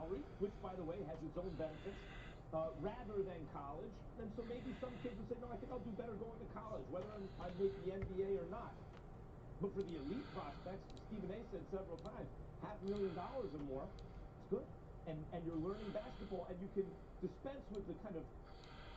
salary, which, by the way, has its own benefits, rather than college. And so maybe some kids will say, no, I think I'll do better going to college, whether I make the NBA or not. But for the elite prospects, Stephen A. said several times, $500,000 or more, it's good. And you're learning basketball, and you can dispense with the kind of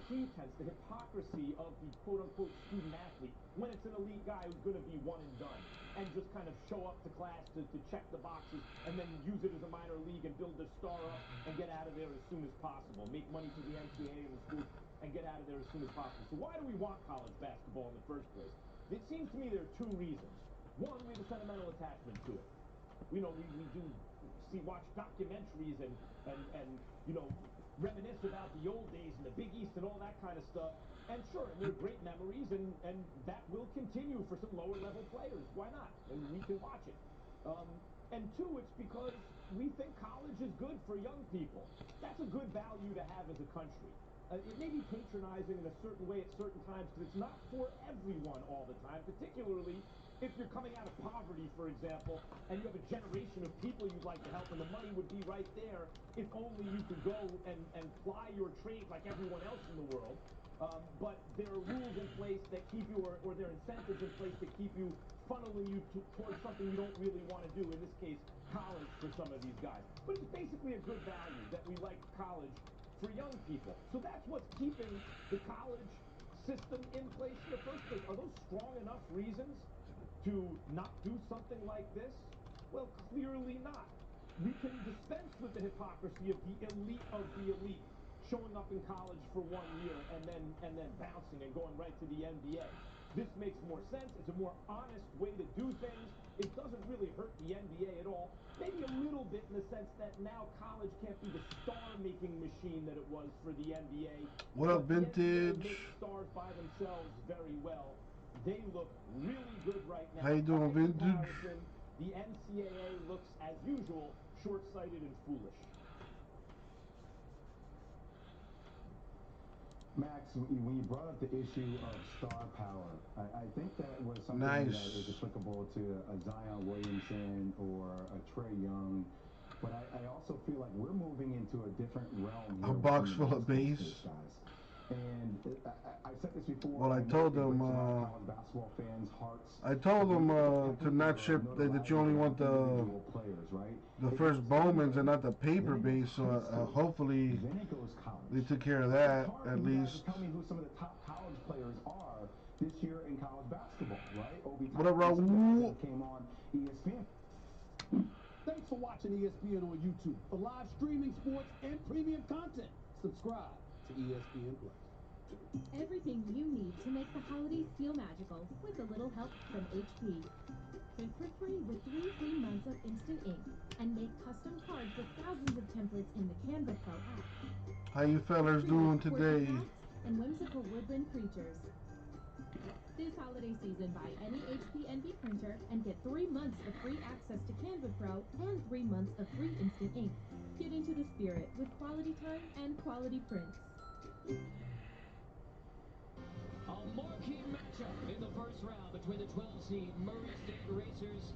pretense, the hypocrisy of the quote-unquote student athlete when it's an elite guy who's going to be one and done and just kind of show up to class to check the boxes and then use it as a minor league and build their star up and get out of there as soon as possible, make money for the NCAA and the schools and get out of there as soon as possible. So why do we want college basketball in the first place? It seems to me there are two reasons. One, we have a sentimental attachment to it. We do watch documentaries and reminisce about the old days and the Big East and all that kind of stuff. And sure, they're great memories, and that will continue for some lower level players. Why not? And we can watch it. And two, it's because we think college is good for young people. That's a good value to have as a country. It may be patronizing in a certain way at certain times because it's not for everyone all the time, particularly if you're coming out of poverty, for example, and you have a generation of people you'd like to help, and the money would be right there if only you could go and ply your trade like everyone else in the world. But there are rules in place that keep you, or there are incentives in place that keep you, funneling you towards something you don't really want to do, in this case, college for some of these guys. But it's basically a good value that we like college for young people. So that's what's keeping the college system in place in the first place. Are those strong enough reasons to not do something like this? Well, clearly not. We can dispense with the hypocrisy of the elite showing up in college for 1 year and then bouncing and going right to the NBA. This makes more sense. It's a more honest way to do things. It doesn't really hurt the NBA at all. Maybe a little bit in the sense that now college can't be the star-making machine that it was for the NBA. What up, Vintage? The NBA makes stars by themselves very well. They look really good right now. How you doing, Vintage? The NCAA looks, as usual, short-sighted and foolish. Max, when you brought up the issue of star power, I think that was something that is applicable to a Zion Williamson or a Trae Young. But I also feel like we're moving into a different realm here. A box full of base. Guys. And I said this before. Well, I told them, basketball fans' hearts. I told them to not ship, that you only want the first Bowmans and not the paper base. So hopefully they took care of that at least. Tell me who some of the top college players are this year in college basketball, right? What up, Raul? Came on ESPN. Thanks for watching ESPN on YouTube. For live streaming sports and premium content, subscribe to ESPN Plus. Everything you need to make the holidays feel magical with a little help from HP. Print for free with 3 free months of instant ink and make custom cards with thousands of templates in the Canva Pro app. How you fellas doing today? And whimsical woodland creatures. This holiday season, buy any HP Envy printer and get 3 months of free access to Canva Pro and 3 months of free instant ink. Get into the spirit with quality time and quality prints. A marquee matchup in the first round between the 12-seed Murray State Racers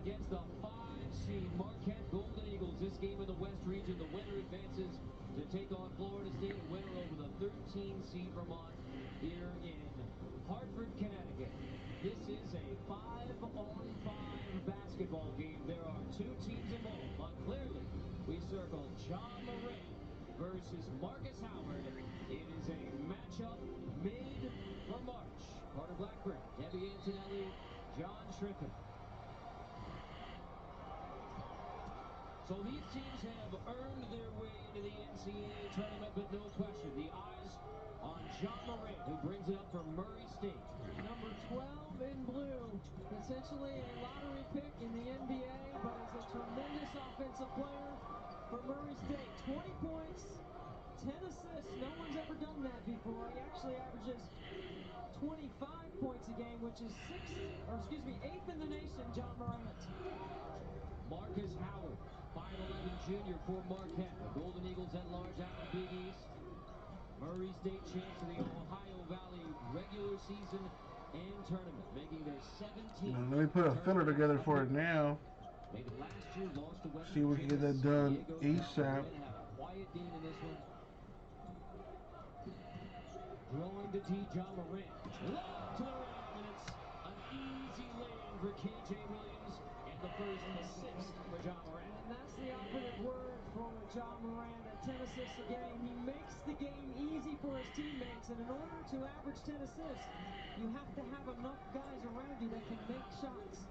against the 5-seed Marquette Golden Eagles. This game in the West region, the winner advances to take on Florida State, a winner over the 13-seed Vermont here in Hartford, Connecticut. This is a 5-on-5 basketball game. There are 2 teams involved, but clearly we circle John Moran versus Marcus Howard. It is a matchup made for March. Carter Blackburn, Debbie Antonelli, John Shrimpton. So these teams have earned their way into the NCAA tournament, but no question, the eyes on John Moran, who brings it up from Murray State. Number 12 in blue, essentially a lottery pick in the NBA, but is a tremendous offensive player for Murray State. 20 points, 10 assists. No one's ever done that before. He actually averages 25 points a game, which is 8th in the nation, John Morant. Marcus Howard, 5'11" junior for Marquette. The Golden Eagles at large out of the Big East. Murray State champs of the Ohio Valley regular season and tournament, making their 17th. Let me put a filler together for it now. Made it last year, lost to West See if we can get that done ASAP. Had a quiet game in this one. Drawing to D. John Morant. Lob to the rim, and it's an easy lay-in for K.J. Williams, and the first assist for John Morant. And that's the operative word for John Morant at 10 assists a game. He makes the game easy for his teammates, and in order to average 10 assists, you have to have enough guys around you that can make shots.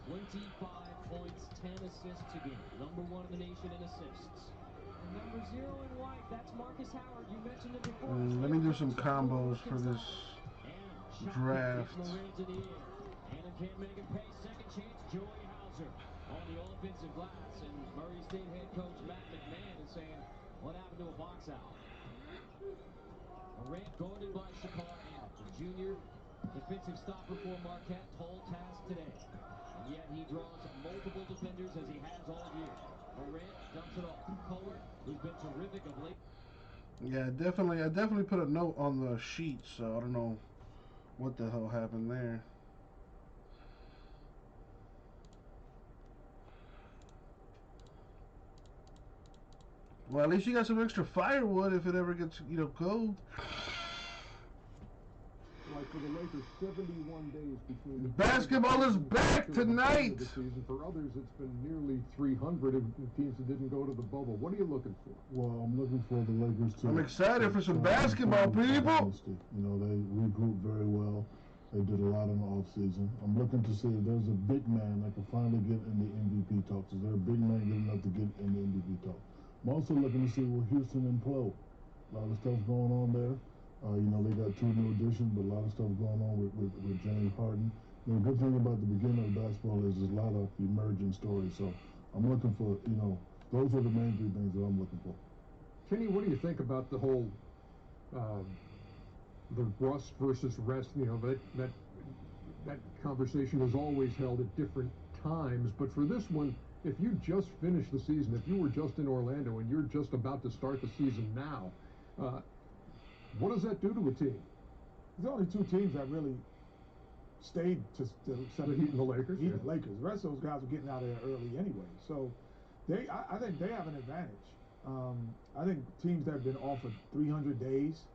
25 points, 10 assists a game. Number 1 in the nation in assists. And number 0 in white, that's Marcus Howard. You mentioned it before. Let me do some combos for this draft. And can't make it pay. Second chance, Joey Hauser on the offensive glass. And Murray State head coach Matt McMahon is saying, what happened to a box out? Morant guarded by Shakar Emmett, the junior defensive stopper for Marquette. Tall task today. And yet he draws multiple defenders as he has all year. Morant dumps it off. Kohler, who's been terrific of late. Yeah, definitely. I definitely put a note on the sheet, so I don't know what the hell happened there. Well, at least you got some extra firewood if it ever gets, you know, cold. Like for the Lakers, 71 days between Basketball is back tonight. The season. For others, it's been nearly 300 of teams that didn't go to the bubble. What are you looking for? Well, I'm looking for the Lakers to. I'm excited for some basketball, people. You know, they regrouped very well. They did a lot in the offseason. I'm looking to see if there's a big man that can finally get in the MVP talks. Is there a big man good enough to get in the MVP talk? I'm also looking to see where Houston implode. A lot of stuff going on there. You know, they got 2 new additions, but a lot of stuff going on with James Harden. You know, the good thing about the beginning of basketball is there's a lot of emerging stories. So I'm looking for, you know, those are the main 3 things that I'm looking for. Kenny, what do you think about the whole the rust versus rest? You know, that conversation is always held at different times, but for this one, if you just finished the season, if you were just in Orlando and you're just about to start the season now, what does that do to a team? There's only 2 teams that really stayed to the Heat and the Lakers. Heat and the Lakers. The rest of those guys were getting out of there early anyway. So I think they have an advantage. I think teams that have been off for 300 days,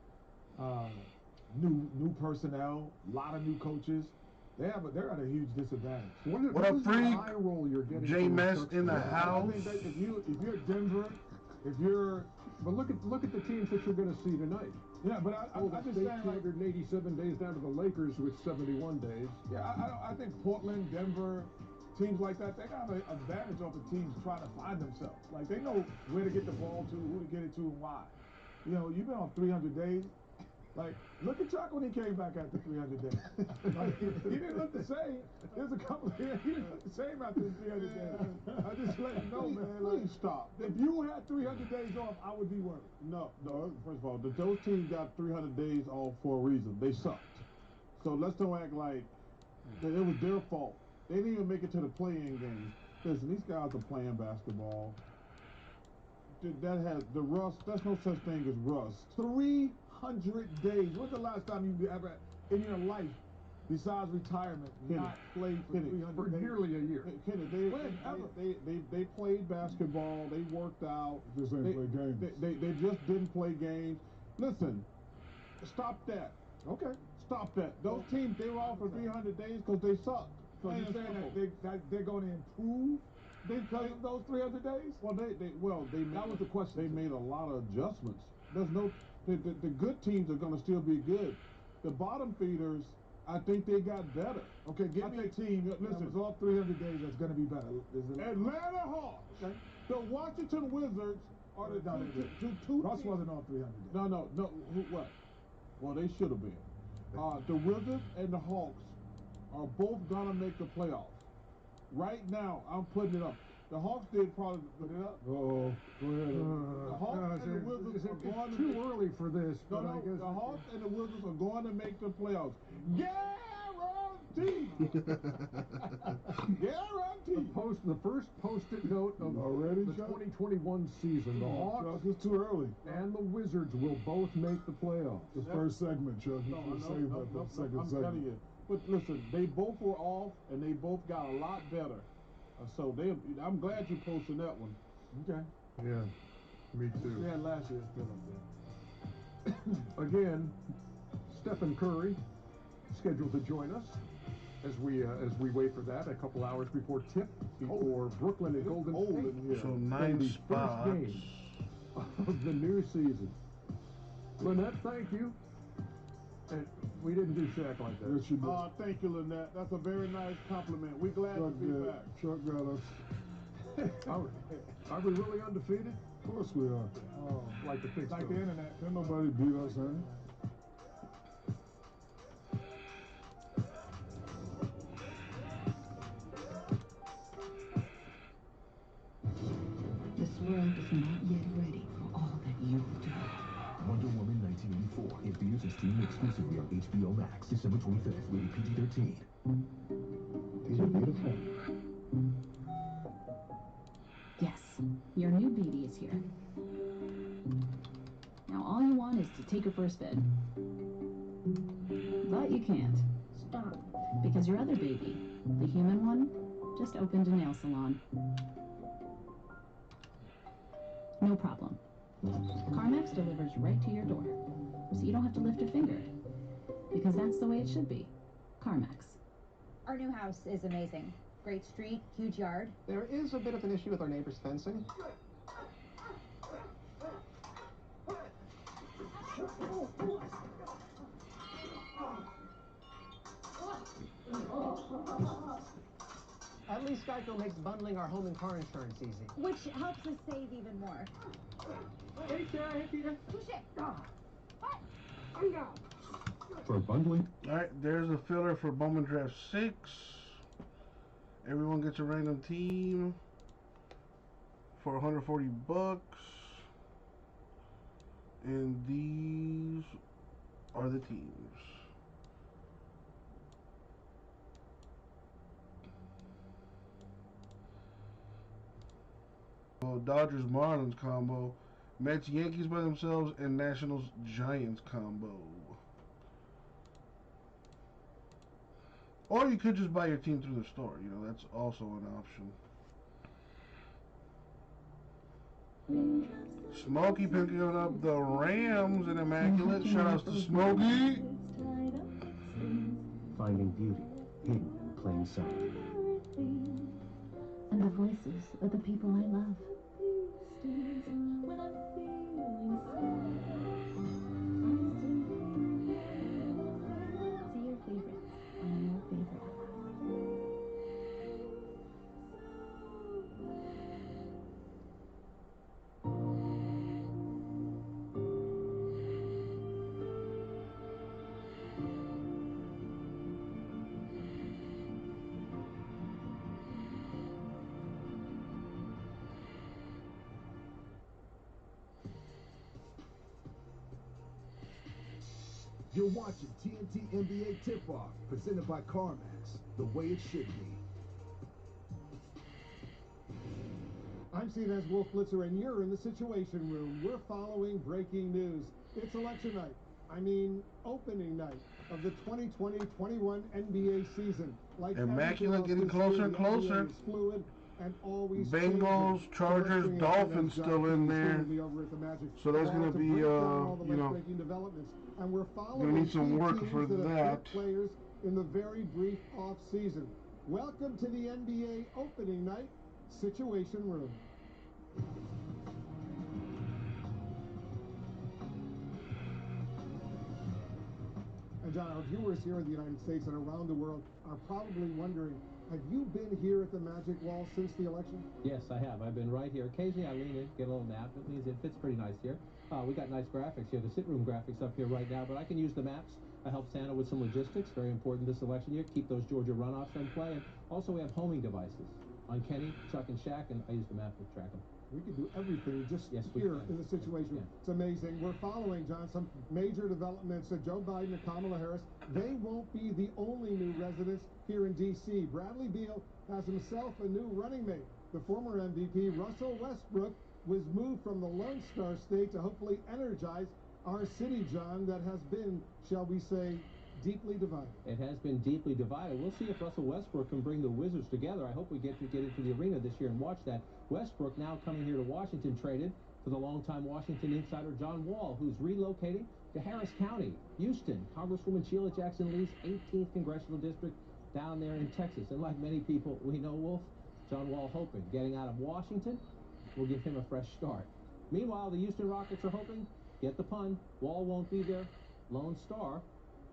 new personnel, a lot of new coaches, they're at a huge disadvantage. What up, Freak? J-Mess in the house. I think that if you're Denver, but look at the teams that you're going to see tonight. Yeah, but I just saying, 287 days down to the Lakers with 71 days. Yeah, I think Portland, Denver, teams like that, they got an advantage over teams trying to find themselves. Like, they know where to get the ball to, who to get it to, and why. You know, you've been on 300 days. Like, look at Chuck when he came back after 300 days. Like, he didn't look the same. There's a couple of years, he didn't look the same after 300 days. I just let you know, man. Like, stop. If you had 300 days off, I would be worried. No. First of all, those teams got 300 days off for a reason. They sucked. So let's don't act like it was their fault. They didn't even make it to the play-in game. Listen, these guys are playing basketball. That has the rust. There's no such thing as rust. 300 days. When's the last time you ever in your life, besides retirement, not played for 300 days? Nearly a year. They played basketball. They worked out. Just ain't play games. They just didn't play games. Listen, stop that. Okay. Stop that. Those teams, they were off for 300 days because they suck. So you're saying that they're going to improve because of those 300 days? Well, they made, that was the question. They made a lot of adjustments. There's no the good teams are going to still be good. The bottom feeders, I think they got better. Okay, give me a team. Listen, it's all 300 days that's going to be better. Atlanta Hawks. Okay. The Washington Wizards are the two Russ wasn't on 300 days. No. What? Well, they should have been. The Wizards and the Hawks are both going to make the playoffs. Right now, I'm putting it up. The Hawks did probably put it up. Oh, go ahead. The Hawks and the Wizards are going to too early for this. No, the Hawks and the Wizards are going to make the playoffs. Guaranteed. Guaranteed. The first post-it note of the 2021 season. The Hawks it's too early. And the Wizards will both make the playoffs. The first segment, Chuck. I'm telling you. But listen, they both were off, and they both got a lot better. So I'm glad you posted that one. Okay. Yeah, me too. We had last year's fill up there. Again, Stephen Curry scheduled to join us as we wait for that a couple hours before tip for Brooklyn and Golden State. So 9 spots. First game of the new season. Lynette, thank you. And we didn't do Shaq like that. Yes, you did. Thank you, Lynette. That's a very nice compliment. We're glad to be back. Chuck got us. Are we really undefeated? Of course we are. Oh, like the fix like the internet. Can't nobody beat us, honey. This world is not yet ready for all that you'll do. Wonder Woman 1984 in theaters and streaming exclusively on HBO Max, December 25th, rated PG-13. These are beautiful. Yes, your new baby is here. Now all you want is to take her for a spin. But you can't. Stop. Because your other baby, the human one, just opened a nail salon. No problem. CarMax delivers right to your door, so you don't have to lift a finger. Because that's the way it should be. CarMax. Our new house is amazing. Great street, huge yard. There is a bit of an issue with our neighbor's fencing. At least Geico makes bundling our home and car insurance easy. Which helps us save even more. Hey, Sarah, hey, Peter. Push it. What? For bundling? Alright, there's a filler for Bowman Draft 6. Everyone gets a random team for $140. And these are the teams. Dodgers Marlins combo, Mets Yankees by themselves, and Nationals Giants combo. Or you could just buy your team through the store, you know, that's also an option. Smokey picking up the Rams and Immaculate. Shout outs to Smokey. Finding beauty hidden in plain sight. And the voices of the people I love. When I'm feeling sad, see your favorites on your favorite app. You're watching TNT NBA Tip-Off, presented by CarMax, the way it should be. I'm seen as Wolf Blitzer, and you're in the Situation Room. We're following breaking news. It's election night. I mean, opening night of the 2020-21 NBA season. Like Immaculate getting closer and closer. Fluid and always Bengals, Chargers, Dolphins still in there. So there's going to be, you know, and we're going to need some work for that. Players in the very brief off season. Welcome to the NBA opening night Situation Room. And John, our viewers here in the United States and around the world are probably wondering, have you been here at the Magic Wall since the election? Yes, I have. I've been right here. Occasionally I lean in, get a little nap. It means it fits pretty nice here. We got nice graphics here, the sit room graphics up here right now, but I can use the maps. I help Santa with some logistics, very important this election year. Keep those Georgia runoffs in play. And also we have homing devices on Kenny, Chuck, and Shaq, and I use the map to track them. We can do everything just here in the Situation. It's amazing. We're following, John, some major developments. Joe Biden and Kamala Harris, they won't be the only new residents here in D.C. Bradley Beal has himself a new running mate. The former MVP, Russell Westbrook, was moved from the Lone Star State to hopefully energize our city, John, that has been, shall we say, deeply divided. It has been deeply divided. We'll see if Russell Westbrook can bring the Wizards together. I hope we get into the arena this year and watch that. Westbrook now coming here to Washington, traded for the longtime Washington insider John Wall, who's relocating to Harris County, Houston, Congresswoman Sheila Jackson Lee's 18th congressional district down there in Texas. And like many people we know, Wolf, John Wall hoping getting out of Washington will give him a fresh start. Meanwhile, the Houston Rockets are hoping, get the pun, Wall won't be their lone star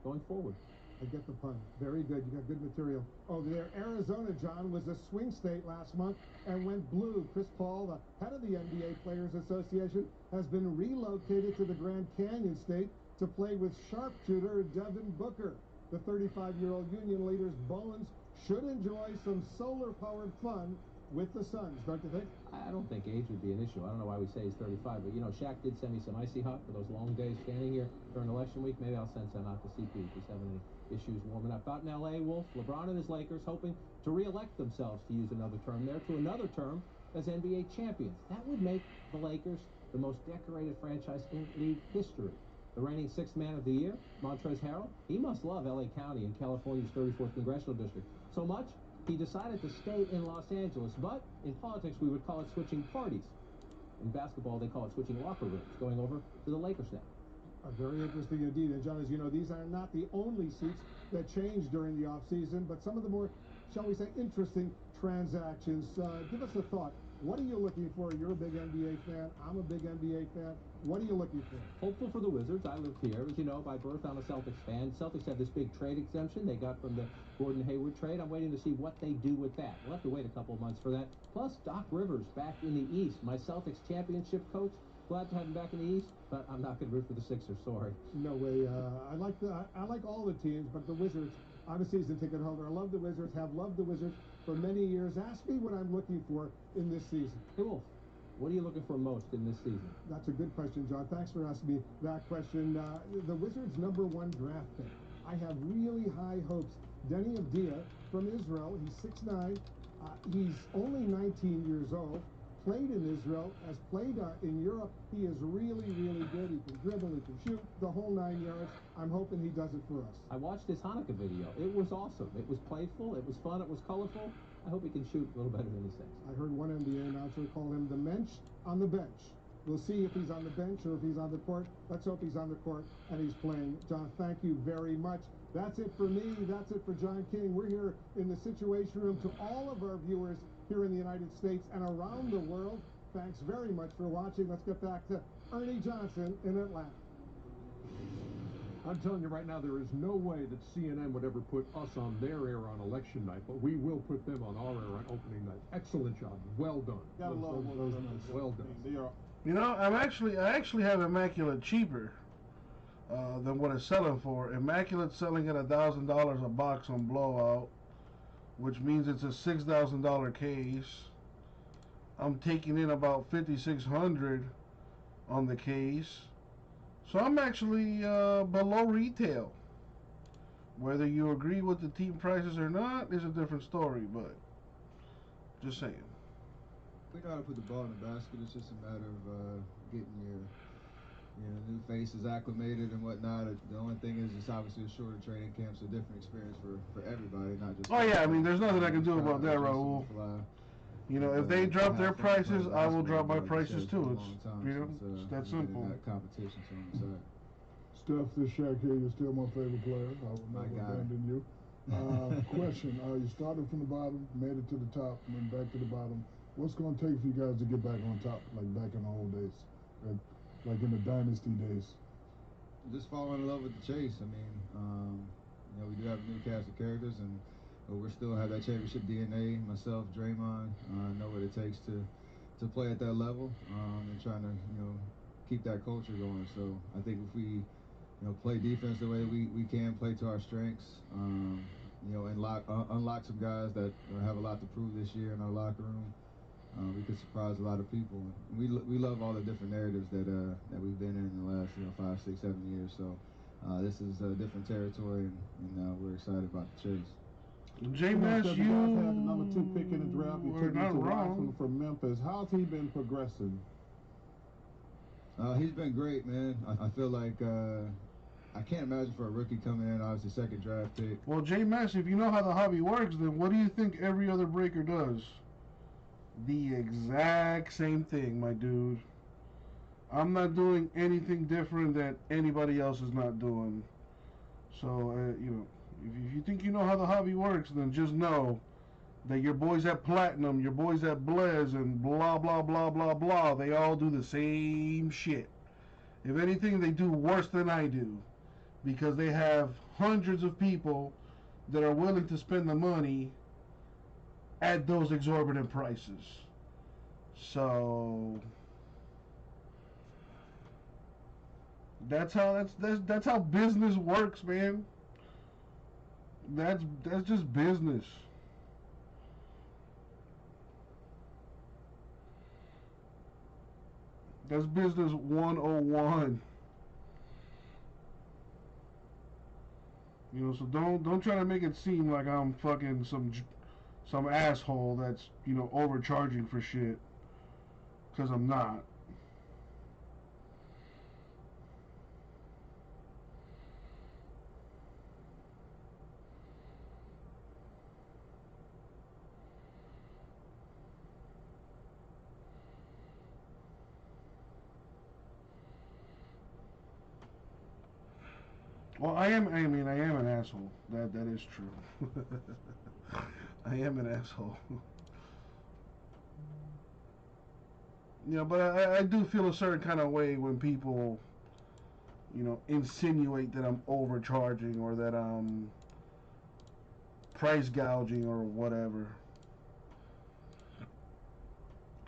going forward. I get the pun. Very good. You got good material. Oh, there, Arizona, John, was a swing state last month and went blue. Chris Paul, the head of the NBA Players Association, has been relocated to the Grand Canyon State to play with sharpshooter Devin Booker. The 35-year-old Union leader's bones should enjoy some solar-powered fun with the Suns, don't you think? I don't think age would be an issue. I don't know why we say he's 35, but, you know, Shaq did send me some icy hot for those long days standing here during election week. Maybe I'll send some out to CP if he's having any issues warming up. Out in L.A., Wolf, LeBron and his Lakers hoping to re-elect themselves, to use another term there, to another term as NBA champions. That would make the Lakers the most decorated franchise in league history. The reigning sixth man of the year, Montrezl Harrell, he must love L.A. County in California's 34th congressional district so much he decided to stay in Los Angeles, but in politics we would call it switching parties. In basketball they call it switching locker rooms, going over to the Lakers now. Very interesting indeed. And John, as you know, these are not the only seats that change during the offseason, but some of the more, shall we say, interesting transactions. Give us a thought. What are you looking for? You're a big NBA fan. I'm a big NBA fan. What are you looking for? Hopeful for the Wizards. I live here. As you know, by birth, I'm a Celtics fan. Celtics have this big trade exemption they got from the Gordon Hayward trade. I'm waiting to see what they do with that. We'll have to wait a couple of months for that. Plus, Doc Rivers back in the East. My Celtics championship coach. Glad to have him back in the East, but I'm not going to root for the Sixers. Sorry. No way. I like all the teams, but the Wizards, I'm a season ticket holder. I love the Wizards, have loved the Wizards for many years. Ask me what I'm looking for in this season. Hey, Wolf, what are you looking for most in this season? That's a good question, John. Thanks for asking me that question. The Wizards' #1 draft pick. I have really high hopes. Denny Avdia from Israel. He's 6'9". He's only 19 years old. Played in Israel, has played in Europe. He is really, really good. He can dribble, he can shoot, the whole 9 yards. I'm hoping he does it for us. I watched his Hanukkah video. It was awesome. It was playful, it was fun, it was colorful. I hope he can shoot a little better than he says. I heard one NBA announcer call him the mensch on the bench. We'll see if he's on the bench or if he's on the court. Let's hope he's on the court and he's playing. John, thank you very much. That's it for me. That's it for John King. We're here in the Situation Room. To all of our viewers here in the United States and around the world, thanks very much for watching. Let's get back to Ernie Johnson in Atlanta. I'm telling you right now, there is no way that CNN would ever put us on their air on election night, but we will put them on our air on opening night. Excellent job. Well done. Gotta love those well done. They are. You know, I actually have Immaculate cheaper than what it's selling for. Immaculate's selling at $1,000 a box on Blowout, which means it's a $6,000 case. I'm taking in about $5,600 on the case, so I'm actually below retail. Whether you agree with the team prices or not is a different story, but just saying. We know how to put the ball in the basket. It's just a matter of getting your new faces acclimated and whatnot. The only thing is just obviously a shorter training camp's a different experience for everybody, not just. Oh yeah, I mean, there's nothing I can do about that, Raul. You know, if they drop their prices, I will drop my prices too. It's that simple. Competition, so I'm excited. Steph, this Shaq here, you're still my favorite player. I will never abandon you. Question, you started from the bottom, made it to the top, went back to the bottom. What's going to take for you guys to get back on top, like back in the old days, like in the dynasty days? Just falling in love with the chase. I mean, we do have a new cast of characters, and we still have that championship DNA. Myself, Draymond, know what it takes to play at that level, and trying to keep that culture going. So I think if we play defense the way we can, play to our strengths, and unlock some guys that have a lot to prove this year in our locker room, we could surprise a lot of people. We love all the different narratives that we've been in the last 5, 6, 7 years. So this is a different territory, and we're excited about the chase. J-Mass, you guys had the #2 pick in the draft. You took not Mr. wrong. Wiseman from Memphis. How's he been progressing? He's been great, man. I feel like I can't imagine for a rookie coming in, obviously second draft pick. Well, J Mass, if you know how the hobby works, then what do you think every other breaker does? The exact same thing, my dude. I'm not doing anything different that anybody else is not doing. So, you know, if you think you know how the hobby works, then just know that your boys at Platinum, your boys at Blez, and blah, blah, blah, blah, blah, they all do the same shit. If anything, they do worse than I do, because they have hundreds of people that are willing to spend the money at those exorbitant prices. So that's how business works, man. That's just business. That's business 101. You know, so don't try to make it seem like I'm fucking some asshole that's, you know, overcharging for shit, cuz I'm not. Well, I am an asshole. That is true. I am an asshole. You know, but I do feel a certain kind of way when people, you know, insinuate that I'm overcharging or that I'm price gouging or whatever.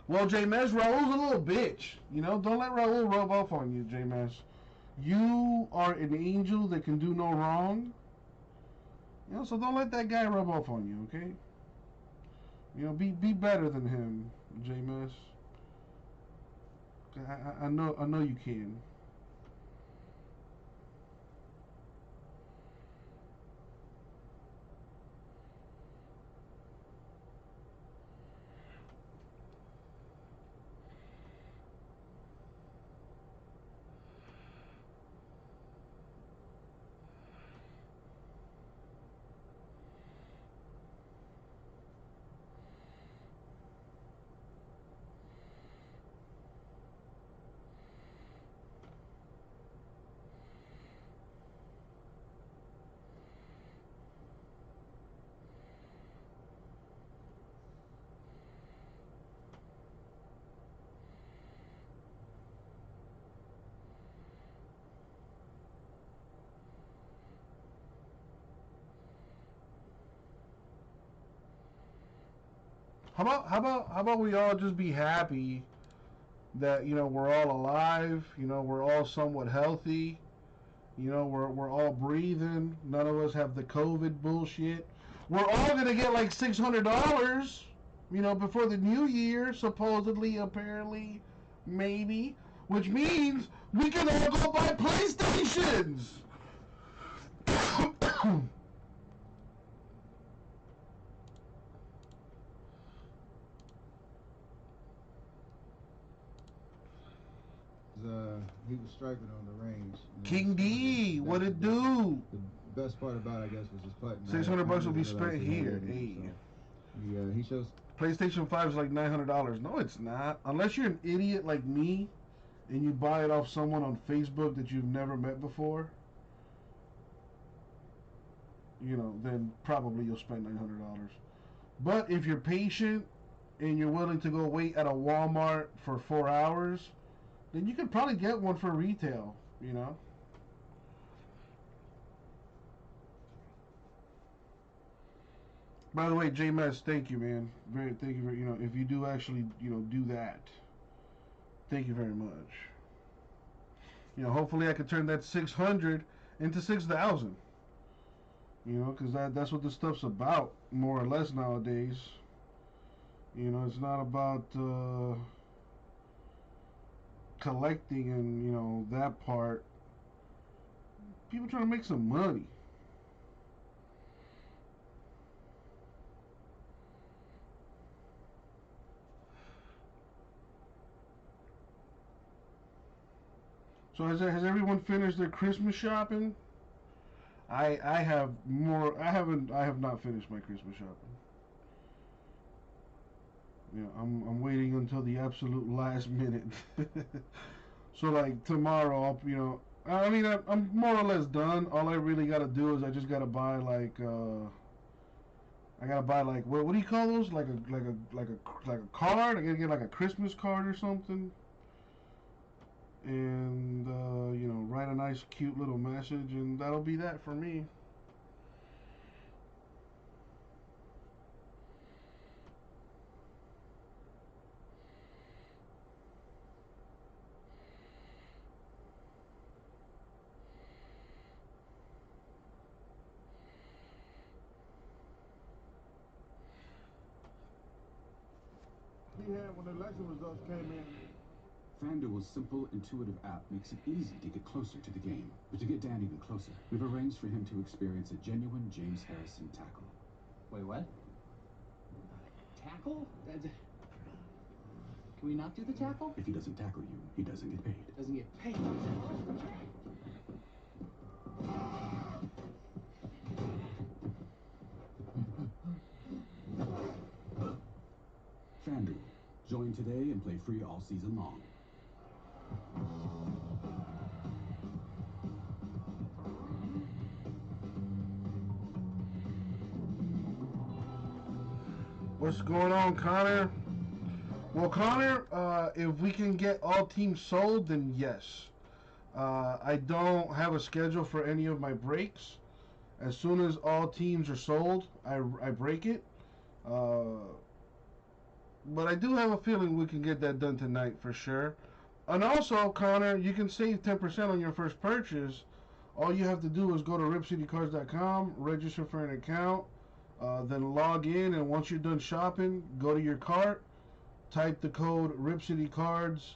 Well, J-Mez, Raul's a little bitch. You know, don't let Raul rub off on you, J-Mez. You are an angel that can do no wrong. You know, so don't let that guy rub off on you, okay? You know, be better than him, J-Mez. I know you can. How about we all just be happy that, you know, we're all alive, you know, we're all somewhat healthy, you know, we're all breathing, none of us have the COVID bullshit. We're all gonna get like $600, you know, before the new year, supposedly, apparently, maybe, which means we can all go buy PlayStations. He was striping on the range. You know, King D, what it do? The best part about it, I guess, was his putting. $600 will be spent here. Hey. So he shows. PlayStation 5 is like $900. No, it's not. Unless you're an idiot like me, and you buy it off someone on Facebook that you've never met before. You know, then probably you'll spend $900. But if you're patient and you're willing to go wait at a Walmart for 4 hours, then you could probably get one for retail, you know. By the way, J-Mess, thank you, man. Thank you you know, if you do actually, you know, do that, thank you very much. You know, hopefully I could turn that 600 into 6,000. You know, because that's what this stuff's about, more or less, nowadays. You know, it's not about collecting and, you know, that part. People trying to make some money. So has everyone finished their Christmas shopping? I have more. I have not finished my Christmas shopping. Yeah, I'm waiting until the absolute last minute. So like tomorrow, I mean, I'm more or less done. All I really gotta do is I just gotta buy like I gotta buy like what do you call those? Like a card. I gotta get like a Christmas card or something, and write a nice cute little message, and that'll be that for me. He had when the election results came in. FanDuel's simple, intuitive app makes it easy to get closer to the game. But to get Dan even closer, we've arranged for him to experience a genuine James Harrison tackle. Wait, what? Tackle? Can we not do the tackle? If he doesn't tackle you, he doesn't get paid. Doesn't get paid. FanDuel. Join today and play free all season long. What's going on, Connor? Well, Connor, if we can get all teams sold, then yes. I don't have a schedule for any of my breaks. As soon as all teams are sold, I break it. But I do have a feeling we can get that done tonight for sure. And also, Connor, you can save 10% on your first purchase. All you have to do is go to ripcitycards.com, register for an account, then log in, and once you're done shopping, go to your cart, type the code RipCityCards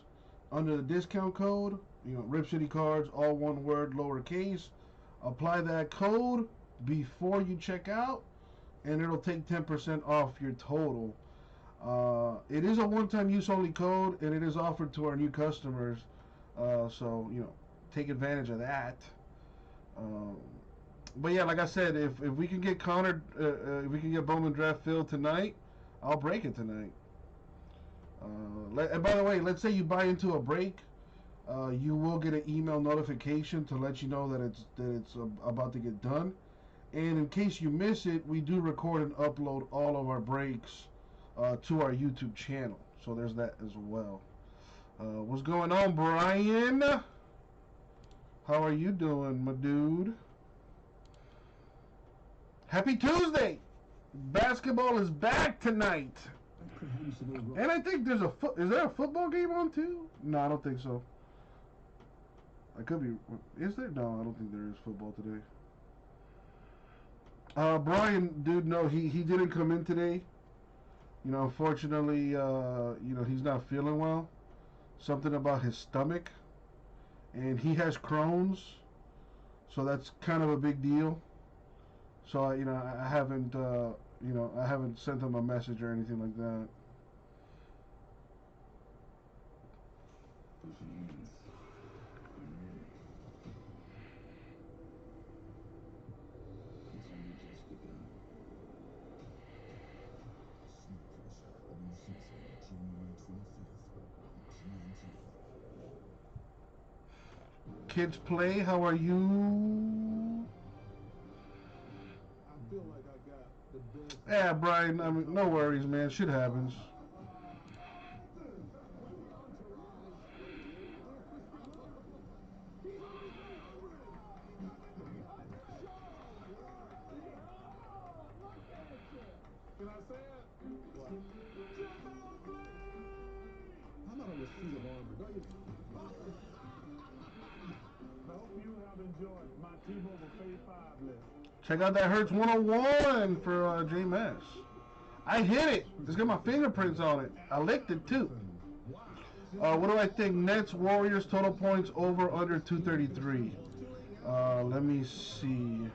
under the discount code, RipCityCards, all one word, lowercase. Apply that code before you check out, and it'll take 10% off your total. It is a one-time use only code, and it is offered to our new customers, so take advantage of that. But yeah, like I said, if we can get Connor, if we can get Bowman Draft filled tonight, I'll break it tonight. And by the way, let's say you buy into a break, you will get an email notification to let you know that it's about to get done. And in case you miss it, we do record and upload all of our breaks to our YouTube channel. So there's that as well. What's going on, Brian? How are you doing, my dude? Happy Tuesday! Basketball is back tonight. And I think there's is there a football game on too? No, I don't think so. I could be. Is there? No, I don't think there is football today. Brian, dude, no, he didn't come in today. Unfortunately, he's not feeling well. Something about his stomach, and he has Crohn's, so that's kind of a big deal. So I haven't I haven't sent him a message or anything like that. Kids play, how are you? I feel like I got the best. Yeah, Brian, I mean, no worries, man. Shit happens. Can I say it? What? How about on the suit of armor? Don't you? I hope you have enjoyed my T-Mobile Phase 5 list. Check out that Hurts 101 for J-Mass. I hit it. It's got my fingerprints on it. I licked it too. What do I think? Nets, Warriors, total points over under 233. Let me see.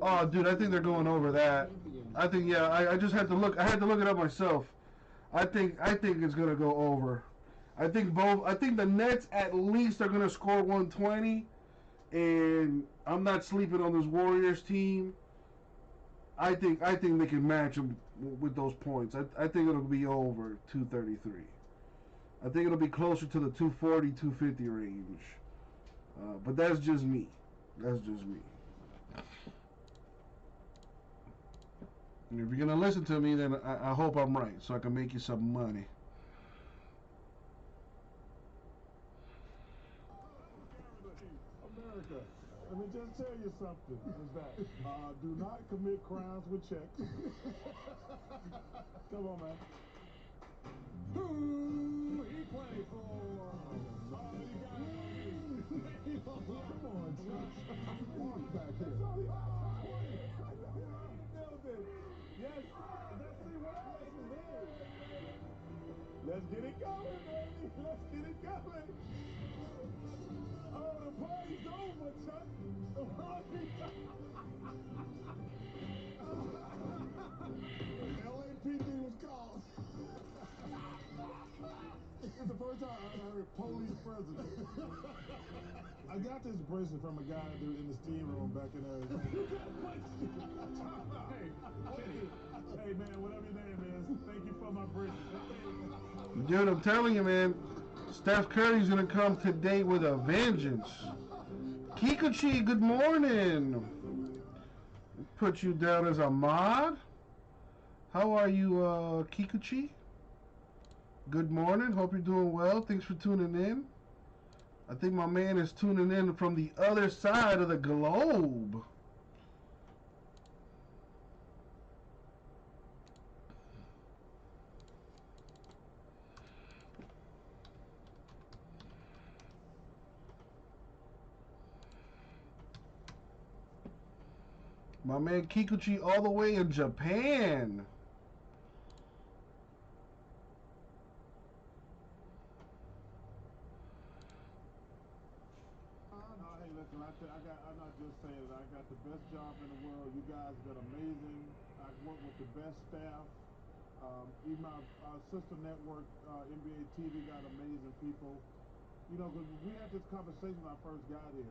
Oh, dude, I think they're going over that. I think, yeah. I just had to look. I had to look it up myself. I think it's gonna go over. I think the Nets at least are gonna score 120, and I'm not sleeping on this Warriors team. I think they can match them with those points. I think it'll be over 233. I think it'll be closer to the 240, 250 range. But that's just me. That's just me. And if you're gonna listen to me, then I hope I'm right, so I can make you some money. America, let me just tell you something. What's that? Do not commit crimes with checks. Come on, man. Who he play for? You got it already. Come on, Chuck. Walk back here. Yes. Let's see what else is here. Let's get it going, baby. Let's get it going. Oh, the party's over, Chuck. The party's LAPD was called. It's the first time I heard police president. I got this bracelet from a guy in the steam room back in Arizona. You got a question? Hey, man, whatever your name is, thank you for my bracelet. Dude, I'm telling you, man, Steph Curry's gonna come today with a vengeance. Kikuchi, good morning. Put you down as a mod. How are you, Kikuchi? Good morning. Hope you're doing well. Thanks for tuning in. I think my man is tuning in from the other side of the globe. My man Kikuchi all the way in Japan. Hey, listen, I'm not just saying it. I got the best job in the world. You guys have been amazing. I work with the best staff. Even my sister network, NBA TV, got amazing people. You know, because we had this conversation when I first got here.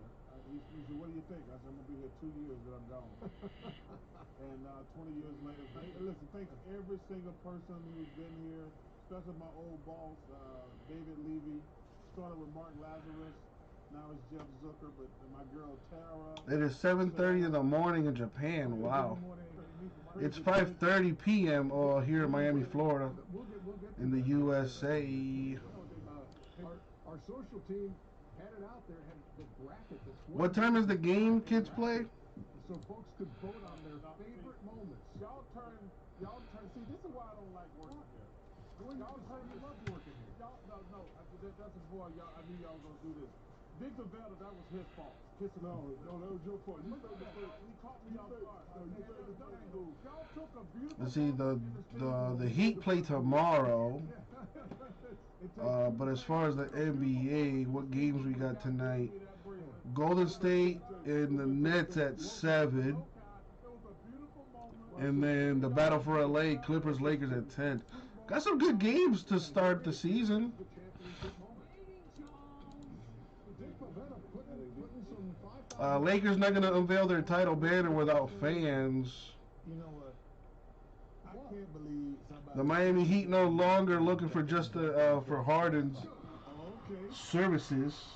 He said, what do you think? I said, I'm going to be here 2 years, then I'm gone. And 20 years later, listen, thanks to every single person who's been here, especially my old boss, David Levy. Started with Mark Lazarus. Now it's Jeff Zucker, but my girl Tara. It is 7:30 in the morning in Japan. Wow. It's 5:30 p.m. Here in Miami, Florida, in the USA. Our social team had it out there, had the bracket. What time is the game kids play? So folks could vote on their favorite moments. Y'all turn. See, this is why I don't like working here. Y'all turn. You love working here. Y'all, no. That's a boy. I knew y'all was gonna do this. Victor Vela, that was his fault. No, that was your fault. You played the first. He caught me off guard. No, you played the first move. Y'all took a beautiful. Let's see, the Heat play tomorrow. But as far as the NBA, what games we got tonight? Golden State and the Nets at 7. And then the battle for LA, Clippers, Lakers at 10. Got some good games to start the season. Lakers not going to unveil their title banner without fans. You know what? I can't believe somebody. The Miami Heat no longer looking for just for Harden's services.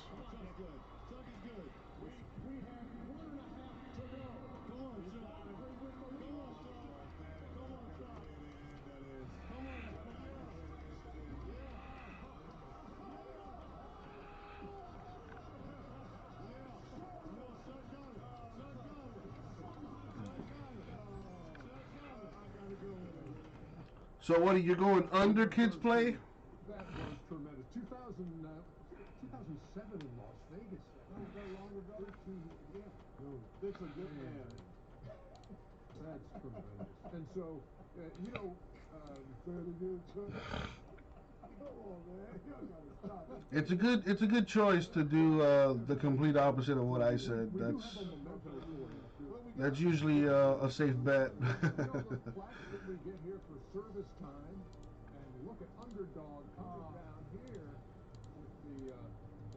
So what are you going under kids play? That was tremendous. 2007 in Las Vegas. That was that long ago. 13, yeah. Dick's a good man. That's tremendous. And so, you know, fairly good. Come on, man. You gotta stop. It's a good choice to do the complete opposite of what I said. That's usually a safe bet. We get here for service time, and look at underdog coming down here.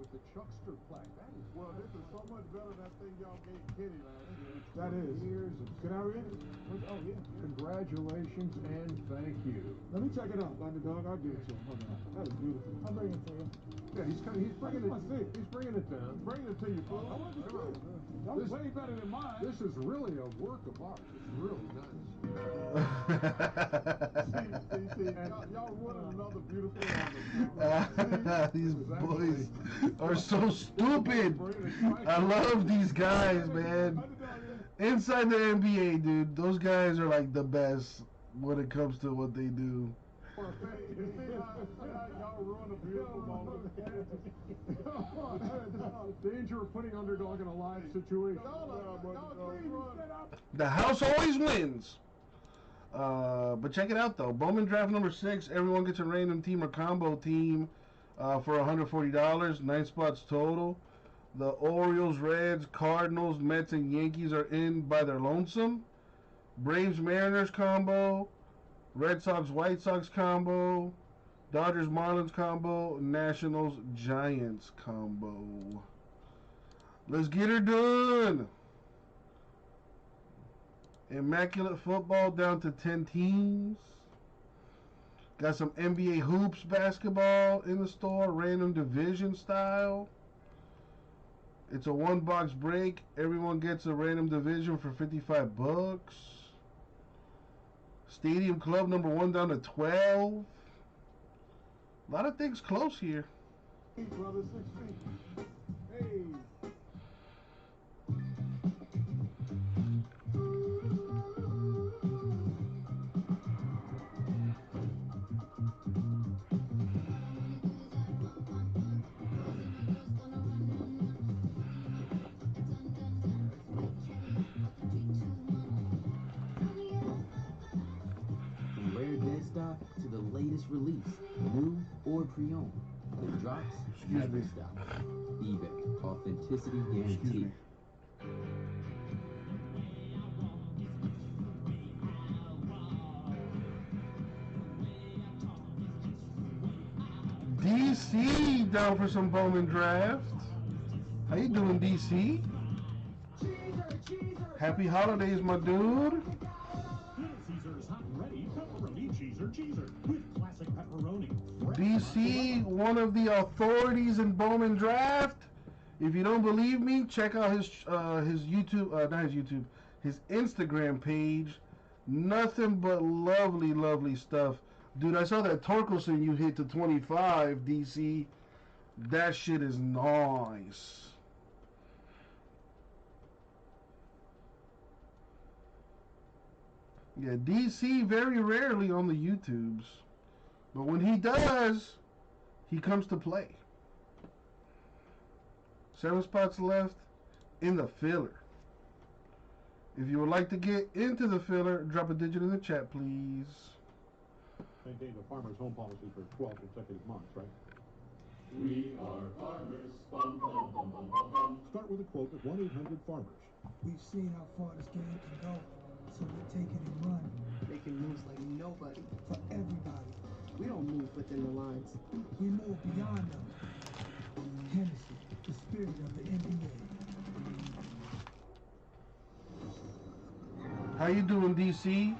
with the Chuckster plaque. That is Well, this is so much better than that thing y'all gave Kenny last year. That is. Years of Can I read it? Oh, yeah. Congratulations and thank you. Let me check it out, Underdog. I'll give it to him. Hold on. That is beautiful. I'll bring it to you. Yeah, he's bringing it. He's bringing it down. Bringing it to you, fool. I want to see it. That was way better than mine. This is really a work of art. It's really nice. see, y'all ruined another beautiful moment. These boys are so stupid. I love these guys, man. Inside the NBA, dude, those guys are like the best when it comes to what they do. Y'all ruined a beautiful moment. Danger of putting Underdog in a live situation. The house always wins. But check it out though. Bowman draft number 6. Everyone gets a random team or combo team for $140. 9 spots total. The Orioles, Reds, Cardinals, Mets, and Yankees are in by their lonesome. Braves, Mariners combo. Red Sox, White Sox combo. Dodgers, Marlins combo. Nationals, Giants combo. Let's get her done. Immaculate football down to 10 teams. Got some NBA hoops basketball in the store, random division style. It's a 1-box break. Everyone gets a random division for $55. Stadium Club number 1 down to 12. A lot of things close here. Hey, brother, 6 feet. Hey. From rare dead stock to the latest release, new or pre-owned, the drops never stop. eBay, authenticity guaranteed. DC down for some Bowman draft. How you doing, DC? Happy holidays, my dude. Caesar's hot ready pepperoni cheeser with classic pepperoni. DC, one of the authorities in Bowman draft. If you don't believe me, check out his YouTube, not his YouTube, his Instagram page. Nothing but lovely, lovely stuff. Dude, I saw that Torkelson you hit to 25, DC. That shit is nice. Yeah, DC very rarely on the YouTubes. But when he does, he comes to play. 7 spots left in the filler. If you would like to get into the filler, drop a digit in the chat, please. Maintain the farmer's home policy for 12 consecutive months, right? We are farmers. Bum, bum, bum, bum, bum, bum. Start with a quote at 1-800-FARMERS. We've seen how far this game can go, so we take it and run. Making moves like nobody. For everybody. We don't move within the lines. We move beyond them. Hennessy, the spirit of the NBA. How you doing, DC?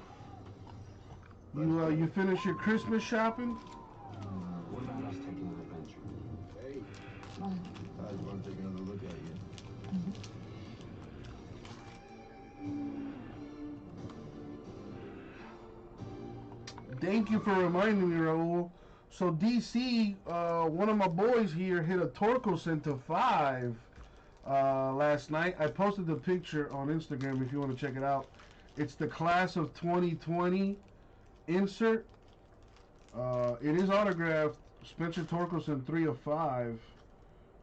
You finished your Christmas shopping? What about us taking an adventure? Hey, I just want to take another look at you. Thank you for reminding me, Raul. So DC, one of my boys here hit a Torkelson to 5 last night. I posted the picture on Instagram if you want to check it out. It's the class of 2020 insert. It is autographed. Spencer Torkelson, 3 of 5.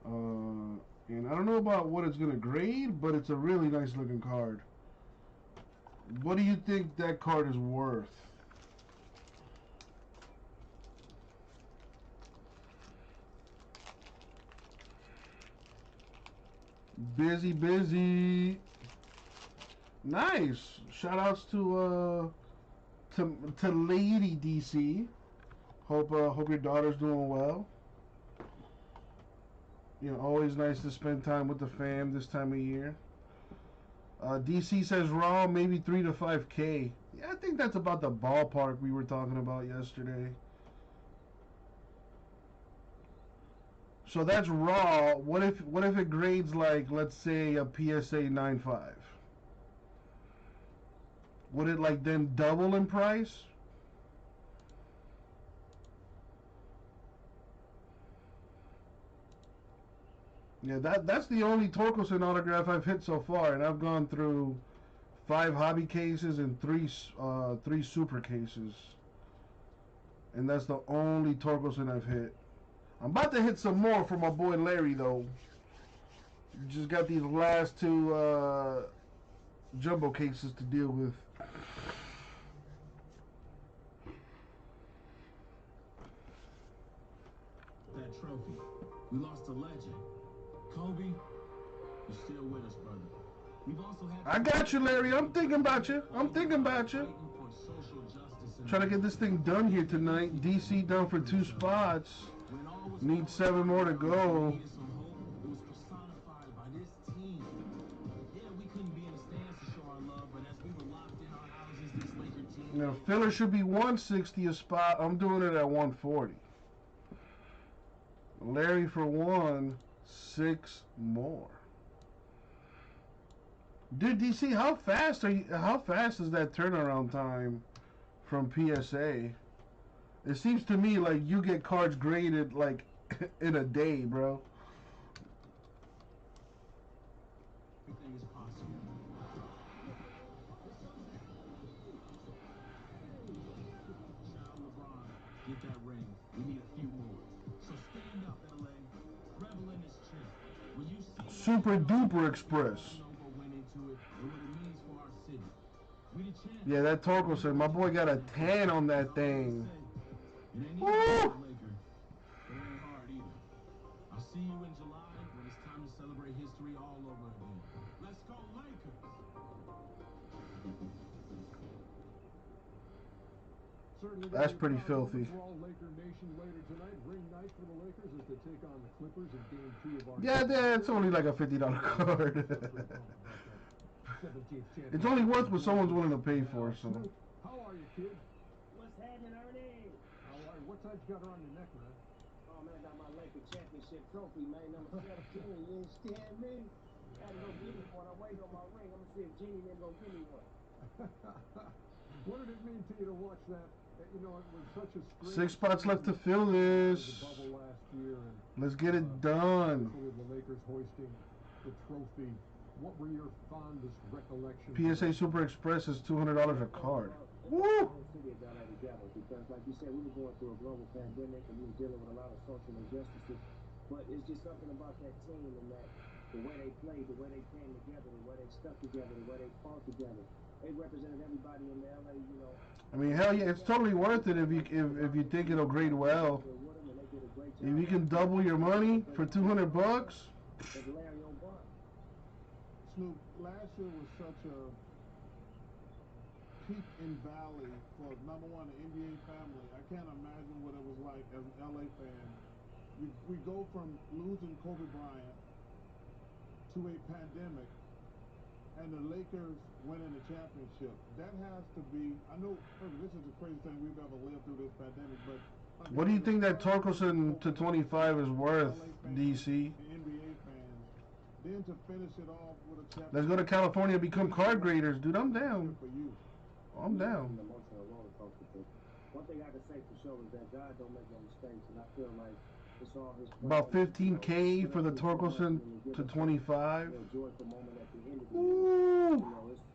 And I don't know about what it's going to grade, but it's a really nice looking card. What do you think that card is worth? Busy. Nice. Shout outs to Lady DC. Hope your daughter's doing well. You know, always nice to spend time with the fam this time of year. DC says Raw maybe 3 to 5K. Yeah, I think that's about the ballpark we were talking about yesterday. So that's Raw. What if it grades like, let's say, a PSA 9.5? Would it like then double in price? Yeah, that's the only Torkelson autograph I've hit so far, and I've gone through 5 hobby cases and three super cases, and that's the only Torkelson I've hit. I'm about to hit some more for my boy Larry though. Just got these last 2 jumbo cases to deal with. That trophy, we lost a legend. Kobe, you're still with us, brother. We've also had. I got you, Larry. I'm thinking about you. I'm thinking about you. Trying to get this thing done here tonight. DC done for 2 spots. Need 7 more to go. Now, filler should be 160 a spot. I'm doing it at 140. Larry for 1, 6 more. Dude, DC, how fast is that turnaround time from PSA? It seems to me like you get cards graded like in a day, bro. Everything is possible. Child LeBron, get that ring. We need a few more. So stand up, LA. Revel in this chip. When you see Super Duper Express. Yeah, that Torkelson, my boy got a 10 on that thing. Woo! It ain't hard either. I'll see you in July when it's time to celebrate history all over again. Let's go Lakers! That's pretty filthy. Yeah, it's only like a $50 card. It's only worth what someone's willing to pay for. So. How are you, kid? What's happening, Ernie? How are you? What size you got around your neck, man? Oh man, I got my Lakers championship trophy, man. Number 17. You understand me? I had to go get it one. I'm waiting on my ring. I'm gonna see if Jeannie then gonna give me one. What did it mean to you to watch that? You know, it was such a 6 spots left to fill this. Let's get it done. The Lakers hoisting the trophy. What were your fondest recollections? PSA Super Express is $200 a card. Woo! Because, like you said, we were going through a global pandemic and we were dealing with a lot of social injustices. But it's just something about that team and that the way they played, the way they came together, the way they stuck together, the way they fought together. They represented everybody in the LA, you know. I mean, hell yeah, it's totally worth it if you think it'll grade well. If you can double your money for $200. Snoop, last year was such a peak and valley for, number one, the NBA family. I can't imagine what it was like as an LA fan. We go from losing Kobe Bryant to a pandemic, and the Lakers winning the championship. That has to be, I know this is the craziest thing we've ever lived through this pandemic, but... What do you think that Torkelson to 25 is worth, DC? NBA fans. Then to finish it off with a championship. Let's go to California and become card graders, dude. I'm down. I'm down. One thing I can say for sure is that God don't make no mistakes, and I feel like it's all His plan. About 15K for the Torkelson to 25. Ooh.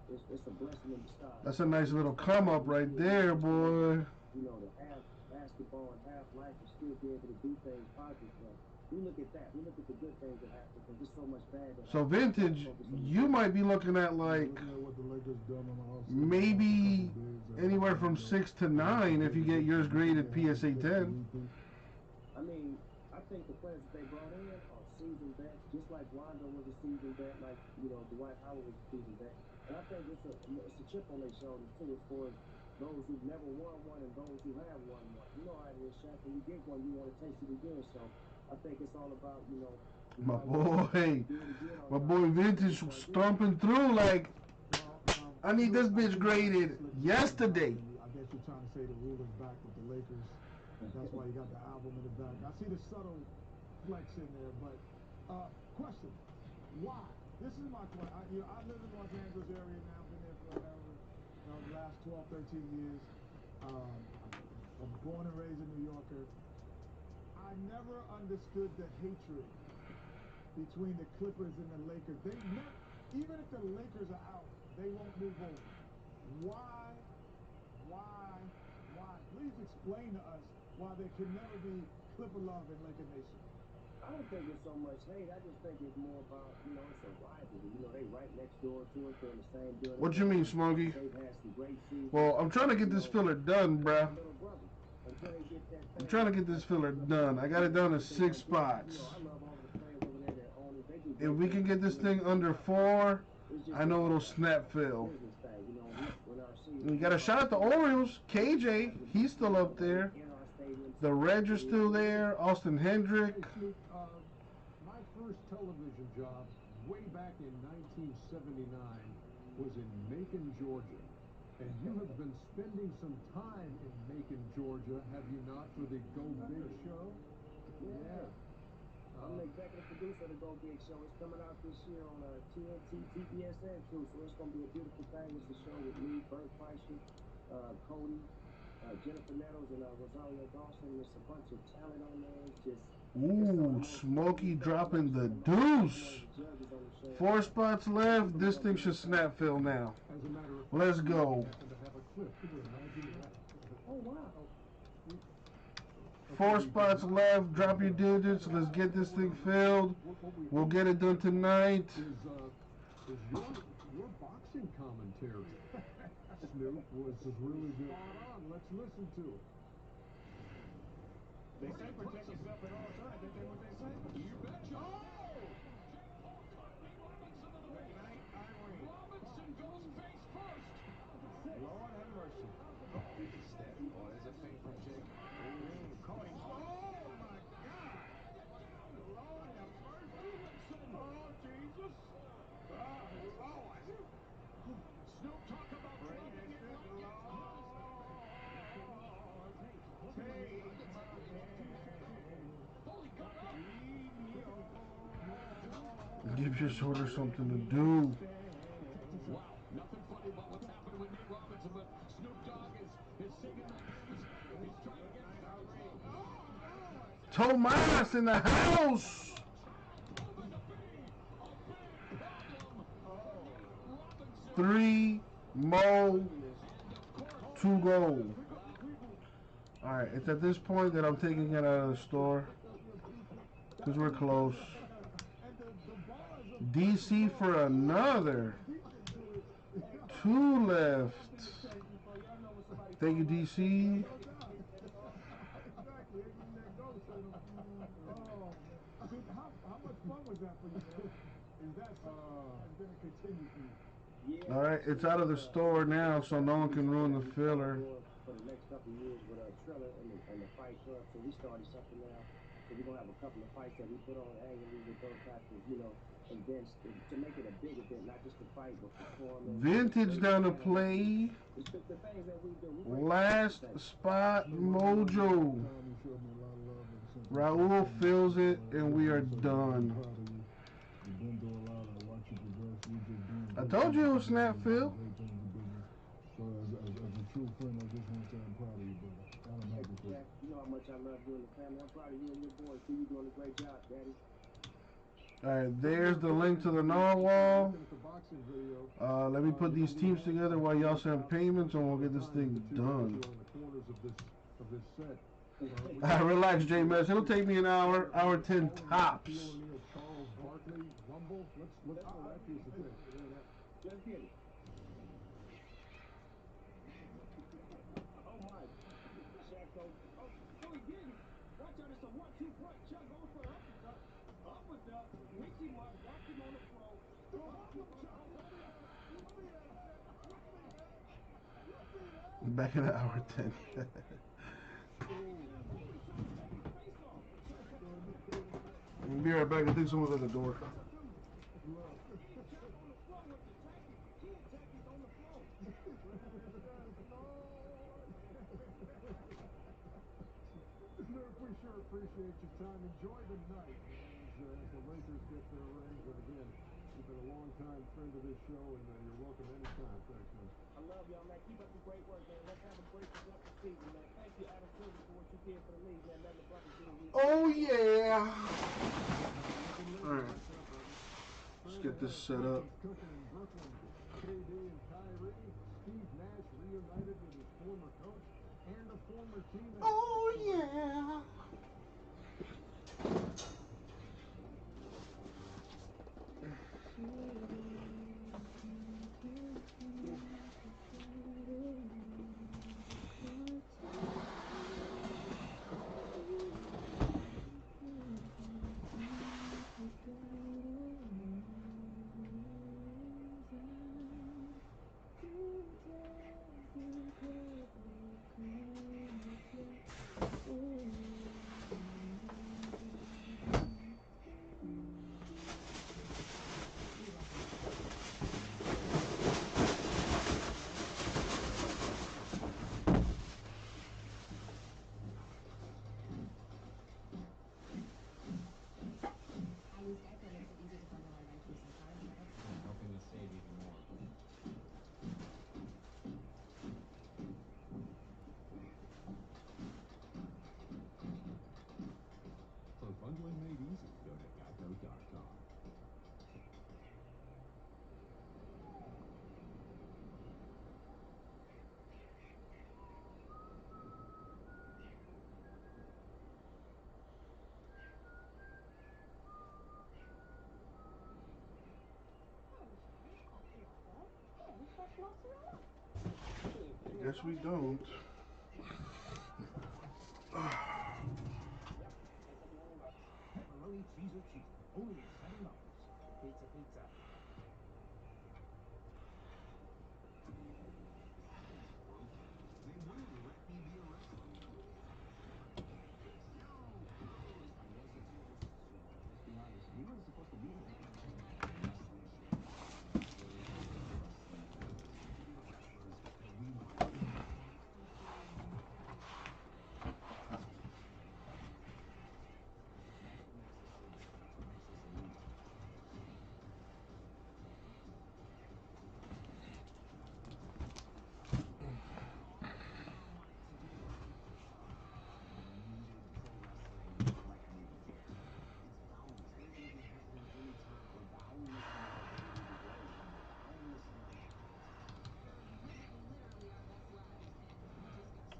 It's a blessing in disguise. That's a nice little come up right there, boy. You know, to have basketball and have life and still be able to do things positive. We look at that. We look at the good things that happen because there's so much bad that So vintage, you might be looking at like maybe anywhere from 6 to 9 if you get yours graded PSA 10. I mean, I think the players that they brought in are seasoned vets, just like Rondo was a seasoned vet, like, you know, Dwight Howard was a seasoned vet. And I think it's a chip on their shoulders too, as far as those who've never won one and those who have won one. You know how it is, Shaq. When you get one, you want to taste it again. So I think it's all about, you know, My boy Vintage stomping through like, I need this bitch graded yesterday. I guess you're trying to say the ruler's back with the Lakers. That's why you got the album in the back. I see the subtle flex in there, but question: why? This is my question. I live in Los Angeles area now. Been there forever. The last 12, 13 years. I'm born and raised a New Yorker. I never understood the hatred between the Clippers and the Lakers. They never, even if the Lakers are out, they won't move over. Why? Please explain to us why there can never be Clipper love in Laker Nation. I don't think it's so much hate. I just think it's more about, you know, it's a rivalry. You know, they right next door to us. They're in the same building. What you mean, Smokey? They've had some great seasons. Well, I'm trying to get this filler done, bruh. Until they get that I'm trying to get this filler done. I got it down to 6 spots. I love all the players over there that own it. They do If we can get this thing under 4, I know it'll snap fill. We got a shot at the Orioles. KJ, he's still up there. The Reds are still there. Austin Hendrick. My first television job way back in 1979 was in Macon, Georgia. And you have been spending some time in Macon, Georgia, have you not, for the Go Big show? Yeah. I'm the executive producer of the Go Big show. It's coming out this year on TNT, TBSN too. So it's going to be a beautiful thing. It's a show with me, Bert Kreischer, Cody, Jennifer Nettles, and Rosario Dawson. There's a bunch of talent on there. It's just... Ooh, Smokey dropping the deuce. 4 spots left. This thing should snap fill now. Let's go. Oh, wow. 4 spots left. Drop your digits. Let's get this thing filled. We'll get it done tonight. Is your boxing commentary, Snoop, was really good. Spot on. Let's listen to it. They say protect yourself at all times. Ain't that what they say? You betcha. Robinson goes face first. Lord have mercy. Step. Oh, there's a feint from Jake. Caught him. Oh, my God. Lord have mercy. Oh, Jesus. Oh, Lord. Snoop, talk about dropping it like it's hot. Give your shoulder something to do. Wow, nothing funny about what's happening with Nate Robinson, but Snoop Dogg is singing the hymns. He's trying to get Tomas in the house. Three more to go. All right, it's at this point that I'm taking it out of the store because we're close. DC for another. 2 left. Thank you, DC. How much fun was that for you, man? Is that going to continue for you? All right, it's out of the store now, so no one can ruin the filler. For the next couple of years with Triller and the Fight Club, so we started something now. So we're going to have a couple of fights that we put on annually with those types of, you know, events to make it a big event, not just a fight, but performing. Vintage down to play. The things that we do. Last spot mojo. Raul fills it, and we are done. I told you it was snap fill. So as a true friend, I just want to say I'm proud of you, brother. And I'm happy for you. You know how much I love you and the family. I'm proud of you and your boys. You're doing a great job, Daddy. All right, there's the link to the narwhal. Let me put these teams together while y'all send payments, and we'll get this thing done. Relax, J-Mess. It'll take me an hour, hour 10 tops. Let's get it. Oh, my. Shaq goes. Oh, no, he didn't. Watch out, it's a 1-2 punch. Chuck goes for an uppercut. Uppercut. Witchy Mark knocked him on the floor. Back in an hour 10. be right back. I think someone's at the door. We sure appreciate your time. Enjoy the night as the Lakers get their rings. And again, you've been a long-time friend of this show, and you're welcome anytime. Thanks, man. I love y'all, man. Keep up the great work, man. Let's have a great, productive season, man. Thank you, Adam Silver, for what you did for the league, man. Nothing the brothers do. Oh, yeah. All right. Let's get this set up. Cooking in Brooklyn. KD and Kyrie. Steve Nash reunited with his former coach and a former teammate. Oh, yeah. Bundling made easy. Go to geico.com. I guess we don't. Pepperoni cheese or cheese. Only $7. Pizza, pizza. They will let me be a wrestler. Yo! I guess it's yours. So let's be honest. We weren't supposed to be here. Wrestling shit. The wrestlers that we want.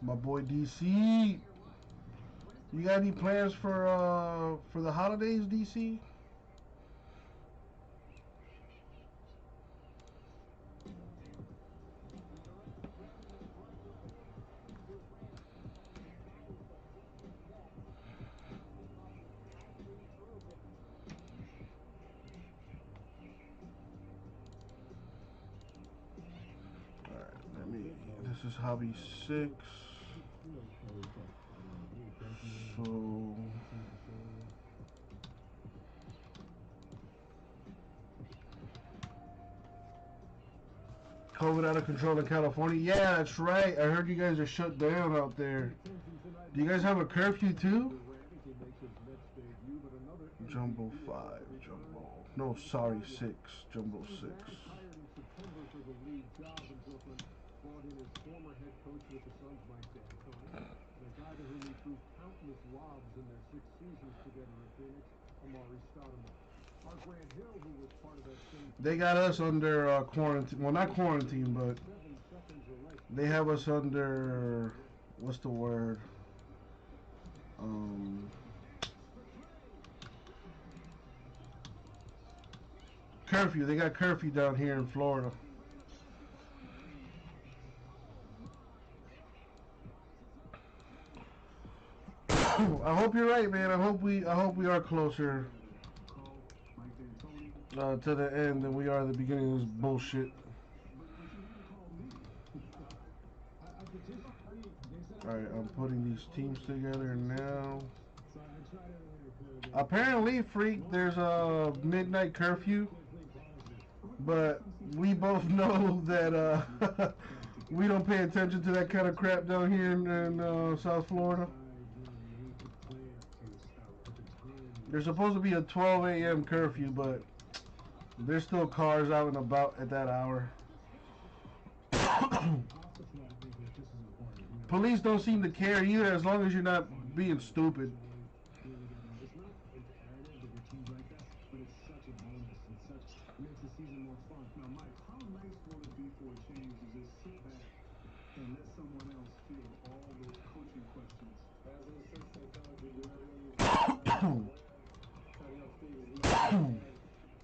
My boy DC. You got any plans for the holidays, DC? This is hobby 6. So COVID out of control in California. Yeah, that's right. I heard you guys are shut down out there. Do you guys have a curfew too? Jumbo 5, Jumbo. No, sorry, 6. Jumbo 6. Brought in his former head coach with the Suns, Mike D'Antoni, and a guy to whom he threw countless lobs in their 6 seasons together in Phoenix, Amari Stoudemire. Art Grant Hill, who was part of that same... They got us under quarantine. Well, not quarantine, but they have us under... What's the word? Curfew. They got curfew down here in Florida. I hope you're right, man. I hope we are closer to the end than we are at the beginning of this bullshit. Alright, I'm putting these teams together now. Apparently, Freak, there's a midnight curfew, but we both know that we don't pay attention to that kind of crap down here in South Florida. There's supposed to be a 12 a.m. curfew, but there's still cars out and about at that hour. Police don't seem to care either, as long as you're not being stupid. It's not imperative to get teams like that, but it's such a bonus and such it makes the season more fun. Now, Mike, how nice will it be for a change to just sit back and let someone else field all those coaching questions? As an assistant coach, you do everything you can to win. Cutting up Steve's lead,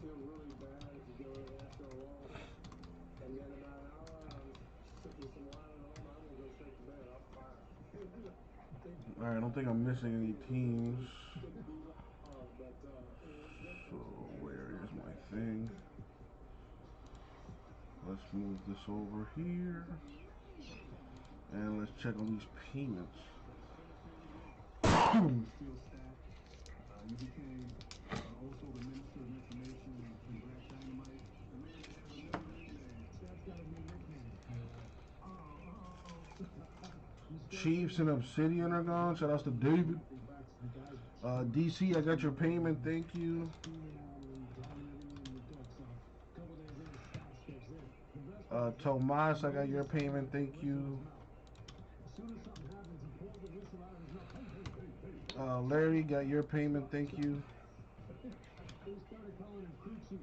feel really bad if you go after a loss. And then about an hour, I'm sipping some wine at home. I'm gonna go straight to bed. I'm fine. All right, I don't think I'm missing any teams. So where is my thing? Let's move this over here. And let's check on these payments. You became also the Minister of Information in Black Dynamite. The man that has a million nicknames. That's got to be a nickname. Chiefs and Obsidian are gone. Shout outs to David. DC, I got your payment. Thank you. Tomas, I got your payment. Thank you. Larry, got your payment. Thank you. They started calling him crew chief.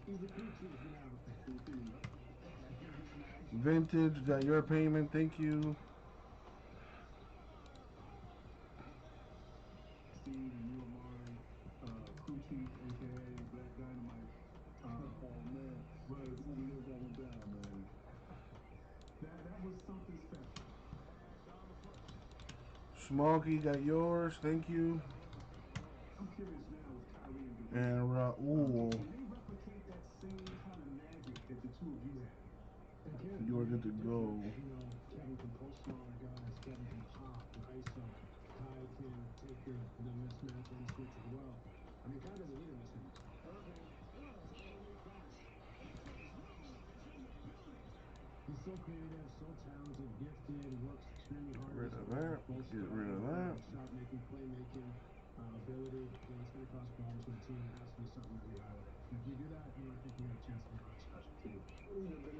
He's the crew chief now. Vintage, got your payment. Thank you. Steve and you, Amari, crew chief, aka Black Dynamite. Oh man, but you live that one down, man. That was something special. Smokey, got yours. Thank you. I'm curious now with Kyrie and And Raul. can they replicate that same kind of magic that the two of you had? You are good to go. You know, Kevin can post smaller guys. Kevin can pop and ISO. Kai can take the mismatch and switch as well. I mean, Kai doesn't need a mismatch. He's so creative, so talented, gifted, works extremely hard. Get rid of that. Get rid of that. Shot making, playmaking ability. You know, it's going to cause problems for the team. It has to be something that we highlight. And if we do that, you know, I think we have a chance to be on a special team.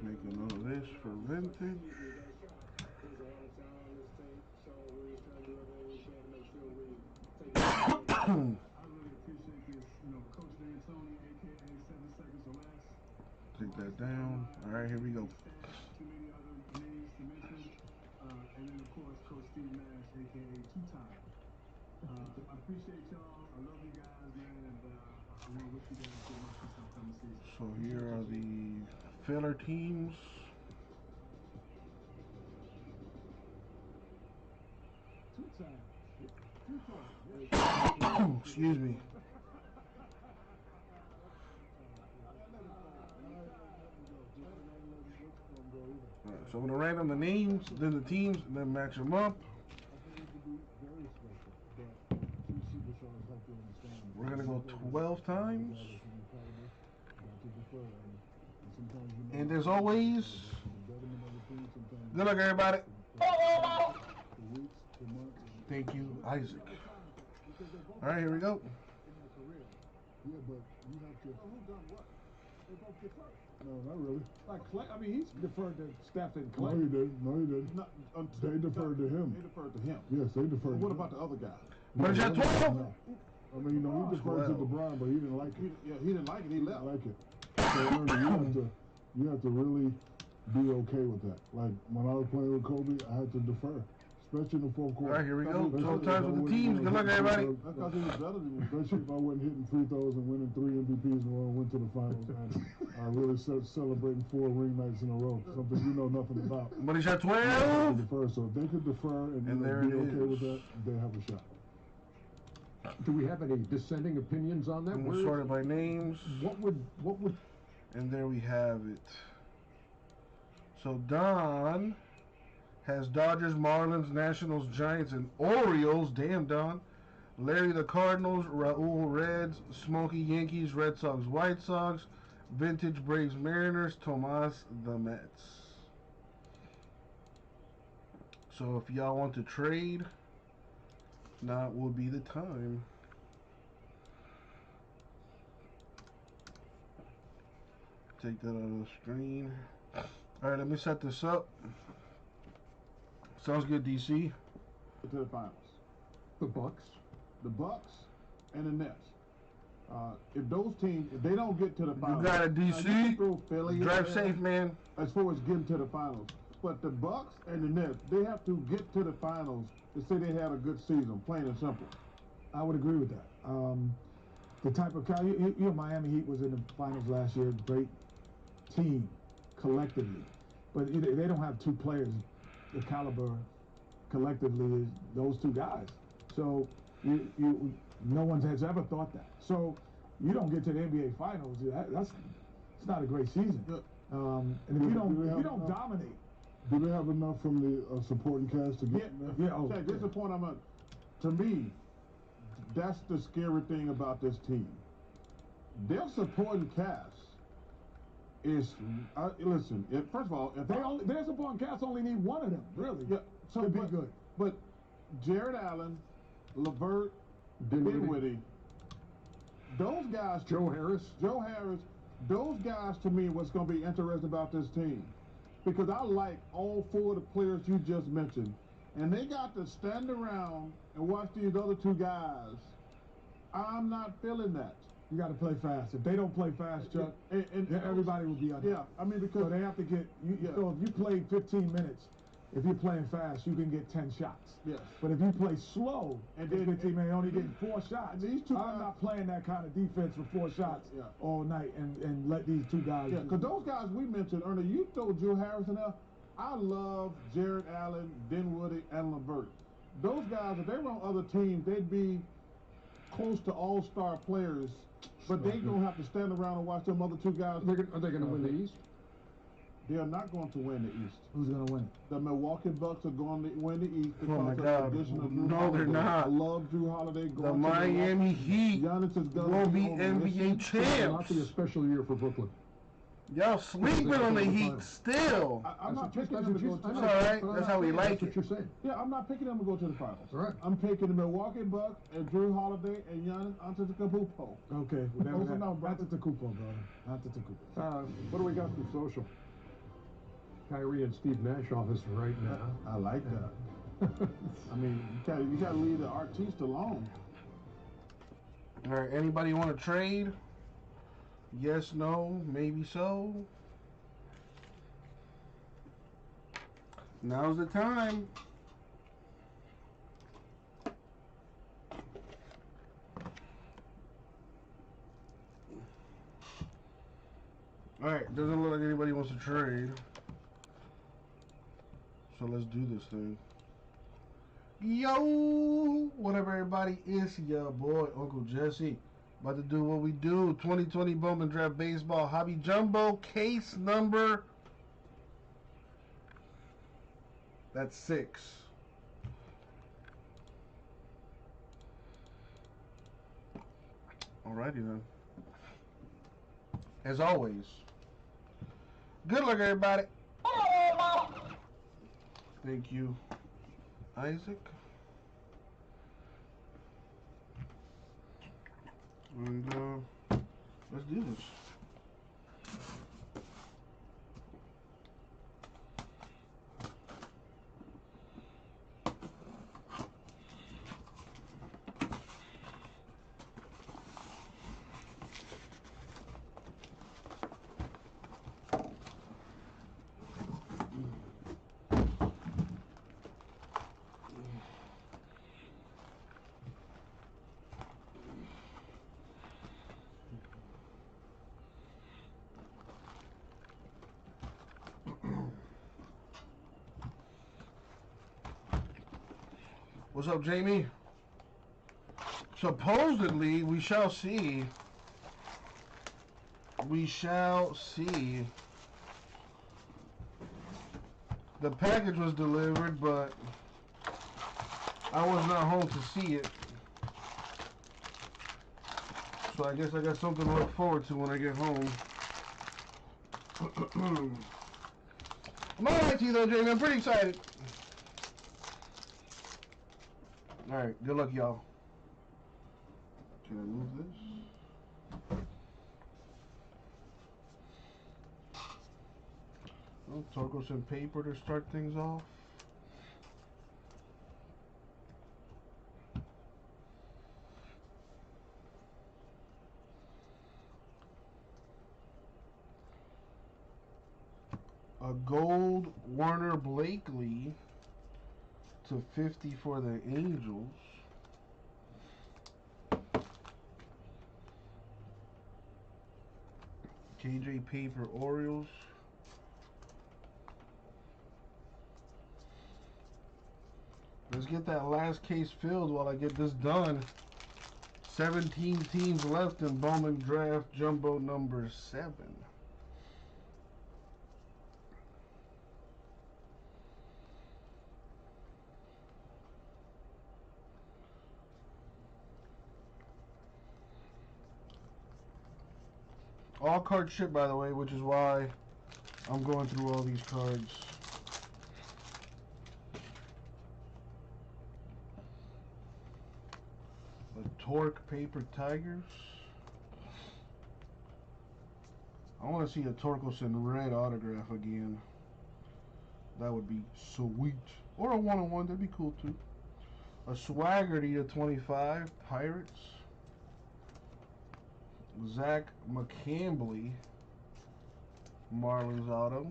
Make a note of this for vintage. There's a lot of talent on this team, so we're just trying to do everything we can to make sure we take it. I really appreciate this, you know, Coach D'Antoni, aka 7 Seconds or Less. Take that down. All right, here we go. Too many other names to mention. And then, of course, Coach Steve Nash, aka Two Time. I appreciate y'all. I love you guys, man. And I want to wish you guys good luck this upcoming season. So here are the filler teams. Excuse me. Right, so I'm going to random the names, then the teams, and then match them up. We're going to go 12 times. And as always, good luck, everybody. Thank you, Isaac. All right, here we go. Yeah, but you have to. Who done what? They both deferred. No, not really. Like Clay, I mean, he's deferred to Steph and Clay. No, he didn't. No, he didn't. They deferred to him. They deferred to him. Yes, they deferred. What about the other guy? But you 12? No. I mean, you know, he deferred to LeBron, but he didn't like it. He didn't like it. He left. Like it. So remember, you have to really be okay with that. Like when I was playing with Kobe, I had to defer. Especially in the fourth quarter. All right, here we go. 12 times with the teams. Good luck, everybody. Because he was better than you. Especially if I wasn't hitting free throws and winning 3 MVPs in a row and went to the finals. And I really started celebrating 4 ring nights in a row. Something you know nothing about. But he shot 12. Defer. So if they could defer and there be it okay is. with that, they have a shot. Do we have any dissenting opinions on that? I'm sorted by names. What would? And there we have it. So Don has Dodgers, Marlins, Nationals, Giants, and Orioles. Damn, Don. Larry the Cardinals, Raul Reds, Smokey Yankees, Red Sox White Sox, Vintage Braves Mariners, Tomas the Mets. So if y'all want to trade, now will be the time. Take that out of the screen. Alright, let me set this up. Sounds good, DC. To the finals. The Bucks. The Bucks and the Nets. If those teams, if they don't get to the finals, You got it, DC. you can throw Philly Drive in there safe, man. as far as getting to the finals. But the Bucks and the Nets, they have to get to the finals to say they had a good season, plain and simple. I would agree with that. The type of you know, Miami Heat was in the finals last year. Great team collectively, but they don't have two players the caliber collectively is those two guys. So no one has ever thought that. So you don't get to the NBA finals. It's not a great season. And if you don't dominate. Do they have enough from the supporting cast to get there? Yeah. This is the point I'm at. To me, that's the scary thing about this team. Their supporting cast is listen. First of all, if their supporting cast only need one of them, really, to be good. But Jared Allen, LeVert, Dinwiddie, those guys. Joe Harris, those guys to me, what's going to be interesting about this team, because I like all four of the players you just mentioned, and they got to stand around and watch these other two guys. I'm not feeling that. You got to play fast. If they don't play fast, Chuck, everybody will be unhappy. Yeah, I mean, because so they have to get. So if you play 15 minutes, if you're playing fast, you can get 10 shots. Yes. But if you play slow, and then 15 minutes, only getting 4 shots. I'm not playing that kind of defense for 4 shots all night and let these two guys. Yeah, because those guys we mentioned earlier, you throw Joe Harris in there. I love Jared Allen, Dinwiddie, and LeVert. Those guys, if they were on other teams, they'd be close to all-star players. But they don't have to stand around and watch them other two guys. Are they going to win the East? They are not going to win the East. Who's going to win? The Milwaukee Bucks are going to win the East. Oh my God! No, they're not. I love Drew Holiday. The Miami Heat will be NBA champs. Not be a special year for Brooklyn. Y'all sleeping on the Heat still. I'm not picking them to go to the finals. It's all right. That's how we like it. That's what you're saying. Yeah, I'm not picking them to go to the finals. All right. I'm picking the Milwaukee Bucks and Drew Holiday and Giannis Antetokounmpo. Okay. Antetokounmpo, brother. Antetokounmpo. What do we got from social? Kyrie and Steve Nash office right now. I like that. I mean, you gotta leave the artiste alone. All right. Anybody want to trade? Yes, no, maybe so. Now's the time. All right, doesn't look like anybody wants to trade. So let's do this thing. Yo, what up, everybody? It's your boy, Uncle Jesse. About to do what we do. 2020 Bowman Draft Baseball Hobby Jumbo case number. That's 6. Alrighty then. As always, good luck, everybody. Thank you, Isaac. And let's do this. What's up, Jamie? Supposedly, we shall see. We shall see. The package was delivered, but I was not home to see it. So I guess I got something to look forward to when I get home. I'm alright to you though, Jamie. I'm pretty excited. Alright, good luck, y'all. Can I move this? Oh, Torkelson paper to start things off. A gold Warner Blakely to 50 for the Angels. KJ paper Orioles. Let's get that last case filled while I get this done. 17 teams left in Bowman Draft Jumbo number 7. All cards shipped, by the way, which is why I'm going through all these cards. The Torque paper Tigers. I want to see a Torkelson red autograph again. That would be sweet. Or a 1-on-1, that'd be cool too. A Swaggerty to 25 Pirates. Zach McCambly Marlins auto.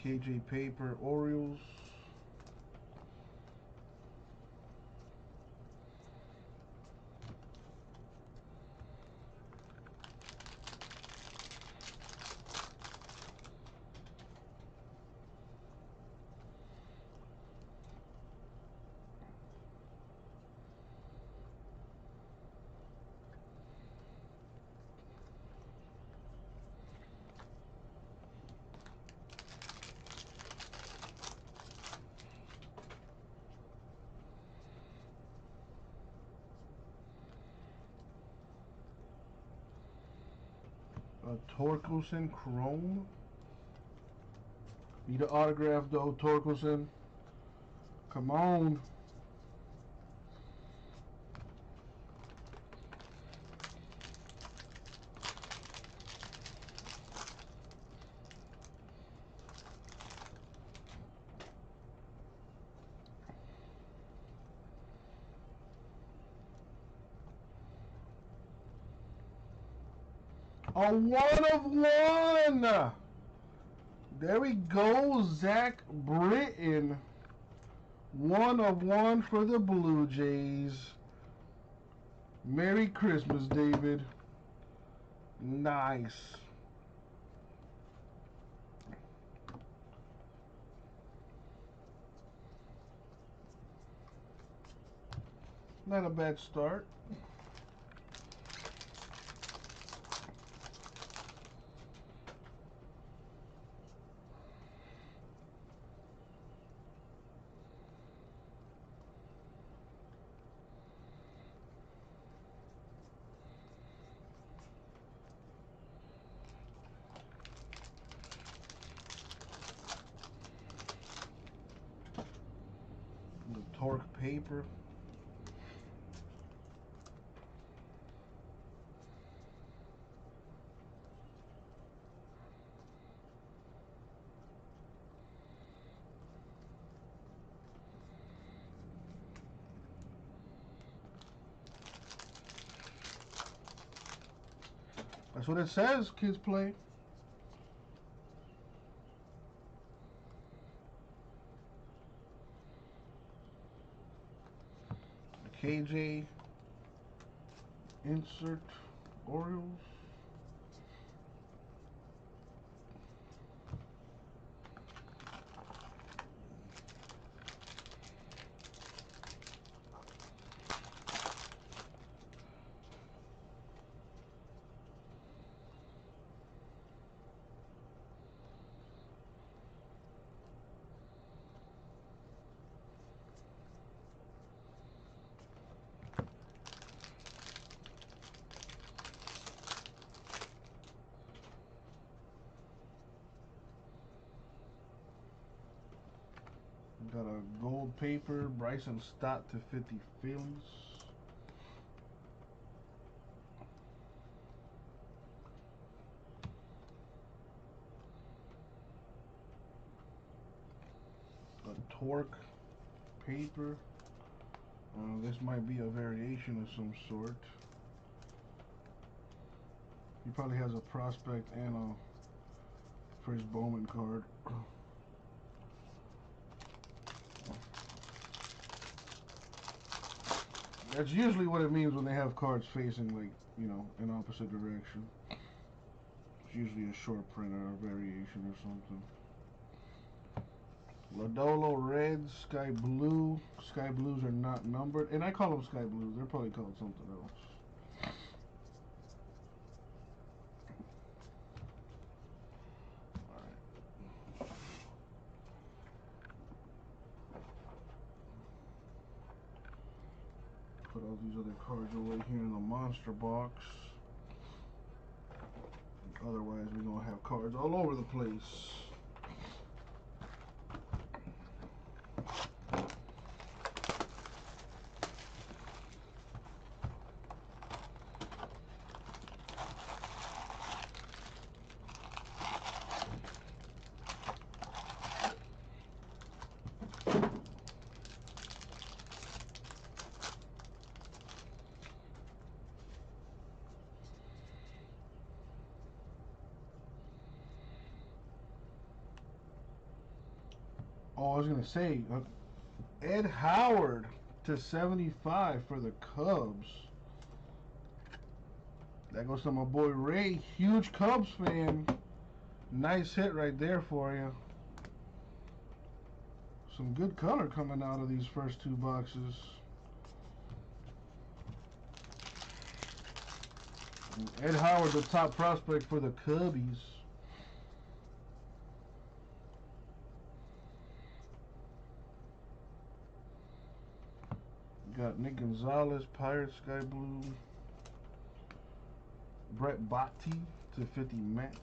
KJ paper Orioles. A Torkelson Chrome. Need an autograph though, Torkelson. Come on. A 1-of-1. There we go, Zach Britton. 1-of-1 for the Blue Jays. Merry Christmas, David. Nice. Not a bad start. The Torque paper. That's what it says, kids play. KJ insert Orioles. Got a gold paper, Bryson Stott to 50 Phillies. A Torque paper. This might be a variation of some sort. He probably has a prospect and a first Bowman card. That's usually what it means when they have cards facing, like, you know, in opposite direction. It's usually a short print or a variation or something. Lodolo Red, Sky Blue. Sky Blues are not numbered. And I call them Sky Blues. They're probably called something else. Alright. Put all these other cards away here in the monster box. Otherwise, we're going to have cards all over the place. Oh, I was going to say, Ed Howard to 75 for the Cubs. That goes to my boy Ray, huge Cubs fan. Nice hit right there for you. Some good color coming out of these first two boxes. And Ed Howard, the top prospect for the Cubbies. Got Nick Gonzalez, Pirates, Sky Blue. Brett Botti to 50 Mets.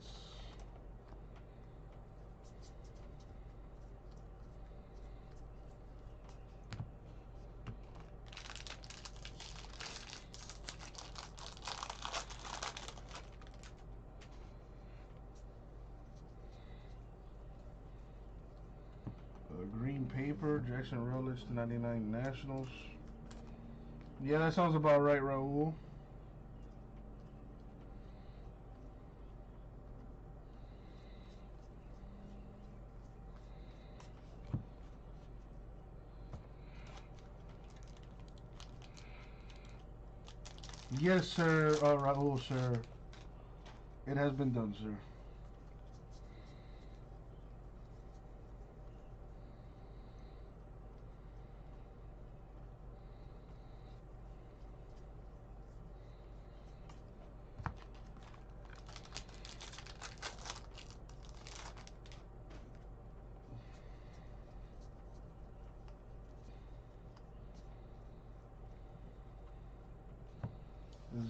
Green paper, Jackson Rutledge to 99 Nationals. Yeah, that sounds about right, Raul. Yes, sir, Raul, sir. It has been done, sir.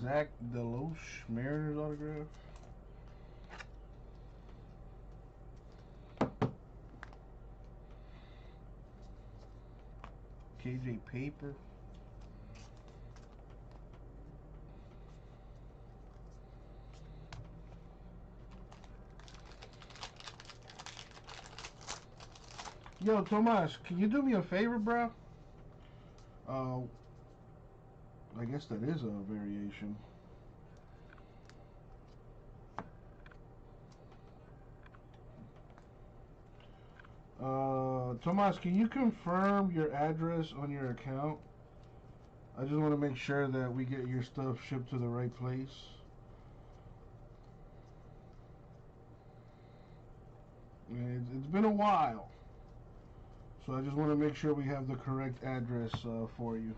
Zach Deloche, Mariners autograph. KJ paper. Yo, Tomas, can you do me a favor, bro? I guess that is a variation. Tomas, can you confirm your address on your account? I just want to make sure that we get your stuff shipped to the right place. It's been a while, so I just want to make sure we have the correct address for you.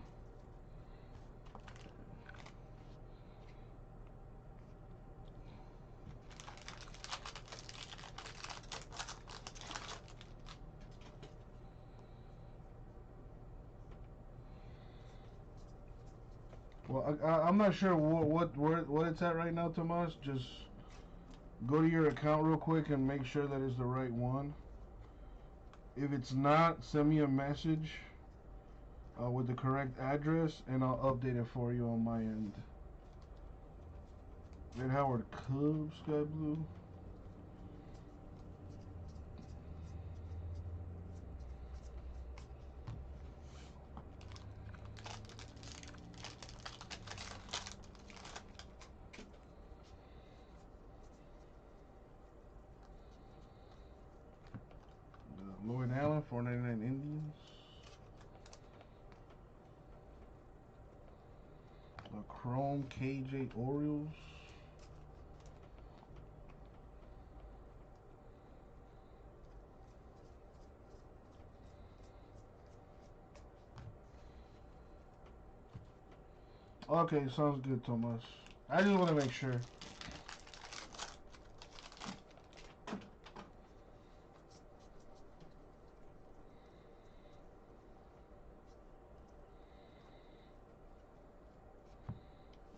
Well, I'm not sure what it's at right now, Tomas. Just go to your account real quick and make sure that it's the right one. If it's not, send me a message with the correct address, and I'll update it for you on my end. Red Howard Cubs, Sky Blue. Lloyd Allen, 499 Indians. Chrome KJ Orioles. Okay, sounds good, Thomas. I just want to make sure.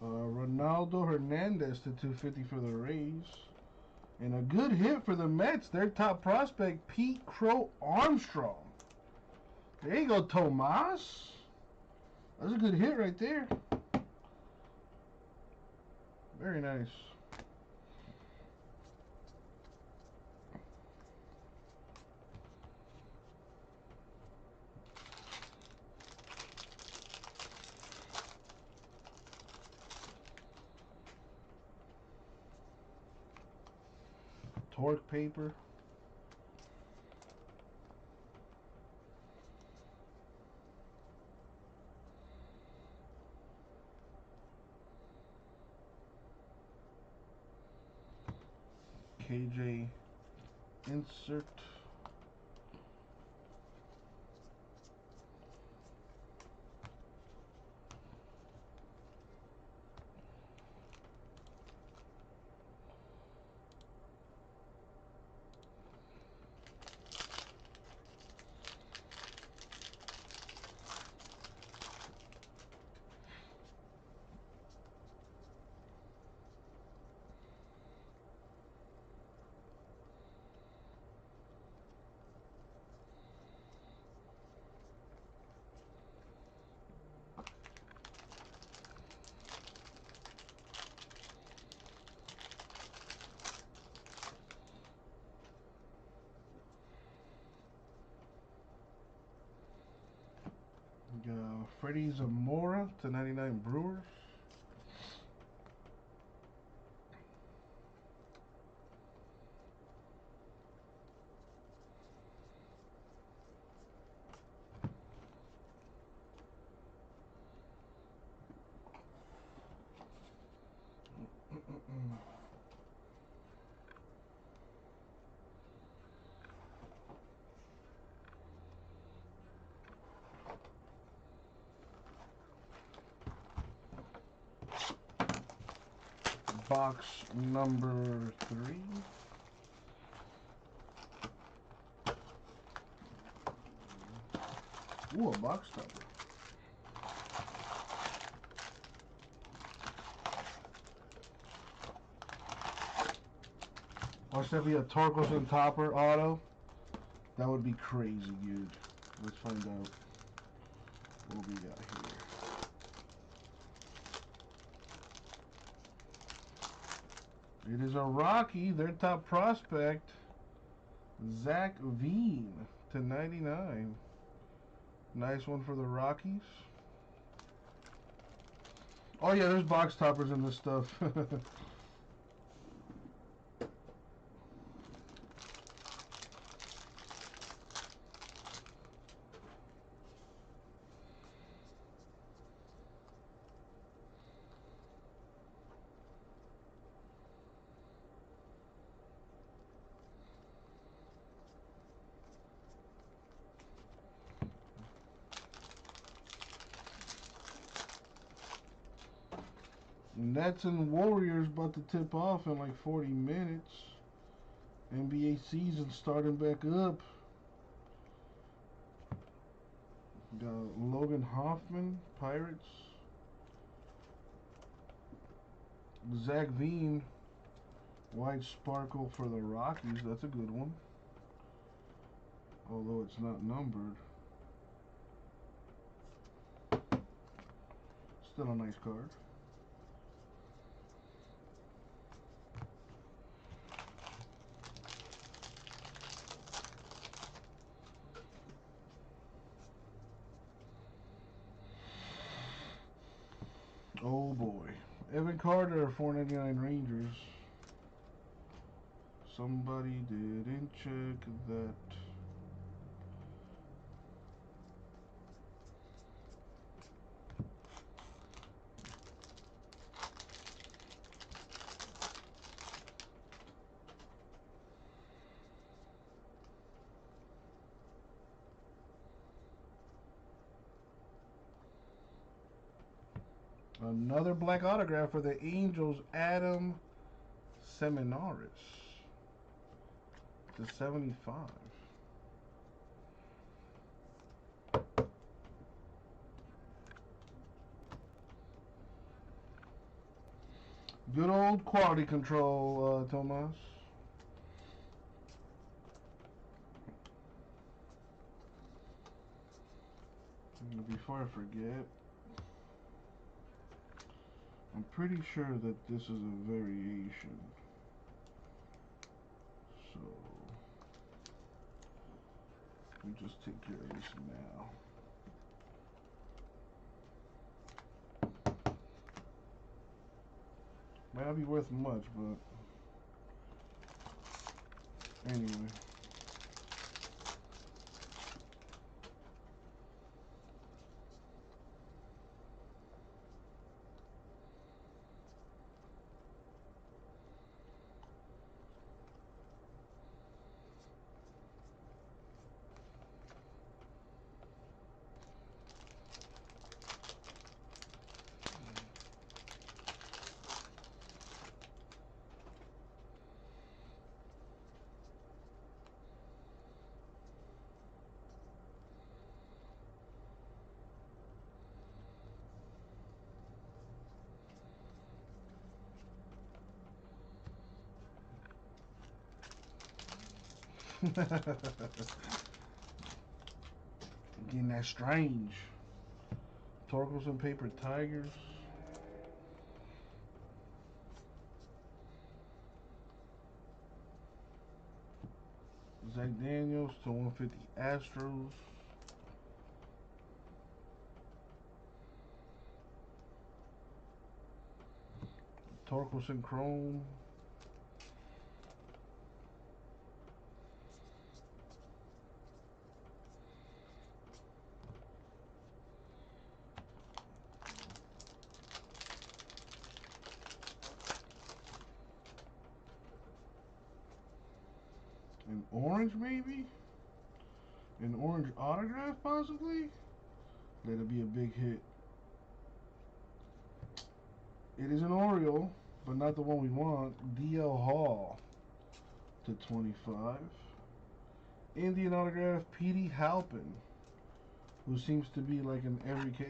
Ronaldo Hernandez to 250 for the Rays. And a good hit for the Mets. Their top prospect, Pete Crow Armstrong. There you go, Tomas. That's a good hit right there. Very nice. Torque paper. KJ insert. Freddie Zamora to 99 Brewers. Box number 3. Ooh, a box topper. Watch that be a Torkelson topper auto. That would be crazy good. Let's find out what we got here. It is a Rocky, their top prospect, Zach Veen to 99. Nice one for the Rockies. Oh yeah, there's box toppers in this stuff. Nets and Warriors about to tip off in like 40 minutes. NBA season starting back up. Got Logan Hoffman, Pirates. Zach Veen, White Sparkle for the Rockies. That's a good one. although it's not numbered. Still a nice card. Oh boy. Evan Carter, 499 Rangers. Somebody didn't check that. Another black autograph for the Angels, Adam Seminaris /75. Good old quality control, Tomas. Before I forget, I'm pretty sure that this is a variation. So, let me just take care of this now. Might not be worth much, but anyway. Getting that strange. Torkelson paper Tigers. Zach Daniels to 150 Astros. Torkelson Chrome. An orange, maybe? An orange autograph, possibly? That'd be a big hit. It is an Oriole, but not the one we want. DL Hall to 25. Indian autograph, Petey Halpin, who seems to be like in every case.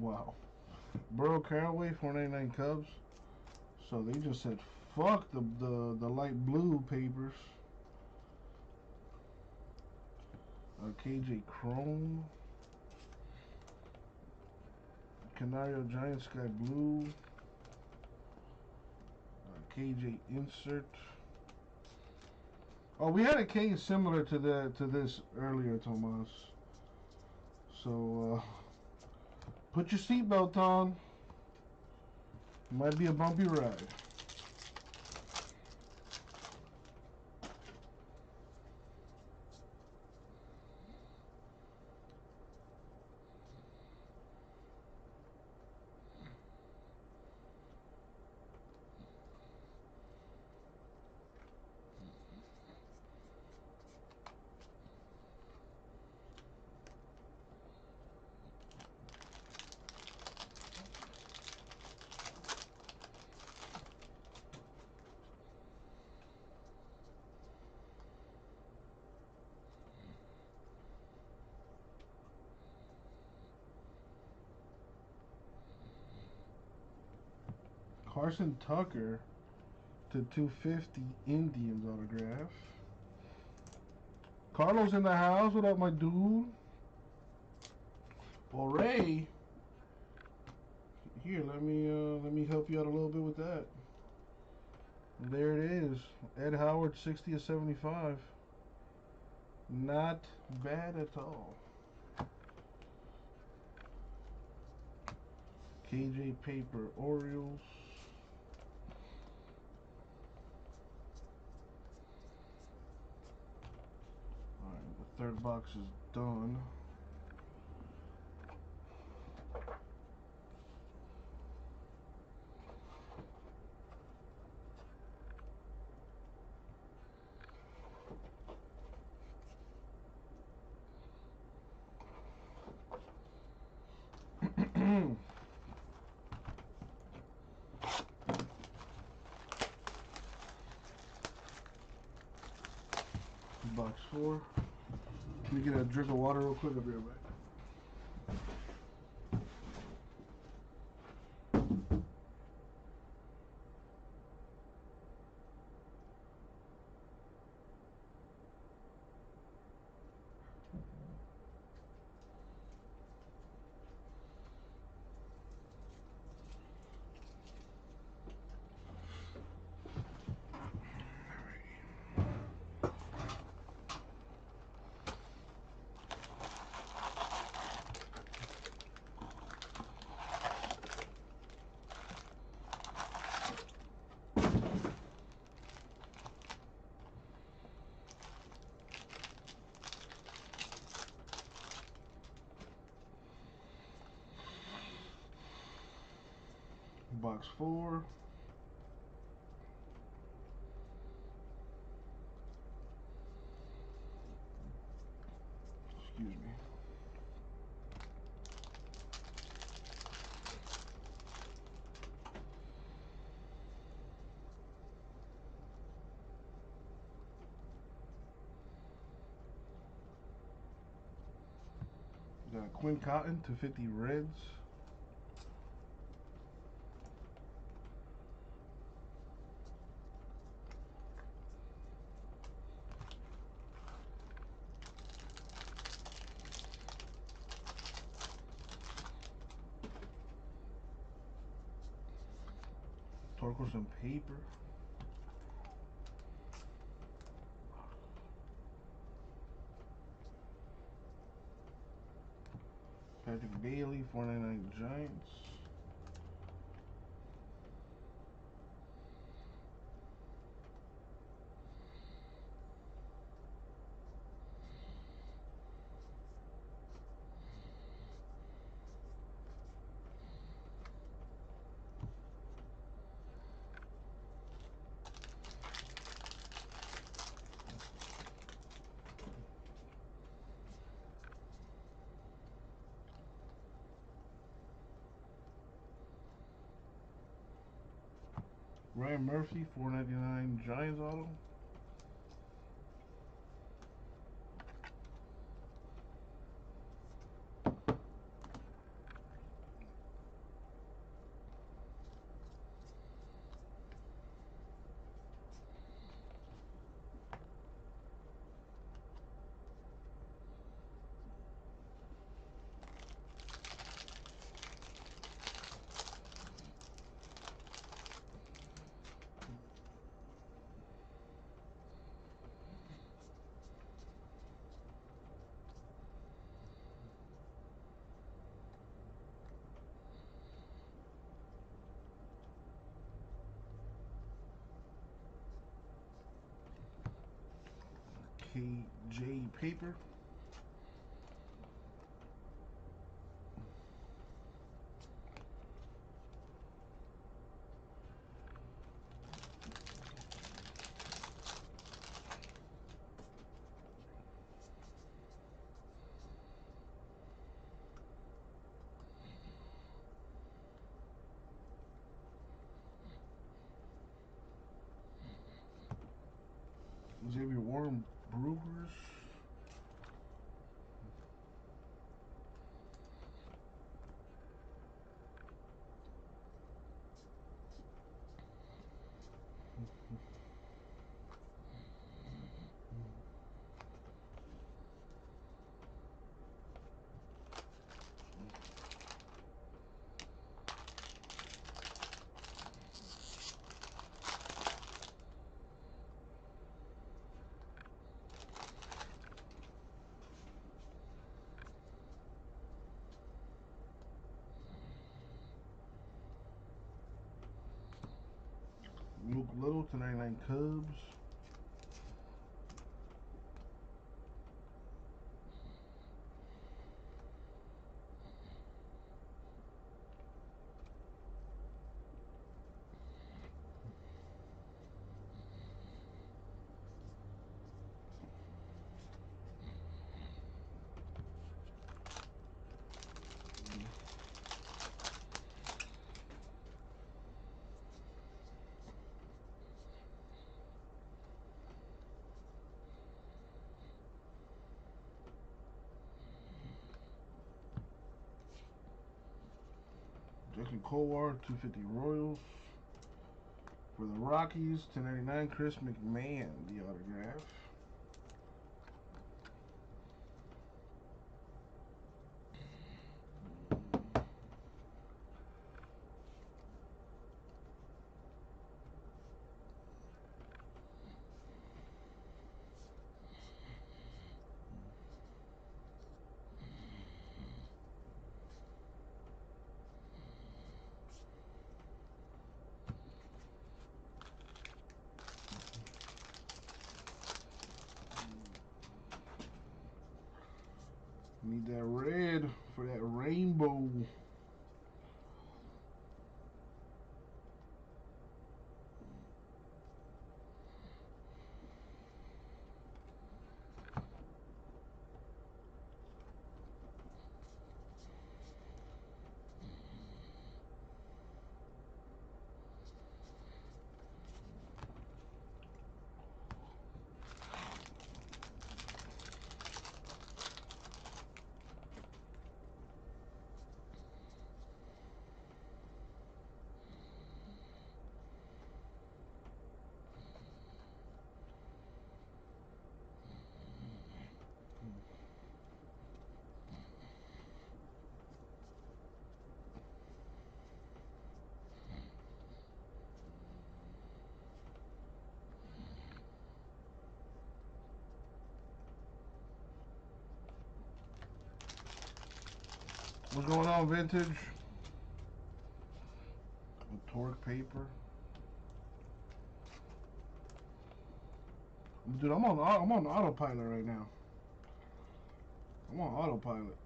Wow. Burrow Caraway, 499 Cubs. So they just said fuck the light blue papers. KJ Chrome. Canario Giant Sky Blue. KJ Insert. Oh, we had a case similar to this earlier, Tomas. So put your seatbelt on. Might be a bumpy ride. Carson Tucker to 250 Indians autograph. Carlos in the house. What up, my dude? Well, Ray, here, let me help you out a little bit with that. There it is. Ed Howard, 60 of 75. Not bad at all. KJ Paper, Orioles. Alright, the third box is done. Box 4. Let me get a drink of water real quick. I'll be right back. Box 4. Excuse me. Got Quinn Cotton to 50 Reds. Torkelson Paper. Patrick Bailey, 499 Giants. Ryan Murphy, 499 Giants auto. KJ Paper. Xavier Warren, Brewers. Little to 99 Cubs. Jackson Kowar, 250 Royals. For the Rockies, 1099 Chris McMahon, the autograph. Need that red for that rainbow. What's going on, Vintage? A torque paper. Dude, I'm on autopilot right now. I'm on autopilot.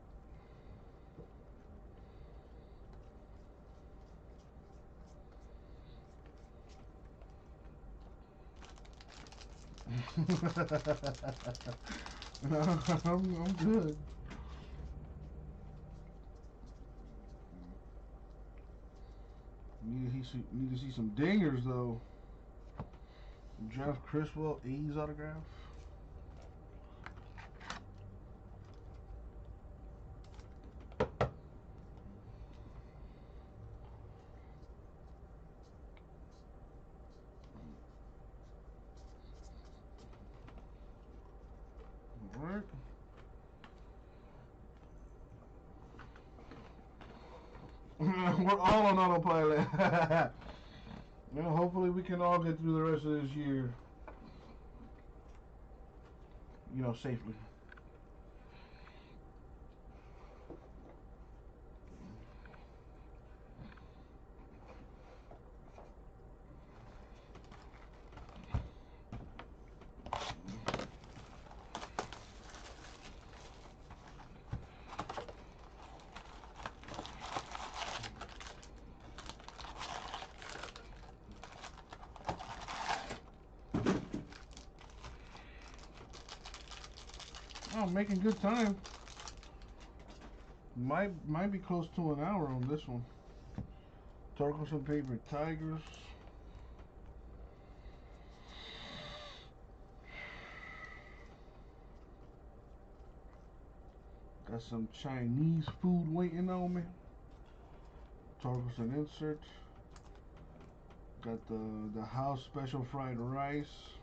I'm good. Need to see some dingers though. Jeff Criswell, A's autograph. All right. We're all on autopilot. You know, hopefully we can all get through the rest of this year, you know, safely. Oh, I'm making good time. Might be close to an hour on this one. Torkelson paper Tigers. Got some Chinese food waiting on me. Torkelson insert. Got the house special fried rice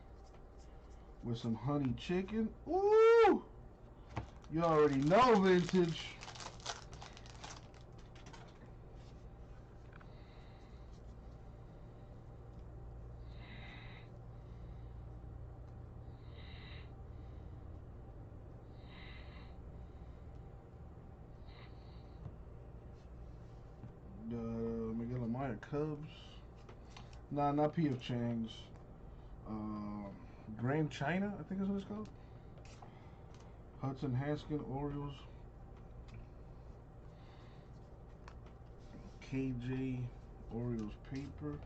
with some honey chicken. Ooh! You already know, Vintage. The Miguel Amaya Cubs. Nah, not P.F. Chang's. Grand China, I think is what it's called. Hudson Haskin, Orioles. KJ, Orioles paper.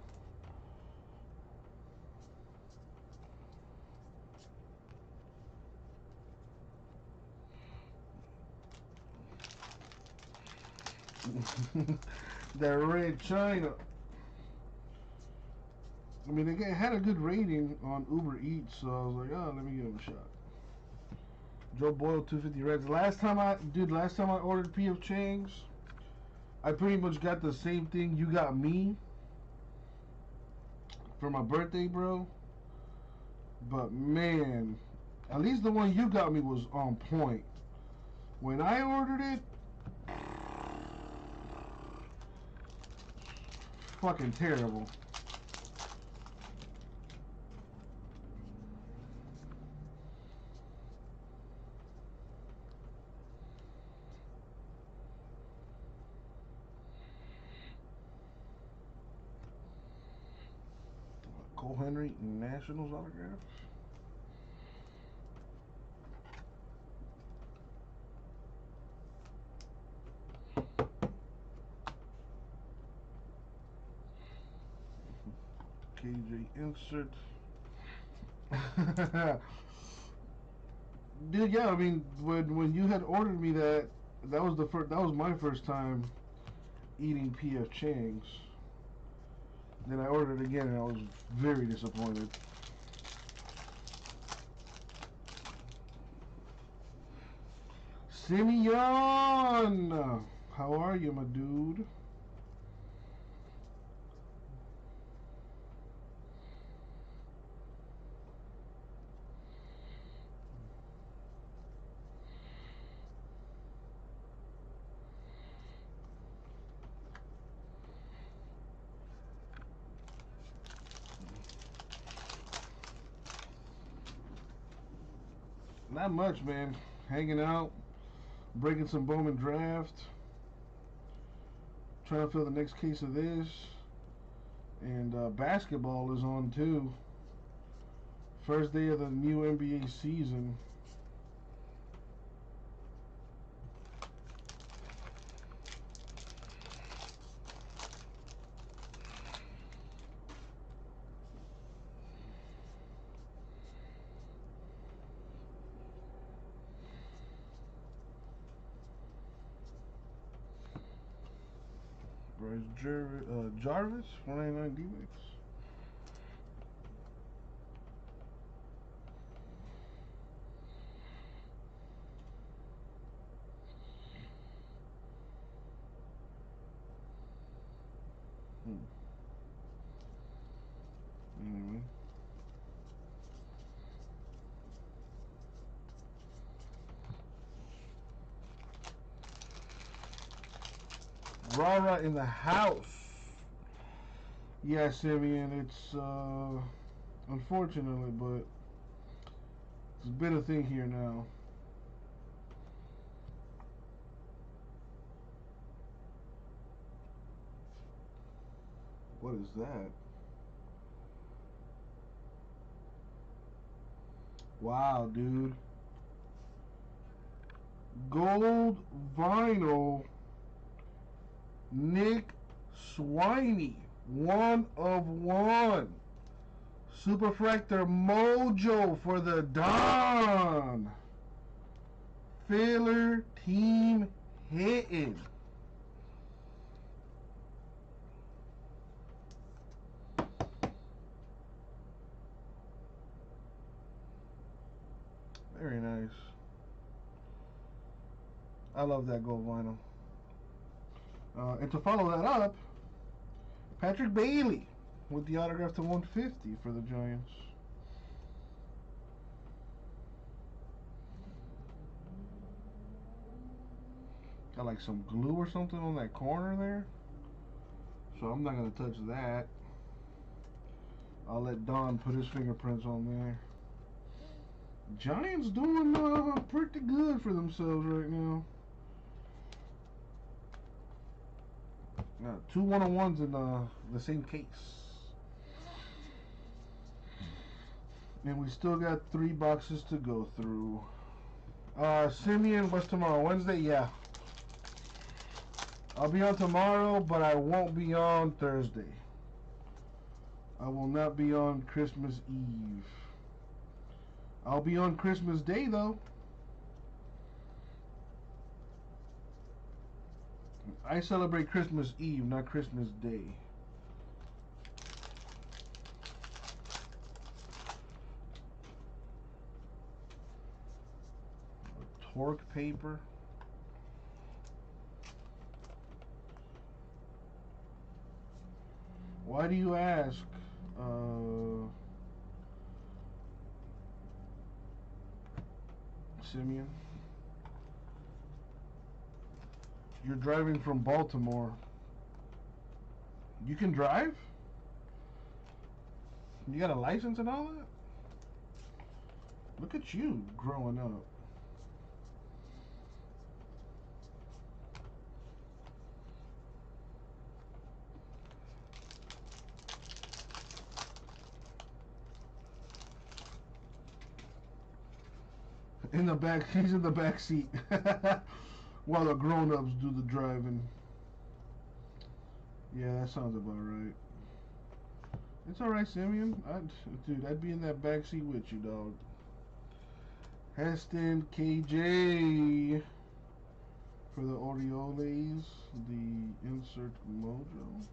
That Red China. I mean, it had a good rating on Uber Eats, so I was like, oh, let me give him a shot. Joe Boyle, 250 Reds. Last time I ordered P.F. Chang's, I pretty much got the same thing you got me for my birthday, bro. But man, at least the one you got me was on point. When I ordered it, fucking terrible. Cole Henry Nationals autograph. KJ insert. Dude, yeah, I mean, when you had ordered me that was my first time eating P.F. Chang's. Then I ordered it again and I was very disappointed. Simeon! How are you, my dude? Not much, man. Hanging out, breaking some Bowman draft, trying to fill the next case of this, and basketball is on too. First day of the new NBA season. Jarvis, 199 D-Mix. Anyway. Rara in the house. Yeah, Simeon, it's unfortunately, but it's been a thing here now. What is that? Wow, dude. Gold vinyl. Nick Swiney. 1 of 1. Superfractor Mojo for the Don. Filler team hitting. Very nice. I love that gold vinyl. And to follow that up, Patrick Bailey with the autograph to 150 for the Giants. Got like some glue or something on that corner there. So I'm not going to touch that. I'll let Don put his fingerprints on there. Giants doing pretty good for themselves right now. Two 1-on-1s in the same case. And we still got 3 boxes to go through. Simeon, what's tomorrow? Wednesday? Yeah. I'll be on tomorrow, but I won't be on Thursday. I will not be on Christmas Eve. I'll be on Christmas Day, though. I celebrate Christmas Eve, not Christmas Day. Torque paper. Why do you ask? Simeon. You're driving from Baltimore. You can drive? You got a license and all that? Look at you growing up. In the back, he's in the back seat while the grown-ups do the driving. Yeah, that sounds about right. It's alright, Simeon. Dude, I'd be in that back seat with you, dog. Heston KJ for the Orioles, the insert mojo.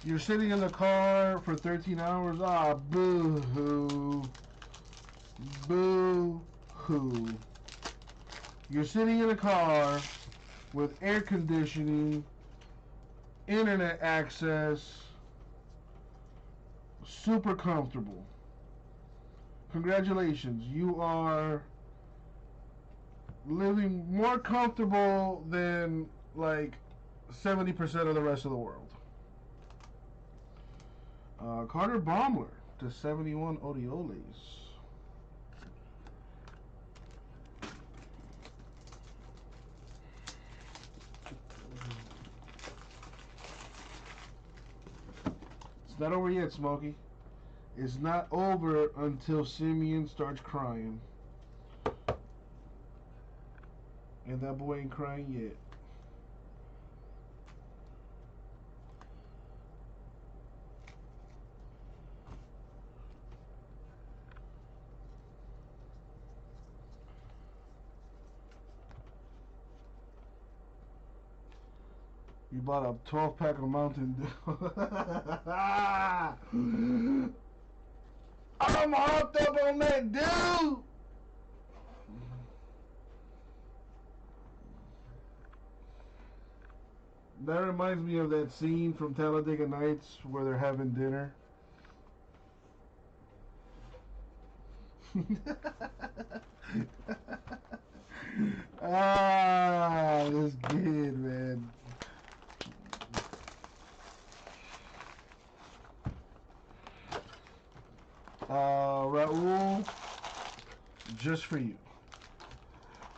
You're sitting in the car for 13 hours. Ah, boo-hoo. Boo-hoo. You're sitting in a car with air conditioning, internet access, super comfortable. Congratulations. You are living more comfortable than like 70% of the rest of the world. Carter Baumler to 71 Orioles. It's not over yet, Smokey. It's not over until Simeon starts crying. And that boy ain't crying yet. You bought a 12-pack of Mountain Dew. I'm hopped up on that dude. That reminds me of that scene from Talladega Nights where they're having dinner. This kid, man. Raul, just for you.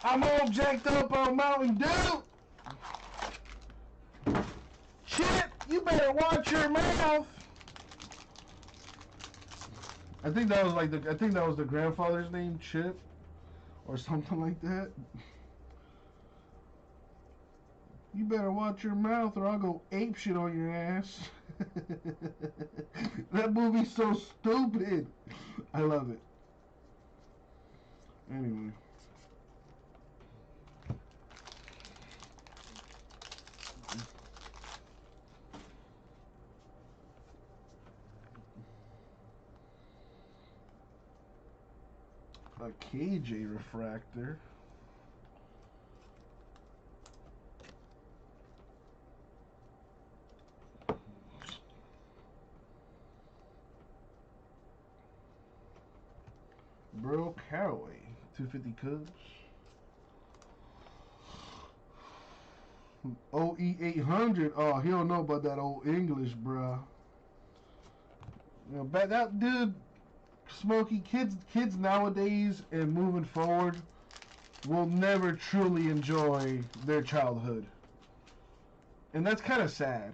I'm all jacked up on Mountain Dew. Chip, you better watch your mouth. I think that was the grandfather's name, Chip, or something like that. You better watch your mouth or I'll go apeshit on your ass. That movie's so stupid. I love it. Anyway. A KJ refractor. Bro Caraway, 250 Cubs. OE800. Oh, he don't know about that old English, bruh. You know, but that dude, Smokey, kids nowadays and moving forward will never truly enjoy their childhood. And that's kind of sad.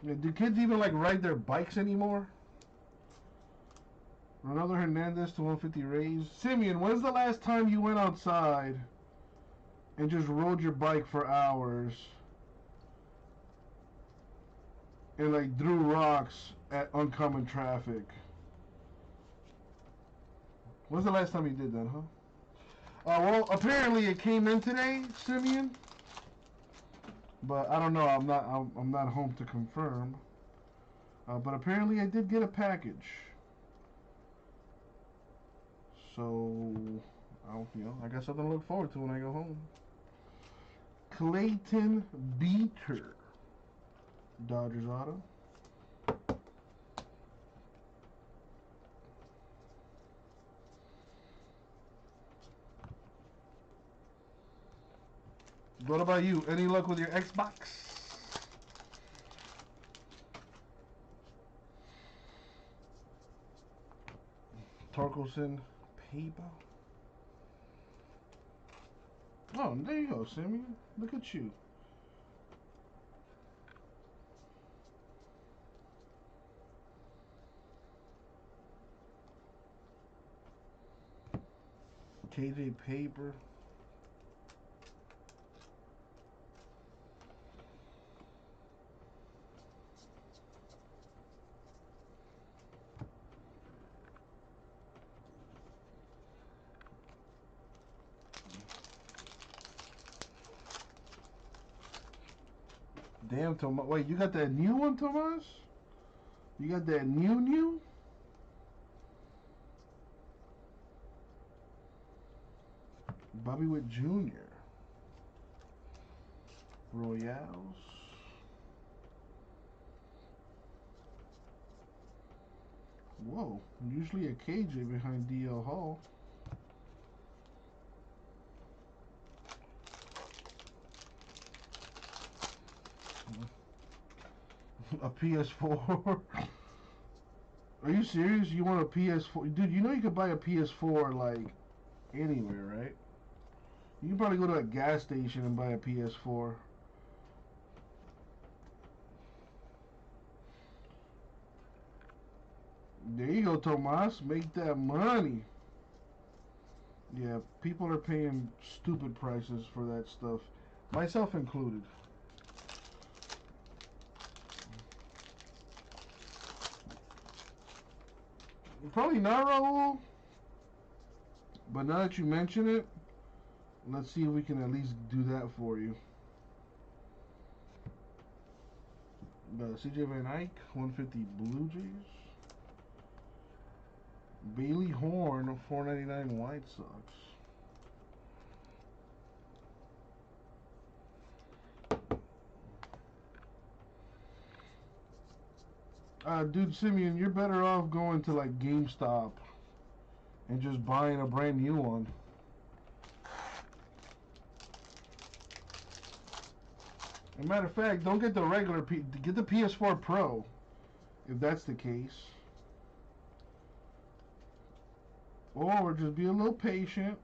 Yeah, do kids even like ride their bikes anymore? Ronaldo Hernandez to 150 raised. Simeon, when's the last time you went outside and just rode your bike for hours and like threw rocks at oncoming traffic? When's the last time you did that, huh? Well, apparently it came in today, Simeon. But I don't know. I'm not home to confirm. But apparently I did get a package. So, I got something to look forward to when I go home. Clayton Beeter, Dodgers auto. What about you? Any luck with your Xbox? Torkelson, paper. Oh, there you go, Simeon. Look at you. KJ paper. Damn, Tomas. Wait, you got that new one, Tomas? You got that new? Bobby Witt Jr. Royales. Whoa, usually a KJ behind DL Hall. A PS4. Are you serious? You want a PS4? Dude, you know you could buy a PS4 like anywhere, right? You can probably go to a gas station and buy a PS4. There you go, Tomas. Make that money. Yeah, people are paying stupid prices for that stuff. Myself included. Probably not, Raul. But now that you mention it, let's see if we can at least do that for you. CJ Van Eyck, 150 Blue Jays. Bailey Horn, 499 White Sox. Dude, Simeon, you're better off going to like GameStop and just buying a brand new one. As a matter of fact, don't get the regular get the PS4 Pro, if that's the case. Or just be a little patient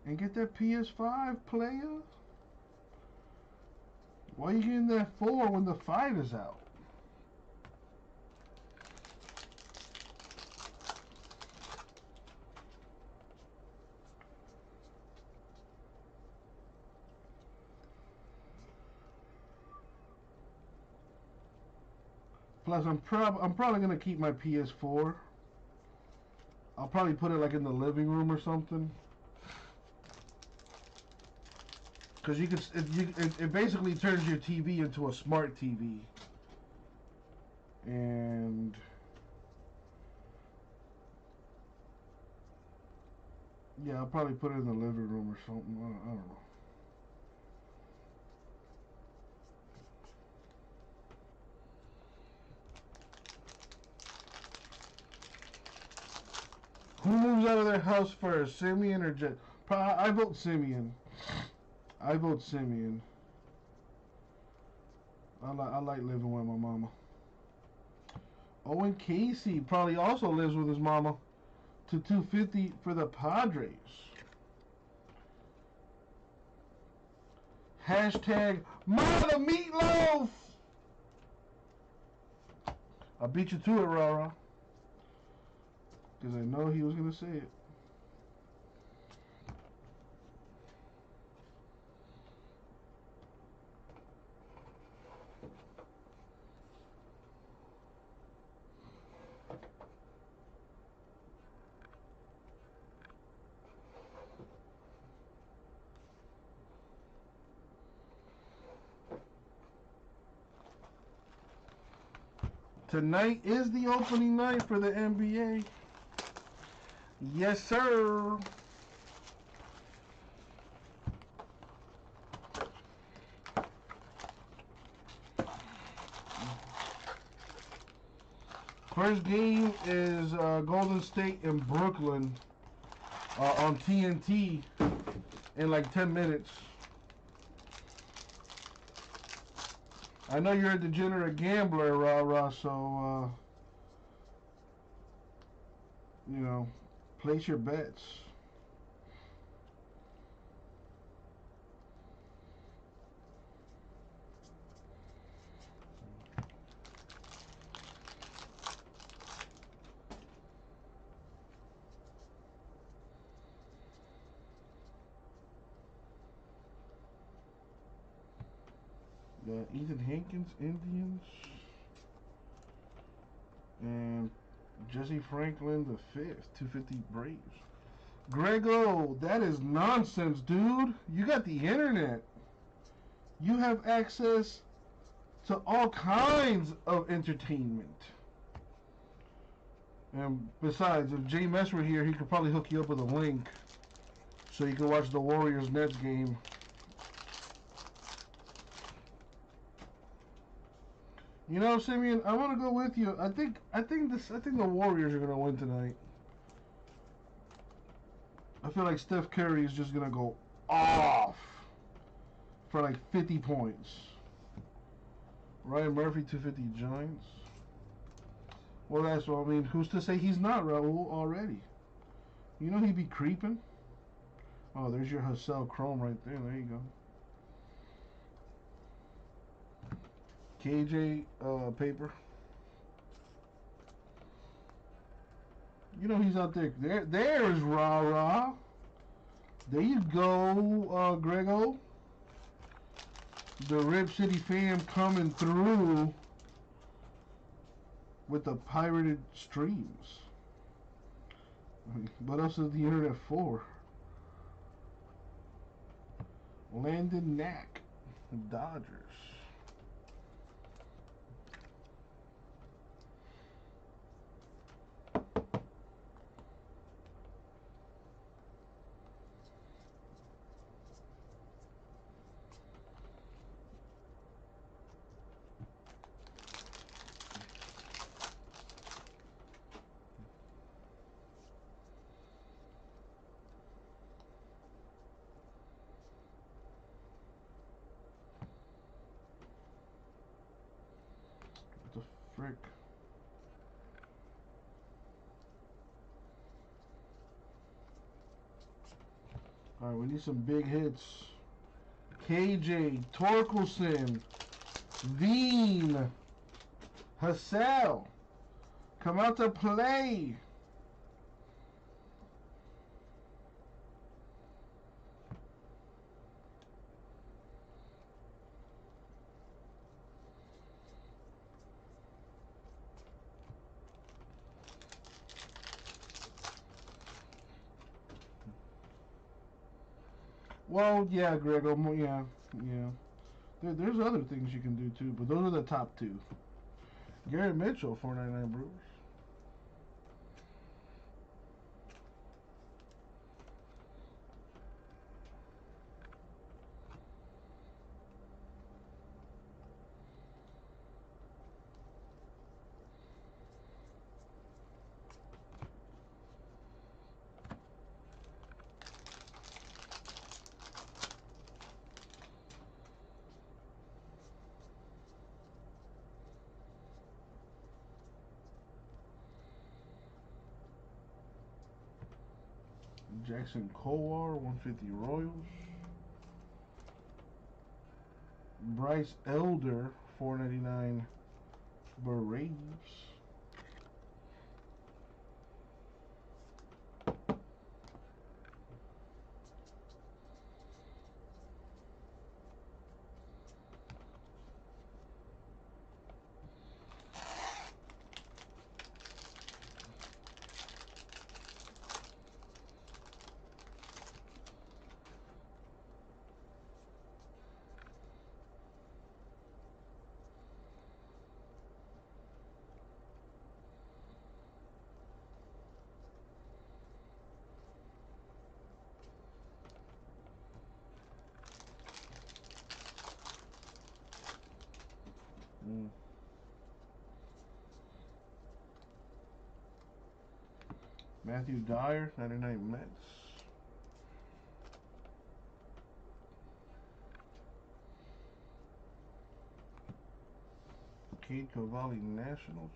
and get that PS5, player. Why are you getting that 4 when the 5 is out? Plus, I'm probably gonna keep my PS4. I'll probably put it like in the living room or something. Because you can, it basically turns your TV into a smart TV. And yeah, I'll probably put it in the living room or something. I don't know. Who moves out of their house first, Simeon or Jet? I vote Simeon. I vote Simeon. I like living with my mama. Owen Casey probably also lives with his mama. To 250 for the Padres. Hashtag Mama Meatloaf. I beat you to it, Rara. Because I know he was going to say it. Tonight is the opening night for the NBA. Yes, sir. First game is Golden State and Brooklyn on TNT in like 10 minutes. I know you're a degenerate gambler, rah-rah, so, you know, place your bets. Ethan Hankins, Indians. And Jesse Franklin, the 5th, 250 Braves. Grego, that is nonsense, dude. You got the internet. You have access to all kinds of entertainment. And besides, if JMS were here, he could probably hook you up with a link so you can watch the Warriors-Nets game. You know, Simeon, I want to go with you. I think the Warriors are gonna win tonight. I feel like Steph Curry is just gonna go off for like 50 points. Ryan Murphy, 250 Giants. Well, that's what I mean. Who's to say he's not, Raul, already? You know he'd be creeping. Oh, there's your Hassel Chrome right there. There you go. KJ paper. You know he's out there. There's Rah-Rah. There you go, Grego. The Rip City fam coming through with the pirated streams. What else is the internet for? Landon Knack, Dodgers. What the frick? Alright, we need some big hits. KJ, Torkelson, Veen, Hassel, come out to play. Well, yeah, Grego, yeah. There's other things you can do too, but those are the top two. Garrett Mitchell, 499 Brewers. Jackson Kowar, 150 Royals. Bryce Elder, 499 Braves. Matthew Dyer, 99 Mets. Cade Cavalli, Nationals.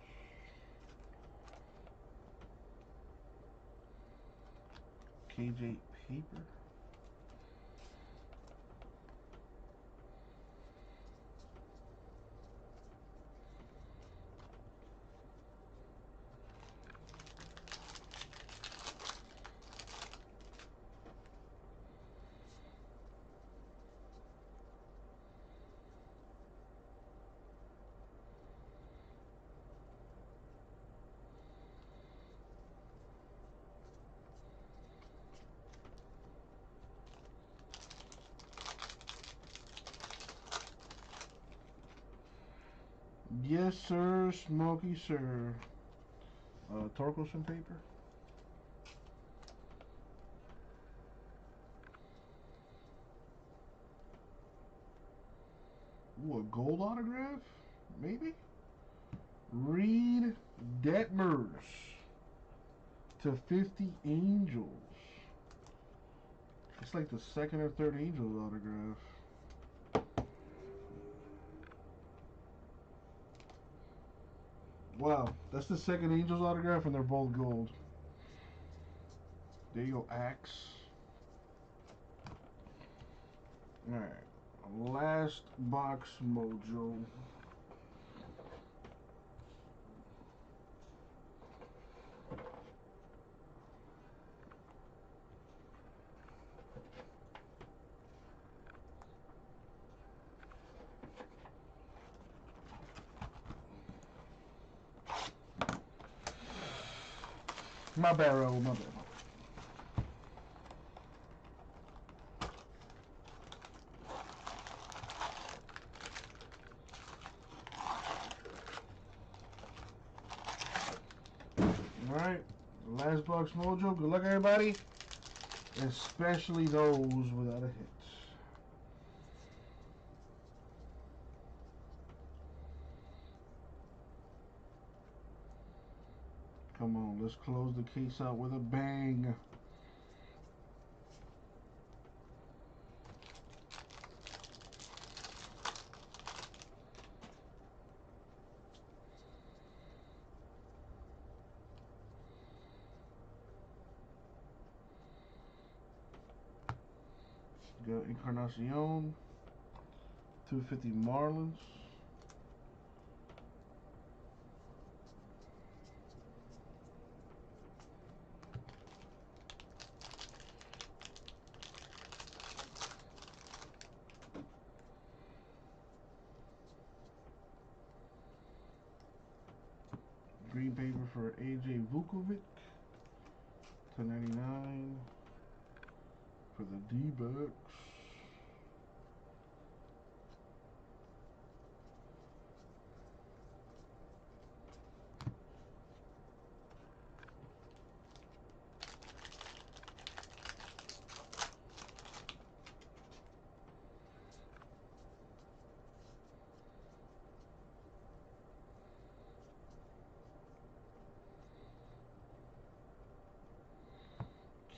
KJ Paper. Yes, sir, Smokey, sir. Torkelson paper. Ooh, a gold autograph? Maybe? Reed Detmers /50 Angels. It's like the second or third Angels autograph. Wow, that's the second Angels autograph and they're both gold. There you go, Axe. Alright, last box mojo. My bad, Raul, my bad. Alright, last box mojo. Good luck, everybody. Especially those without a hit. Come on, let's close the case out with a bang. Got Encarnacion, 250 Marlins. Green paper for AJ Vukovic, /99 for the D-Bucks.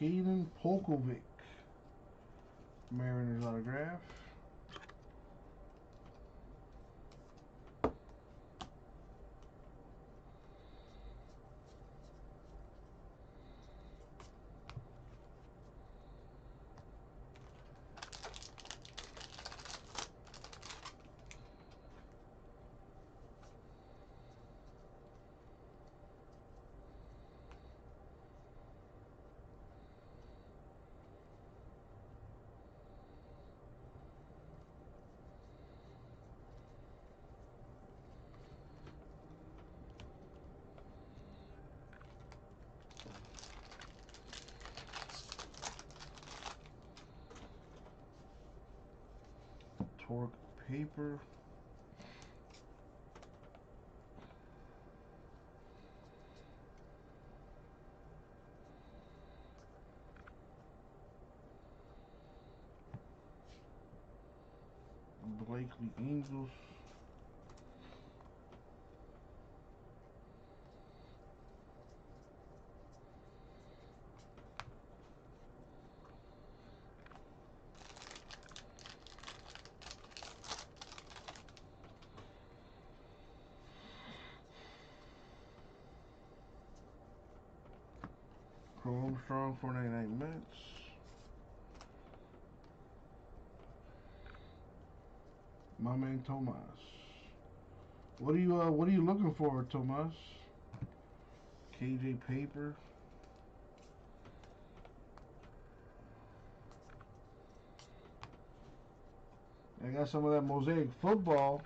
Caden Polkovic, Mariners autograph. Torque paper. Blakely Angels. Armstrong, 499 Mets. My man Tomas. What are you looking for, Tomas? KJ paper. I got some of that Mosaic football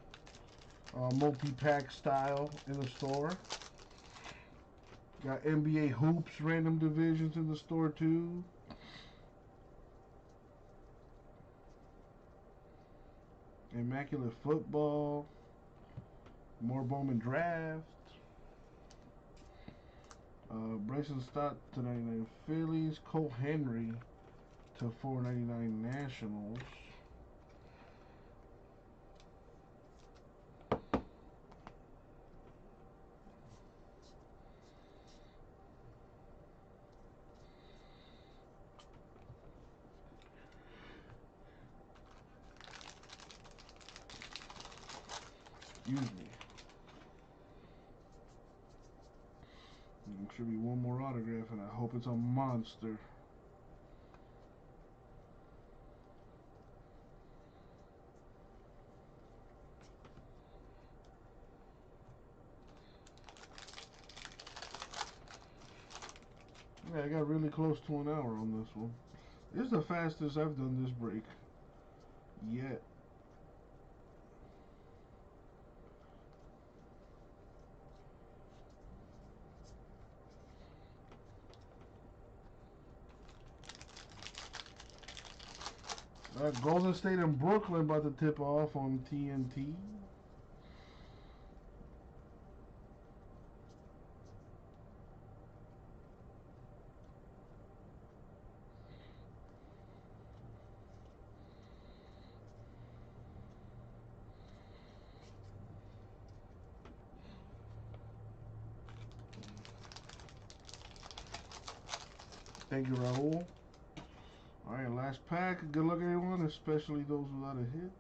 multi-pack style in the store. Got NBA hoops random divisions in the store too. Immaculate football. More Bowman draft. Bryson Stott to 99 Phillies. Cole Henry to 499 Nationals. Excuse me. There should be one more autograph, and I hope it's a monster. Yeah, I got really close to an hour on this one. This is the fastest I've done this break yet. Golden State and Brooklyn about to tip off on TNT. Thank you, Raul. Alright, last pack. Good luck, everyone, especially those without a hit.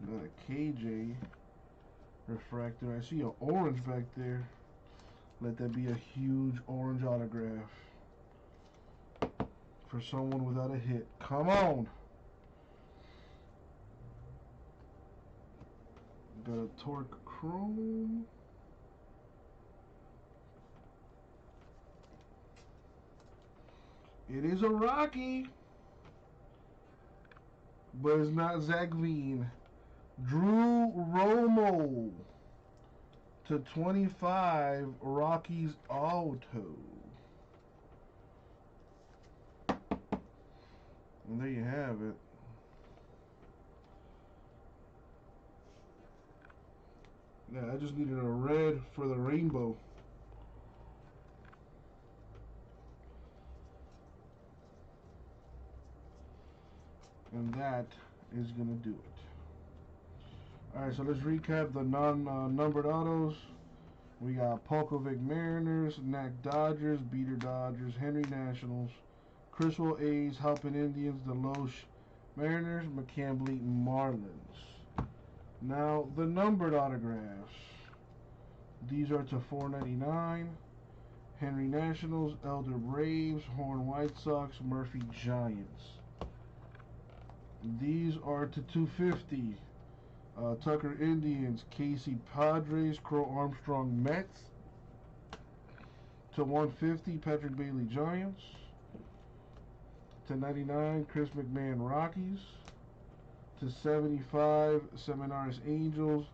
Got a KJ refractor. I see an orange back there. Let that be a huge orange autograph for someone without a hit. Come on! Got a Torque Chrome. It is a Rocky, but it's not Zach Veen. Drew Romo to 25, Rockies auto. And there you have it. Yeah, I just needed a red for the rainbow. And that is going to do it. Alright, so let's recap the non-numbered autos. We got Polkovic Mariners, Knack Dodgers, Beater Dodgers, Henry Nationals, Criswell A's, Halpin Indians, Deloche Mariners, McCambly Marlins. Now, the numbered autographs. These are to 499. Henry Nationals, Elder Braves, Horn White Sox, Murphy Giants. These are to 250. Tucker Indians, Casey Padres, Crow Armstrong Mets. To 150, Patrick Bailey Giants. To 99, Chris McMahon Rockies. To 75, Seminaris Angels,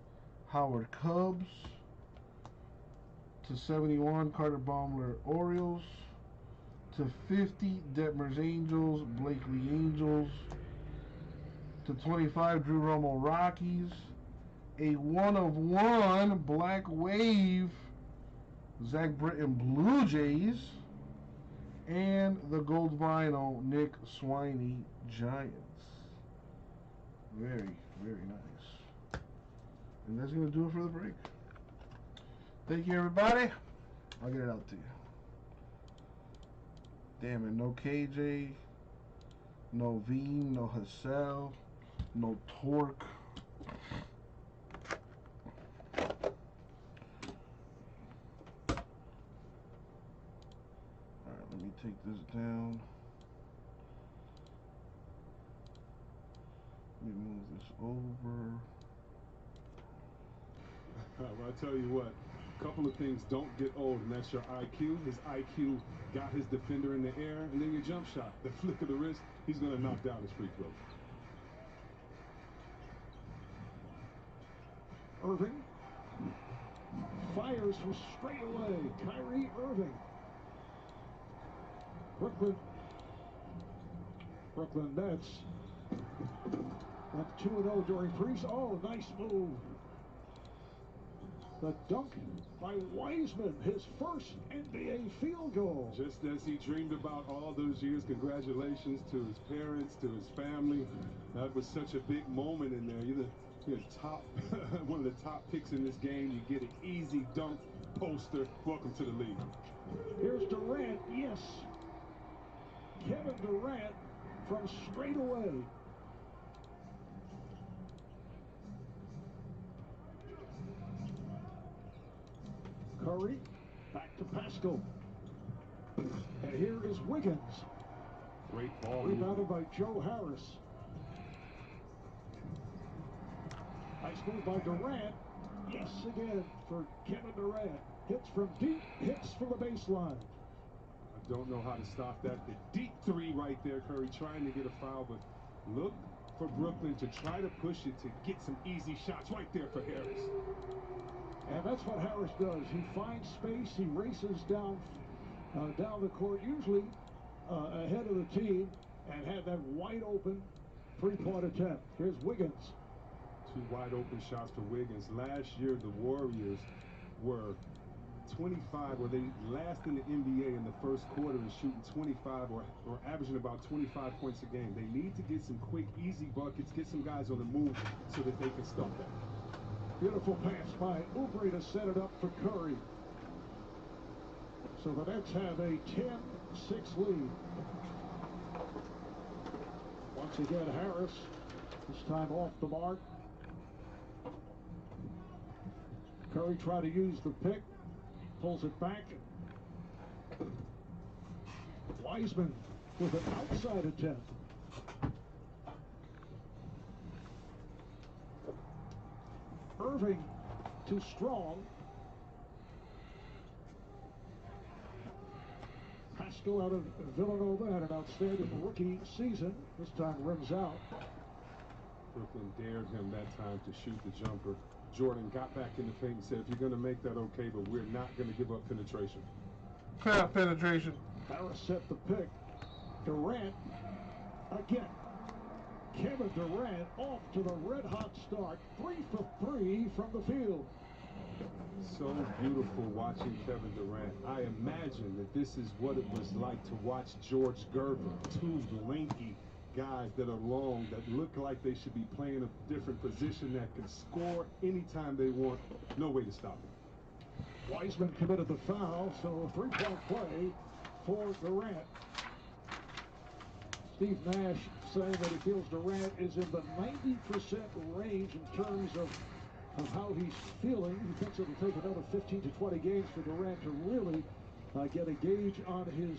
Howard Cubs. To 71, Carter Baumler Orioles. To 50, Detmers Angels, Blakely Angels. To 25, Drew Romo Rockies. A 1/1 Black Wave, Zach Britton Blue Jays. And the gold vinyl, Nick Swiney Giants. Very, very nice. And that's going to do it for the break. Thank you, everybody. I'll get it out to you. Damn it, no KJ, no Veen, no Hassel, no Torque. take this down. Let me move this over. Well, I tell you what, a couple of things don't get old, and that's your IQ. His IQ got his defender in the air, and then your jump shot. The flick of the wrist, he's going to knock down his free throw. Irving fires from straight away. Kyrie Irving. Brooklyn Nets went 2-0 during oh, nice move. The dunk by Wiseman, his first NBA field goal. Just as he dreamed about all those years. Congratulations to his parents, to his family. That was such a big moment in there. You're top, one of the top picks in this game. You get an easy dunk poster. Welcome to the league. Here's Durant, yes. Kevin Durant from straight away. Curry, back to Pascal. And here is Wiggins. Great ball. Rebounded by Joe Harris. Nice move by Durant. Yes, again for Kevin Durant. Hits from deep, hits from the baseline. I don't know how to stop that. The deep three right there, Curry trying to get a foul, but look for Brooklyn to try to push it to get some easy shots right there for Harris. And that's what Harris does. He finds space. He races down the court, usually ahead of the team, and had that wide open three-point attempt. Here's Wiggins. Two wide open shots for Wiggins. Last year, the Warriors were 25, or they last in the NBA in the first quarter and shooting 25 or averaging about 25 points a game. They need to get some quick, easy buckets, get some guys on the move so that they can stop that. Beautiful pass by Oubre to set it up for Curry. So the Nets have a 10-6 lead. Once again, Harris, this time off the mark. Curry tried to use the pick, pulls it back. Wiseman with an outside attempt. Irving too strong. Pascal out of Villanova had an outstanding rookie season. This time rims out. Brooklyn dared him that time to shoot the jumper. Jordan got back in the paint and said, if you're going to make that, okay, but we're not going to give up penetration. Penetration. Harris set the pick. Durant again. Kevin Durant off to the red-hot start. 3 for 3 from the field. So beautiful watching Kevin Durant. I imagine that this is what it was like to watch George Gervin. Two lanky guys that are long, that look like they should be playing a different position, that can score anytime they want. No way to stop it. Wiseman committed the foul, so a three-point play for Durant. Steve Nash saying that he feels Durant is in the 90% range in terms of how he's feeling. He thinks it'll take another 15 to 20 games for Durant to really get a gauge on his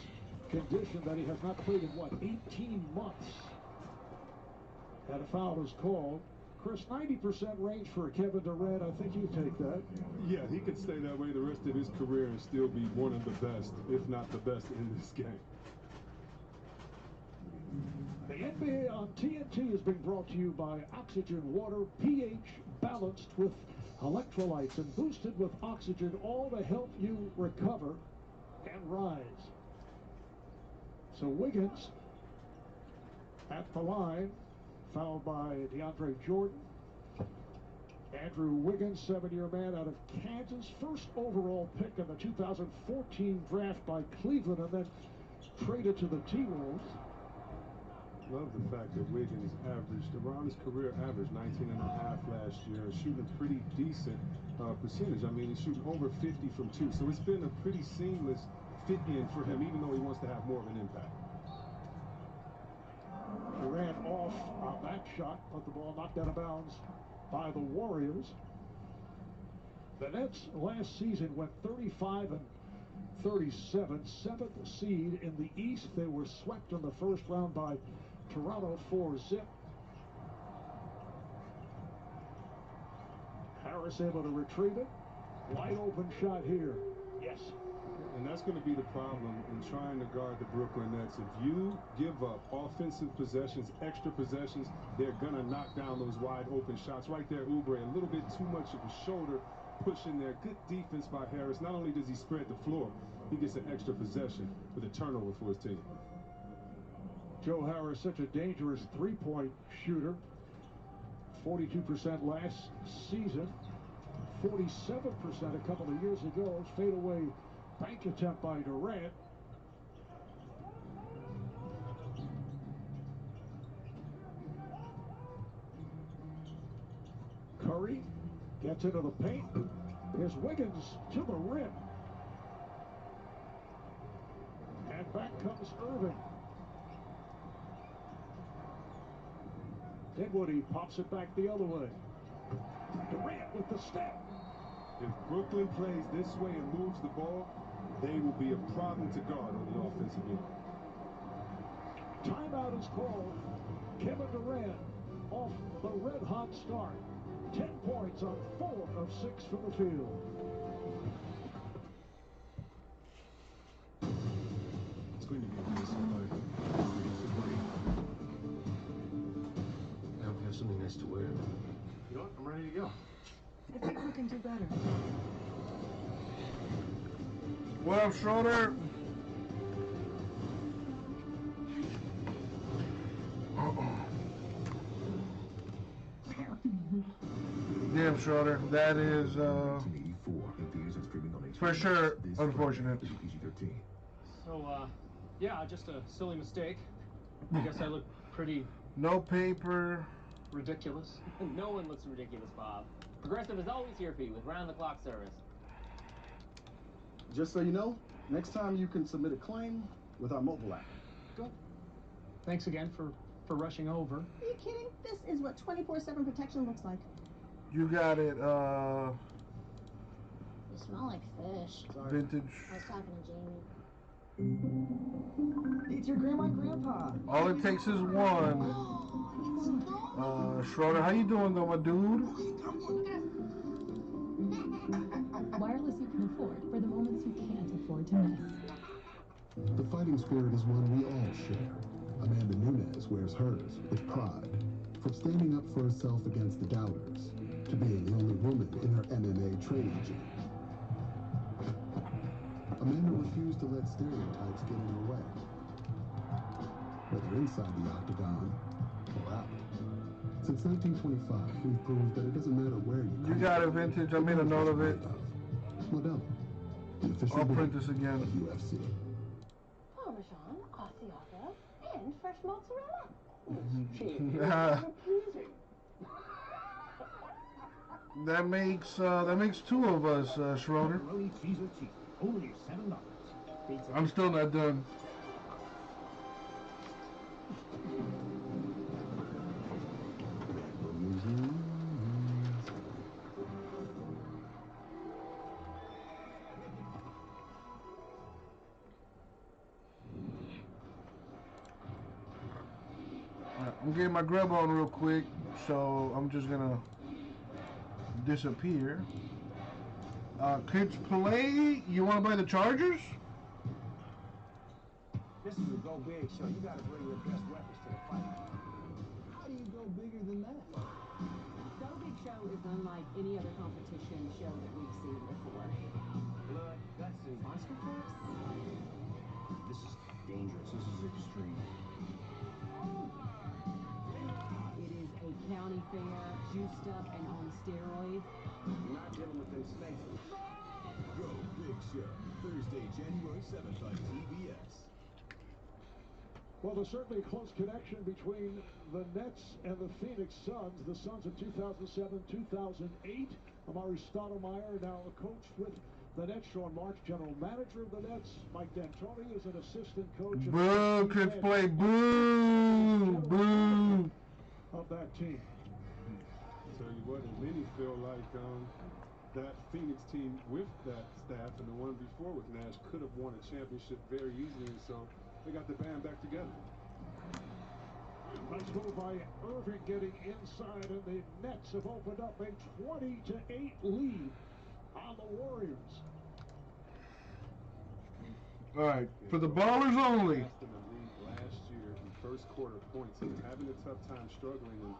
condition that he has not played in, 18 months. And a foul is called. Chris, 90% range for Kevin Durant. I think you take that. Yeah, he could stay that way the rest of his career and still be one of the best, if not the best, in this game. The NBA on TNT is being brought to you by Oxygen Water, pH balanced with electrolytes and boosted with oxygen, all to help you recover and rise. So Wiggins at the line, fouled by DeAndre Jordan. Andrew Wiggins, 7-year man out of Kansas, first overall pick in the 2014 draft by Cleveland, and then traded to the T-Wolves. Love the fact that Wiggins averaged around his career average 19.5 last year, shooting a pretty decent percentage. I mean, he's shooting over 50 from 2, so it's been a pretty seamless fit in for him, even though he wants to have more of an impact. Durant off on that shot, but the ball knocked out of bounds by the Warriors. The Nets last season went 35-11 37, seventh seed in the East. They were swept in the first round by Toronto 4-0. Harris able to retrieve it. Wide open shot here. Yes. And that's going to be the problem in trying to guard the Brooklyn Nets. If you give up offensive possessions, extra possessions, they're going to knock down those wide open shots. Right there, Oubre, a little bit too much of a shoulder push in there. Good defense by Harris. Not only does he spread the floor, he gets an extra possession with a turnover for his team. Joe Harris, such a dangerous three-point shooter. 42% last season. 47% a couple of years ago. Fadeaway bank attempt by Durant. Curry gets into the paint. Here's Wiggins to the rim. And back comes Irving. Dinwiddie pops it back the other way. Durant with the step. If Brooklyn plays this way and moves the ball, they will be a problem to guard on the offensive end. Timeout is called. Kevin Durant off the red-hot start. 10 points on 4 of 6 from the field. It's going to be a nice night. I hope you have something nice to wear. You know what? I'm ready to go. I think we can do better. What up, Schroeder? Damn, Schroeder. That is, for sure, unfortunate. So, yeah, just a silly mistake. I guess I look pretty... No paper. Ridiculous. No one looks ridiculous, Bob. Progressive is always here for you with round-the-clock service. Just so you know, next time you can submit a claim with our mobile app. Good. Thanks again for rushing over. Are you kidding? This is what 24/7 protection looks like. You got it, You smell like fish. vintage. I was talking to Jamie. It's your grandma and grandpa. All it takes is one. Schroeder, how you doing though, my dude? Wireless you can afford for the moments you can't afford to miss. The fighting spirit is one we all share. Amanda Nunes wears hers with pride. From standing up for herself against the doubters, to being the only woman in her MMA training gym. Amanda refused to let stereotypes get in her way. Whether inside the octagon or out. Since 1925, we've proved that it doesn't matter where you got it, vintage. I made a note of it. Modelo, the official I'll print this again. of UFC. Parmesan, Asiago, and fresh mozzarella. That makes two of us, Schroeder. Only $7. I'm still not done. I'm getting my grub on real quick, so I'm just gonna disappear. Kids play. You want to buy the Chargers? This is a go big show. You got to bring your best weapons to the fight. How do you go bigger than that? Go Big Show is unlike any other competition show that we've seen before. Blood, guts, and Monster Force? this is dangerous. This is extreme. It is a county fair, juiced up and on steroids. You're not dealing with them snakes. Go Big Show, Thursday, January 7th on TBS. Well, there's certainly a close connection between the Nets and the Phoenix Suns. The Suns in 2007, 2008. Amari Stoudemire now a coach with the Nets. Sean Marks, general manager of the Nets. Mike D'Antoni is an assistant coach. Boo, kids play. Boo, boo. Of that team. Tell you what, and many feel like that Phoenix team with that staff and the one before with Nash could have won a championship very easily, and so they got the band back together. Nice move by Irving getting inside, and the Nets have opened up a 20-8 lead on the Warriors. All right, for the ballers only. In the league last year in first quarter points, and having a tough time struggling, and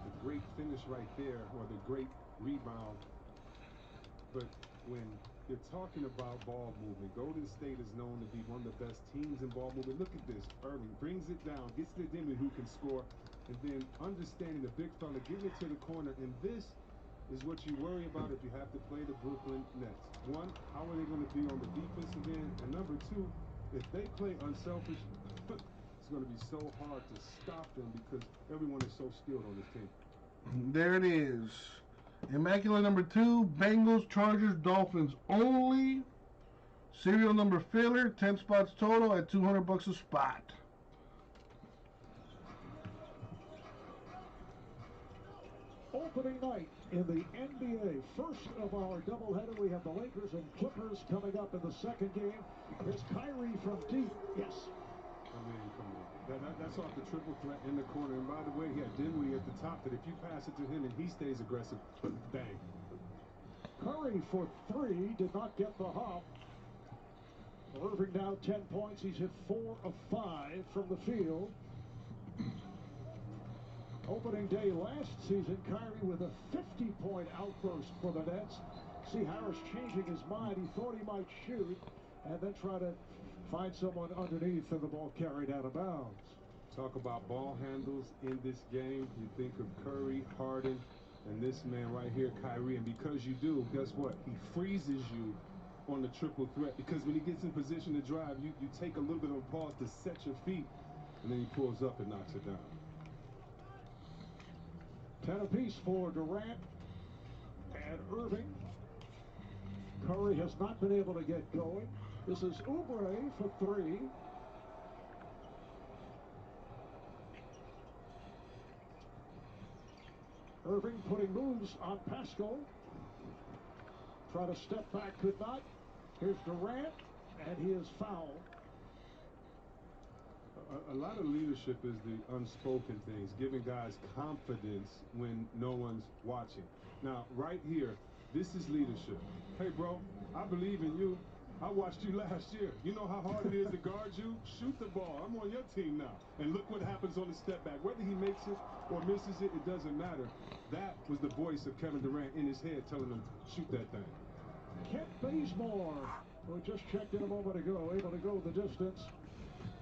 the great finish right there, or the great rebound. But when you're talking about ball movement, Golden State is known to be one of the best teams in ball movement. Look at this. Irving brings it down, gets to Demi who can score, and then understanding the big fella, getting it to the corner. And this is what you worry about if you have to play the Brooklyn Nets. One, how are they going to be on the defensive end? And number two, if they play unselfish, it's going to be so hard to stop them because everyone is so skilled on this team. There it is. Immaculate number 2, Bengals, Chargers, Dolphins only. Serial number filler, 10 spots total at $200 a spot. Opening night in the NBA. First of our doubleheader, we have the Lakers and Clippers coming up in the second game. Here's Kyrie from deep. Yes. I mean, come on. That's off the triple threat in the corner. And by the way, he had Dinwiddie at the top that if you pass it to him and he stays aggressive, bang. Curry for 3, did not get the hop. Irving now 10 points. He's hit 4 of 5 from the field. Opening day last season, Kyrie with a 50-point outburst for the Nets. See Harris changing his mind. He thought he might shoot and then try to find someone underneath and the ball carried out of bounds. Talk about ball handles in this game. You think of Curry, Harden, and this man right here, Kyrie. And because you do, guess what? He freezes you on the triple threat. Because when he gets in position to drive, you take a little bit of a pause to set your feet, and then he pulls up and knocks it down. 10 apiece for Durant and Irving. Curry has not been able to get going. This is Oubre for 3. Irving putting moves on Pascal. Try to step back, could not. Here's Durant, and he is fouled. A lot of leadership is the unspoken things, giving guys confidence when no one's watching. Now, right here, this is leadership. Hey, bro, I believe in you. I watched you last year. You know how hard it is to guard you? Shoot the ball. I'm on your team now. And look what happens on the step back. Whether he makes it or misses it, it doesn't matter. That was the voice of Kevin Durant in his head telling him, shoot that thing. Kent Bazemore, who just checked in a moment ago, able to go the distance.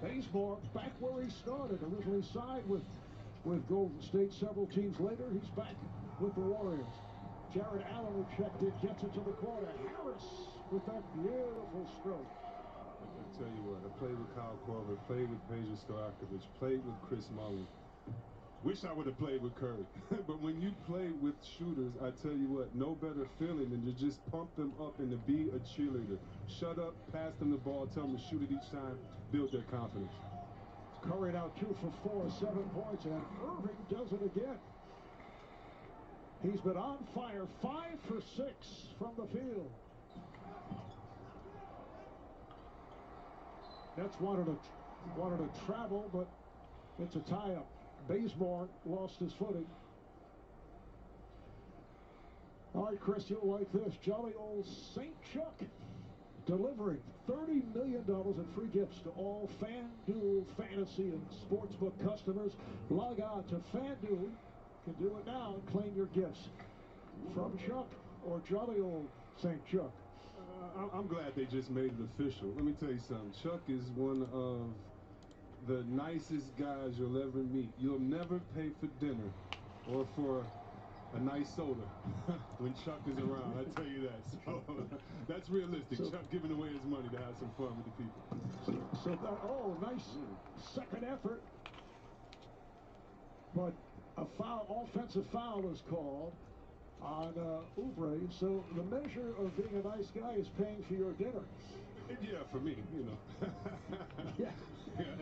Bazemore back where he started, originally signed with Golden State. Several teams later, he's back with the Warriors. Jared Allen, who checked in, gets it to the corner. Harris with that beautiful stroke. I tell you what, I played with Kyle Korver, played with Peja Stojakovic, played with Chris Mullin. Wish I would have played with Curry. But when you play with shooters, I tell you what, no better feeling than to just pump them up and to be a cheerleader. Shut up, pass them the ball, tell them to shoot it each time, build their confidence. Curry now 2 for 4, 7 points, and Irving does it again. He's been on fire, 5 for 6 from the field. Nets wanted to travel, but it's a tie-up. Bazemore lost his footing. All right, Chris, you'll like this. Jolly old St. Chuck delivering $30 million in free gifts to all FanDuel Fantasy and Sportsbook customers. Log on to FanDuel. You can do it now and claim your gifts from Chuck or Jolly old St. Chuck. I'm glad they just made it official. Let me tell you something. Chuck is one of the nicest guys you'll ever meet. You'll never pay for dinner or for a nice soda when Chuck is around. I tell you that. So that's realistic. Chuck giving away his money to have some fun with the people. Nice second effort. But a foul, offensive foul is called on Oubre. So the measure of being a nice guy is paying for your dinner. Yeah, for me, you know. Yeah.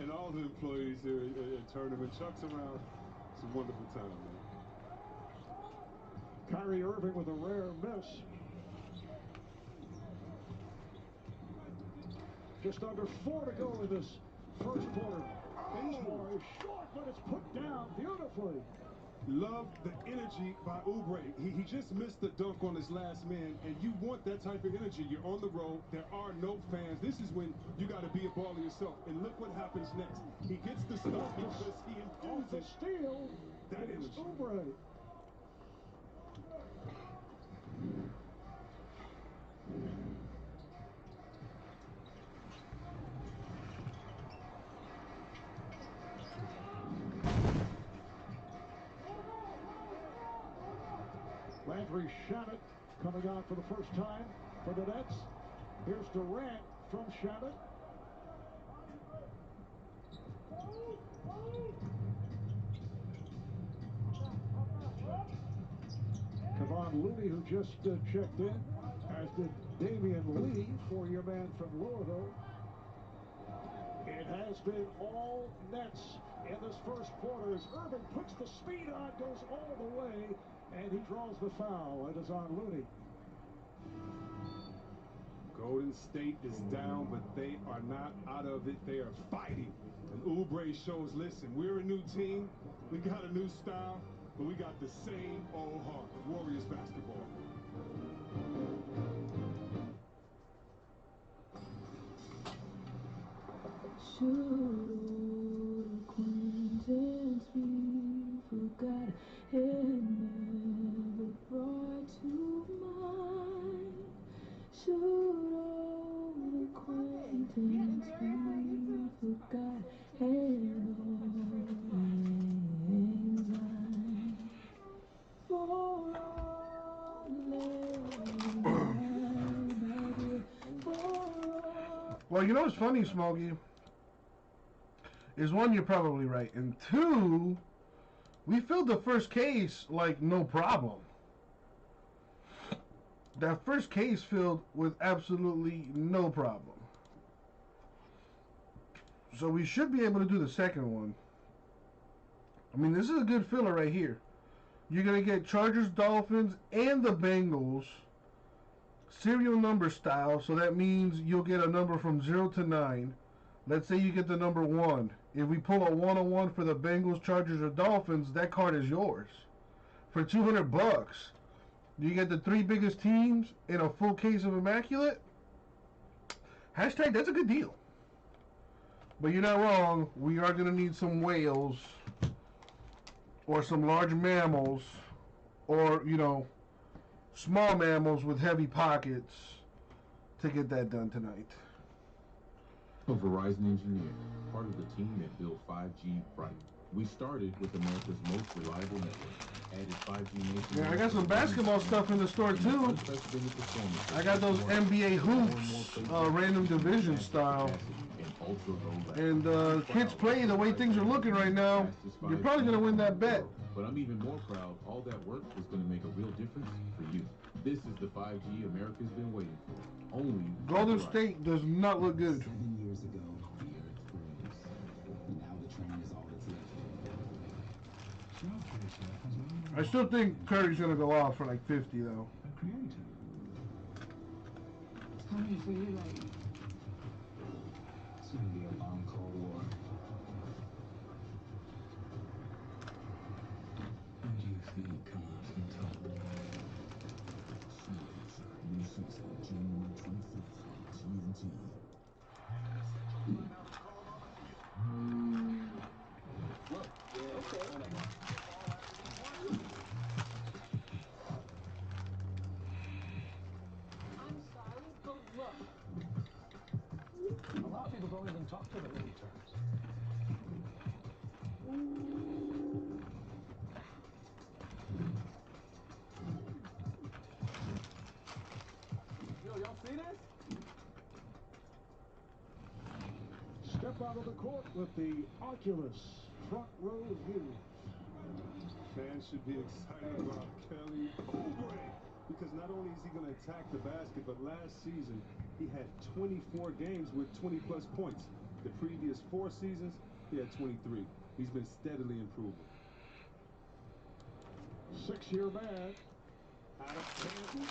And all the employees here at Tournament. Chuck's around. It's a wonderful time, man. Kyrie Irving with a rare miss. Just under 4 to go in this first quarter. Baseball is short, but it's put down beautifully. Love the energy by Oubre. He just missed the dunk on his last man, and you want that type of energy. You're on the road. There are no fans. This is when you got to be a baller yourself. And look what happens next. He gets the stuff because he Off the infuses steal. that It is energy. Oubre. Landry Shamet coming out for the first time for the Nets. Here's Durant from Shamet. Kevon Looney, who just checked in, as did Damian Lee, 4-year man from Louisville. It has been all Nets in this first quarter as Irving puts the speed on, goes all the way, and he draws the foul. It is on Looney. Golden State is down, but they are not out of it. They are fighting. And Oubre shows, listen, we're a new team. We got a new style, but we got the same old heart. Warriors basketball. Should old acquaintance be forgot and never brought to mind? Should old acquaintance be forgot and always mine? For all Well, you know what's funny, Smokey? Is one, you're probably right. And two, we filled the first case like no problem. That first case filled with absolutely no problem. So we should be able to do the second one. I mean, this is a good filler right here. You're going to get Chargers, Dolphins, and the Bengals serial number style. So that means you'll get a number from 0 to 9. Let's say you get the number 1. If we pull a 101 for the Bengals, Chargers, or Dolphins, that card is yours. For $200, you get the 3 biggest teams in a full case of Immaculate. Hashtag, that's a good deal. But you're not wrong. We are going to need some whales or some large mammals or, you know, small mammals with heavy pockets to get that done tonight. A Verizon engineer, part of the team that built 5G right. We started with America's most reliable network. Added 5G nation. Yeah, I got some basketball stuff in the store too. I got those NBA hoops, random division style. And kids play the way things are looking right now. You're probably gonna win that bet. But I'm even more proud. All that work is gonna make a real difference for you. This is the 5G America's been waiting for. Only Golden State does not look good. 7 years ago, the earth froze. Now the train is all that's left. I still think Curry's gonna go off for like 50 though. It's coming for you, like it's gonna be a long Cold War. How do you feel coming up from top? New season, January 25th, TNT. I'm sorry, but look. A lot of people don't even talk to them in terms. Yo, y'all see this? Step out of the court with the Oculus front row view. Fans should be excited about Kelly Oubre because not only is he going to attack the basket, but last season he had 24 games with 20-plus points. The previous 4 seasons, he had 23. He's been steadily improving. 6-year man out of Kansas.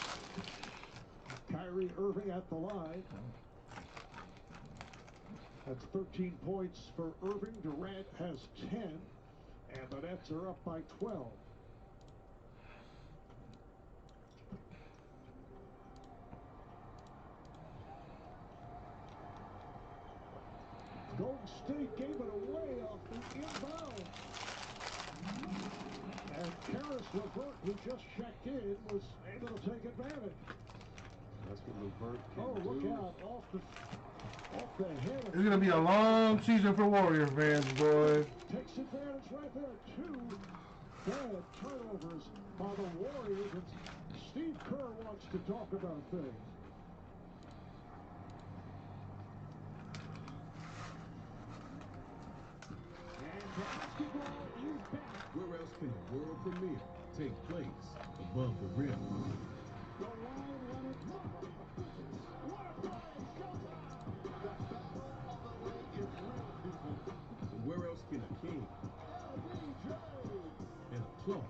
Kyrie Irving at the line. That's 13 points for Irving. Durant has 10, and the Nets are up by 12. Golden State gave it away off the inbound. And Karis LeVert, who just checked in, was able to take advantage. That's what LeVert can do. Oh, look out. Off the head of... It's going to be a long season for Warrior fans, boy. Takes advantage right there. 2 bad turnovers by the Warriors. And Steve Kerr wants to talk about things. Where else can a world premiere take place above the rim? And where else can a king and a Clark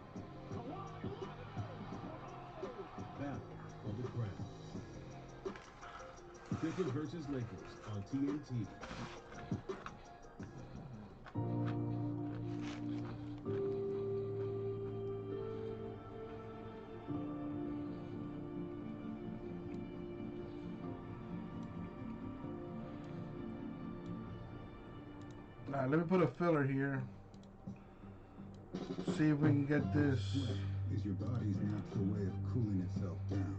battle for the crown? Clippers versus Lakers on TNT. All right, let me put a filler here. See if we can get this. Is your body's natural way of cooling itself down.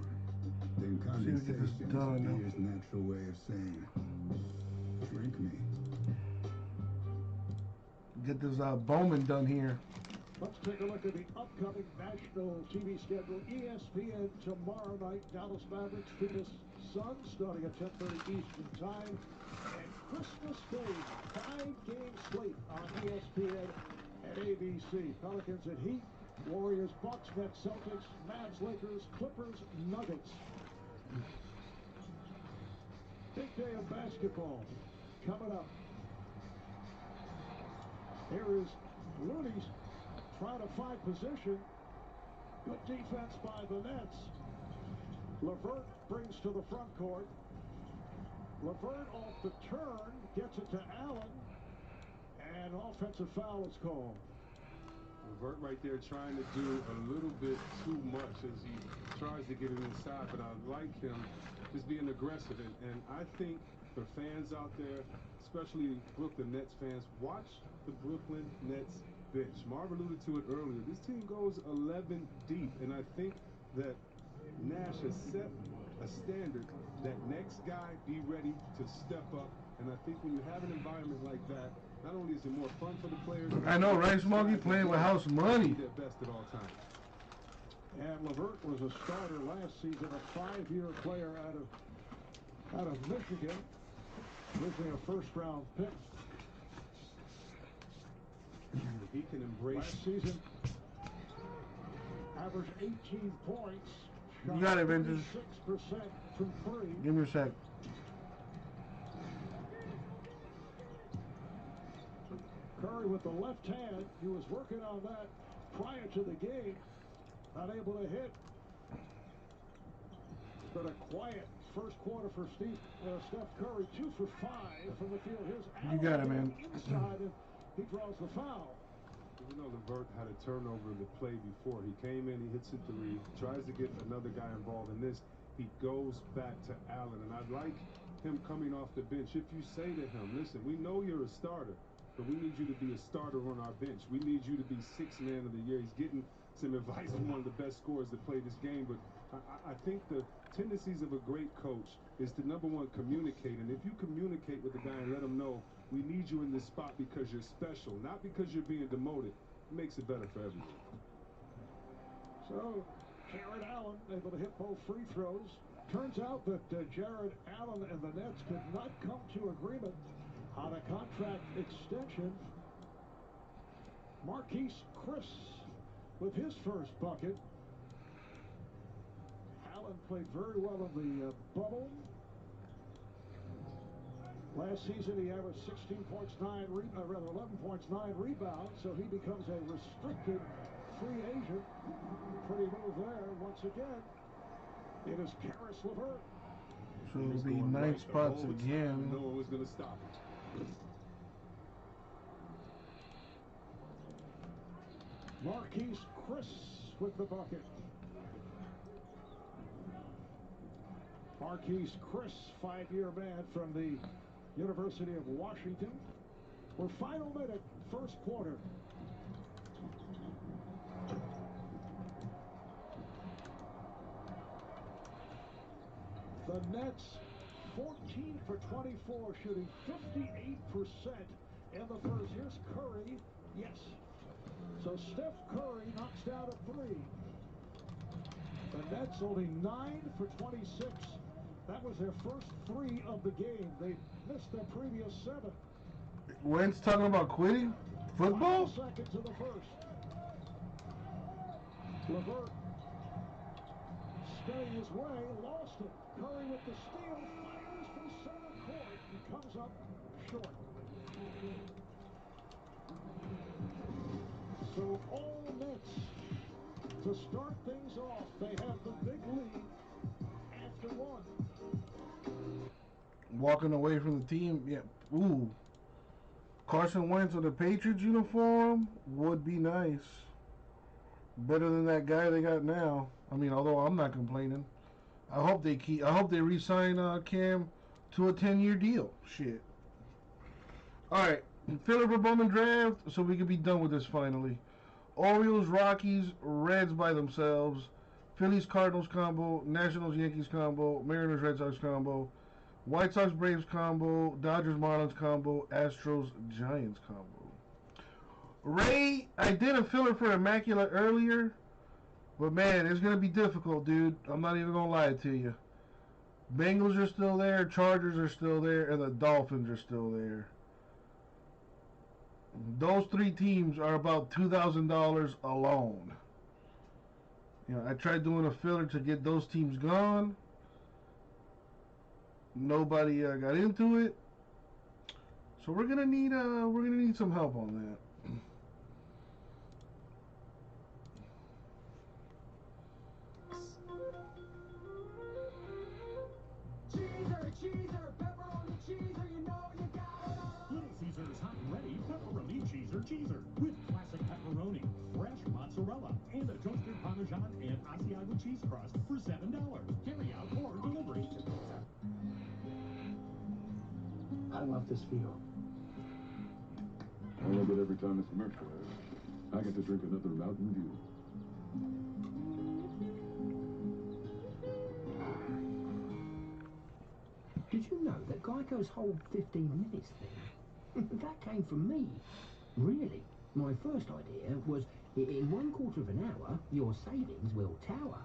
Then condensation is the beer's natural way of saying, drink me. Get this Bowman done here. Let's take a look at the upcoming national TV schedule. ESPN tomorrow night, Dallas Mavericks, Phoenix Suns, starting at 10:30 Eastern Time. And Christmas Day, 5-game slate on ESPN and ABC. Pelicans at Heat, Warriors, Bucks, Nets, Celtics, Mavs, Lakers, Clippers, Nuggets. Big day of basketball coming up. Here is Looney's trying to find position. Good defense by the Nets. LeVert brings to the front court. LeVert off the turn, gets it to Allen, and offensive foul is called. LeVert right there trying to do a little bit too much as he tries to get it inside, but I like him just being aggressive. And I think for fans out there, especially Brooklyn Nets fans, watch the Brooklyn Nets bench. Marv alluded to it earlier. This team goes 11 deep, and I think that Nash has set a standard that next guy be ready to step up. And I think when you have an environment like that, not only is it more fun for the players. I know, right, Smokey? Playing with house money. Their best at all times. And LeVert was a starter last season, a 5-year player out of Michigan, originally a first-round pick. He can embrace. Last season, averaged 18 points. You got it, Vintage. 6% from 3. Give me a sec. Curry with the left hand. He was working on that prior to the game. Not able to hit. It's been a quiet first quarter for Steph Curry. 2 for 5 from the field. Here's Allen. You got it, man. Inside, and he draws the foul. Even though LeVert had a turnover in the play before, he came in, he hits a 3, tries to get another guy involved in this. He goes back to Allen, and I like him coming off the bench. If you say to him, listen, we know you're a starter, but we need you to be a starter on our bench. We need you to be 6th man of the year. He's getting some advice from one of the best scorers to play this game, but I think the tendencies of a great coach is to, number one, communicate. And if you communicate with the guy and let him know, we need you in this spot because you're special, not because you're being demoted, it makes it better for everyone. So, Jared Allen able to hit both free throws. Turns out that Jared Allen and the Nets could not come to agreement on a contract extension. Marquise Chris with his first bucket. Allen played very well in the bubble. Last season he averaged 16 points, 11 points, 9 rebounds, so he becomes a restricted free agent. Pretty move there. Once again, it is Karis LeVert. So it'll be 9 spots again. No one was going to stop him. Marquise Chris with the bucket. Marquise Chris, 5-year man from the University of Washington. We're final minute, first quarter. The Nets 14 for 24, shooting 58% in the first. Here's Curry. Yes. So Steph Curry knocks down a three. The Nets only 9 for 26. That was their first three of the game. They missed their previous 7. Wentz talking about quitting football? 5 seconds of the first. LeVert spinning his way, lost it. Curry with the steal, fires from center court and comes up short. So all Nets to start things off. They have the big lead after one. Walking away from the team, yeah. Ooh. Carson Wentz with a Patriots uniform would be nice. Better than that guy they got now. I mean, although I'm not complaining. I hope they re-sign Cam to a 10-year deal. Shit. Alright. Philip Bowman draft, so we can be done with this finally. Orioles, Rockies, Reds by themselves. Phillies, Cardinals combo. Nationals, Yankees combo. Mariners, Red Sox combo. White Sox, Braves combo. Dodgers, Marlins combo. Astros, Giants combo. Ray, I did a filler for Immaculate earlier, but man, it's going to be difficult, dude. I'm not even going to lie to you. Bengals are still there, Chargers are still there, and the Dolphins are still there. Those 3 teams are about $2,000 alone. You know, I tried doing a filler to get those teams gone. Nobody got into it, so we're gonna need some help on that. Cheeser, pepperoni cheeser, you know you got it all. Little Caesar's hot and ready pepperoni cheeser with classic pepperoni, fresh mozzarella, and a toasted Parmesan and Asiago cheese crust for $7. Carry out or delivery. I love this view. I love it every time it's commercial. I get to drink another Mountain Dew. Did you know that Geico's whole 15 minutes thing, that came from me? Really? My first idea was, in 1/4 of an hour, your savings will tower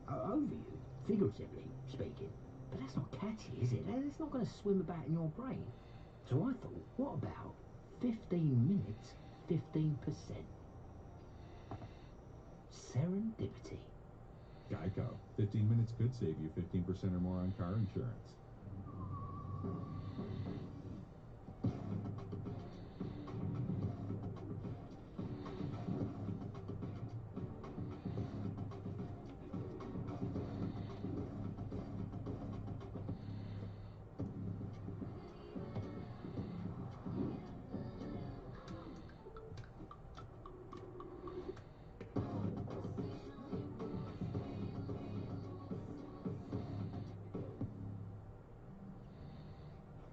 over you, figuratively speaking. But that's not catchy, is it? It's not going to swim about in your brain. So I thought, what about 15 minutes, 15%? Serendipity. Geico. 15 minutes could save you 15% or more on car insurance.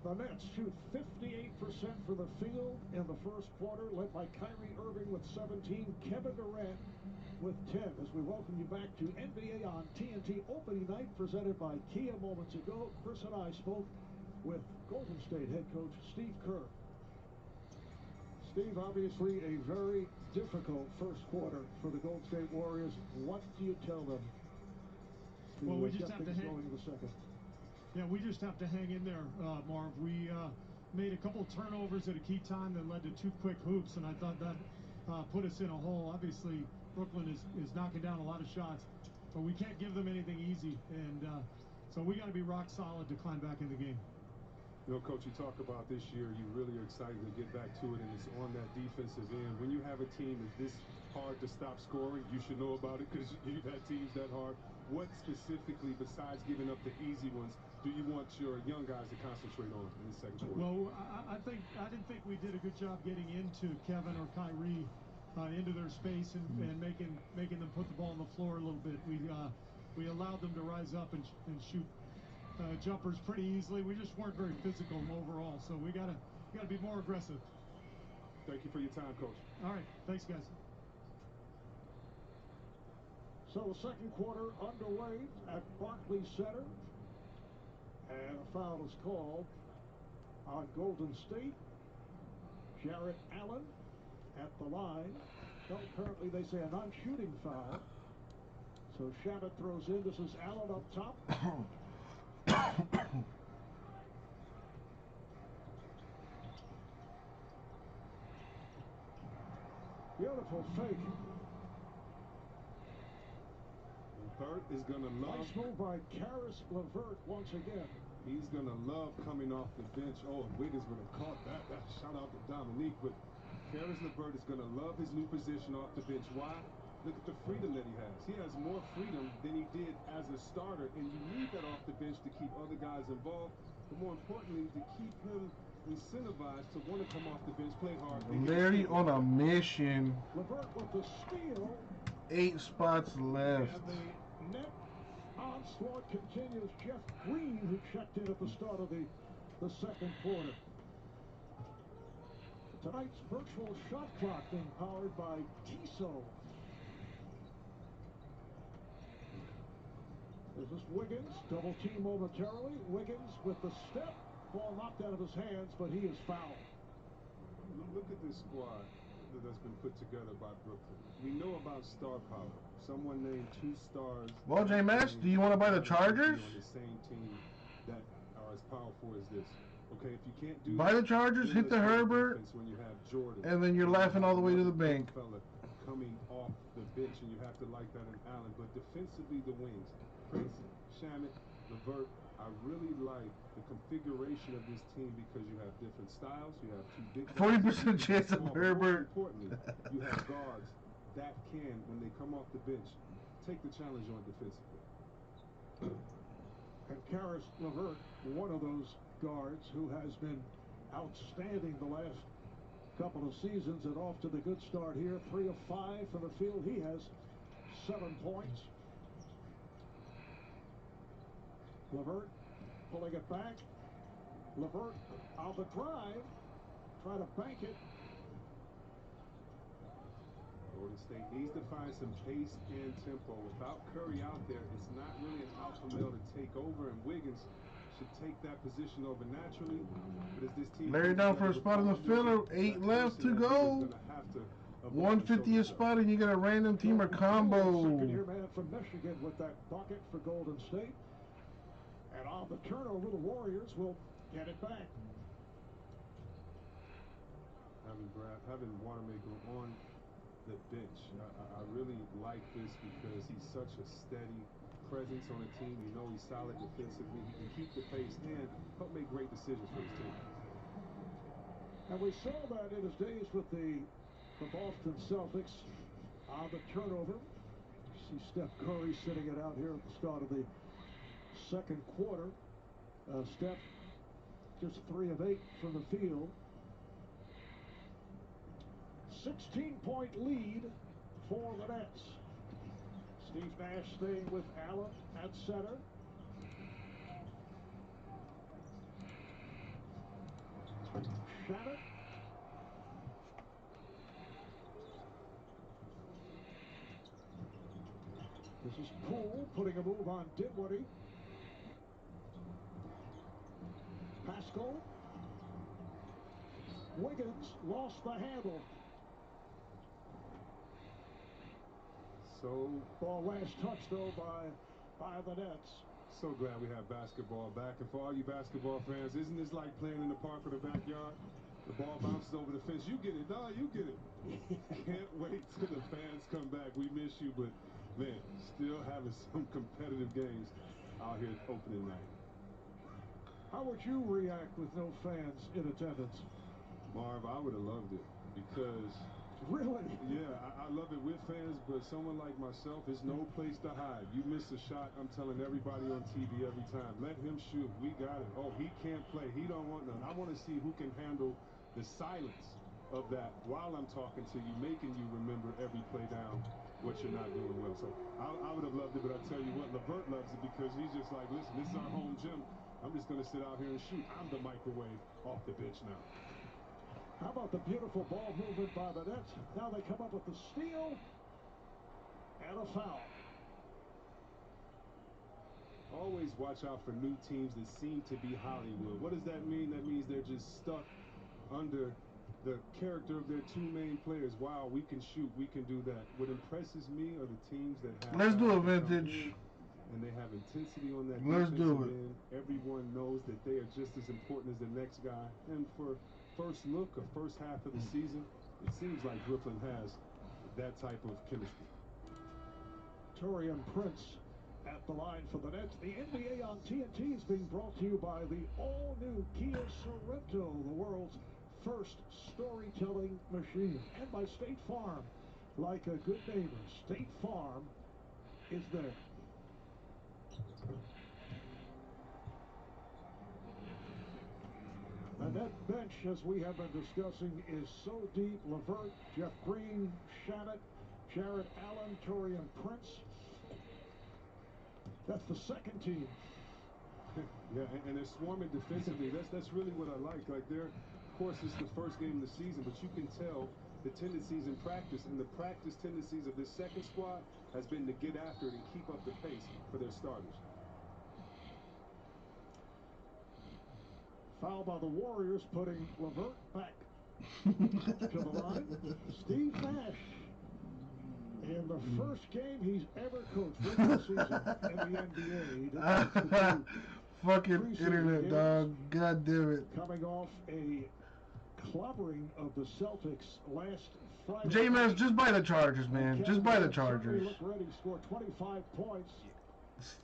The Nets shoot 58% for the field in the first quarter, led by Kyrie Irving with 17, Kevin Durant with 10. As we welcome you back to NBA on TNT opening night, presented by Kia moments ago. Chris and I spoke with Golden State head coach Steve Kerr. Steve, obviously a very difficult first quarter for the Golden State Warriors. What do you tell them to well, we just get have things to going in the second? Yeah, we just have to hang in there, Marv. We made a couple turnovers at a key time that led to 2 quick hoops, and I thought that put us in a hole. Obviously, Brooklyn is knocking down a lot of shots, but we can't give them anything easy, and so we got to be rock solid to climb back in the game. You know, Coach, you talk about this year, you really are excited to get back to it, and it's on that defensive end. When you have a team that's this hard to stop scoring, you should know about it because you've had teams that hard. What specifically, besides giving up the easy ones, do you want your young guys to concentrate on in the second quarter? Well, I didn't think we did a good job getting into Kevin or Kyrie into their space and making them put the ball on the floor a little bit. We allowed them to rise up and shoot jumpers pretty easily. We just weren't very physical overall, so we gotta be more aggressive. Thank you for your time, Coach. All right, thanks, guys. So the second quarter underway at Barclays Center, and a foul is called on Golden State. Jarrett Allen at the line. Well, currently they say a non-shooting foul. So Shabbat throws in. This is Allen up top. Beautiful fake. LeVert is going to love. Nice move by Karis LeVert once again. He's going to love coming off the bench. Oh, Wiggins would have caught that. Shout out to Dominique. But Karis LeVert is going to love his new position off the bench. Why? Look at the freedom that he has. He has more freedom than he did as a starter, and you need that off the bench to keep other guys involved, but more importantly, to keep him incentivized to want to come off the bench, play hard. Larry on a mission. LeVert with the steal. 8 spots left. And the net onslaught continues. Jeff Green, who checked in at the start of the second quarter. Tonight's virtual shot clock being powered by Tissot. This is Wiggins, double team momentarily. Wiggins with the step. Ball knocked out of his hands, but he is fouled. Look at this squad that's been put together by Brooklyn. We know about star power. Someone named 2 stars. Well, J-Max, do you want to buy the Chargers? On the same team that are as powerful as this. Okay, if you can't do buy the Chargers, hit the Herbert, when you have Jordan, and then you're laughing all the way to the bank. Fella coming off the bench, and you have to like that in Allen. But defensively, the wings. Prince, Shamet, LeVert, I really like the configuration of this team because you have different styles. You have 2 big 40% chance of Herbert. More importantly, you have guards that can, when they come off the bench, take the challenge on defensively. And Karis LeVert, one of those guards who has been outstanding the last couple of seasons, and off to the good start here. 3 of 5 from the field. He has 7 points. LeVert pulling it back. LeVert on the drive. Try to bank it. Golden State needs to find some pace and tempo. Without Curry out there, it's not really an alpha male to take over, and Wiggins should take that position over naturally. But as this team Larry down for a spot in the filler. 8 left to go. 150th spot, and you get a random team or combo. Second-year man from Michigan with that bucket for Golden State. And on the turnover, the Warriors will get it back. Having Wanamaker on the bench, I really like this because he's such a steady presence on the team. You know he's solid defensively. He can keep the pace and help make great decisions for his team. And we saw that in his days with the Boston Celtics on the turnover. You see Steph Curry sitting it out here at the start of the second quarter. Steph just 3 of 8 from the field. 16-point lead for the Nets. Steve Nash staying with Allen at center. Shabbat. This is Poole putting a move on Dinwiddie. Pascal. Wiggins lost the handle. So ball last touch though by the Nets. So glad we have basketball back, and for all you basketball fans, isn't this like playing in the park or the backyard? The ball bounces over the fence. You get it, dog. You get it. Can't wait till the fans come back. We miss you, but man, still having some competitive games out here opening night. How would you react with no fans in attendance? Marv, I would have loved it because... Really? Yeah, I love it with fans, but someone like myself, there's no place to hide. You miss a shot, I'm telling everybody on TV every time, let him shoot. We got it. Oh, he can't play. He don't want none. I want to see who can handle the silence of that while I'm talking to you, making you remember every play down what you're not doing well. So I would have loved it, but I tell you what, LeVert loves it because he's just like, listen, this is our home gym. I'm just going to sit out here and shoot. I'm the microwave off the bench now. How about the beautiful ball movement by the Nets? Now they come up with the steal and a foul. Always watch out for new teams that seem to be Hollywood. What does that mean? That means they're just stuck under the character of their two main players. Wow, we can shoot, we can do that. What impresses me are the teams that have... Let's do a vintage. And they have intensity on that. Let's do it. End. Everyone knows that they are just as important as the next guy. And for first look or first half of the season, it seems like Brooklyn has that type of chemistry. Taurean Prince at the line for the Nets. The NBA on TNT is being brought to you by the all-new Kia Sorento, the world's first storytelling machine, and by State Farm. Like a good neighbor, State Farm is there. And that bench, as we have been discussing, is so deep. LeVert, Jeff Green, Shannon, Jared Allen, Taurean Prince. That's the second team. Yeah, and they're swarming defensively. That's really what I like. Like they're, of course, it's the first game of the season, but you can tell the tendencies in practice, and the practice tendencies of this second squad has been to get after it and keep up the pace for their starters. Foul by the Warriors, putting LeVert back to the line. Steve Nash, in the first game he's ever coached regular season in the NBA. Fucking internet, dog. God damn it. Coming off a clobbering of the Celtics last Friday. J-Mass, just buy the Chargers, man. Just buy the Chargers. Look ready, scored 25 points.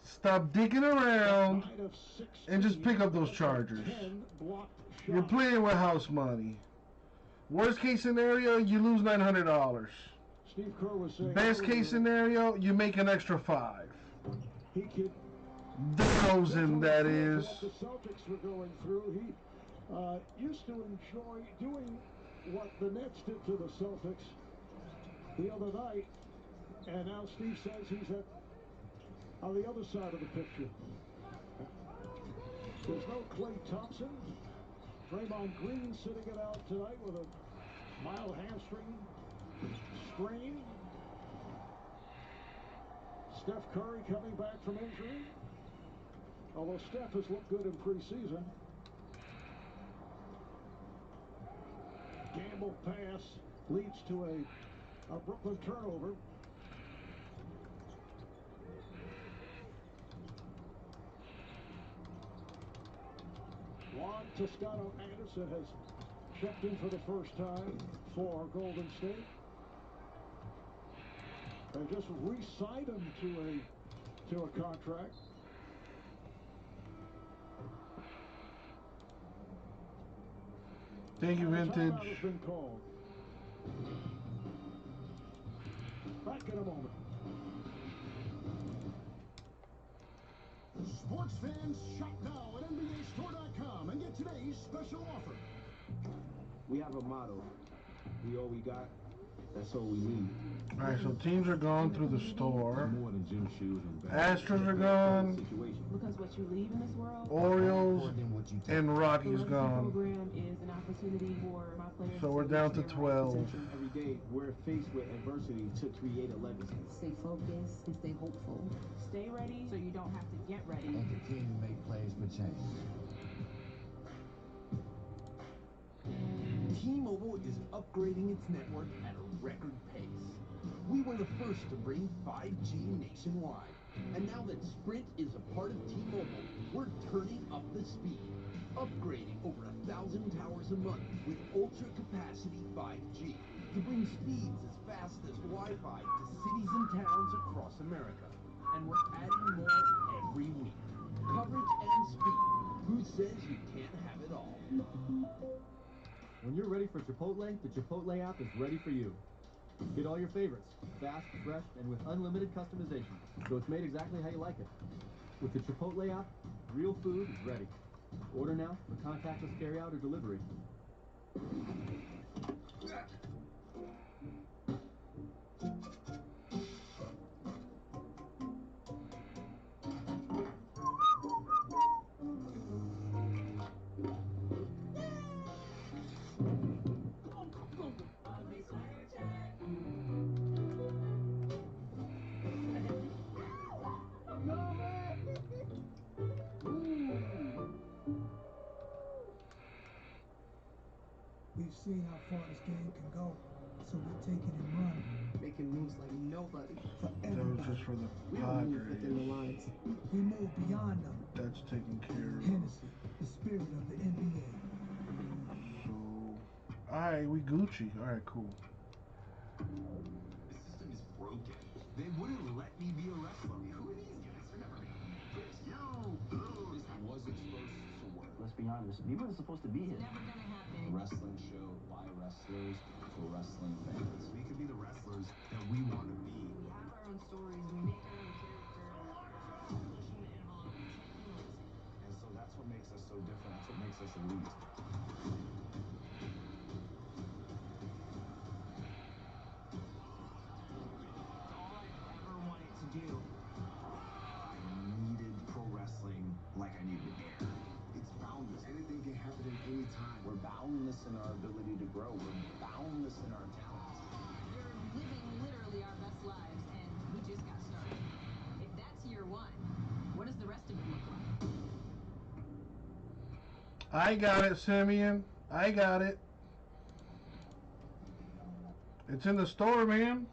Stop digging around and just pick up those Chargers. You're playing with house money. Worst case scenario, you lose $900. Steve Kerr was saying best case scenario, you make an extra $5. He could. $1,000, that is. What the Celtics were going through. He used to enjoy doing what the Nets did to the Celtics the other night, and now Steve says he's on the other side of the picture. There's no Klay Thompson. Draymond Green sitting it out tonight with a mild hamstring strain. Steph Curry coming back from injury. Although Steph has looked good in preseason. Gamble pass leads to a Brooklyn turnover. Juan Toscano Anderson has checked in for the first time for Golden State. They just re-signed him to a contract. Thank you, Vintage. Timeout has been called. Back in a moment. Sports fans, shop now at NBAStore.com and get today's special offer. We have a motto. We all we got. That's all we need. Alright, so teams are gone through the store. More than gym shoes and bags. Astros are gone. Because what you leave in this world, Orioles and Rockies the gone. program is an opportunity for my players. So we're down to 12. Every day we're faced with adversity to create a legacy. Stay focused and stay hopeful. Stay ready so you don't have to get ready. And continue to make plays for change. T-Mobile is upgrading its network at a record pace. We were the first to bring 5G nationwide. And now that Sprint is a part of T-Mobile, we're turning up the speed. Upgrading over 1,000 towers a month with ultra-capacity 5G to bring speeds as fast as Wi-Fi to cities and towns across America. And we're adding more every week. Coverage and speed Who says you can't have it all? When you're ready for Chipotle, the Chipotle app is ready for you. Get all your favorites, fast, fresh, and with unlimited customization, so it's made exactly how you like it. With the Chipotle app, real food is ready. Order now for contactless carryout or delivery. We've seen how far this game can go, so we're taking it and running. Making moves like nobody. For That was everybody. just for the We don't move within the Padres. lines. We move beyond them. That's taken care of. Hennessy, the spirit of the NBA. So, alright, we Gucci. Alright, cool. The system is broken. They wouldn't let me be a wrestler. Who are these guys? They're never gonna be this. You lose. This wasn't supposed to work. Let's be honest, we weren't supposed to be here. Never gonna happen. A wrestling show by wrestlers for wrestling fans. We could be the wrestlers that we want to be. We have our own stories. We make our own character. Mission involved technology. And so that's what makes us so different. That's what makes us elite. All I've ever wanted to do. I needed pro wrestling like I needed air. It's boundless. Anything can happen at any time. We're boundless in our ability to grow. We're boundless in our talents. We're living literally our best lives, and we just got started. If that's year one, what does the rest of it look like? I got it, Simeon. I got it. It's in the store, man.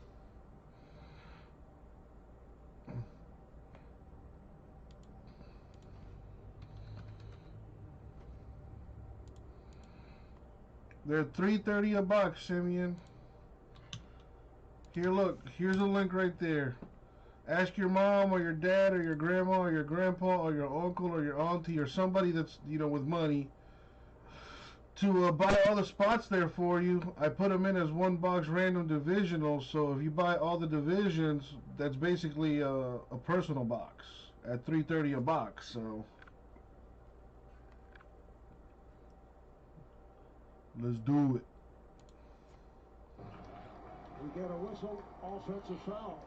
They're $3.30 a box, Simeon. Here, look. Here's a link right there. Ask your mom or your dad or your grandma or your grandpa or your uncle or your auntie or somebody that's, you know, with money to buy all the spots there for you. I put them in as one box random divisional, so if you buy all the divisions, that's basically a personal box at $3.30 a box. So let's do it. We get a whistle, offensive foul.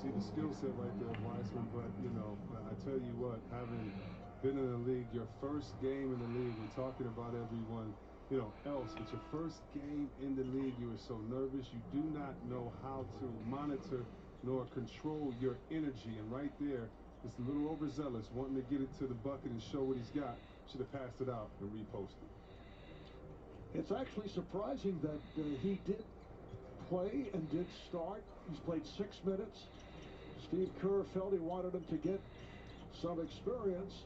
See the skill set right there, Weissman, but, you know, I tell you what, having been in the league, your first game in the league, we're talking about everyone, you know, else, but your first game in the league, you were so nervous, you do not know how to monitor nor control your energy, and right there, it's a little overzealous, wanting to get it to the bucket and show what he's got. Should have passed it out and reposted. It's actually surprising that he did play and did start. He's played 6 minutes. Steve Kerr felt he wanted him to get some experience.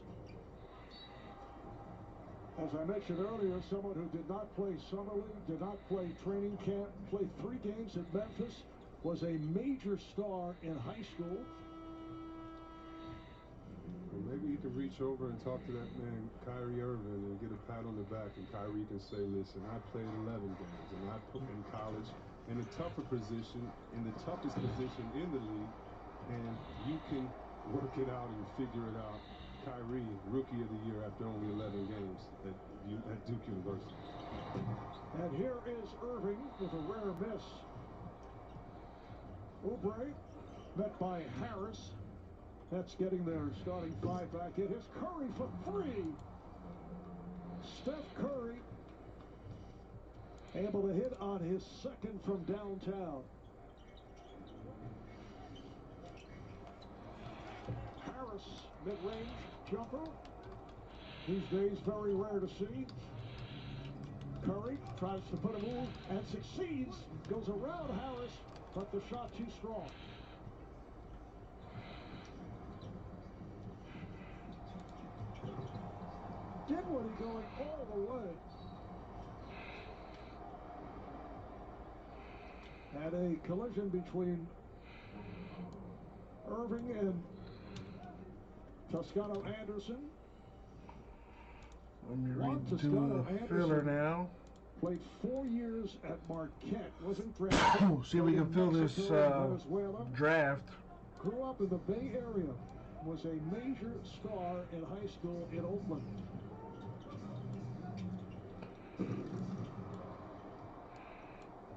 As I mentioned earlier, someone who did not play Summer League, did not play training camp, played 3 games at Memphis, was a major star in high school. Well, maybe he can reach over and talk to that man, Kyrie Irving, and get a pat on the back, and Kyrie can say, listen, I played 11 games, and I put in college in a tougher position, in the toughest position in the league, and you can work it out and figure it out. Kyrie, rookie of the year after only 11 games at Duke University. And here is Irving with a rare miss. Oubre met by Harris. That's getting their starting 5 back in. Here's Curry for 3. Steph Curry able to hit on his second from downtown. Harris, mid-range jumper. These days, very rare to see. Curry tries to put a move and succeeds. Goes around Harris, but the shot too strong. Dinwiddie going all the way. And a collision between Irving and Toscano Anderson. Let me Juan read to Toscano the filler Anderson now. played 4 years at Marquette. Wasn't drafted. See if we can fill this Venezuela. draft. Grew up in the Bay Area. Was a major star in high school in Oakland.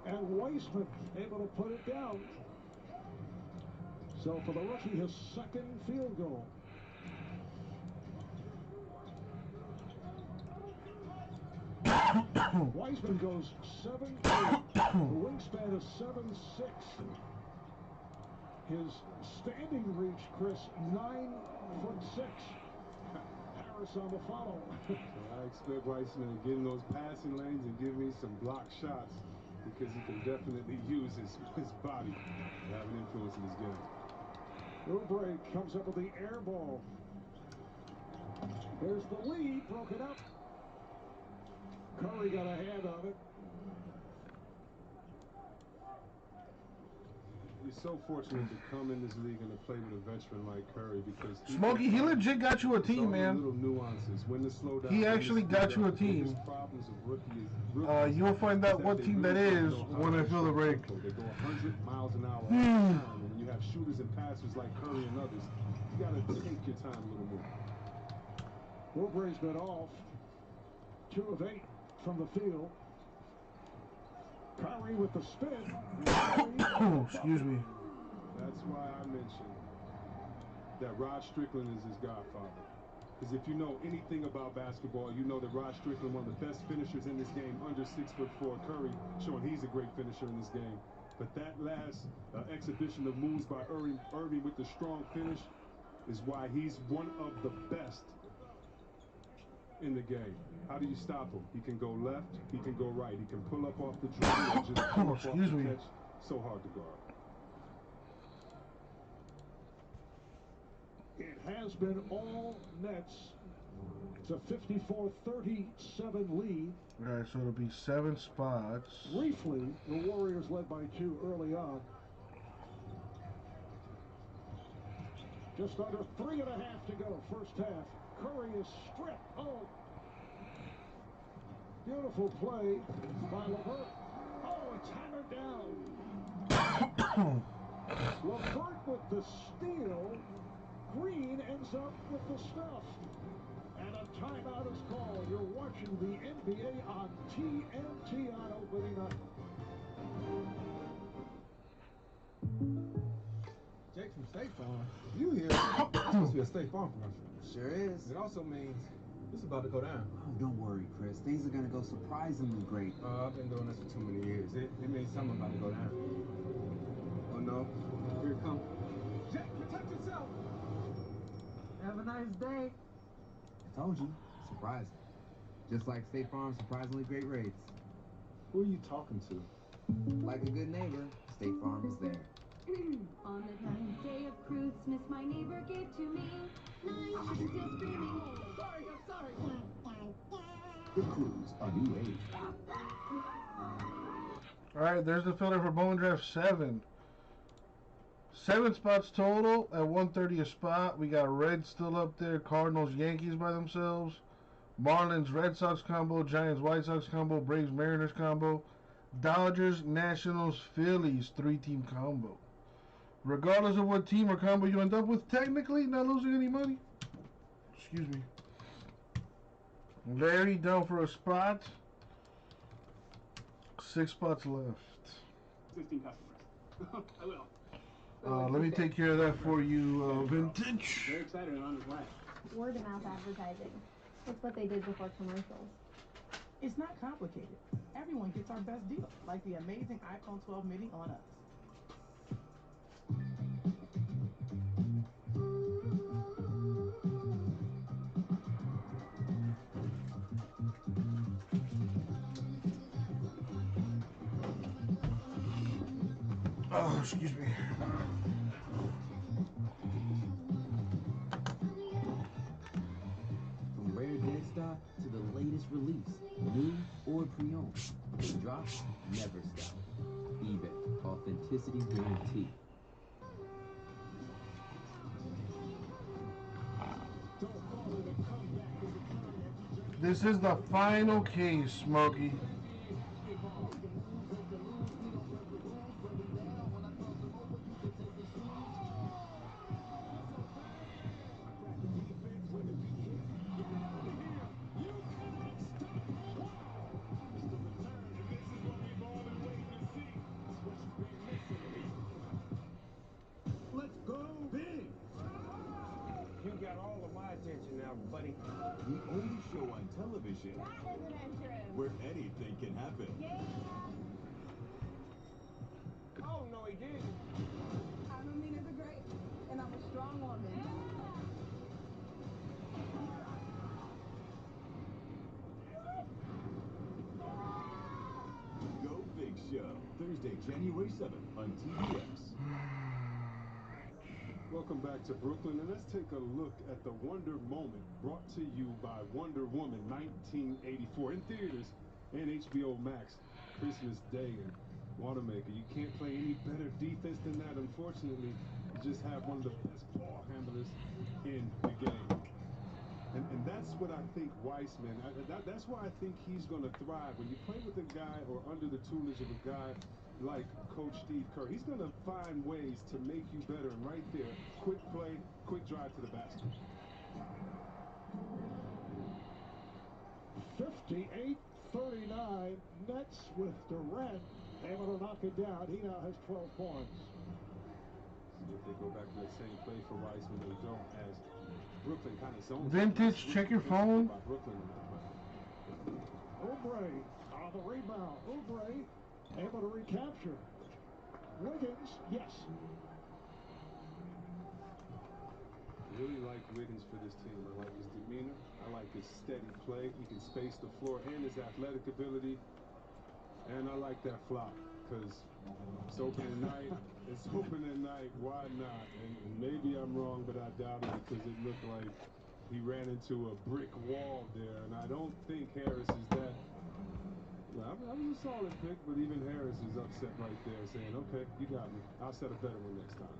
And Weissman able to put it down. So for the rookie, his second field goal. Weissman goes 7'8". The wingspan is 7'6". His standing reach, Chris, 9'6". Harris on the follow. I expect Weissman to get in those passing lanes and give me some block shots, because he can definitely use his body to have an influence in his game. Oubre comes up with the air ball. There's the lead, broken up. Curry got a hand on it. You're so fortunate to come in this league and to play with a veteran like Curry, because Smokey, he legit got you a team, man. Little nuances. When to slow down, he actually got you a team. You'll find out what team that is when I fill the break. They go 100 miles an hour all the time, and when you have shooters and passers like Curry and others, you got to take your time a little more. Oubre's been off. 2 of 8 from the field. Curry with the spin. Excuse me. That's why I mentioned that Rod Strickland is his godfather. Because if you know anything about basketball, you know that Rod Strickland, one of the best finishers in this game, under 6'4". Curry showing he's a great finisher in this game. But that last exhibition of moves by Irving with the strong finish is why he's one of the best in the game. How do you stop him? He can go left, he can go right, he can pull up off the dribble, just pull up off the catch. So hard to guard. It has been all Nets. It's a 54-37 lead. Alright, so it'll be 7 spots. Briefly, the Warriors led by 2 early on. Just under 3.5 to go, first half. Curry is stripped. Oh. Beautiful play by LeVert. Oh, it's hammered down. LeVert with the steal. Green ends up with the stuff. And a timeout is called. You're watching the NBA on TNT on opening night. Jake from State Farm. You here? It's supposed to be a State Farm commercial. Sure is. It also means it's about to go down. Oh, don't worry, Chris. Things are gonna go surprisingly great. I've been doing this for too many years. It means something about to go down. Oh no, here it comes. Jake, protect yourself. Have a nice day. I told you, surprising. Just like State Farm's surprisingly great rates. Who are you talking to? Like a good neighbor, State Farm is there. On the 9th day of Christmas, my neighbor gave to me 9 chickens still screaming. Sorry, I'm sorry. The Cruise, a new age. Alright, there's the filler for Bowman Draft 7. 7 spots total at 130 a spot. We got Reds still up there, Cardinals, Yankees by themselves, Marlins, Red Sox combo, Giants, White Sox combo, Braves, Mariners combo, Dodgers, Nationals, Phillies 3-team combo. Regardless of what team or combo you end up with, technically not losing any money. Excuse me. Larry down for a spot. 6 spots left. Existing customers. I will. Let me take care of that for you, Vintage. Very excited and on his way. Word of mouth advertising. It's what they did before commercials. It's not complicated. Everyone gets our best deal, like the amazing iPhone 12 mini on us. Oh, excuse me. From rare dead stock to the latest release, new or pre-owned, the drops never stop. eBay, authenticity guaranteed. Don't call it a comeback. It's a comeback. This is the final case, Smokey. Let's go big! You got all of my attention now, buddy. The only show on television That is an entrance. where anything can happen. Yeah. Oh, no, he didn't. I'm Amina the Great, and I'm a strong woman. Go Big Show, Thursday, January 7th on TBS. Welcome back to Brooklyn, and let's take a look at the Wonder Moment brought to you by Wonder Woman 1984 in theaters and HBO Max Christmas Day. And Wanamaker, you can't play any better defense than that. Unfortunately, you just have one of the best ball handlers in the game. And that's what I think Weissman, that's why I think he's going to thrive. When you play with a guy or under the tutelage of a guy like Coach Steve Kerr, he's going to find ways to make you better. And right there, quick play, quick drive to the basket. 58-39, Nets with Durant able to knock it down. He now has 12 points. See if they go back to that same play for Weissman. They don't, as Brooklyn kind of zones. Vintage, check your phone. Oubre on the rebound. Oubre able to recapture. Wiggins, yes. Really like Wiggins for this team. I like his demeanor. I like his steady play. He can space the floor and his athletic ability. And I like that flop because it's opening night. It's opening night. Why not? And maybe I'm wrong, but I doubt it because it looked like he ran into a brick wall there. And I don't think Harris is that. Well, that was a solid pick, but even Harris is upset right there saying, okay, you got me. I'll set a better one next time.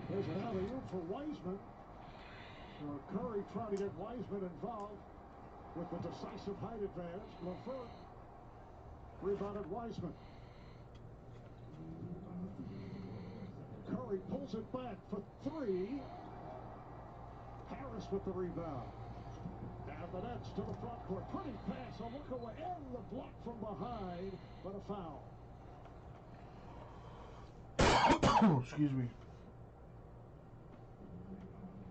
There's an alley-oop for Wiseman. So Curry trying to get Wiseman involved with the decisive height advantage. LeVert rebounded Wiseman. Curry pulls it back for three. Harris with the rebound. And the Nets to the front court. Pretty pass, a look away, and the block from behind, but a foul. Excuse me.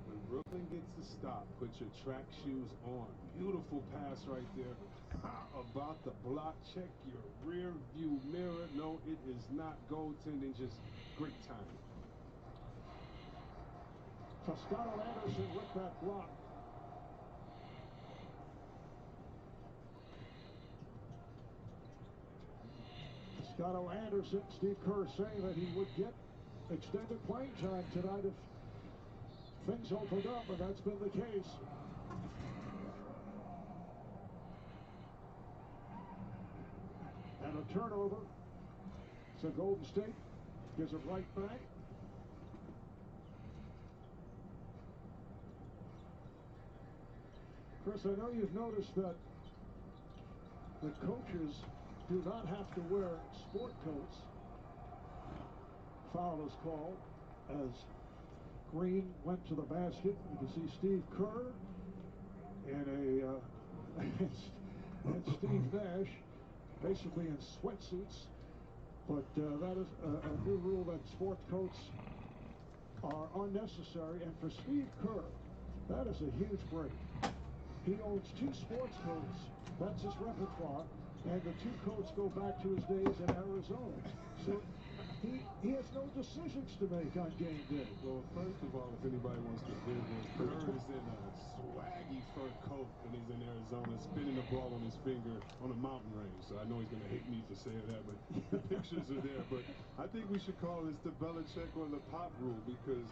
When Brooklyn gets a stop, put your track shoes on. Beautiful pass right there. About the block, check your rear view mirror. No, it is not goaltending, just great timing. Toscano Anderson with that block. Toscano Anderson, Steve Kerr saying that he would get extended playing time tonight if things opened up, and that's been the case. And a turnover. So Golden State gives it right back. Chris, I know you've noticed that the coaches do not have to wear sport coats. Foul is called as Green went to the basket. You can see Steve Kerr and and Steve Nash basically in sweatsuits. But that is a new rule that sport coats are unnecessary. And for Steve Kerr, that is a huge break. He owns 2 sports coats. That's his repertoire. And the 2 coats go back to his days in Arizona. So he has no decisions to make on game day. Well, first of all, if anybody wants to Google, Kerr is in a swaggy fur coat when he's in Arizona, spinning the ball on his finger on a mountain range. So I know he's going to hate me for saying that, but the pictures are there. But I think we should call this the Belichick or the Pop rule because,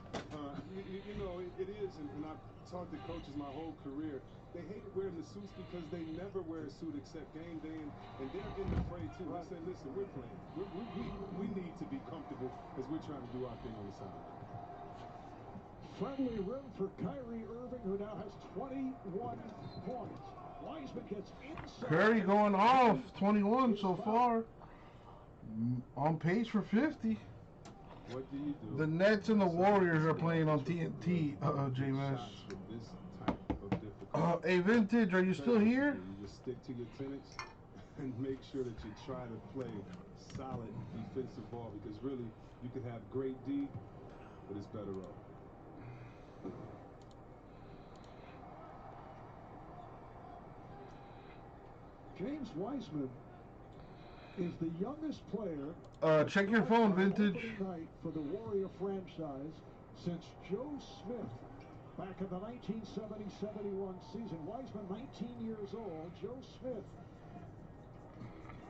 you know, it is. And I've talked to coaches my whole career. They hated wearing the suits because they never wear a suit except game day, and they're in the fray too. Right. They say, listen, we're playing. We need to be comfortable as we're trying to do our thing on the sideline. friendly rim for Kyrie Irving, who now has 21 points. Wiseman gets inside. Curry going off, 21 so far. On pace for 50. What do you do? The Nets and the Warriors are playing on TNT, J-Mesh. Hey, Vintage, are you still here? You just stick to your tenets and make sure that you try to play solid defensive ball, because really you can have great D, but it's better off. James Wiseman is the youngest player. Check your phone, Vintage. Night for the Warrior franchise since Joe Smith back in the 1970-71 season. Wiseman, 19 years old. Joe Smith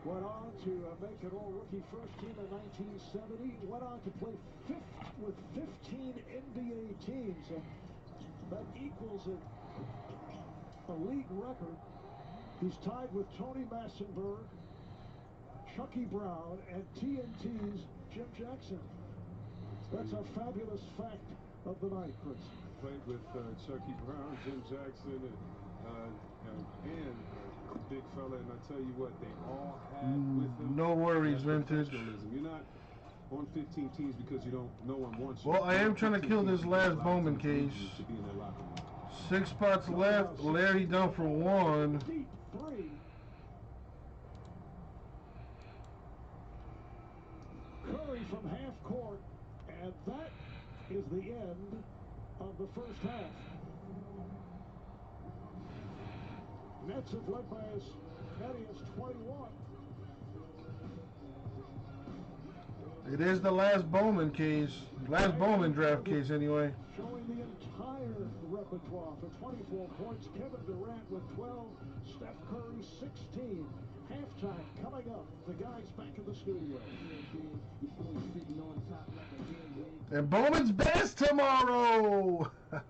went on to make an all-rookie first team in 1970. Went on to play with 15 NBA teams. And that equals a league record. He's tied with Tony Massenberg, Chucky Brown, and TNT's Jim Jackson. That's a fabulous fact of the night, Chris. Played with Chucky Brown, Jim Jackson, and big fella, and I tell you what, they all had with them. No worries, Vintage. You're not on 15 teams because you don't. No one wants you. Well, I am trying to kill this last Bowman case. 6 spots left. Larry down for 1. Deep three. Curry from half court, and that is the end of the first half. Nets have led by as many as 21. It is the last Bowman case. Last Bowman draft case, anyway. Showing the entire repertoire for 24 points. Kevin Durant with 12. Steph Curry 16. Halftime coming up. The guys back in the studio. And Bowman's best tomorrow. Let's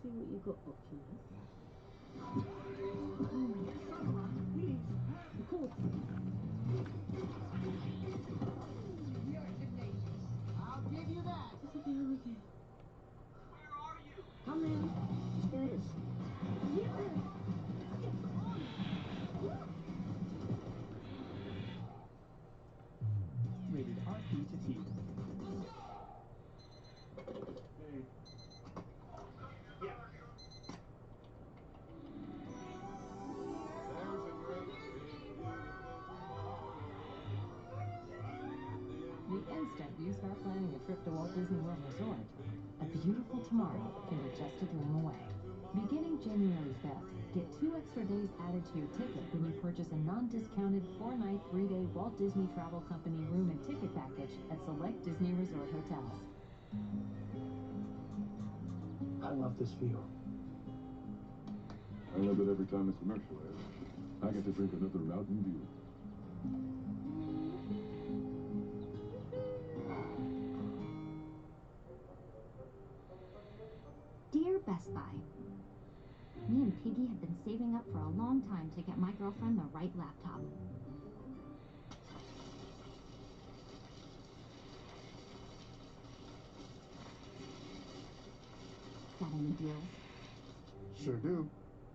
see what you got up to. I'll give you that. It's okay, I'm okay. Where are you? Come in. Here it is. Rated RP to T. Hey. Yeah. The instant you start planning a trip to Walt Disney World Resort, a beautiful tomorrow can be just a dream away. Beginning January 5th, get 2 extra days added to your ticket when you purchase a non-discounted 4-night, 3-day Walt Disney Travel Company room and ticket package at select Disney Resort hotels. I love this view. I love it every time it's commercialized. I get to drink another Mountain Dew. Dear Best Buy, me and Piggy have been saving up for a long time to get my girlfriend the right laptop. Got any deals? Sure do.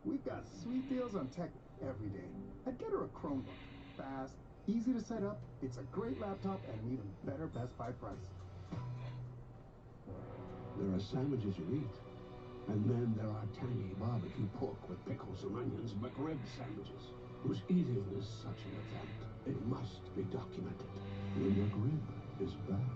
We've got sweet deals on tech every day. I'd get her a Chromebook. Fast, easy to set up, it's a great laptop at an even better Best Buy price. There are sandwiches you eat, and then there are tangy barbecue pork with pickles and onions McRib sandwiches, whose eating is such an event, it must be documented. The McRib is back.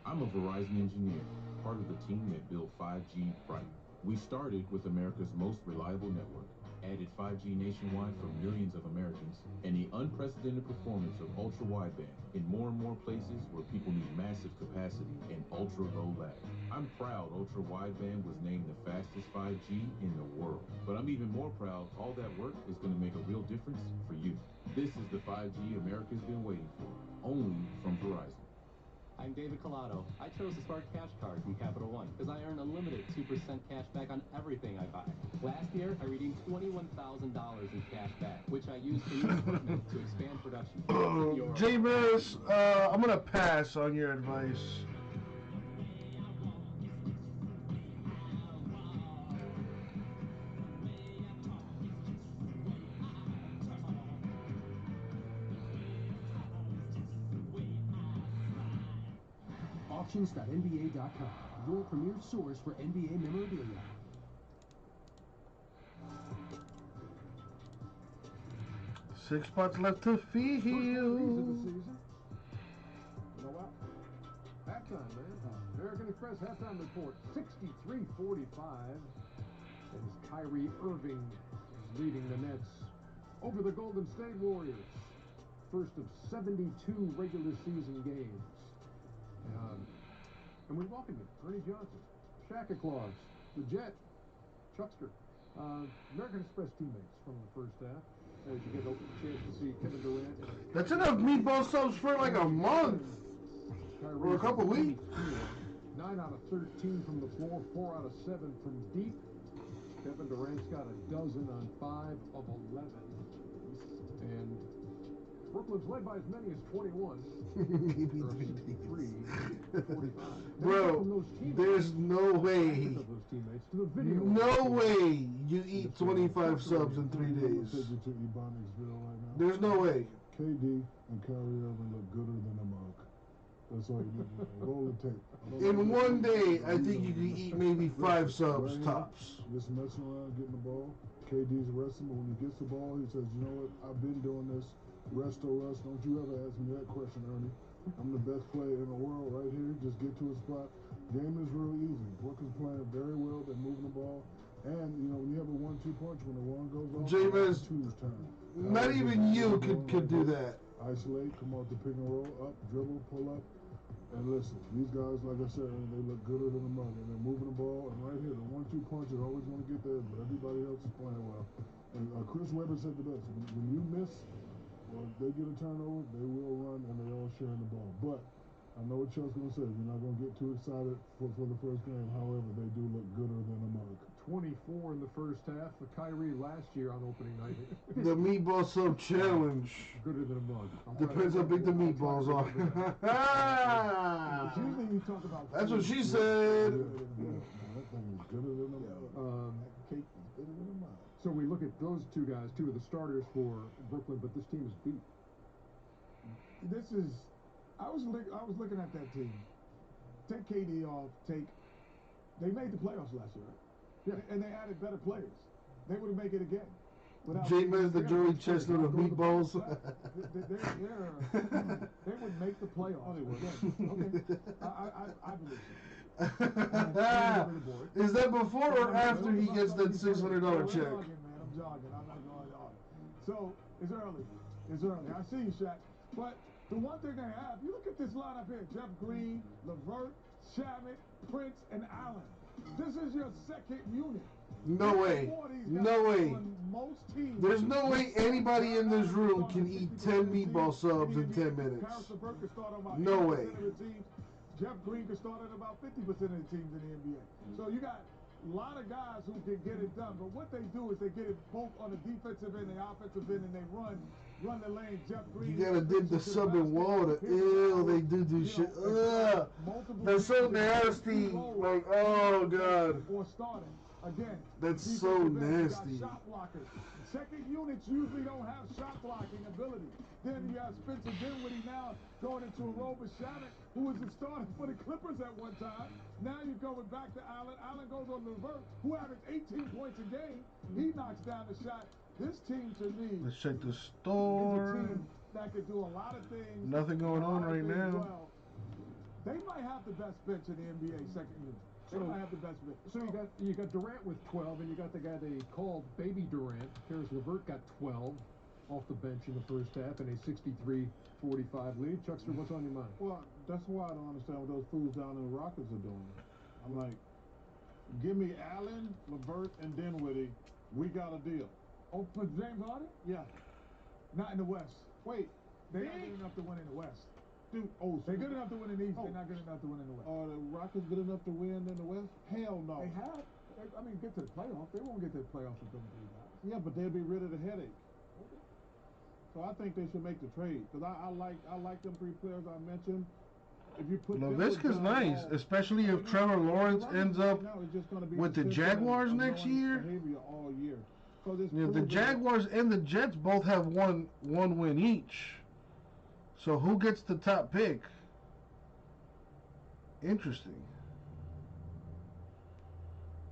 I'm a Verizon engineer, part of the team that built 5G right. We started with America's most reliable network, added 5G nationwide for millions of Americans, and the unprecedented performance of ultra-wideband in more and more places where people need massive capacity and ultra-low lag. I'm proud ultra-wideband was named the fastest 5G in the world, but I'm even more proud all that work is going to make a real difference for you. This is the 5G America's been waiting for, only from Verizon. I'm David Collado. I chose the Smart Cash Card from Capital One because I earn unlimited 2% cash back on everything I buy. Last year, I redeemed $21,000 in cash back, which I used for new equipment to expand production. J-Miss, I'm going to pass on your advice. Auctions.nba.com, your premier source for NBA memorabilia. Six spots left to fill. First one of these of the season. You know what? Halftime, man. American Express halftime report, 63-45. As Kyrie Irving is leading the Nets over the Golden State Warriors. First of 72 regular season games. And we welcome you, Ernie Johnson, Shaka Claus, the Jet, Chuckster, American Express teammates from the first half. As you get a chance to see Kevin Durant. That's enough meatball subs for like a month or a couple weeks. 9 out of 13 from the floor, 4 out of 7 from deep. Kevin Durant's got a dozen on 5 of 11. And Brooklyn's led by as many as 21. Bro, there's no way. No way you eat 25 subs in 3 days. There's no way. KD and Kyrie Irving look gooder than a mug. That's all you need to know. Roll the tape. In one day, I think you can eat maybe 5 subs tops. Just messing around, getting the ball. KD's arresting, but when he gets the ball, he says, you know what? I've been doing this. Rest or rust. Don't you ever ask me that question, Ernie. I'm the best player in the world right here. Just get to a spot. Game is real easy. Brooklyn's playing very well. They're moving the ball. And, you know, when you have a 1-2 punch, when the one goes off, J-Miz, two's turn. not even you could do that. Isolate, come out the pick and roll, up, dribble, pull up. And listen, these guys, like I said, they look gooder than a mug. And they're moving the ball. And right here, the 1-2 punch is always going to get there, but everybody else is playing well. And Chris Webber said the best. When you miss, or if they get a turnover, they will run, and they all sharing the ball. But I know what Chuck's going to say. You're not going to get too excited for the first game. However, they do look gooder than a mug. 24 in the first half. The Kyrie last year on opening night. The meatball sub challenge. Gooder than a mug. Depends how big the meatballs are. Usually you talk about. That's what she said. That thing is gooder than a mug. Cake is gooder than a mug. So we look at those two guys, two of the starters for Brooklyn, but this team is beat. This is, I was looking at that team. Take KD off. They made the playoffs last year, right? Yeah. And they added better players. They would have made it again. J-Man's the Joey Chestnut of meatballs. They would make the playoffs again. Okay. I believe so. Is that before or after he gets that $600 check? I'm jogging. I'm not going on. So, it's early. I see you, Shaq. But the one thing they have, you look at this lineup here. Jeff Green, LeVert, Shamet, Prince, and Allen. This is your second unit. No way. No way. There's no way anybody in this room can eat 10 meatball subs in 10 minutes. No way. Jeff Green can start at about 50% of the teams in the NBA. So you got a lot of guys who can get it done. But what they do is they get it both on the defensive end, the offensive end, and they run the lane. Jeff Green. You gotta dip the sub in water. Ew, they do shit. Ugh. That's so nasty. Like, oh god. Or starting. Again, that's so nasty. Shot blockers. Second units usually don't have shot blocking ability. Then you have Spencer Dinwiddie now going into a role with Shamet, who was the starter for the Clippers at one time. Now you're going back to Allen. Allen goes on LeVert, who averaged 18 points a game. He knocks down the shot. This team, to me, let's check the store. Is a team that could do a lot of things. Nothing going on right now. Well. They might have the best bench in the NBA second unit. They might have the best bench. So you got Durant with 12, and you got the guy they called Baby Durant. Karis LeVert got 12 off the bench in the first half in a 63-45 lead. Chuckster, what's on your mind? Well, that's why I don't understand what those fools down in the Rockets are doing. I'm like, give me Allen, LeVert, and Dinwiddie. We got a deal. Oh, for James Harden? Yeah. Not in the West. Wait. They're not good enough to win in the West. Dude, they're good enough to win in the East. They're not good enough to win in the West. Are the Rockets good enough to win in the West? Hell no. They have. I mean, get to the playoffs. They won't get to the playoffs with them three guys. Yeah, but they'll be rid of the headache. So I think they should make the trade because I like them three players I mentioned. If you put LaVisca's nice, especially if Trevor Lawrence ends up with the Jaguars next year. All year. So Yeah, the Jaguars and the Jets both have one win each. So who gets the top pick? Interesting.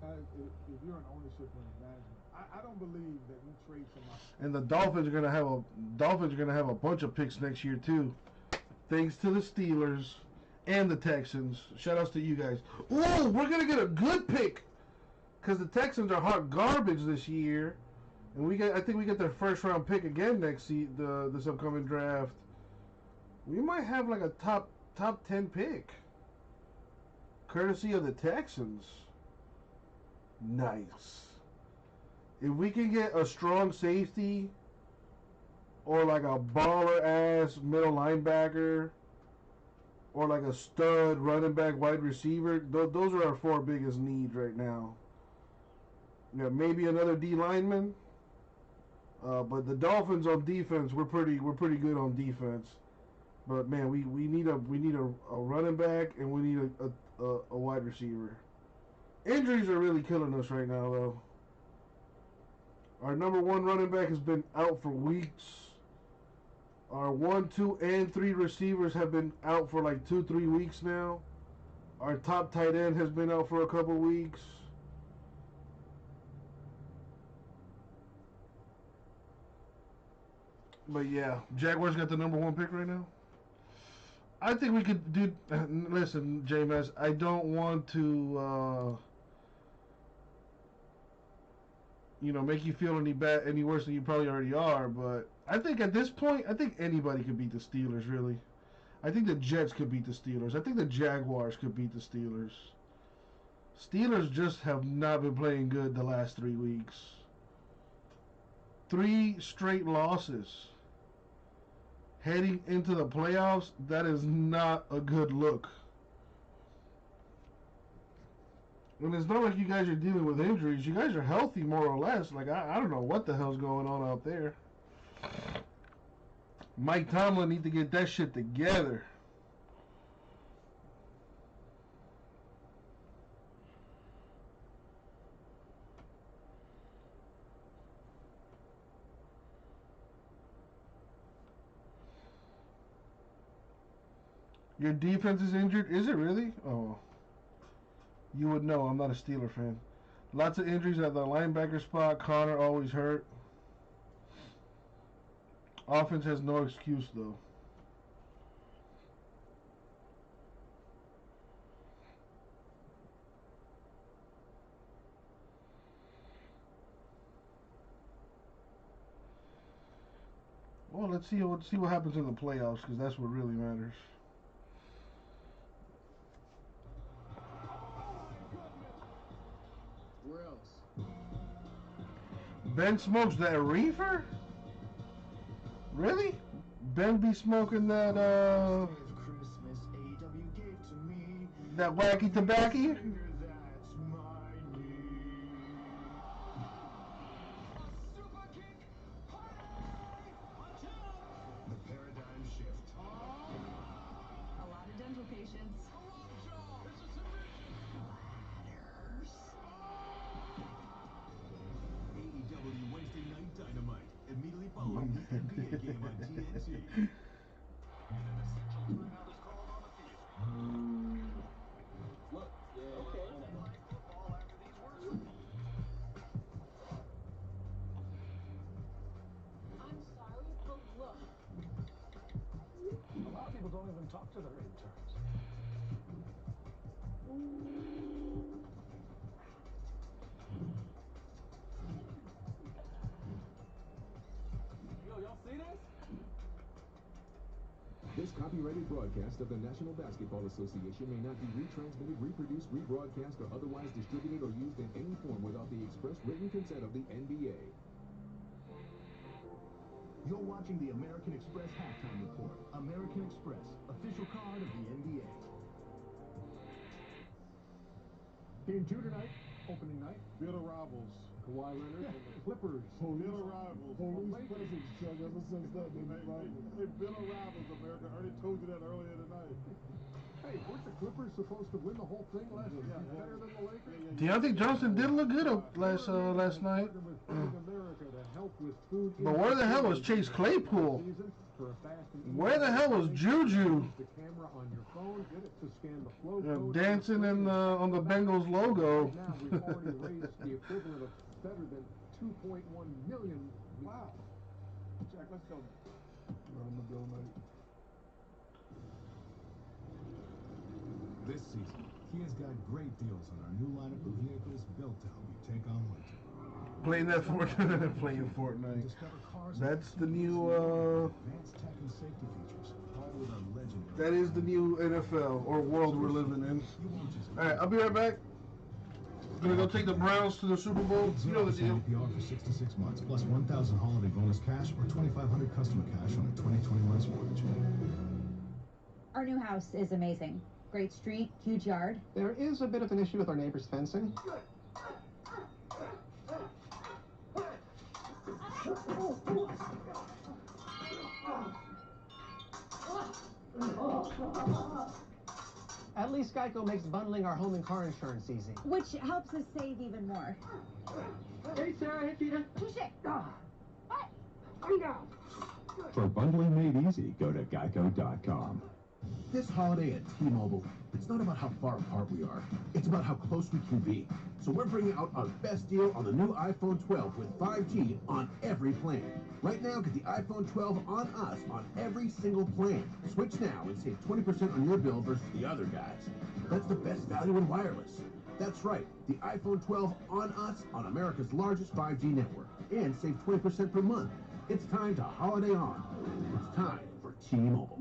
If you're an ownership or management, I don't believe that you trade somebody. And the Dolphins are gonna have a bunch of picks next year too, thanks to the Steelers and the Texans. Shout outs to you guys. Ooh, we're gonna get a good pick, cause the Texans are hot garbage this year, and I think we get their first round pick again this upcoming draft. We might have like a top 10 pick, courtesy of the Texans. Nice. If we can get a strong safety or like a baller ass middle linebacker or like a stud running back wide receiver, those are our four biggest needs right now. Yeah, maybe another D lineman. But the Dolphins on defense, we're pretty good on defense. But man, we need a running back and we need a wide receiver. Injuries are really killing us right now, though. Our number one running back has been out for weeks. Our 1, 2, and 3 receivers have been out for like 2-3 weeks now. Our top tight end has been out for a couple weeks. But yeah, Jaguars got the number 1 pick right now. I think we could do. Listen, JMS, I don't want to, make you feel any worse than you probably already are. But I think at this point, I think anybody could beat the Steelers. Really, I think the Jets could beat the Steelers. I think the Jaguars could beat the Steelers. Steelers just have not been playing good the last 3 weeks. 3 straight losses. Heading into the playoffs, that is not a good look. And it's not like you guys are dealing with injuries. You guys are healthy, more or less. Like, I don't know what the hell's going on out there. Mike Tomlin need to get that shit together. Your defense is injured? Is it really? Oh. You would know. I'm not a Steeler fan. Lots of injuries at the linebacker spot. Connor always hurt. Offense has no excuse, though. Well, let's see what happens in the playoffs, because that's what really matters. Where else? Ben smokes that reefer? Really? Ben be smoking that that wacky tobacco? Don't even talk to their interns. Yo, y'all see this? This copyrighted broadcast of the National Basketball Association may not be retransmitted, reproduced, rebroadcast, or otherwise distributed or used in any form without the express written consent of the NBA. You're watching the American Express Halftime Report. American Express, official card of the NBA. Game 2 tonight, opening night. Bitter rivals. Kawhi Leonard and the Clippers. Bitter rivals. Police presence, Chuck. Ever since that, they've been rivals. Hey, bitter rivals, America. I already told you that earlier tonight. Hey, weren't the Clippers supposed to win the whole thing last year? Better than the Lakers? Deontay Johnson did look good last night. But where the hell was Chase Claypool? Where the hell was Juju? Dancing in on the Bengals logo. Now we've already raised the equivalent of better than 2.1 million. Wow. Jack, let's go. I'm gonna go, mate. This season, Kia's got great deals on our new lineup of vehicles built to help you take on winter. Playing that Fortnite. Playing Fortnite. That's the new. Advanced tech and safety features, all with our legendary. That is the new NFL or world we're living in. All right, I'll be right back. Gonna go take the Browns to the Super Bowl. You know the deal. APR for 66 months, plus 1,000 holiday bonus cash or 2,500 customer cash on a 2021 mortgage. Our new house is amazing. Great street, huge yard. There is a bit of an issue with our neighbor's fencing. At least Geico makes bundling our home and car insurance easy. Which helps us save even more. Hey, Sarah, hey, Peter. Push it. What? I know. For bundling made easy, go to geico.com. This holiday at T-Mobile, it's not about how far apart we are. It's about how close we can be. So we're bringing out our best deal on the new iPhone 12 with 5G on every plan. Right now, get the iPhone 12 on us on every single plan. Switch now and save 20% on your bill versus the other guys. That's the best value in wireless. That's right, the iPhone 12 on us on America's largest 5G network. And save 20% per month. It's time to holiday on. It's time for T-Mobile.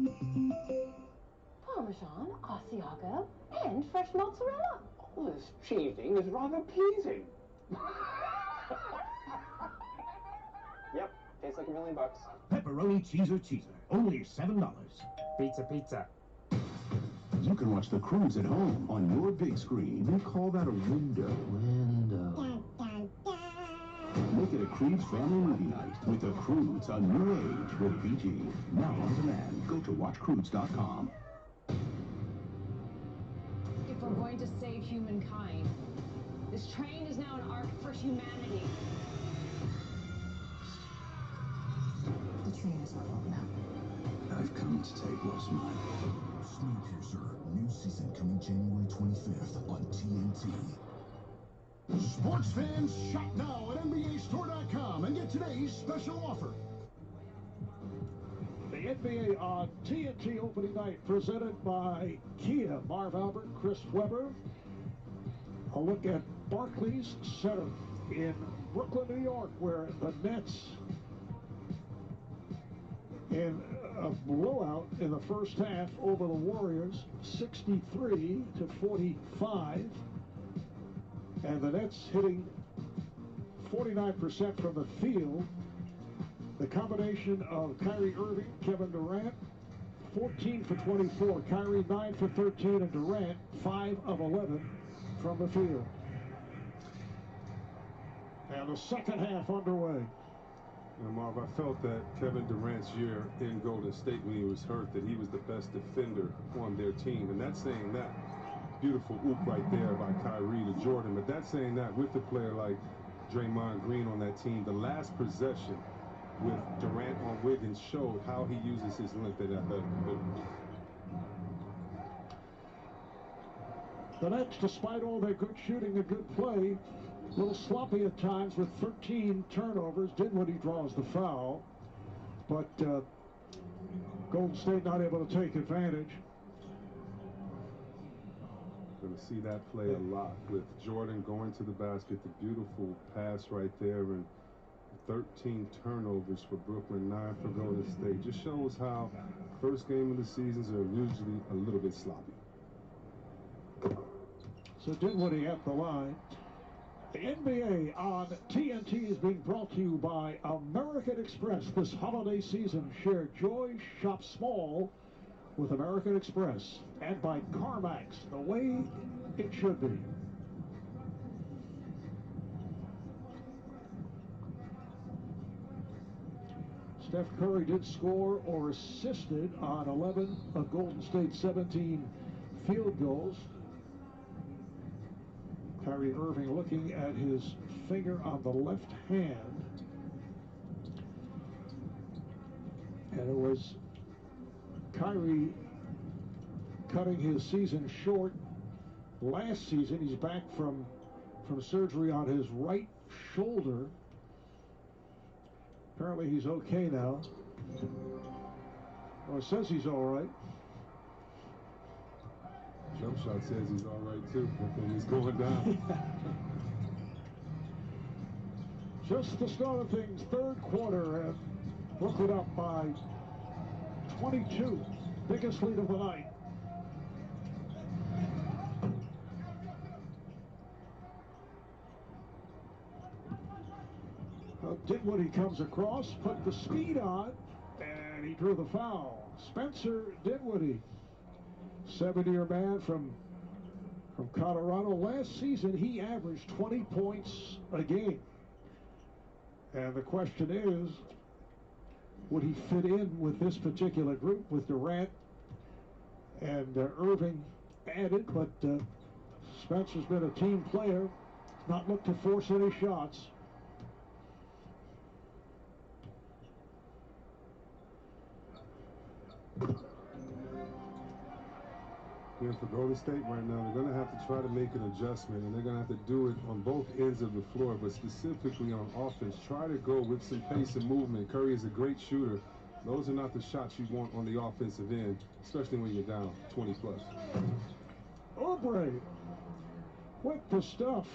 Parmesan, Asiago, and fresh mozzarella. All this cheesing is rather pleasing. Yep, tastes like $1,000,000. Pepperoni cheeser, only $7. Pizza. You can watch the Croods at home on your big screen. We call that a window. Make it a Croods family movie night with the Croods, a new age with BG. Now on demand. Go to watchcroods.com. If we're going to save humankind, this train is now an arc for humanity. The train is not long now. I've come to take what's mine. Snowpiercer, new season coming January 25th on TNT. Sports fans, shop now at NBAstore.com and get today's special offer. The NBA on TNT opening night presented by Kia. Marv Albert, Chris Webber. A look at Barclays Center in Brooklyn, New York, where the Nets, in a blowout in the first half over the Warriors, 63-45. And the Nets hitting 49% from the field. The combination of Kyrie Irving, Kevin Durant, 14 for 24. Kyrie 9 for 13, and Durant 5 of 11 from the field. And the second half underway. And Marv, I felt that Kevin Durant's year in Golden State when he was hurt, that he was the best defender on their team. And that's saying that. Beautiful oop right there by Kyrie to Jordan. But that's saying that with a player like Draymond Green on that team, the last possession with Durant on Wiggins showed how he uses his length and athletic ability. The Nets, despite all their good shooting and good play, a little sloppy at times with 13 turnovers. Dinwiddie draws the foul, but Golden State not able to take advantage. Going to see that play a lot with Jordan going to the basket, the beautiful pass right there, and 13 turnovers for Brooklyn, 9 for Golden State. Just shows how first game of the seasons are usually a little bit sloppy. So Dinwiddie at the line. The NBA on TNT is being brought to you by American Express. This holiday season, share joy, shop small with American Express. And by CarMax, the way it should be. Steph Curry did score or assisted on 11 of Golden State's 17 field goals. Kyrie Irving looking at his finger on the left hand. And it was Kyrie cutting his season short last season. He's back from surgery on his right shoulder. Apparently he's okay now. Or says he's all right. Jump shot says he's all right too. I think he's going down. Just the start of things, third quarter, and Brooklyn up by 22. Biggest lead of the night. Dinwiddie comes across, put the speed on, and he drew the foul. Spencer Dinwiddie, 7-year man from Colorado. Last season, he averaged 20 points a game. And the question is, would he fit in with this particular group with Durant and Irving added? But Spencer's been a team player, not looked to force any shots. Yeah, for Golden State right now, they're going to have to try to make an adjustment, and they're going to have to do it on both ends of the floor, but specifically on offense. Try to go with some pace and movement. Curry is a great shooter. Those are not the shots you want on the offensive end, especially when you're down 20 plus. Oubre with the stuff.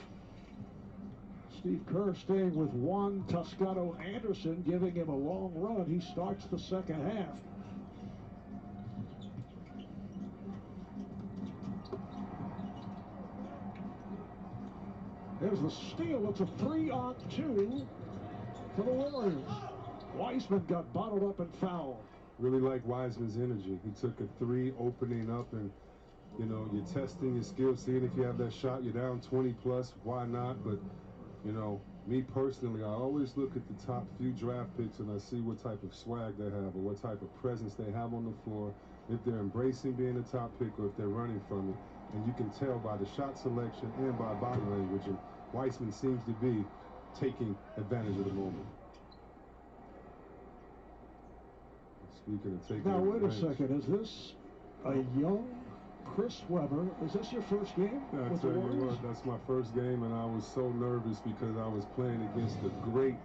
Steve Kerr staying with Juan Toscano Anderson, giving him a long run. He starts the second half. There's the steal. It's a 3-on-2 for the Warriors. Wiseman got bottled up and fouled. Really like Wiseman's energy. He took a three opening up, and you know, you're testing your skills, seeing if you have that shot. You're down 20 plus, why not? But you know, me personally, I always look at the top few draft picks and I see what type of swag they have or what type of presence they have on the floor, if they're embracing being a top pick or if they're running from it. And you can tell by the shot selection and by body language, and Wiseman seems to be taking advantage of the moment. Speaking of taking now, wait advantage. a second. Is this a young Chris Webber? Is this your first game with the Warriors? You what, that's my first game, and I was so nervous because I was playing against the great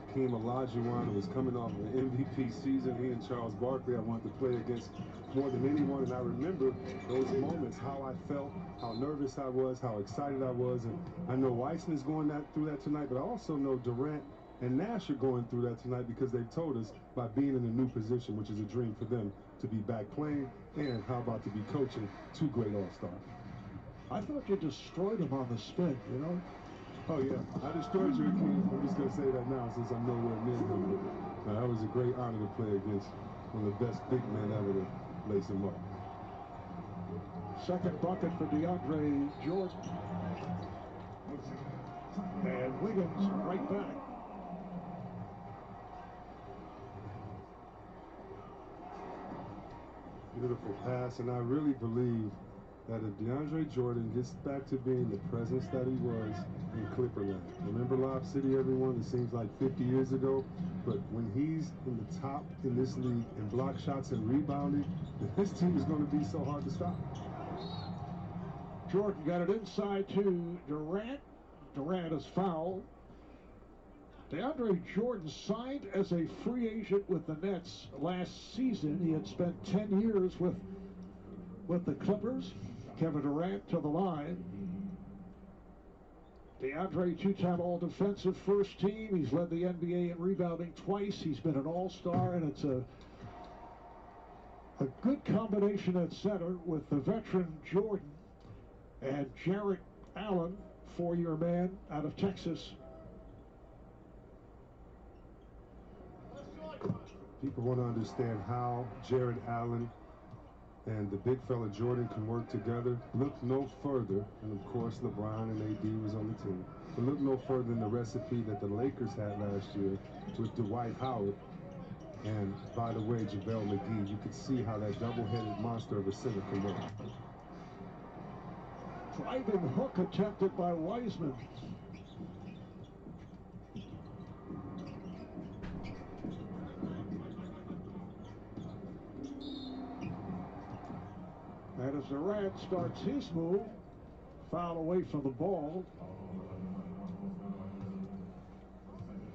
Hakeem Olajuwon, who was coming off of an MVP season. He and Charles Barkley I wanted to play against more than anyone, and I remember those moments, how I felt, how nervous I was, how excited I was, and I know Wiseman's going through that tonight, but I also know Durant and Nash are going through that tonight because they've told us by being in a new position, which is a dream for them, to be back playing, and how about to be coaching two great all-stars. I thought you destroyed him on the spin, you know? Oh, yeah. I destroyed you, King. I'm just going to say that now since I'm nowhere near him. That was a great honor to play against one of the best big men ever to lace him up. Second bucket for DeAndre Jordan. And Wiggins right back. Beautiful pass, and I really believe that if DeAndre Jordan gets back to being the presence that he was in Clipperland. Remember Lob City, everyone? It seems like 50 years ago. But when he's in the top in this league in block shots and rebounding, this team is going to be so hard to stop. Jordan got it inside to Durant. Durant is fouled. DeAndre Jordan signed as a free agent with the Nets last season. He had spent 10 years with the Clippers. Kevin Durant to the line. DeAndre, two-time all-defensive first team. He's led the NBA in rebounding twice. He's been an all-star, and it's a good combination at center with the veteran Jordan and Jarrett Allen, four-year man out of Texas. People want to understand how Jared Allen and the big fella Jordan can work together. Look no further, and of course LeBron and AD was on the team, but look no further than the recipe that the Lakers had last year with Dwight Howard. And by the way, JaVale McGee, you could see how that double-headed monster of a center can work. Driving hook attempted by Wiseman. And as Durant starts his move, foul away from the ball.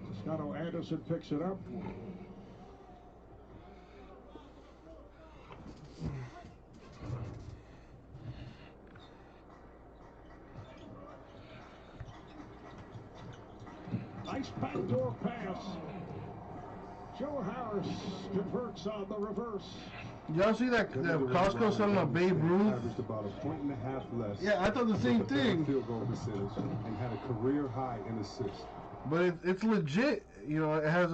Toscano Anderson picks it up. Nice backdoor pass. Joe Harris converts on the reverse. Y'all see that Costco selling a Babe Ruth? Averaged about a point and a half less. Yeah, I thought the same thing. Field goal percentage and had a career high in assists. But it's legit. You know, it has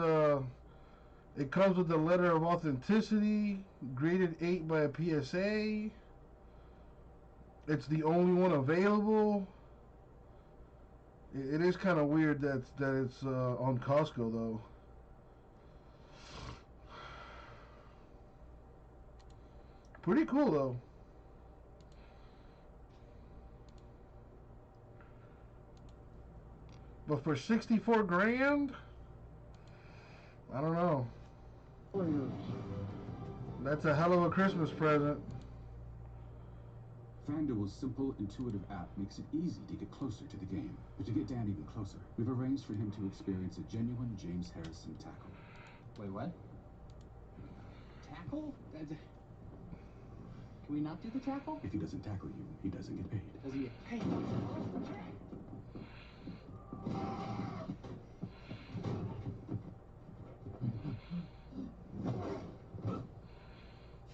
it comes with the letter of authenticity, graded 8 by a PSA. It's the only one available. It is kind of weird that it's on Costco though. Pretty cool though. But for 64 grand, I don't know. That's a hell of a Christmas present. FanDuel's simple, intuitive app makes it easy to get closer to the game. But to get Dan even closer, we've arranged for him to experience a genuine James Harrison tackle. Wait, what? Tackle? Can we not do the tackle? If he doesn't tackle you, he doesn't get paid. Does he get paid?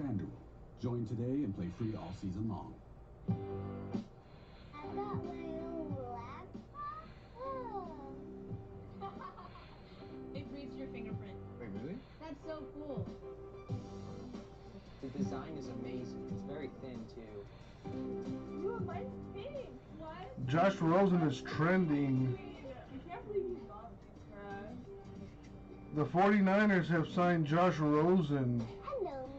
FanDuel. Join today and play free all season long. I got my own laptop. It reads your fingerprint. Wait, really? That's so cool. The design is amazing. It's very thin, too. Ooh, mine's pink. What? Josh Rosen is trending. I can't believe you got this, The 49ers have signed Josh Rosen. Hello.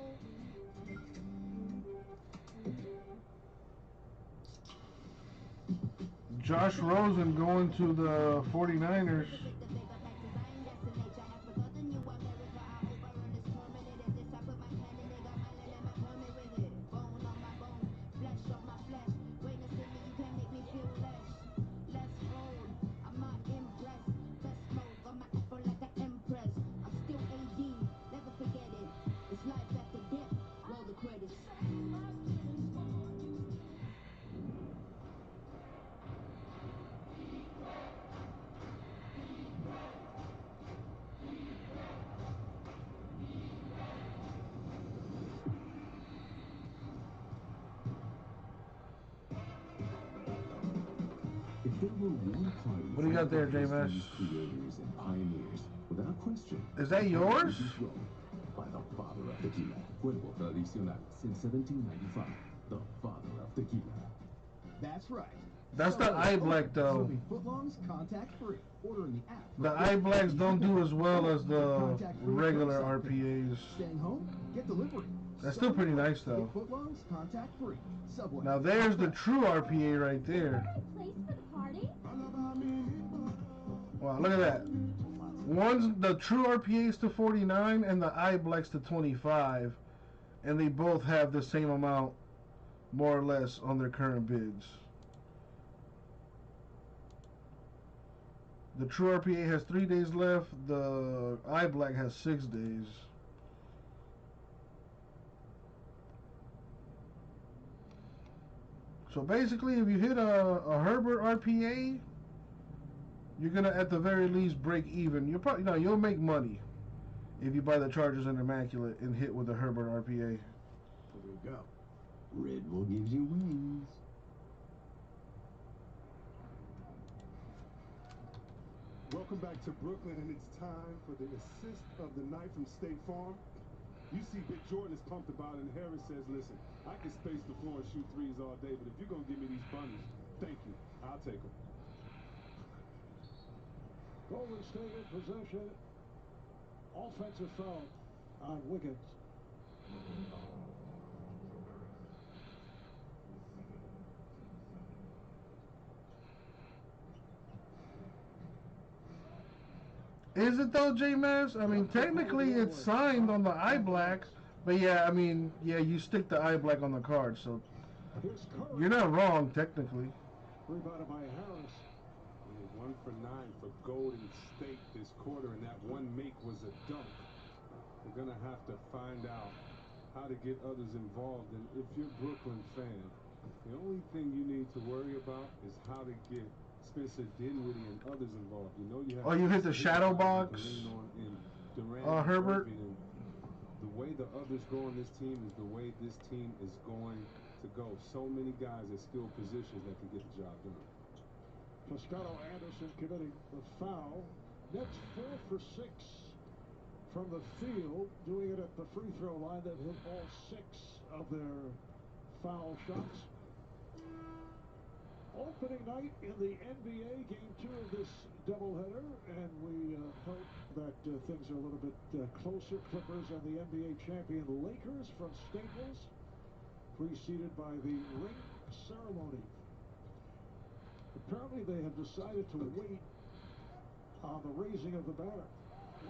Josh Rosen going to the 49ers. What do you got there, James? Creators and pioneers, without question. Is that yours? By the father of tequila, Cuervo Tradicional, since 1795. The father of tequila. That's right. That's the eye black though. Footlongs contact free. Order in the app. The eye blacks don't do as well as the regular RPAs. Staying home? Get delivery. That's still pretty nice though. Footlongs contact free. Subway. Now there's the true RPA right there. Place for the party? Wow, look at that. One's the true RPAs to 49 and the eye blacks to 25, and they both have the same amount, more or less, on their current bids. The true RPA has 3 days left. The eye black has 6 days. So basically, if you hit a Herbert RPA, you're gonna at the very least break even. You'll probably you'll make money if you buy the Chargers and Immaculate and hit with the Herbert RPA. Here we go. Red Bull gives you wings. Welcome back to Brooklyn, and it's time for the assist of the night from State Farm. You see Big Jordan is pumped about it, and Harris says, listen, I can space the floor and shoot threes all day, but if you're going to give me these bunnies, thank you. I'll take them. Golden State in possession. Offensive foul on Wiggins. Is it though, J-Mass? I mean, technically it's signed on the eye black, but yeah, I mean, yeah, you stick the eye black on the card, so you're not wrong technically. Rebounded by Harris. 1 for 9 for Golden State this quarter, and that one make was a dunk. We're going to have to find out how to get others involved, and if you're a Brooklyn fan, the only thing you need to worry about is how to get Spencer Dinwiddie and others involved. You know you have. Oh, you hit the shadow box. Herbert. And the way the others go on this team is the way this team is going to go. So many guys at skilled positions that can get the job done. Toscano Anderson committing the foul. Nets 4 for 6 from the field, doing it at the free throw line. They've hit all 6 of their foul shots. Opening night in the NBA, game 2 of this doubleheader, and we hope that things are a little bit closer. Clippers and the NBA champion Lakers from Staples, preceded by the ring ceremony. Apparently they have decided to wait on the raising of the banner.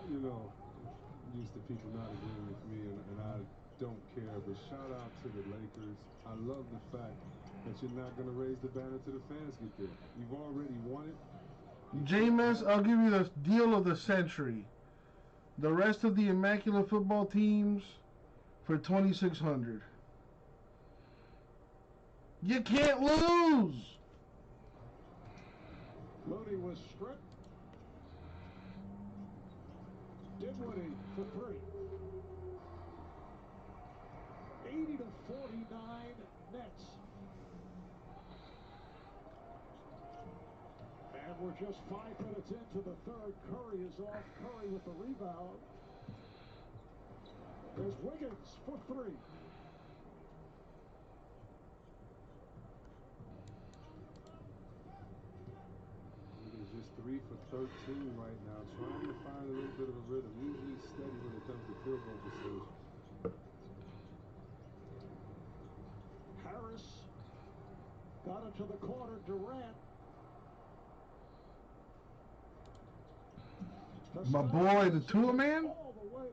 You know, I'm used to people not agreeing with me, and I don't care, but shout out to the Lakers. I love the fact that you're not going to raise the banner till the fans get there. You've already won it. J-Mass, I'll give you the deal of the century. The rest of the Immaculate Football teams for $2,600. You can't lose. Looney was stripped. Dinwiddie for 3. 80 to 49 Nets. And we're just 5 minutes into the third. Curry is off. Curry with the rebound. There's Wiggins for 3. Wiggins just 3 for 13 right now, trying to find a little bit of a rhythm. Usually steady when it comes to field goal percentage. Harris got into the corner. Durant. My boy, the Tua man. All the way.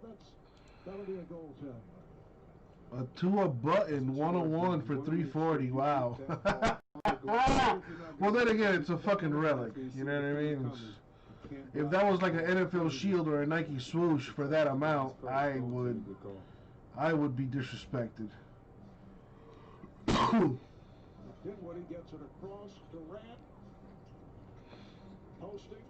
That'll be a goal, Ted. A Tua button 101 for 340. Wow. Well, then again, it's a fucking relic. You know what I mean? If that was like an NFL Shield or a Nike swoosh for that amount, I would be disrespected. Dinwiddie gets it across. Durant posting.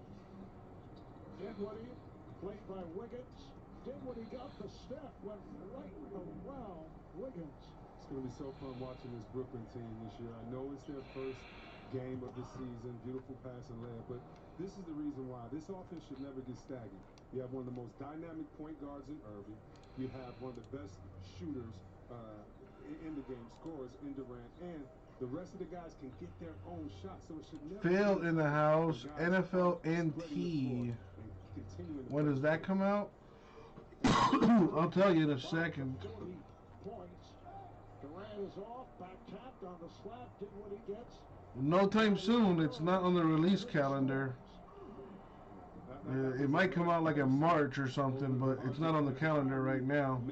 Dinwiddie played by Wiggins. Dinwiddie got the step, went right around Wiggins. It's going to be so fun watching this Brooklyn team this year. I know it's their first game of the season, beautiful pass and layup, but this is the reason why. This offense should never get stagnant. You have one of the most dynamic point guards in Irving. You have one of the best shooters in the game, scorers in Durant, and the rest of the guys can get their own shots, so it should never Phil in the house, NFL NT. When does that come out? I'll tell you in a second. 40 points. Durant is off, back tapped on the slap. Dinwiddie gets. No time soon. It's not on the release calendar. It might come out like in March or something, but it's not on the calendar right now.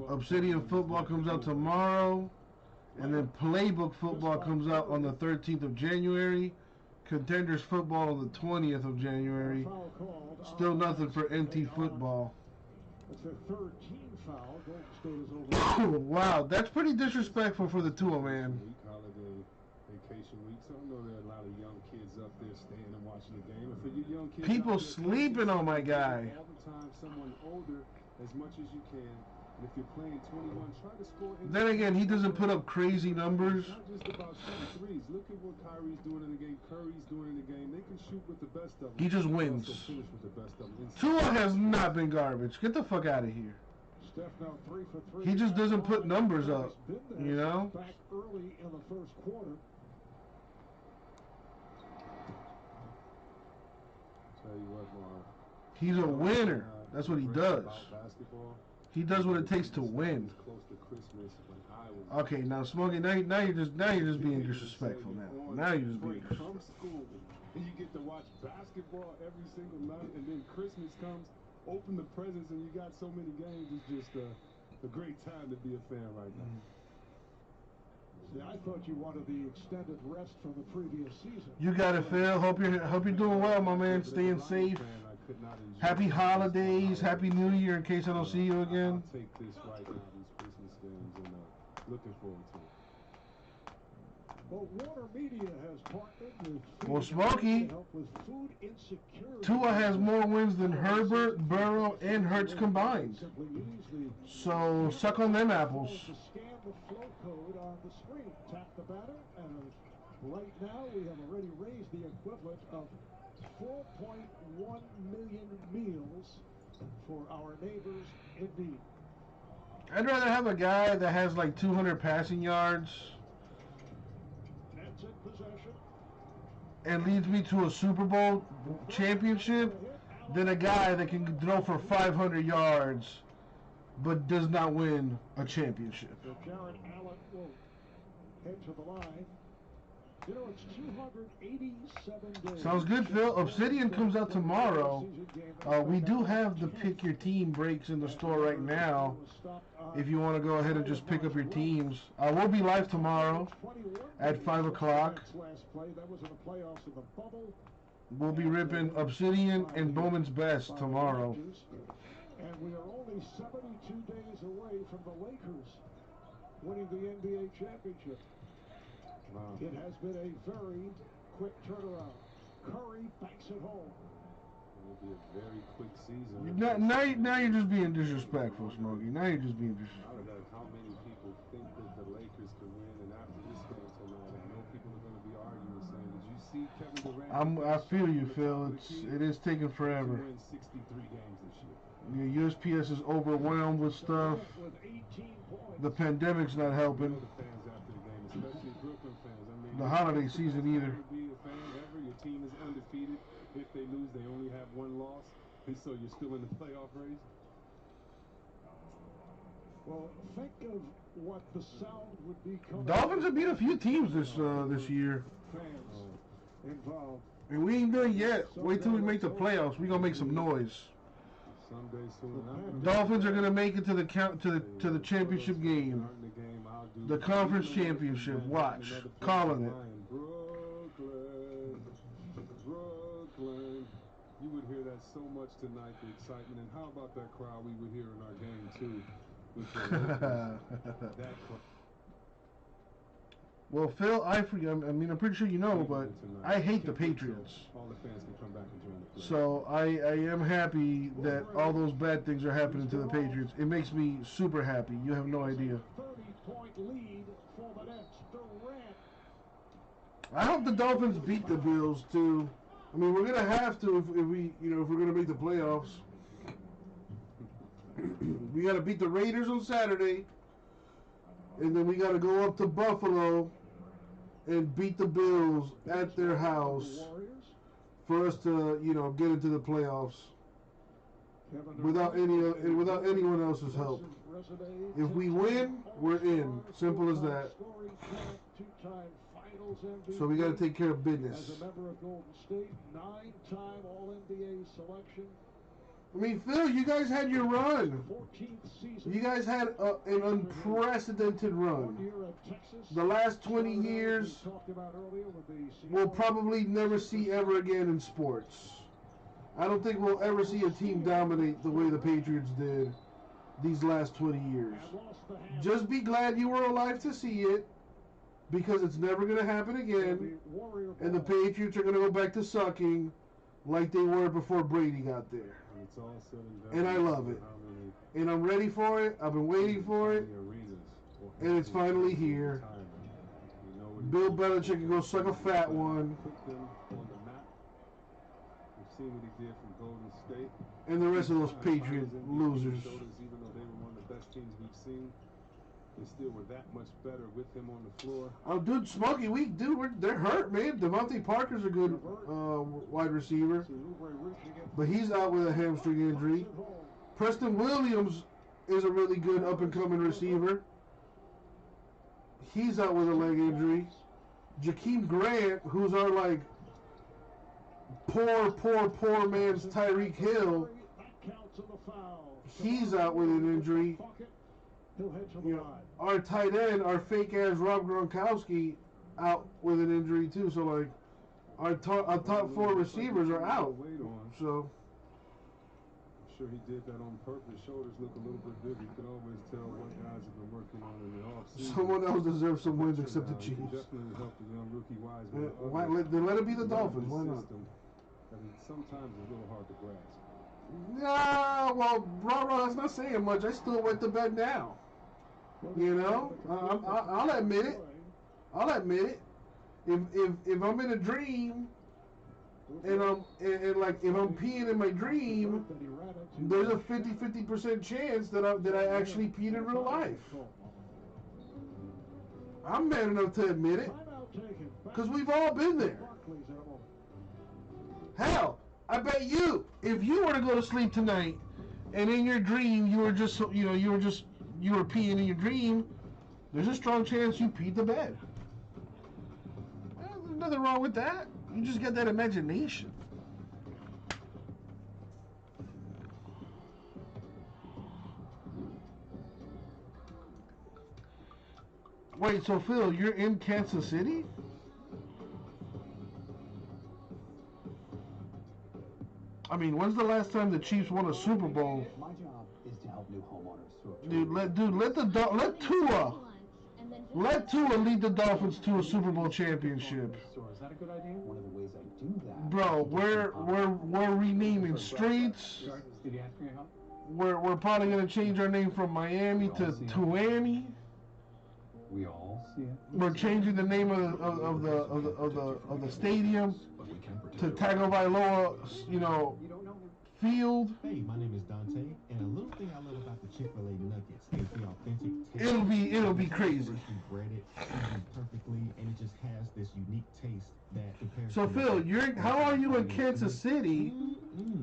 Obsidian Football comes out tomorrow, and then Playbook Football comes out on the 13th of January. Contenders Football on the 20th of January. Still nothing for NT Football. It's their third team foul. Golden State is over. Wow, that's pretty disrespectful for the Tua man. vacation week, so I know there are a lot of young kids up there staying and watching the game. And for you young kids, People out there, sleeping on my guy. all the time, someone older as much as you can. And if you're playing 21, try to score. Then again, he doesn't put up crazy numbers. It's not just about shooting threes. Look at what Kyrie's doing in the game. Curry's doing in the game. They can shoot with the best of them. He just wins. Also finish with the best of them. Tua has not been garbage. Get the fuck out of here. Steph now 3 for 3. He just doesn't put numbers up, you know? Back early in the first quarter. Tell you what, Marv. He's a winner. That's what he does. Basketball. He does what it takes to win. Close to Christmas when I was Okay, now Smokey, now you're just being disrespectful now. Now you're just being disrespectful. from school and you get to watch basketball every single night, and then Christmas comes, open the presents, and you got so many games. It's just a great time to be a fan right now. See, I thought you wanted the extended rest from the previous season. You got it, Phil. Hope you're doing well, my man. Staying safe. Happy holidays. Happy New Year. In case I don't see you again. I'll take this right now, these Christmas games, and looking forward to it. Well, Warner Media has partnered with Well, Smokey, to help with food insecurity. Tua has more wins than Herbert, Burrow, and Hurts combined. Simply use the So suck on them apples. to scan the flow code on the screen. Tap the banner, and right now we have already raised the equivalent of 4.1 million meals for our neighbors in need. I'd rather have a guy that has like 200 passing yards Nets in possession. and leads me to a Super Bowl championship than a guy that can throw for 500 yards but does not win a championship. So Jared Allen will head to the line. You know, it's 287 days. Sounds good, Phil. Obsidian comes out tomorrow. We do have the pick your team breaks in the store right now. If you want to go ahead and just pick up your teams. We'll be live tomorrow at 5 o'clock. We'll be ripping Obsidian and Bowman's Best tomorrow. And we are only 72 days away from the Lakers winning the NBA championship. Wow. It has been a very quick turnaround. Curry banks it home. It will be a very quick season. Now you're just being disrespectful, Smokey. Now you're just being disrespectful. How many people think that the Lakers can win? And after this game tonight, I know people are going to be arguing, saying, "Did you see Kevin Durant?" I feel you, Phil. It is taking forever. Win 63 games this year. USPS is overwhelmed with stuff. The pandemic's not helping. The fans after the game, especially Brooklyn fans. I mean, The holiday season either. Be a fan ever. Your team is undefeated. If they lose, they only have one loss, and so you're still in the playoff race. Well, think of what the sound would be coming. Dolphins have beat a few teams this year. Fans involved. And we ain't done yet. Wait till we make the playoffs. We gonna make some noise. Someday soon enough. Dolphins are gonna make it to the championship game. The conference championship. Watch. Calling it. Brooklyn. You would hear that so much tonight, the excitement. And how about that crowd we would hear in our game too? With the Well, Phil, I'm pretty sure you know, but I hate the Patriots. All the fans can come back and join the play. So I am happy that all those bad things are happening to the Patriots. It makes me super happy. You have no idea. 30-point lead for the Nets. Durant. I hope the Dolphins beat the Bills too. I mean, we're gonna have to if we're gonna make the playoffs. We gotta beat the Raiders on Saturday, and then we gotta go up to Buffalo and beat the Bills at their house for us to, get into the playoffs without anyone else's help. If we win, we're in. Simple as that. So we got to take care of business. As a member of Golden State, 9-time All-NBA selection. I mean, Phil, you guys had your run. 14th season. You guys had an unprecedented run. The last 20 years we'll probably never see ever again in sports. I don't think we'll ever see a team dominate the way the Patriots did these last 20 years. Just be glad you were alive to see it. because it's never going to happen again, and the Patriots are going to go back to sucking like they were before Brady got there. And it's all said and done. And I love it. And I'm ready for it. I've been waiting for it. And it's finally here. Bill Belichick can go suck a fat one. Put them on the map. We've seen what he did from Golden State. And the rest of those Patriot losers. Even though they were one of the best teams we've seen, they still were that much better with him on the floor. Oh, dude, Smokey Week, dude, they're hurt, man. Devontae Parker's a good wide receiver, but he's out with a hamstring injury. Preston Williams is a really good up-and-coming receiver. He's out with a leg injury. Jakeem Grant, who's our, like, poor man's Tyreek Hill, he's out with an injury. You know, our tight end, our fake-ass Rob Gronkowski, out with an injury, too. So, like, our top 4 receivers are out. So... Sure he did that on purpose. Shoulders look a little bit bigger. You can always tell what guys have been working on in the offseason. Someone else deserves some wins except the Chiefs. Definitely help the young rookie Wiseman. Then let it be the Dolphins. Why not? I mean, sometimes it's a little hard to grasp. Nah, well, that's not saying much. I still went to bed now. You know, I'll admit it. I'll admit it. If I'm in a dream. And like if I'm peeing in my dream, there's a 50% chance that I actually peed in real life. I'm man enough to admit it, because we've all been there. Hell, I bet you, if you were to go to sleep tonight, and in your dream you were just you were peeing in your dream, there's a strong chance you peed the bed. Well, there's nothing wrong with that. You just get that imagination. Wait, so Phil, you're in Kansas City? I mean, when's the last time the Chiefs won a Super Bowl? My job is to help new homeowners. Let Tua lead the Dolphins to a Super Bowl championship. So is that a good idea? One of the ways I do that. Bro, we're renaming streets. Did he ask for your help? We're probably gonna change our name from Miami to Tuami. We all see it. We're changing the name of the stadium to Tagovailoa, Field. Hey, my name is Dante, and a little thing I love about the Chick-fil-A nuggets is the authentic taste. It'll be crazy. Freshly breaded, seasoned perfectly, and it just has this unique taste that compares. So Phil, how are you in Kansas City,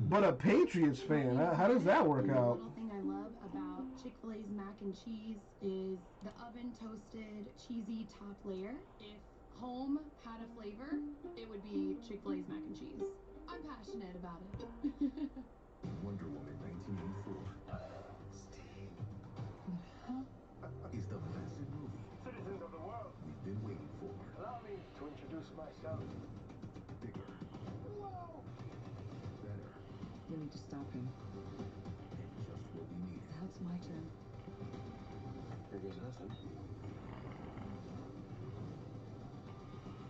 but a Patriots fan? How does that work out? The thing I love about Chick-fil-A's mac and cheese is the oven toasted cheesy top layer. If home had a flavor, it would be Chick-fil-A's mac and cheese. I'm passionate about it. Wonder Woman 1984 is the massive movie Citizens of the world, we've been waiting for. allow me to introduce myself. Bigger. Whoa. Better. We need to stop him. And just what we needed. Now it's my turn. Here goes nothing.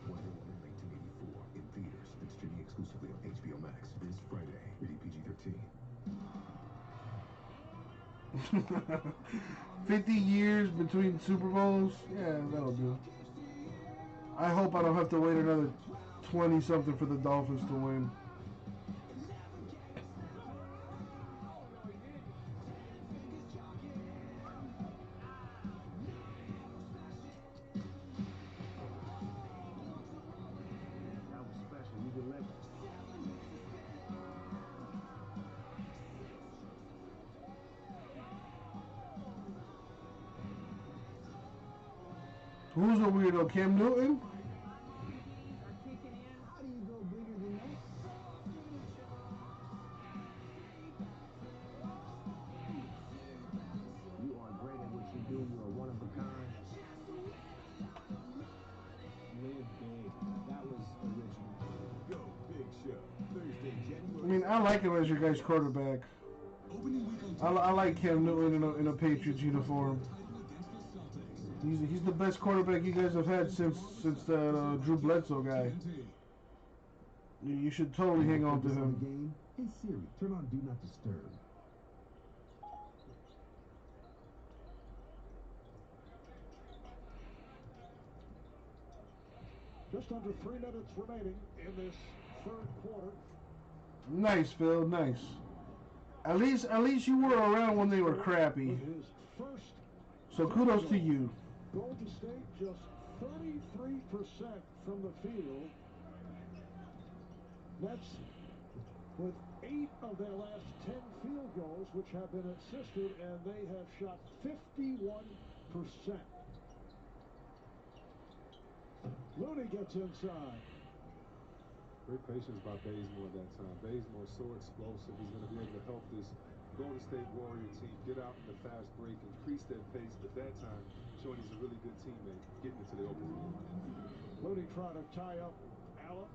Wonder Woman 1984 in theaters and streaming exclusively on HBO Max this Friday. Rated PG-13. 50 years between Super Bowls? Yeah, that'll do. I hope I don't have to wait another 20-something for the Dolphins to win. That was special. You delivered. Who's a weirdo? Cam Newton? How do you go bigger than that? You are great at what you do. You are one of a kind. Live big. That was original. Go Big Show. Thursday, January. I mean, I like him as your guy's quarterback. I like Cam Newton in a Patriots uniform. He's the best quarterback you guys have had since the Drew Bledsoe guy. You should totally hang on to him. Hey Siri, turn on Do Not Disturb. Just under 3 minutes remaining in this third quarter. Nice, Phil. Nice. At least you were around when they were crappy. So kudos to you. Golden State just 33% from the field. Nets with 8 of their last 10 field goals, which have been assisted, and they have shot 51%. Looney gets inside. Great patience by Bazemore that time. Bazemore so explosive. He's going to be able to help this Golden State Warrior team get out in the fast break, increase their pace, but that time showing he's a really good teammate, getting into the open field. Looney trying to tie up Allen.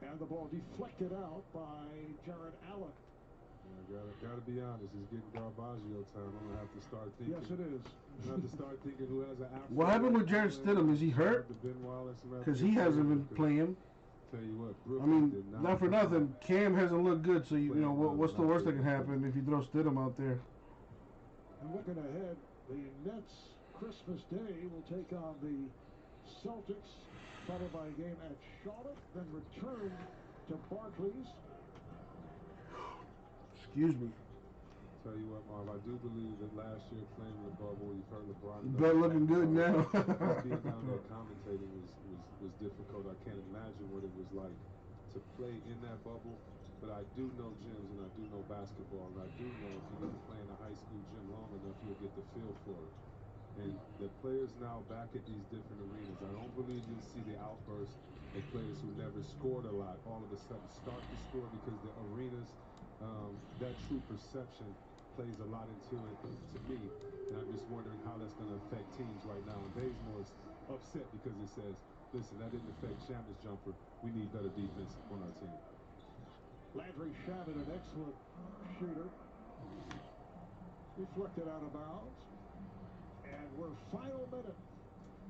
And the ball deflected out by Jared Allen. Gotta be honest, he's getting Garbaggio time. I'm gonna have to start thinking. Yes, it is. I'm gonna have to start thinking who has an Afro. What happened with Jared Stidham? Is he hurt? Because he hasn't been playing. Tell you what, I mean, not for nothing, Cam hasn't looked good. So you know what's the worst that can happen if you throw Stidham out there? And looking ahead, the Nets Christmas Day will take on the Celtics, followed by a game at Charlotte, then return to Barclays. Excuse me. Tell you what, Marv, I do believe that last year playing in the bubble, you've heard LeBron. They're looking good now. Being down there commentating was difficult. I can't imagine what it was like to play in that bubble. But I do know gyms and I do know basketball, and I do know if you get to play in a high school gym long enough, you'll get the feel for it. And the players now back at these different arenas, I don't believe you'll see the outburst of players who never scored a lot all of a sudden start to score, because the arenas, that true perception plays a lot into it to me. And I'm just wondering how that's going to affect teams right now. And Bazemore's upset because he says, listen, that didn't affect Shamit's jumper. We need better defense on our team. Landry Shamit, an excellent shooter. Deflected out of bounds. And we're final minute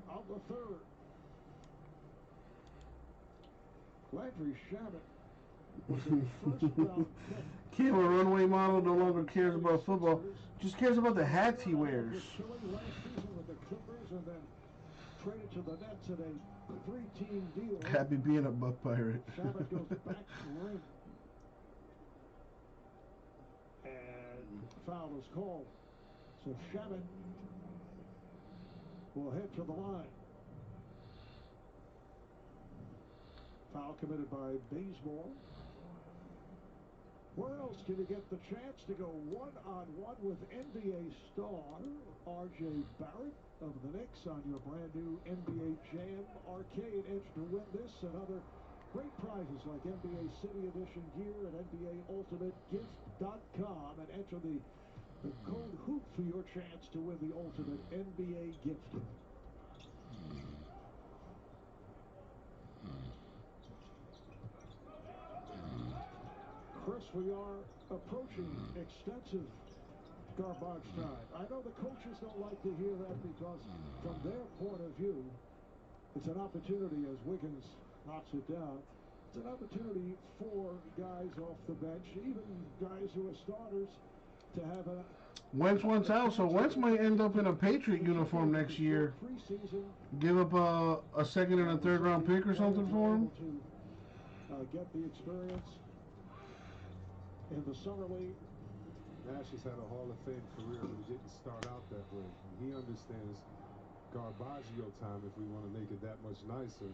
of the third. Landry Shamit was a first-round pick. Cam, a runway model, no longer cares about football. Just cares about the hats he wears. Last season with the Clippers, and then traded to the Nets in a 3-team deal. Happy being a Buck Pirate. Shamit goes back to rim. And foul is called. So Shamit will head to the line. Foul committed by Bazemore. Where else can you get the chance to go one-on-one with NBA star R.J. Barrett of the Knicks on your brand new NBA Jam arcade? Enter to win this and other great prizes like NBA City Edition gear at NBAUltimateGift.com, and enter the code HOOP for your chance to win the ultimate NBA gift. Chris, we are approaching extensive garbage time. I know the coaches don't like to hear that, because from their point of view, it's an opportunity, as Wiggins knocks it down, it's an opportunity for guys off the bench, even guys who are starters, to have a... Wentz wants out, so Wentz might end up in a Patriot uniform next year. Give up a second and a third round pick or something for him. To get the experience in the summer league. Nash has had a Hall of Fame career, but he didn't start out that way. He understands Garbaggio time, if we want to make it that much nicer.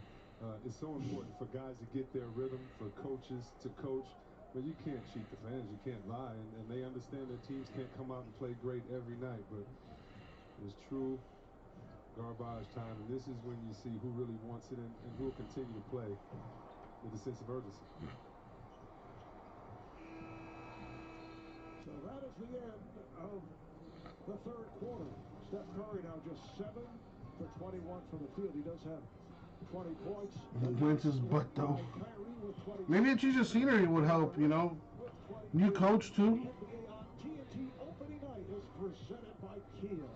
It's so important for guys to get their rhythm, for coaches to coach. But you can't cheat the fans, you can't lie, and they understand that teams can't come out and play great every night, but it's true garbage time, and this is when you see who really wants it and who will continue to play with a sense of urgency. So that is the end of the third quarter. Steph Curry now just 7 for 21 from the field. He does have 20 points. Wentz's butt, though. Maybe a change of scenery would help, you know. New coach, too. NBA on TNT opening night is presented by Kia.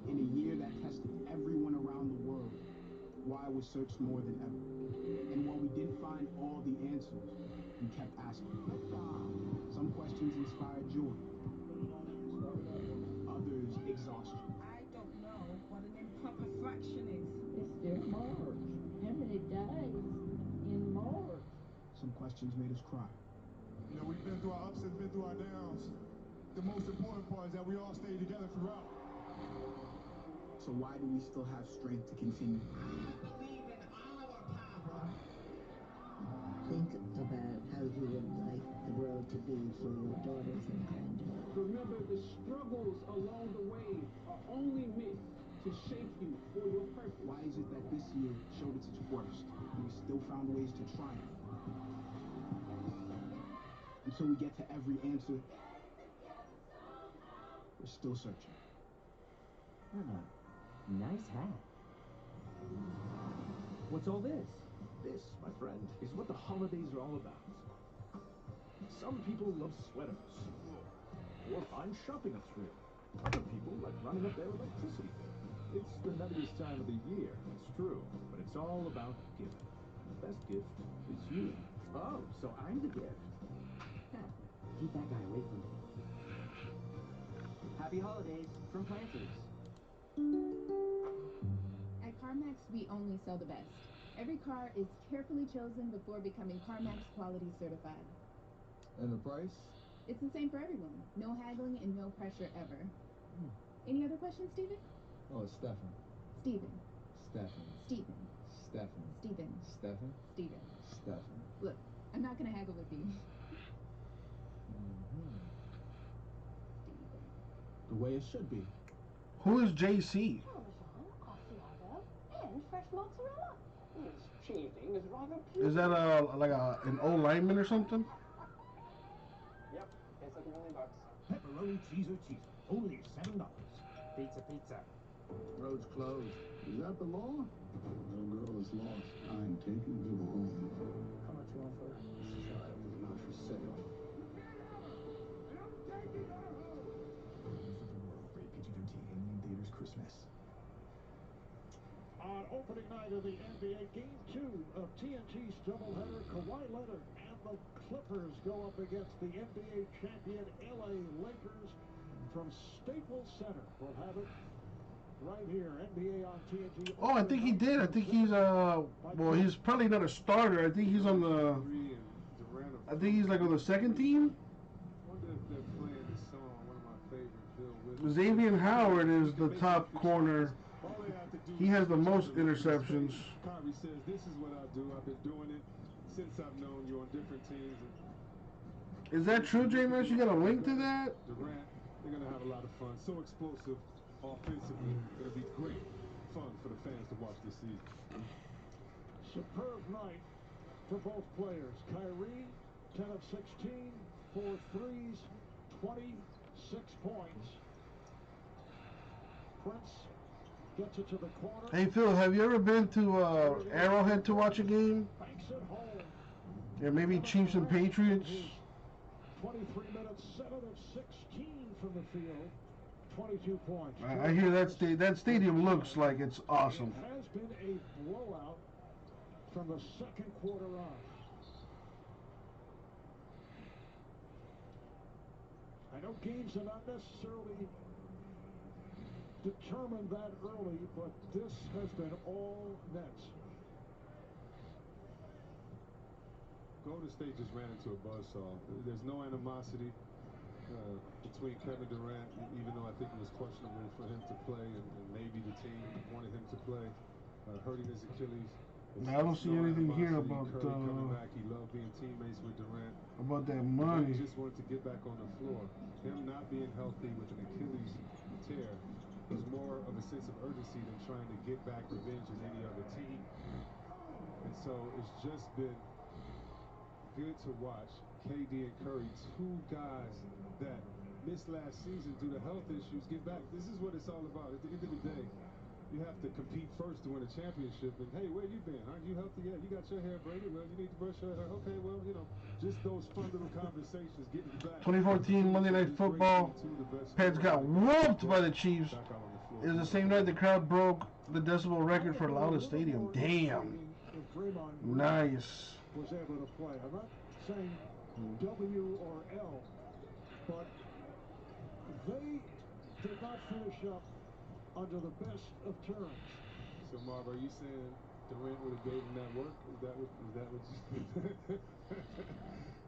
In a year that tested everyone around the world, why was searched more than ever. And while we didn't find all the answers, we kept asking. Some questions inspired joy, others exhaustion. I don't know what an improper fraction is. It's still March. How many days in March? Some questions made us cry. You know, we've been through our ups and been through our downs. The most important part is that we all stayed together throughout. So why do we still have strength to continue? Think about how you would like the world to be for your daughters and granddaughters. Remember, the struggles along the way are only meant to shape you for your purpose. Why is it that this year showed us its worst, and we still found ways to triumph? Until we get to every answer, we're still searching. Nice hat. What's all this? This, my friend, is what the holidays are all about. Some people love sweaters, or find shopping a thrill. Other people like running up their electricity bill. It's the nuttiest time of the year, it's true, but it's all about giving. The best gift is you. Oh, so I'm the gift. Keep that guy away from me. Happy holidays from Planters. At CarMax, we only sell the best. Every car is carefully chosen before becoming CarMax Quality Certified. And the price? It's the same for everyone. No haggling and no pressure ever. Any other questions, Stephen? Oh, it's Stefan. Stephen. Stefan. Stephen. Stefan. Stephen. Stefan? Stephen. Stefan. Look, I'm not gonna haggle with you. The way it should be. Who is JC? And fresh mozzarella. This cheesing is rather Is that an old lineman or something? Yep, it's like $1 million. Pepperoni cheeser cheeser, only $7. Pizza. Road's closed. Is that the law? Little girl is lost. I'm taking you home. How much you want for her? This child is not for sale. Rated PG-13 in theaters Christmas. On opening night of the NBA, Game 2 of TNT's doubleheader, Kawhi Leonard and the Clippers go up against the NBA champion LA Lakers from Staples Center. We'll have it right here, NBA on TNT. Oh, I think he did. I think he's well, he's probably not a starter. I think he's on the. I think he's like on the second team. I wonder if they're playing the song, one of my favorite, Bill Withers. Xavier Howard is the top corner. He has the most interceptions. Kyrie says, "This is what I do. I've been doing it since I've known you on different teams." Is that true, J-Max? You got a link to that? Durant, they're gonna have a lot of fun. So explosive, offensively. It'll be great fun for the fans to watch this season. Superb night for both players. Kyrie, 10 of 16, 4 threes, 26 points. Prince gets it to the corner. Hey Phil, have you ever been to Arrowhead to watch a game? Banks it home. Yeah, maybe Chiefs and Patriots. 23 minutes, 7 of 16 from the field, 22 points. I hear that stadium looks like it's awesome. It has been a blowout from the second quarter on. I know games are not necessarily determined that early, but this has been all nets. Golden State just ran into a buzzsaw. There's no animosity between Kevin Durant, even though I think it was questionable for him to play, and maybe the team wanted him to play, hurting his Achilles. I don't see anything here about Curry coming back. He loved being teammates with Durant. About that money. He just wanted to get back on the floor. Him not being healthy with an Achilles tear was more of a sense of urgency than trying to get back revenge as any other team. And so it's just been good to watch KD and Curry, two guys that missed last season due to health issues, get back. This is what it's all about. At the end of the day, You have to compete first to win a championship. And hey, where you been? Aren't you healthy? Yeah, you got your hair braided. Well, you need to brush your hair. Okay, well, you know, just those fun little conversations, getting back. 2014 Monday Night Football. Pats got whooped by the Chiefs. It was the same night the crowd broke the decibel record for loudest stadium. Damn. Nice. Was able to play. I'm not saying W or L, but they did not finish up under the best of terms. So, Marv, are you saying Durant would have gave him that work? Is that what you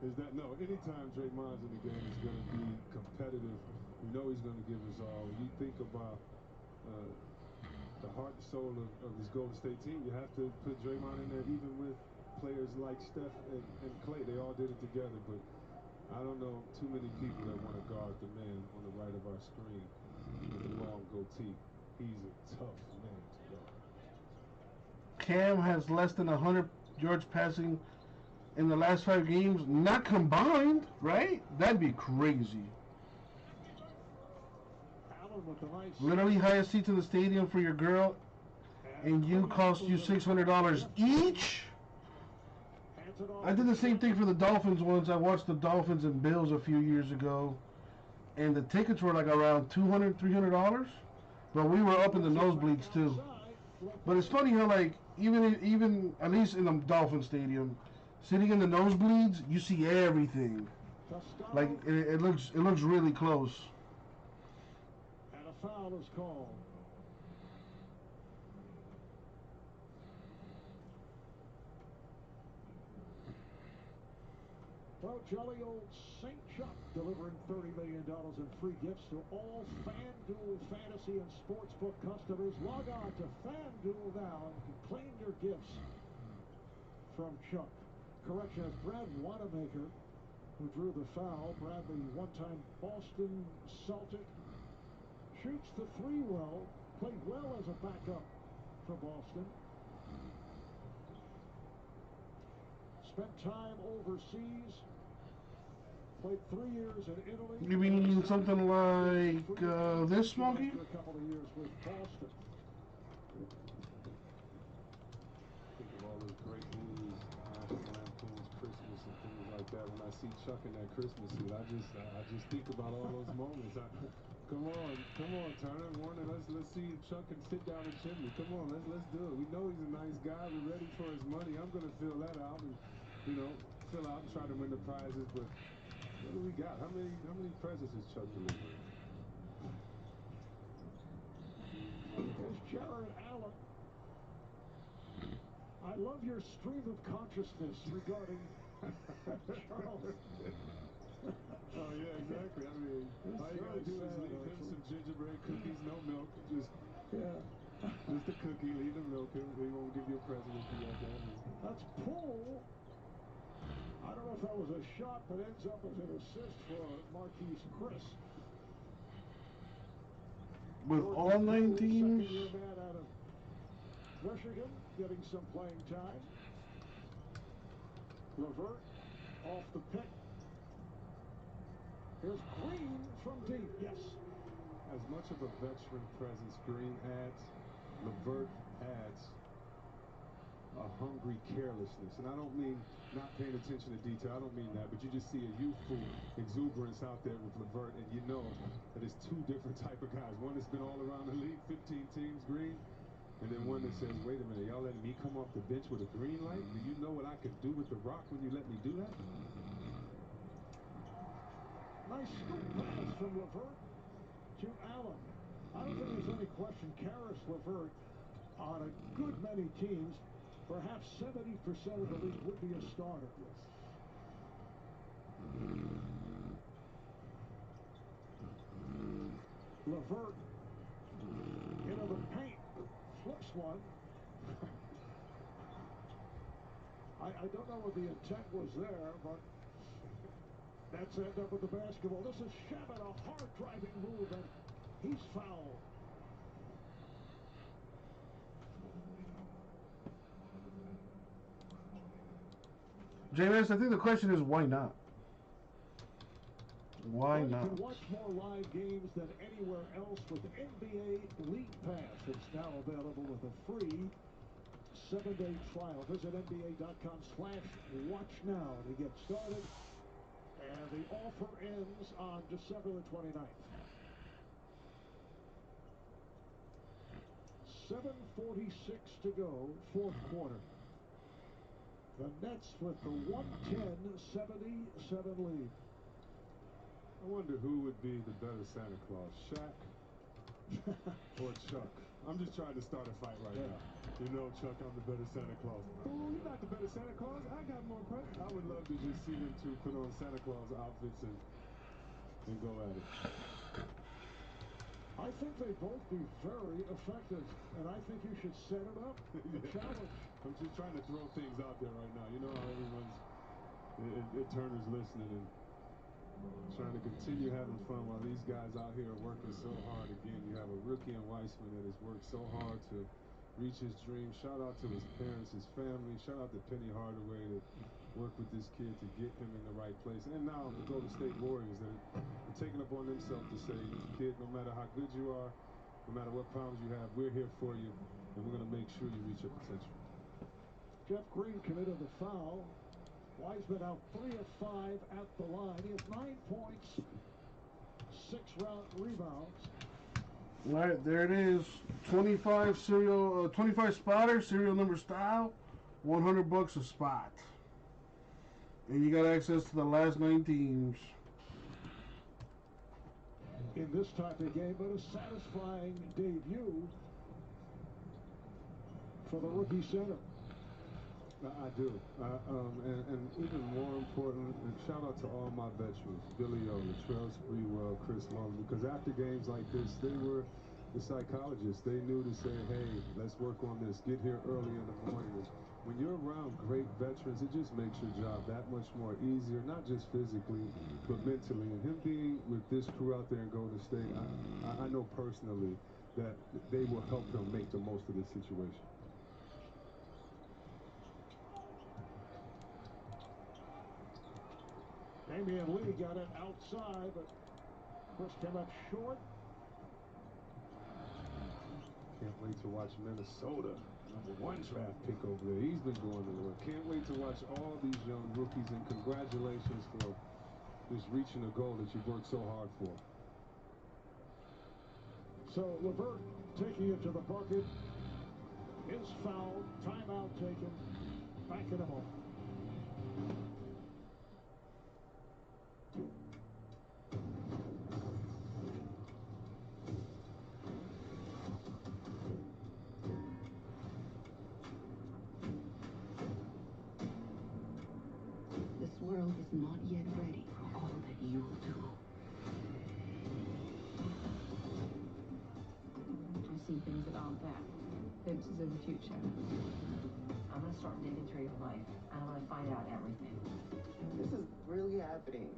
is that no, anytime Draymond's in the game, he's going to be competitive. You know he's going to give his all. When you think about the heart and soul of this Golden State team, you have to put Draymond in there, even with players like Steph and Clay. They all did it together, but I don't know too many people that want to guard the man on the right of our screen with the long goatee. He's a tough man to guard. Cam has less than 100 yards passing in the last 5 games, not combined, right? That'd be crazy. Literally highest seats in the stadium for your girl, and you cost you $600 each? I did the same thing for the Dolphins once. I watched the Dolphins and Bills a few years ago, and the tickets were like around $200, $300, but we were up in the nosebleeds too. But it's funny how, like, even at least in the Dolphin Stadium, sitting in the nosebleeds, you see everything. Like it looks really close. And a foul is called. Well, jolly old St. Chuck delivering $30 million in free gifts to all FanDuel fantasy and sportsbook customers. Log on to FanDuel now and claim your gifts from Chuck. Correction, as Brad Wanamaker, who drew the foul. Bradley, one-time Boston Celtic, shoots the three well, played well as a backup for Boston. Spent time overseas. Played 3 years in Italy. You mean something like this, Smokey? A couple of years with Boston. Think of all those great movies, National Lampoon's Christmas and things like that. When I see Chuck in that Christmas suit, I just think about all those moments. Come on, Turner, Warner, let's see Chuck and sit down the chimney. Come on, let's do it. We know he's a nice guy. We're ready for his money. I'm gonna fill that out and, you know, fill out and try to win the prizes. But what do we got? How many presents is Chuck delivering? There's Jared Allen. I love your stream of consciousness regarding Charles. Oh, yeah, exactly. I mean, all you gotta do is leave him some gingerbread cookies, no milk. Just a cookie, leave the milk. He won't give you a present if you like that. That's pull. I don't know if that was a shot, but ends up as an assist for Marquise Chris. With all 9 teams. Second-year man out of Michigan, getting some playing time. Levert off the pick. Here's Green from deep. Yes. As much of a veteran presence Green adds, Levert adds a hungry carelessness. And I don't mean not paying attention to detail. I don't mean that. But you just see a youthful exuberance out there with Levert, and you know that it's 2 different type of guys. One that's been all around the league, 15 teams, Green. And then one that says, wait a minute, y'all letting me come off the bench with a green light? Do you know what I could do with the rock when you let me do that? Nice scoop pass from Levert to Allen. I don't think there's any question Karis Levert on a good many teams, perhaps 70% of the league would be a starter. Levert into the paint. Flips one. I don't know what the intent was there, but that's end up with the basketball. This is Shabbat, a hard driving move, and he's fouled. JMS, I think the question is why not? Why well, not? You can watch more live games than anywhere else with the NBA League Pass. It's now available with a free 7-day trial. Visit NBA.com/watch now to get started. And the offer ends on December the 29th. 7:46 to go, fourth quarter. The Nets with the 110-77 lead. I wonder who would be the better Santa Claus, Shaq or Chuck? I'm just trying to start a fight right now. You know, Chuck, I'm the better Santa Claus. Oh, you're not the better Santa Claus. I got more presents. I would love to just see them two put on Santa Claus outfits and go at it. I think they'd both be very effective, and I think you should set it up, a challenge. I'm just trying to throw things out there right now. You know how everyone's Turner's listening and trying to continue having fun while these guys out here are working so hard. Again, you have a rookie in Weissman that has worked so hard to reach his dream. Shout out to his parents, his family. Shout out to Penny Hardaway that worked with this kid to get him in the right place. And now the Golden State Warriors that are taking up on themselves to say, kid, no matter how good you are, no matter what problems you have, we're here for you, and we're going to make sure you reach your potential. Jeff Green committed the foul. Wiseman out 3 of 5 at the line. He has 9 points, 6 rebounds. All right, there it is. 25 spotter, serial number style, $100 a spot. And you got access to the last 9 teams. In this type of game, but a satisfying debut for the rookie center. I do. And even more important, and shout out to all my veterans, Billy O, Latrell Sprewell, Chris Mullin, because after games like this, they were the psychologists. They knew to say, hey, let's work on this. Get here early in the morning. And when you're around great veterans, it just makes your job that much more easier, not just physically, but mentally. And him being with this crew out there in Golden State, I know personally that they will help him make the most of this situation. Damian Lee got it outside, but Chris came up short. Can't wait to watch Minnesota, #1 draft pick over there. He's been going to work. Can't wait to watch all these young rookies, and congratulations for just reaching a goal that you've worked so hard for. So LeVert taking it to the bucket is fouled. Timeout taken. Back in a moment. This world is not yet ready for all that you will do. I see things that aren't there. Glimpses of the future. I'm going to start digging through your life, and I'm going to find out everything. This is really happening.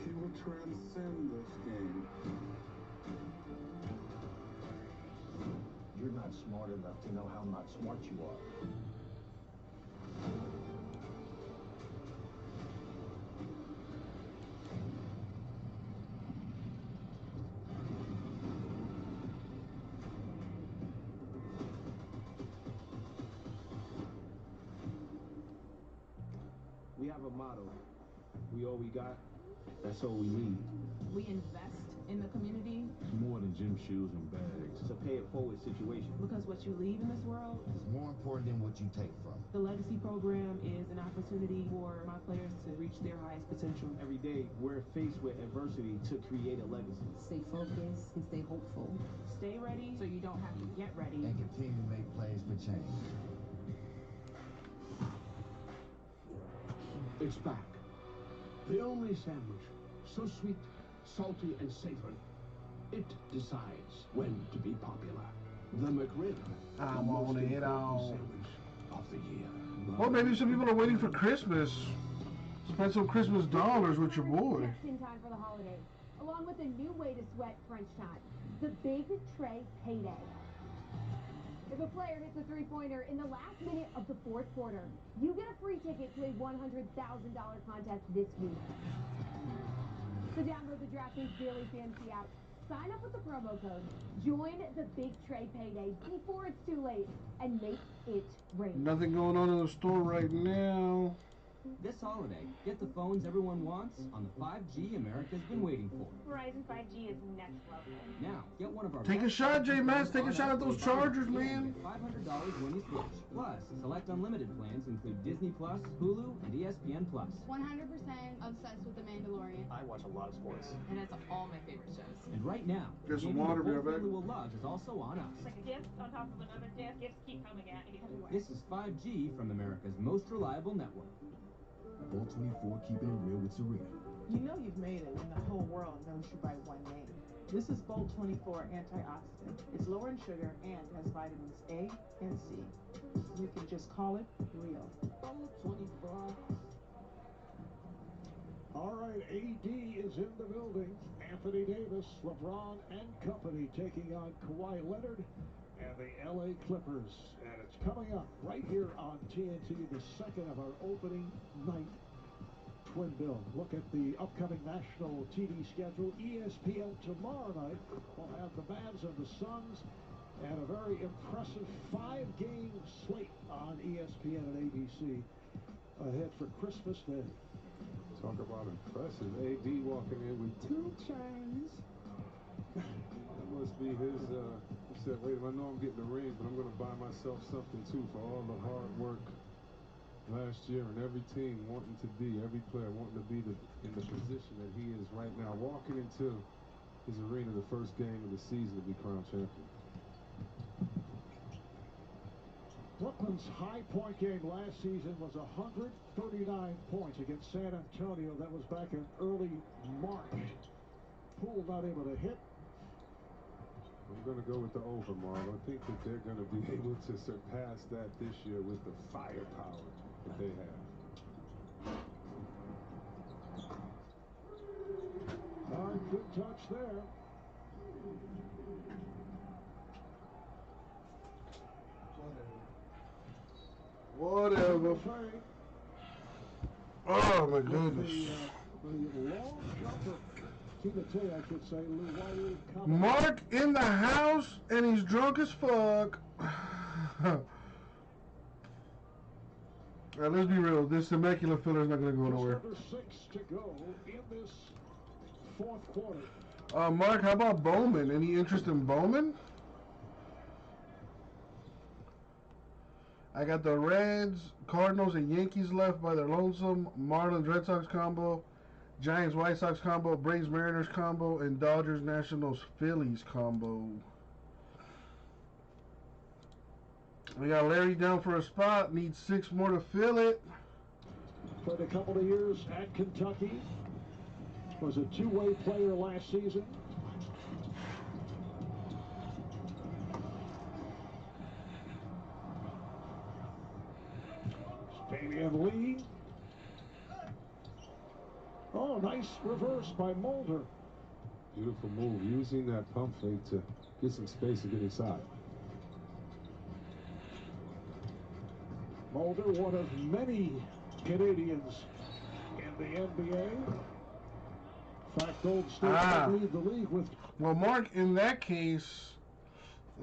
He will transcend this game. You're not smart enough to know how not smart you are. We have a motto. We all we got, that's all we need. We invest in the community. It's more than gym shoes and bags. It's a pay it forward situation. Because what you leave in this world is more important than what you take from it. The Legacy program is an opportunity for my players to reach their highest potential. Every day, we're faced with adversity to create a legacy. Stay focused and stay hopeful. Stay ready so you don't have to get ready. And continue to make plays for change. It's back. The only sandwich so sweet, salty, and savory. It decides when to be popular. The McRib, the most important sandwich of the year. Well, maybe some people are waiting for Christmas. Spend some Christmas dollars with your boy. Just in time for the holidays, along with a new way to sweat French time, the Big Tray Payday. If a player hits a three-pointer in the last minute of the fourth quarter, you get a free ticket to a $100,000 contest this week. So download the DraftKings Daily Fantasy app, sign up with the promo code, join the big trade payday before it's too late, and make it rain. Nothing going on in the store right now. This holiday, get the phones everyone wants on the 5G America's been waiting for. Verizon 5G is next level. Now, get one of our Take a shot, J-Mass. Take a shot at those Chargers, man. Get $500 when you switch. Plus, select unlimited plans include Disney Plus, Hulu, and ESPN Plus. 100% obsessed with The Mandalorian. I watch a lot of sports. And it's all my favorite shows. And right now, get some the water, whole be right family will love is also on us. Like a gift on top of another gift. Gifts keep coming at you. This is 5G from America's most reliable network. Bolt 24, keeping it real with Serena. You know you've made it when the whole world knows you by one name. This is Bolt 24 antioxidant. It's lower in sugar and has vitamins A and C. You can just call it real. Bolt 24. All right, AD is in the building. Anthony Davis, LeBron, and company taking on Kawhi Leonard and the LA Clippers. And it's coming up right here on TNT, the second of our opening night twin bill. Look at the upcoming national TV schedule. ESPN tomorrow night will have the Mavs and the Suns, and a very impressive 5-game slate on ESPN and ABC ahead for Christmas Day. Talk about impressive. AD walking in with 2 chains. That must be his, he said, wait, I know I'm getting the ring, but I'm going to buy myself something too for all the hard work last year, and every team wanting to be, every player wanting to be in the position that he is right now, walking into his arena the first game of the season to be crowned champion. Brooklyn's high point game last season was 139 points against San Antonio. That was back in early March. Poole not able to hit. I'm going to go with the over, Marv. I think that they're going to be able to surpass that this year with the firepower that they have. All right, good touch there. Whatever. Oh my goodness. The long jumper. I should say, Mark in the house and he's drunk as fuck. Alright, let's be real. This immaculate filler is not going to go nowhere. Number 6 to go in this fourth quarter. Mark, how about Bowman? Any interest in Bowman? I got the Reds, Cardinals, and Yankees left by their lonesome. Marlins, Red Sox combo. Giants, White Sox combo. Braves, Mariners combo. And Dodgers, Nationals, Phillies combo. We got Larry down for a spot. Needs 6 more to fill it. Played a couple of years at Kentucky. Was a two-way player last season. Damian Lee. Oh, nice reverse by Mulder. Beautiful move, using that pump fake to get some space and get inside. Mulder, one of many Canadians in the NBA. In fact, Gold State will lead the league with... Well, Mark, in that case,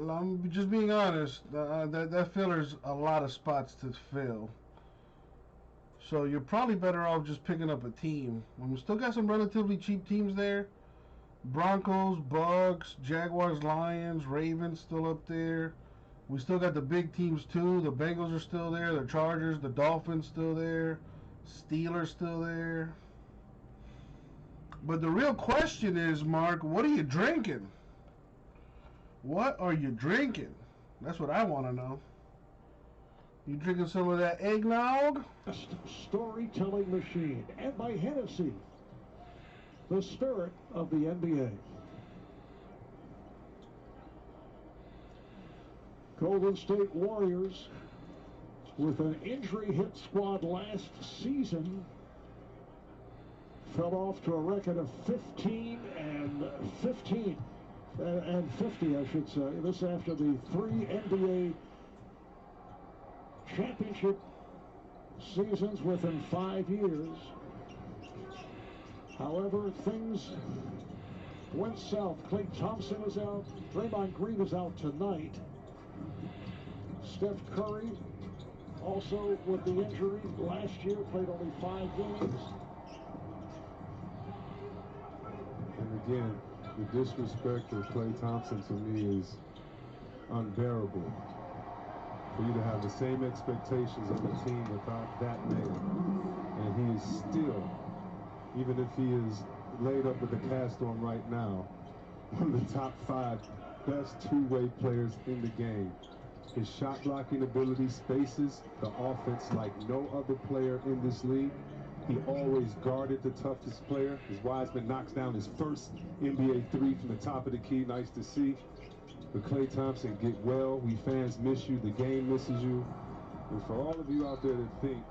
I'm just being honest, that filler's a lot of spots to fill. So you're probably better off just picking up a team. We still got some relatively cheap teams there. Broncos, Bucks, Jaguars, Lions, Ravens still up there. We still got the big teams too. The Bengals are still there. The Chargers, the Dolphins still there. Steelers still there. But the real question is, Mark, what are you drinking? What are you drinking? That's what I want to know. You drinking some of that eggnog? Storytelling machine. And by Hennessy, the spirit of the NBA. Golden State Warriors, with an injury-hit squad last season, fell off to a record of 15-15. and 50, I should say. This after the 3 NBA championship seasons within 5 years. However, things went south. Klay Thompson is out. Draymond Green is out tonight. Steph Curry, also with the injury last year, played only 5 games. And again, the disrespect of Klay Thompson to me is unbearable. For you to have the same expectations of a team without that man. And he is still, even if he is laid up with a cast on right now, one of the top 5 best two-way players in the game. His shot blocking ability spaces the offense like no other player in this league. He always guarded the toughest player. As Wiseman knocks down his first NBA 3 from the top of the key. Nice to see. But Klay Thompson, get well. We fans miss you. The game misses you. And for all of you out there that think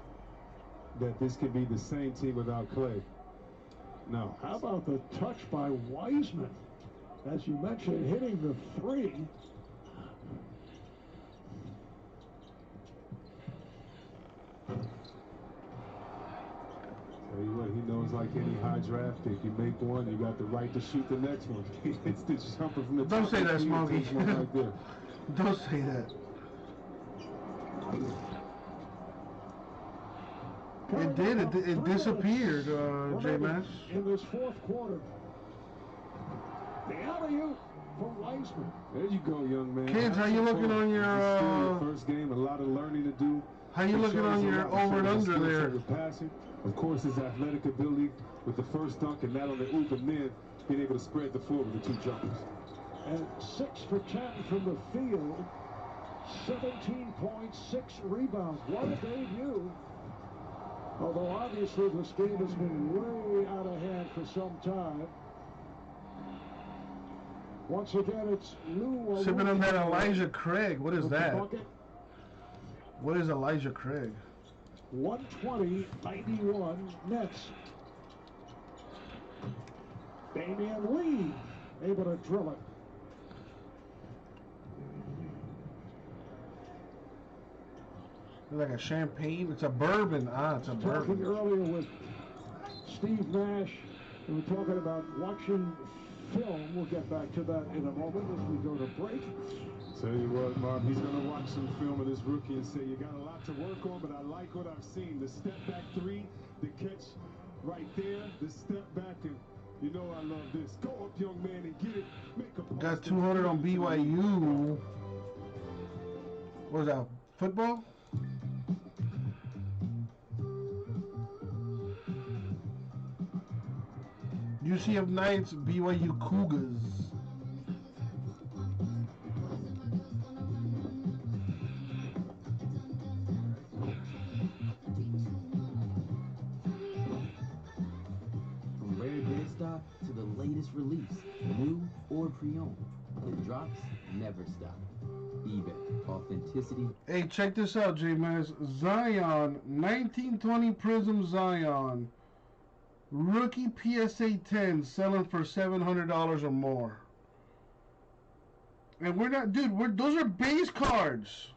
that this can be the same team without Klay, no. How about the touch by Wiseman? As you mentioned, hitting the 3. Tell you what, he knows like any high draft pick. You make one, you got the right to shoot the next one. It's the jumper from the Don't top say of the that, key and Smokey. takes one right there. Don't say that. It did. It disappeared, J-Mass. In this 4th quarter. The alley-oop for Wiseman. There you go, young man. Kids, how you looking on your, This is still your first game, a lot of learning to do. How you looking on your over and under there? Passing. Of course, his athletic ability with the first dunk and that on the oop, and then being able to spread the floor with the 2 jumpers. And 6 for 10 from the field. 17 points, 6 rebounds. What a debut. Although obviously this game has been way out of hand for some time. Once again, it's Lou. Sipping on that Elijah Craig. What is that? What is Elijah Craig? 120-91 Nets. Damian Lee able to drill it. Like a champagne. It's a bourbon. Ah, it's a bourbon. Talking earlier with Steve Nash, we were talking about watching film. We'll get back to that in a moment as we go to break. Tell you what, Marv, he's going to watch some film of this rookie and say, you got a lot to work on, but I like what I've seen. The step back 3, the catch right there, the step back, and you know I love this. Go up, young man, and get it. Make a Got 200 on BYU. What was that? Football? UCF Knights, BYU Cougars. From rare dead stock to the latest release, new or pre-owned, the drops never stop. eBay, authenticity. Hey, check this out, J-Mass. Zion, 1920 Prism Zion. Rookie PSA 10 selling for $700 or more. And we're not, dude, those are base cards.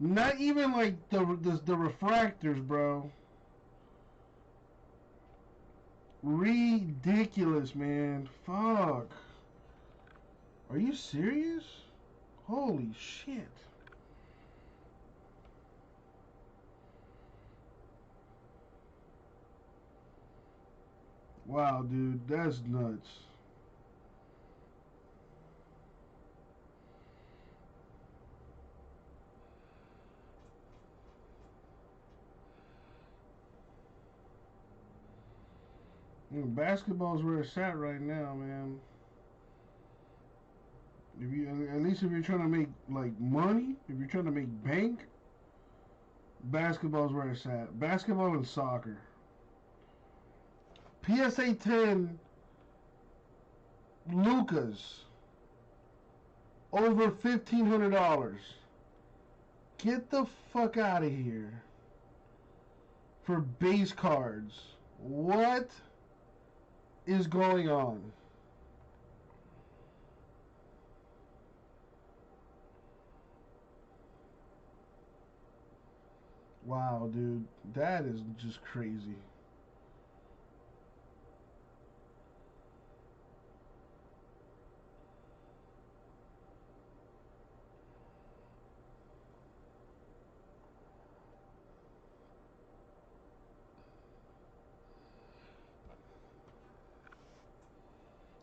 Not even like the refractors, bro. Ridiculous, man. Fuck. Are you serious? Holy shit. Wow, dude, that's nuts. Basketball's where it's at right now, man. If you, at least if you're trying to make like money, if you're trying to make bank, basketball's where it's at. Basketball and soccer. PSA 10 Lucas over $1,500. Get the fuck out of here. For base cards. What is going on? Wow, dude, that is just crazy.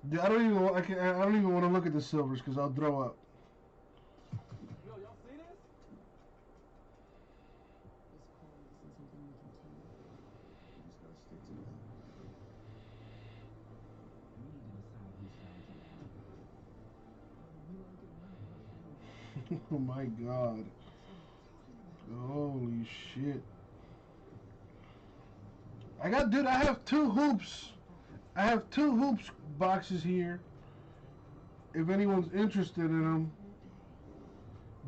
Dude, I don't even. I don't even want to look at the silvers because I'll throw up. Yo, y'all see this? This cold isn't something we can take. We just gotta stick together. We need to decide whose side you're on. We won't get along, my friend. Oh my god. Holy shit. Dude, I have two hoops. I have two hoops boxes here. If anyone's interested in them.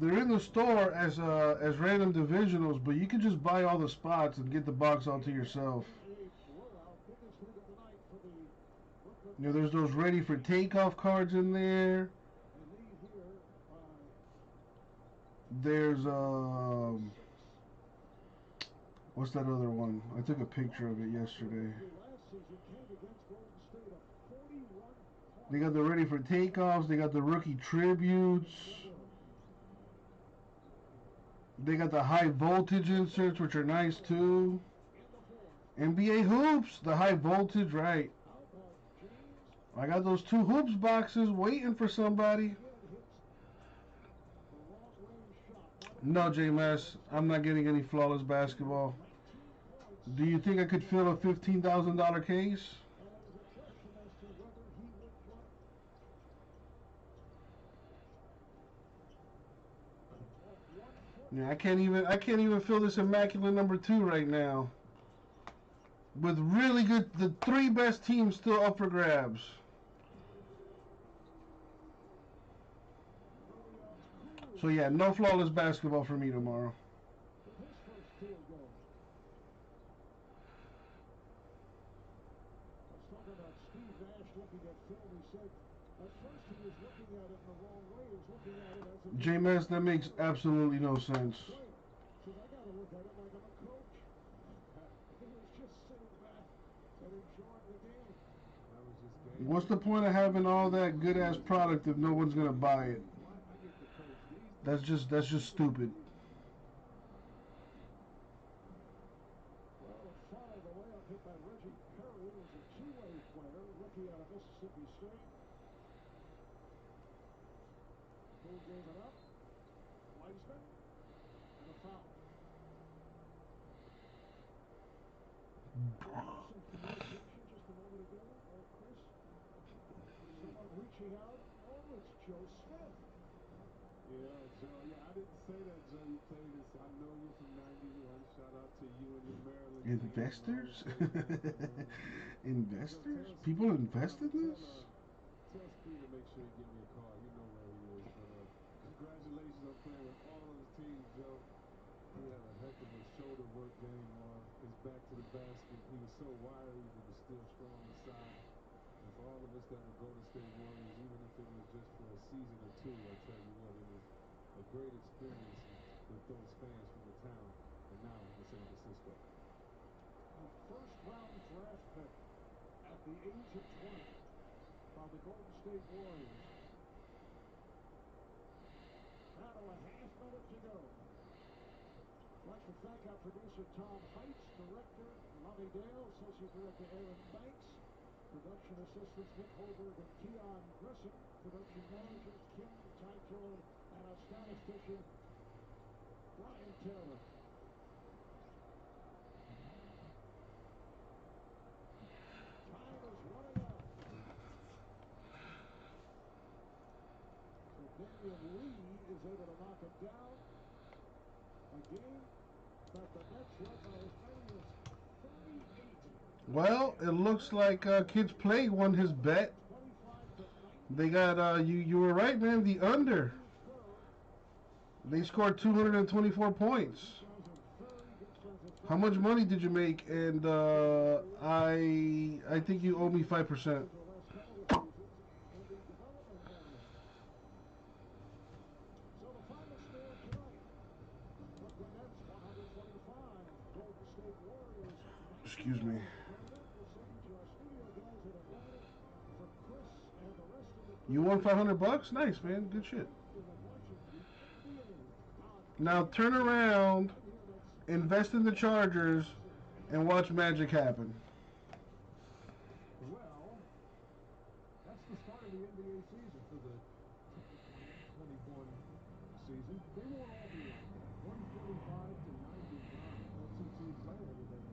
They're in the store as random divisionals, but you can just buy all the spots and get the box all to yourself. You know, there's those ready for takeoff cards in there. There's what's that other one? I took a picture of it yesterday. They got the ready for takeoffs. They got the rookie tributes. They got the high voltage inserts, which are nice too. NBA hoops, the high voltage, right? I got those two hoops boxes waiting for somebody. No, JMS, I'm not getting any flawless basketball. Do you think I could fill a $15,000 case? Yeah, I can't even fill this immaculate number 2 right now. With really good, the 3 best teams still up for grabs. So yeah, no flawless basketball for me tomorrow. JMS, that makes absolutely no sense. What's the point of having all that good ass product if no one's gonna buy it? That's just stupid. I didn't say that, Joe. You played this. I know you from '91. Shout out to you and your Maryland Investors? Investors? People invest in this? Tell Steve to make sure he give me a call. You know where he is. But congratulations on playing with all those teams, Joe. He had a heck of a shoulder work game on his back to the basket. He was so wiry, but was still strong inside. And for all of us that were Golden State Warriors, even if it was just for a season or two, I tell you what, it was a great experience with those fans from the town and now in San Francisco. A first-round draft pick at the age of 20 by the Golden State Warriors. Now a half minute to go. I'd like to thank our producer Tom Heitz, director Lonnie Dale, associate director Aaron Banks, production assistants Nick Holberg and Keon Grissom, production managers Kim Tytor and our statistician Brian Taylor. Time is running out. So Damian Lee is able to knock it down. A game that the Nets led by as many as 38. Well, it looks like Kids Play won his bet. They got you were right, man. The under. They scored 224 points. How much money did you make? And I think you owe me 5%. Excuse me. You won $500? Nice, man. Good shit. Now turn around, invest in the Chargers, and watch magic happen. Well, that's the start of the NBA season for the 2021 season. They won't all be like that. 125 to 99. OTT playing every day.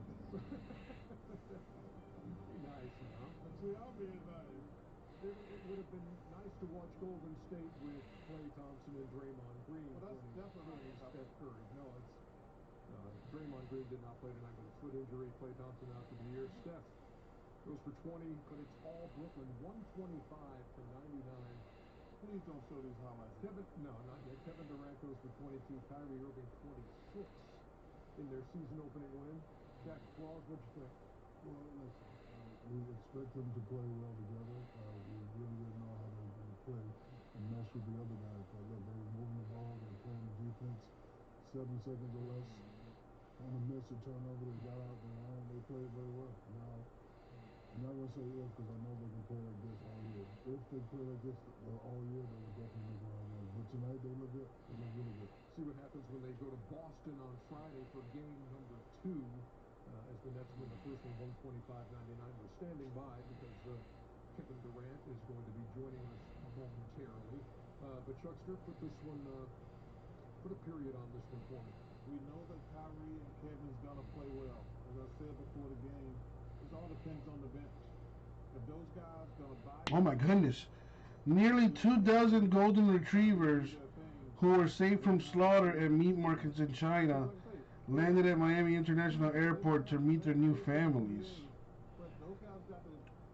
Be nice now. See, I'll be nice. It would have been nice to watch Golden State with Klay Thompson and Draymond Green. Well, that's definitely Steph Curry. No, Draymond Green did not play tonight with a foot injury. Klay Thompson out for the year. Steph goes for 20, but it's all Brooklyn. 125 to 99. Please don't show these highlights. No, not yet. Kevin Durant goes for 22. Kyrie Irving 26 in their season opening win. Jack Claus, what'd you think? Well, listen, we expect them to play well together. We really didn't know how they were going to play and mesh with the other guys. But look, they were moving the ball, they were playing the defense. 7 seconds or less on a miss or turnover, they got out the line. They played very well. Now, I'm not going to say if because I know they can play like this all year. If they play like this all year, they will definitely make a run win. But tonight, they look good. They look really good. See what happens when they go to Boston on Friday for game number 2. As the Nets win the first one, 125-99. We're standing by because Kevin Durant is going to be joining us momentarily. But Chuckster, put a period on this one for me. We know that Kyrie and Kevin's going to play well. As I said before the game, it all depends on the bench. If those guys going to buy... Oh my goodness. Nearly 24 golden retrievers who were saved from slaughter at meat markets in China landed at Miami International Airport to meet their new families. But those guys got the,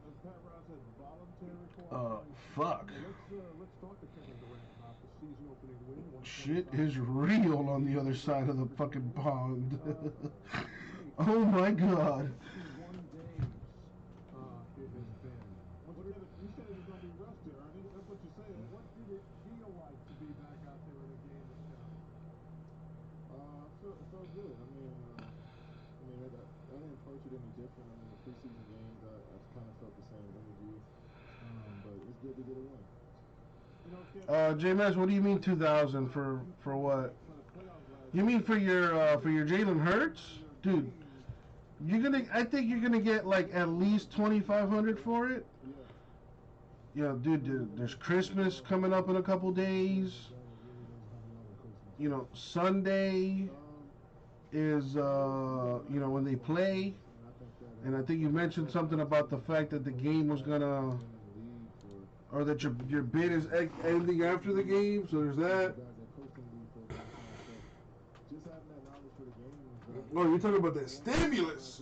as Pat Rouse said, voluntary cooperation. Fuck. Let's talk to Kevin Durant about the season opening win. Shit is real on the other side of the fucking pond. Oh my god. 61 days it has been. You said he was going to be rested, Ernie. That's what you said. What did it feel like to be back out there in a game this county? It felt good. I didn't approach it any different. The preseason games, I kind of felt the same energy. But it's good to get a win. J-Mass, what do you mean 2,000 for what? You mean for your Jalen Hurts? Dude, I think you're gonna get like at least 2,500 for it. Yeah, dude, there's Christmas coming up in a couple days. Sunday is when they play, and I think you mentioned something about the fact that the game was gonna, or that your bid is ending after the game. So there's that. Oh, you're talking about that stimulus.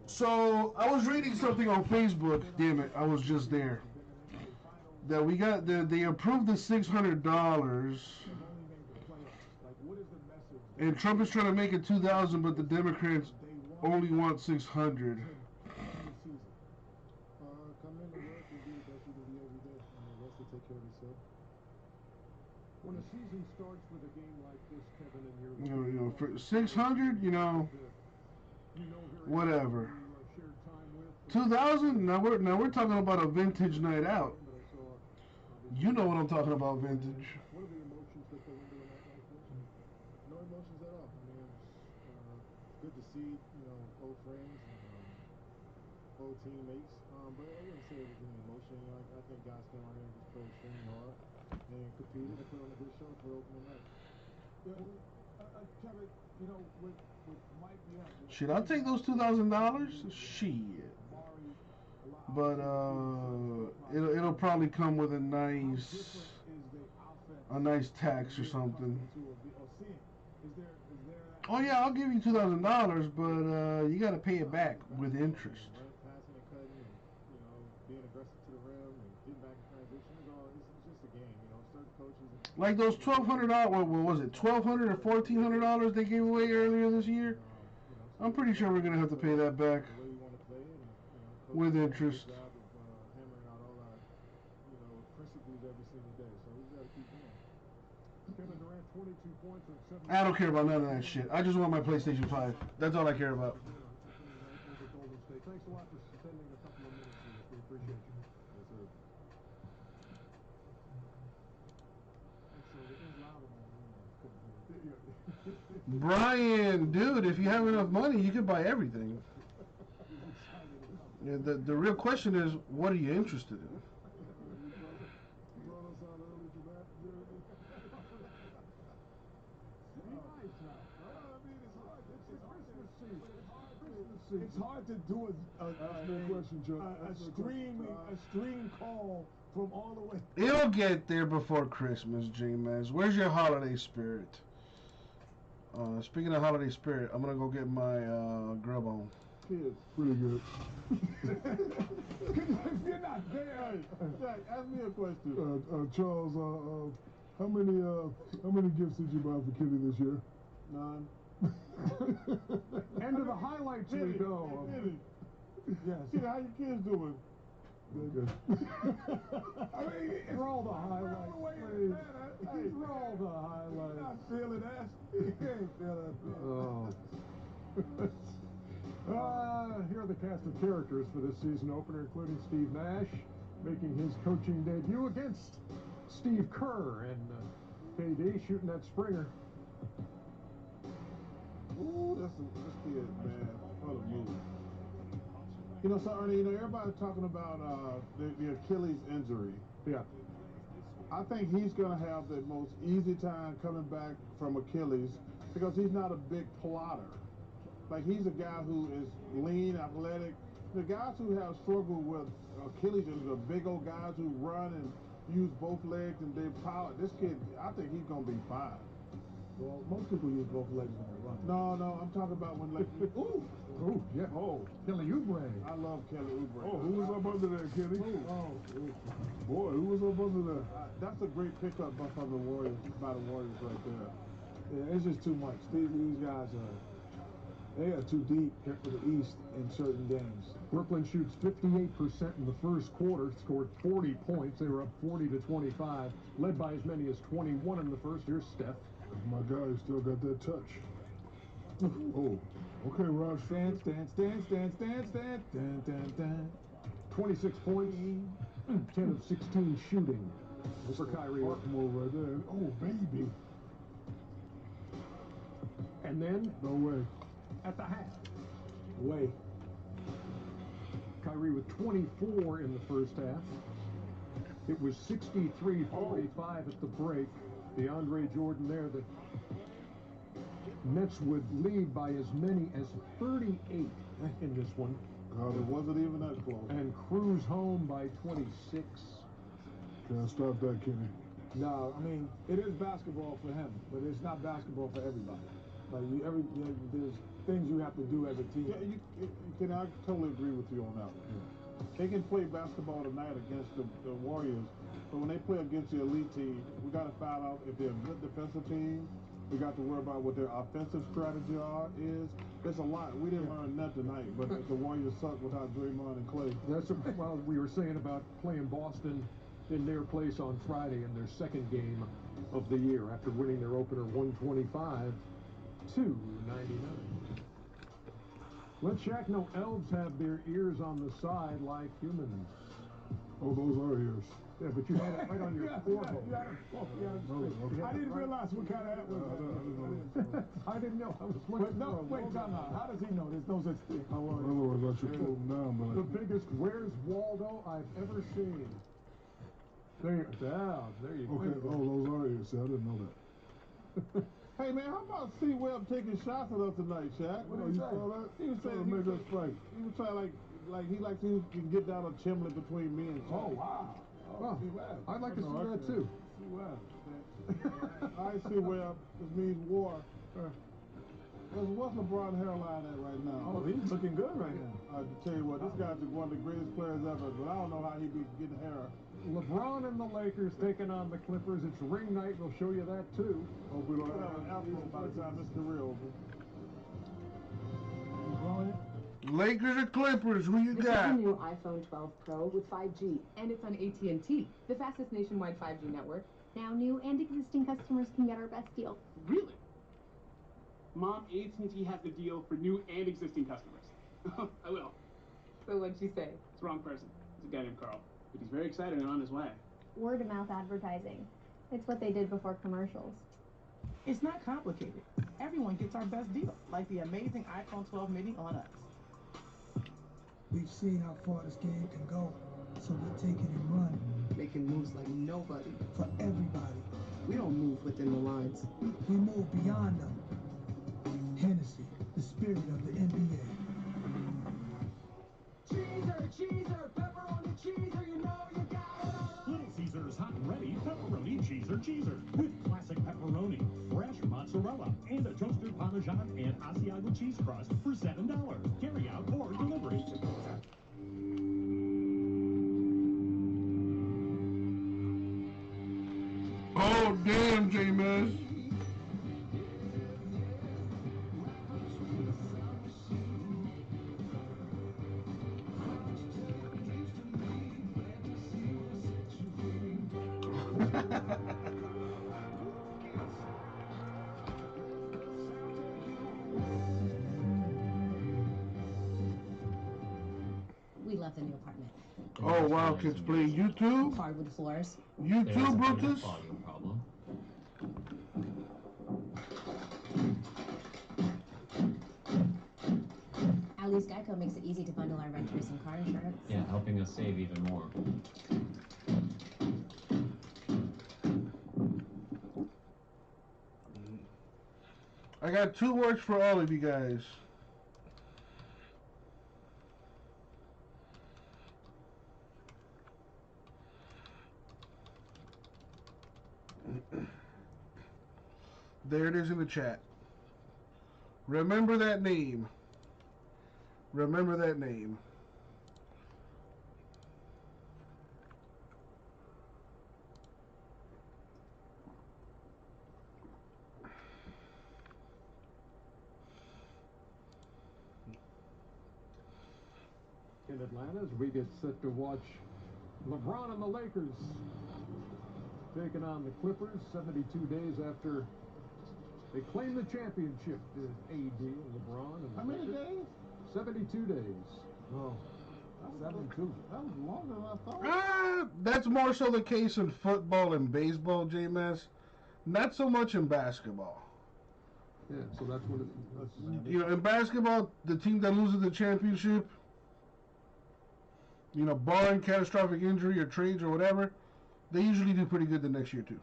So I was reading something on Facebook. Damn it, I was just there. That they approved the $600, and Trump is trying to make it 2,000, but the Democrats only want 600. Come into work and do the best you can be every day, and the rest will take care of itself. When a season starts with a game like this, Kevin, and you're for 600, whatever. 2,000. Now we're talking about a vintage night out. You know what I'm talking about, vintage. What are the emotions that go into a night like this? No emotions at all. It's good to see, old friends and old teammates. But I wouldn't say it was any emotion. I think guys came out here and just played extremely hard and competed and put on a good show for the opening night. Kevin, with Mike, Shit, I'll take those $2,000. Shit. But it'll probably come with a nice tax or something. Oh yeah, I'll give you $2,000, but you got to pay it back with interest. Passing and cutting, and being aggressive to the rim and getting back in transition it's just a game. Certain coaches. Like those $1,200. What was it? $1,200 or $1,400 they gave away earlier this year. I'm pretty sure we're gonna have to pay that back with interest. Hammering out all our, principles every single day. So we got to keep going. Kevin Durant, 22 points on 7. I don't care about none of that shit. I just want my PlayStation 5. That's all I care about. Over Golden State. Thanks a lot for spending a couple of minutes with us. We appreciate you. Yes, sir. Brian, dude, if you have enough money, you can buy everything. Yeah, the real question is, what are you interested in? It's hard to do a stream call from all the way. It'll get there before Christmas, J-Maz. Where's your holiday spirit? Speaking of holiday spirit, I'm gonna go get my grub on. Kids, pretty good. If you're not there, Jack, ask me a question. Charles, how many gifts did you buy for Kitty this year? None. End of the highlights we go. Yes. Kitty, how your kids doing? Good. I mean, roll the highlights, please. Roll the highlights. You're not feeling that. You ain't feeling that. Oh. Here are the cast of characters for this season opener, including Steve Nash, making his coaching debut against Steve Kerr and KD shooting that Springer. Ooh, this kid, man, what a move. You know, so Ernie, everybody's talking about the Achilles injury. Yeah. I think he's going to have the most easy time coming back from Achilles because he's not a big plotter. Like, he's a guy who is lean, athletic. The guys who have struggled with Achilles are the big old guys who run and use both legs and they power. This kid, I think he's going to be fine. Well, most people use both legs when they run. No, I'm talking about when, like, ooh, yeah. Oh, Kelly Oubre. I love Kelly Oubre. Oh, who was up under there, Kenny? Boy, who was up under there? That's a great pickup from the Warriors, by the Warriors right there. Yeah, it's just too much. These guys they are too deep to the East in certain games. Brooklyn shoots 58% in the first quarter, scored 40 points. They were up 40-25, led by as many as 21 in the first. Here's Steph. My guy still got that touch. Oh, okay, Raj. Stand. 26 points, 10 of 16 shooting for Kyrie. Mark move right there. Oh, baby. And then, no way. At the half. Way. Kyrie with 24 in the first half. It was 63-45 at the break. DeAndre Jordan there. The Nets would lead by as many as 38 in this one. It wasn't even that close. And cruise home by 26. Can't stop that, Kenny. No, I mean, it is basketball for him, but it's not basketball for everybody. Like, there's things you have to do as a team. Yeah, I totally agree with you on that one. Yeah. They can play basketball tonight against the Warriors, but when they play against the elite team, we got to find out if they're a good defensive team. We got to worry about what their offensive strategy is. There's a lot. We didn't learn nothing tonight, but the Warriors suck without Draymond and Clay. That's what we were saying about playing Boston in their place on Friday in their second game of the year after winning their opener 125-99. Let Shaq know elves have their ears on the side like humans. Oh, those are ears. Yeah, but you had it right on your forehead. I didn't realize what kind of hat was that. I didn't know. I was looking for a wait, time out. How does he know? There's no such thing. In other words, I should pull him down. But the biggest Where's Waldo I've ever seen. There you go. Okay, those are ears. See, I didn't know that. Hey, man, how about C-Webb taking shots at us tonight, Shaq? What did he say? He was saying he was trying like he likes to get down a chimney between me and Shaq. Oh, wow. Well, I'd like to see that, too. C-Webb. All right, C-Webb. This means war. What's LeBron hairline at right now? Oh, he's looking good right now. I tell you what, this guy's one of the greatest players ever, but I don't know how he be getting hair. LeBron and the Lakers taking on the Clippers. It's ring night. We'll show you that, too. Hope we don't have an afro by the time this career over. Lakers or Clippers? Who you got? This is the new iPhone 12 Pro with 5G, and it's on AT&T, the fastest nationwide 5G network. Now new and existing customers can get our best deal. Really? Mom, AT&T has the deal for new and existing customers. I will. So what'd she say? It's the wrong person. It's a guy named Carl. But he's very excited and on his way. Word of mouth advertising. It's what they did before commercials. It's not complicated. Everyone gets our best deal, like the amazing iPhone 12 mini on us. We've seen how far this game can go, so we take it and run. Making moves like nobody. For everybody. We don't move within the lines. We move beyond them. Hennessy, the spirit of the NBA. Cheeser, pepperoni cheeser, you know you got it. Little Caesar's hot and ready pepperoni cheeser with classic pepperoni, fresh mozzarella, and a toasted Parmesan and Asiago cheese crust for $7. Carry out or delivery. Oh, damn, J-Maz. We love the new apartment. Oh, wow, kids playing YouTube? Hardwood floors. YouTube, Brutus? Problem. At least Geico makes it easy to bundle our renters and car insurance. Yeah, helping us save even more. I got 2 words for all of you guys. There it is in the chat. Remember that name. Remember that name. In Atlanta, as we get set to watch LeBron and the Lakers taking on the Clippers 72 days after they claim the championship. AD and LeBron and the How many Lakers. days? 72 days. Oh, that's 72. That was longer than I thought. That's more so the case in football and baseball, J-Maz. Not so much in basketball. Yeah, so that's what it. You know, in basketball, the team that loses the championship, you know, barring catastrophic injury or trades or whatever, they usually do pretty good the next year too.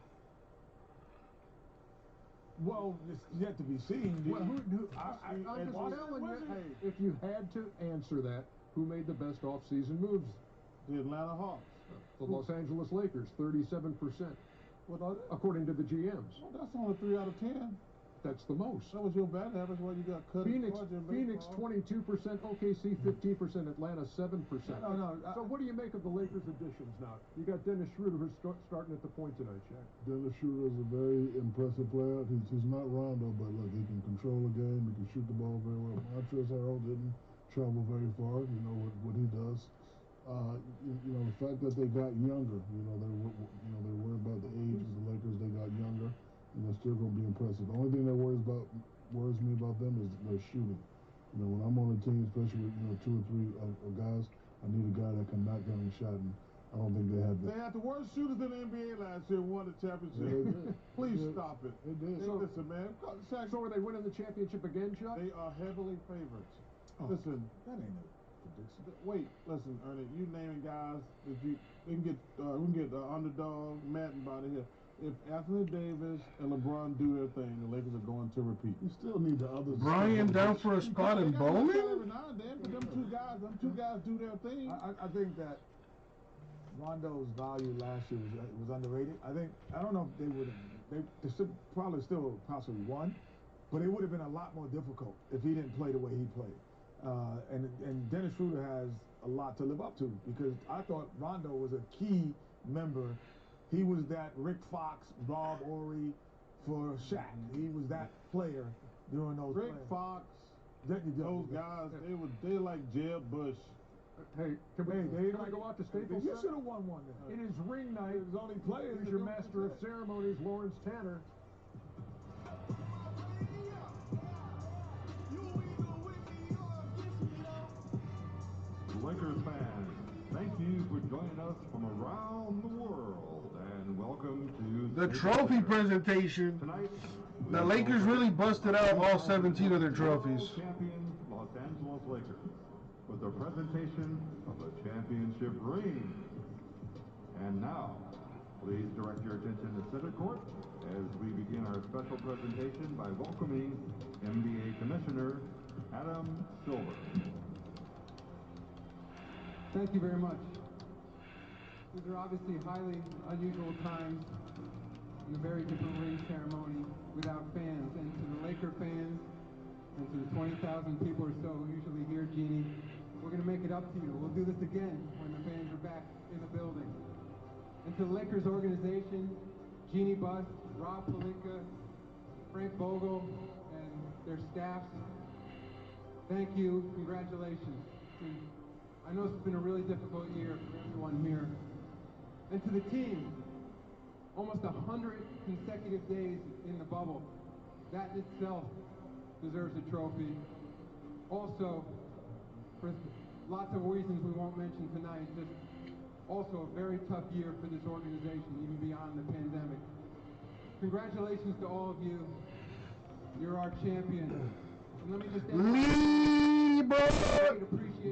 Well, it's yet to be seen. Well, I'm just telling you, hey, if you had to answer that, who made the best off-season moves? The Atlanta Hawks. The Los Angeles Lakers, 37%. According to the GMs. Well, that's only 3 out of 10. That's the most. That was your bad average while you got cut. Phoenix 22%, OKC 15%, Atlanta 7%. No. So what do you make of the Lakers additions now? You got Dennis Schroeder who's starting at the point tonight, Shaq. Dennis Schroeder is a very impressive player. He's not Rondo, but look, he can control the game. He can shoot the ball very well. Montrezl Harrell didn't travel very far. You know what he does. You know the fact that they got younger. They're worried about the age of the Lakers. They got younger. And they're still going to be impressive. The only thing that worries me about them is their shooting. You know, when I'm on a team, especially with 2 or 3 guys, I need a guy that can knock down the shot, and I don't think they have that. They had the worst shooters in the NBA last year and won the championship. Yeah, they did. Please stop it. They did. Listen, man. So are they winning the championship again, Chuck? They are heavily favorites. Oh, listen, that ain't no prediction. Wait, listen, Ernie. You naming guys that we can get underdog Madden out of here. If Anthony Davis and LeBron do their thing, the Lakers are going to repeat. You still need the others. Brian down for a spot in Bowman? Every now and then, but them two guys do their thing. I think that Rondo's value last year was underrated. I don't know if they would have. They probably still possibly won, but it would have been a lot more difficult if he didn't play the way he played. And Dennis Schroeder has a lot to live up to, because I thought Rondo was a key member. He was that Rick Fox, Bob Horry for Shaq. He was that player during those Rick Fox, those guys, they like Jeb Bush Hey, Dave, I go out to Staples? You should have won one then. It is ring night. There's only players. Here's your master of ceremonies, Lawrence Tanner. Lakers fans, thank you for joining us from around the world, and welcome to the trophy presentation. Tonight, the Lakers really busted out all 17 of their trophies. Champions Los Angeles Lakers with the presentation of the championship ring. And now, please direct your attention to center court as we begin our special presentation by welcoming NBA Commissioner Adam Silver. Thank you very much. These are obviously highly unusual times and a very different ring ceremony without fans. And to the Laker fans and to the 20,000 people or so who usually hear Jeannie, we're going to make it up to you. We'll do this again when the fans are back in the building. And to the Lakers organization, Jeannie Buss, Rob Pelinka, Frank Vogel, and their staffs, thank you. Congratulations. I know it's been a really difficult year for everyone here. And to the team, almost 100 consecutive days in the bubble. That in itself deserves a trophy. Also, for lots of reasons we won't mention tonight, just also a very tough year for this organization, even beyond the pandemic. Congratulations to all of you. You're our champion. And let me just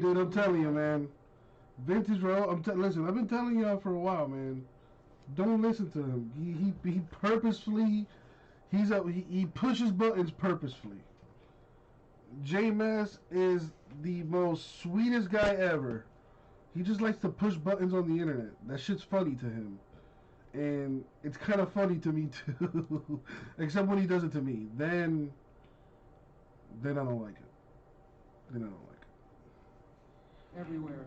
Dude, I'm telling you, man. Vintage Row. Listen, I've been telling y'all for a while, man. Don't listen to him. He purposefully. He pushes buttons purposefully. J-Mass is the most sweetest guy ever. He just likes to push buttons on the internet. That shit's funny to him. And it's kind of funny to me too. Except when he does it to me. Then I don't like it. Then I don't like it. Everywhere.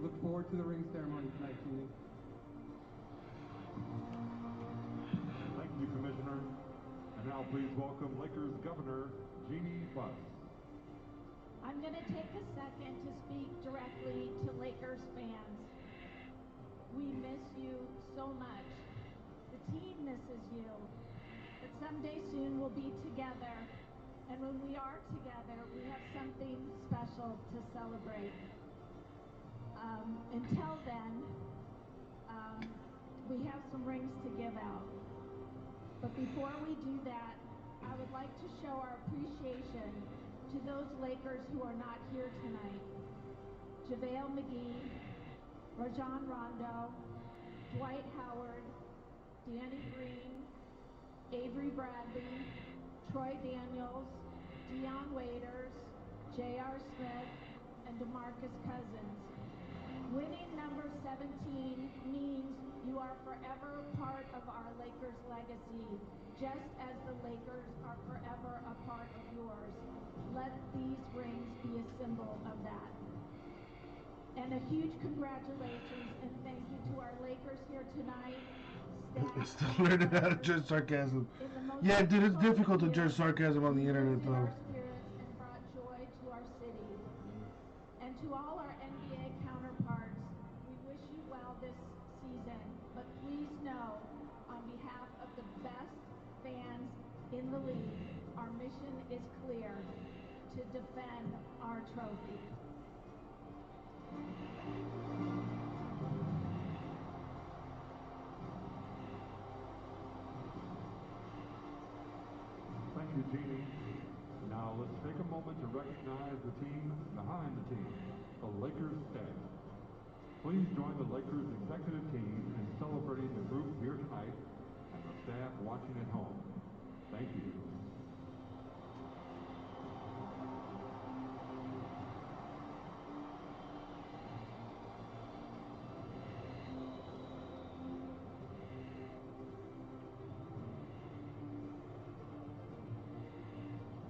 Look forward to the ring ceremony tonight, Jeannie. Thank you, Commissioner. And now please welcome Lakers Governor Jeannie Buss. I'm going to take a second to speak directly to Lakers fans. We miss you so much. The team misses you. But someday soon we'll be together. And when we are together, we have something special to celebrate. Until then, we have some rings to give out. But before we do that, I would like to show our appreciation to those Lakers who are not here tonight. JaVale McGee, Rajon Rondo, Dwight Howard, Danny Green, Avery Bradley, Troy Daniels, Dion Waiters, J.R. Smith, and DeMarcus Cousins. Winning number 17 means you are forever part of our Lakers legacy, just as the Lakers are forever a part of yours. Let these rings be a symbol of that. And a huge congratulations and thank you to our Lakers here tonight. Still learning how to judge sarcasm. Yeah, dude, it's difficult to judge sarcasm on the internet, though. And brought joy to our city. And to all our NBA counterparts, we wish you well this season, but please know, on behalf of the best fans in the league, our mission is clear: to defend our trophy. Thank you, Jeannie. Now let's take a moment to recognize the team behind the team, the Lakers staff. Please join the Lakers executive team in celebrating the group here tonight and the staff watching at home. Thank you.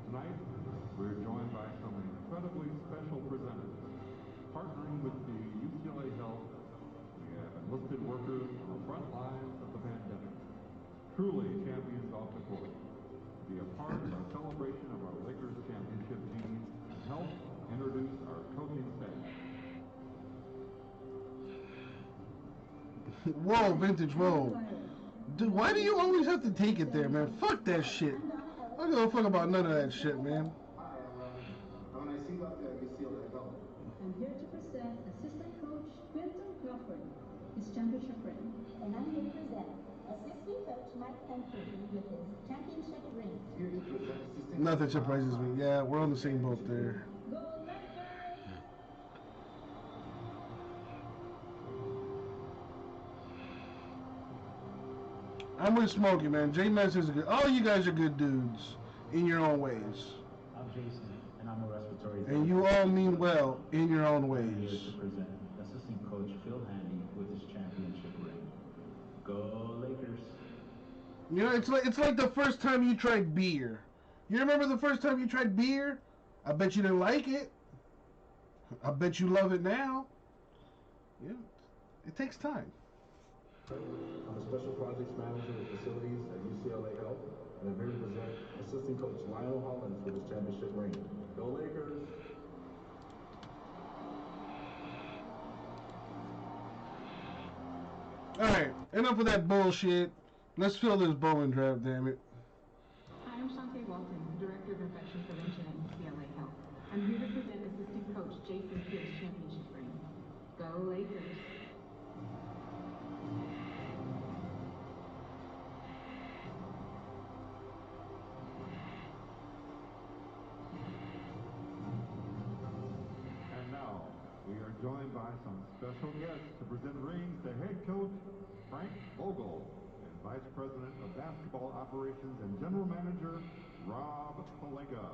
Tonight, we're joined by some incredibly special presenters. Partnering with the UCLA Health, we have enlisted workers on the front lines of the pandemic. Truly champions off the court. To be a part of our celebration of our Lakers championship team, and help introduce our coaching staff. Whoa, vintage, whoa. Dude, why do you always have to take it there, man? Fuck that shit. I don't give a fuck about none of that shit, man. Hi, I'm an IC of UCLA Health. I'm here to present assistant coach Quinton Crawford, his championship ring. And I'm here to present assistant coach Mike Anthony with his championship ring. Here to present assistant Nothing surprises me. Yeah, we're on the same boat there. Go Lakers! I'm with Smokey, man. J-Mess is good. All you guys are good dudes in your own ways. I'm Jason, and I'm a respiratory And you all mean well in your own I'm here ways. to present assistant coach Phil Handy with his championship ring. Go Lakers! You know, it's like the first time you tried beer. You remember the first time you tried beer? I bet you didn't like it. I bet you love it now. Yeah, it takes time. I'm a special projects manager of facilities at UCLA Health, and I'm here to present assistant coach Lionel Hollins with his championship ring. Go Lakers! Alright, enough of that bullshit. Let's fill this bowling draft, damn it. Hi, I'm Shantae Walton, Director of Infection Prevention at UCLA Health. I'm here to present assistant coach Jason Pierce championship ring. Go Lakers! And now, we are joined by some special guests to present rings to head coach Frank Vogel and Vice President of Basketball Operations and General Manager Rob Palenka.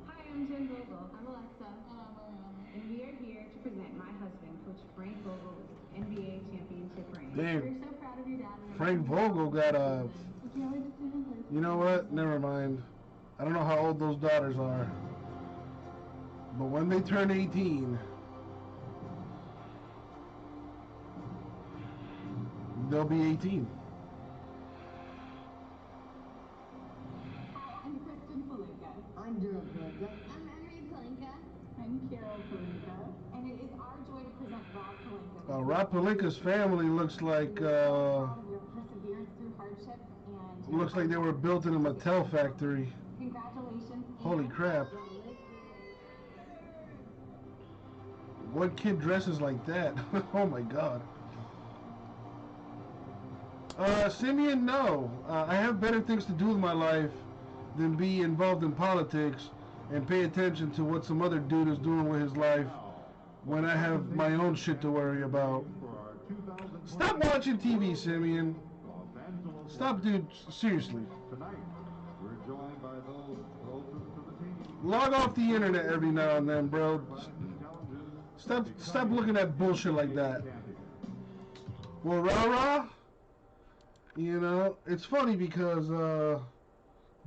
Hi, I'm Jen Vogel. I'm Alexa. And I'm Mariana. And we are here to present my husband, Coach Frank Vogel, with his NBA championship ring. Damn. We're so proud of you, Dad. Frank Vogel got a... We can't wait to see him play. You know what? Never mind. I don't know how old those daughters are. But when they turn 18, they'll be 18. Hi, I'm Kristen Palenka. I'm Daryl Palenka. I'm Emery Palenka. I'm Carol Palenka. And it is our joy to present Rob Palenka. Rob Palenka's family looks like Your perseverance through hardship and looks like they were built in a Mattel factory. congratulations. Holy crap. What kid dresses like that? Oh my god. Simeon, no. I have better things to do with my life than be involved in politics and pay attention to what some other dude is doing with his life when I have my own shit to worry about. Stop watching TV, Simeon. Stop, dude. Seriously. Tonight, we're joined by those closest to the team. Log off the internet every now and then, bro. Stop looking at bullshit like that. Well, rah-rah, you know, it's funny because the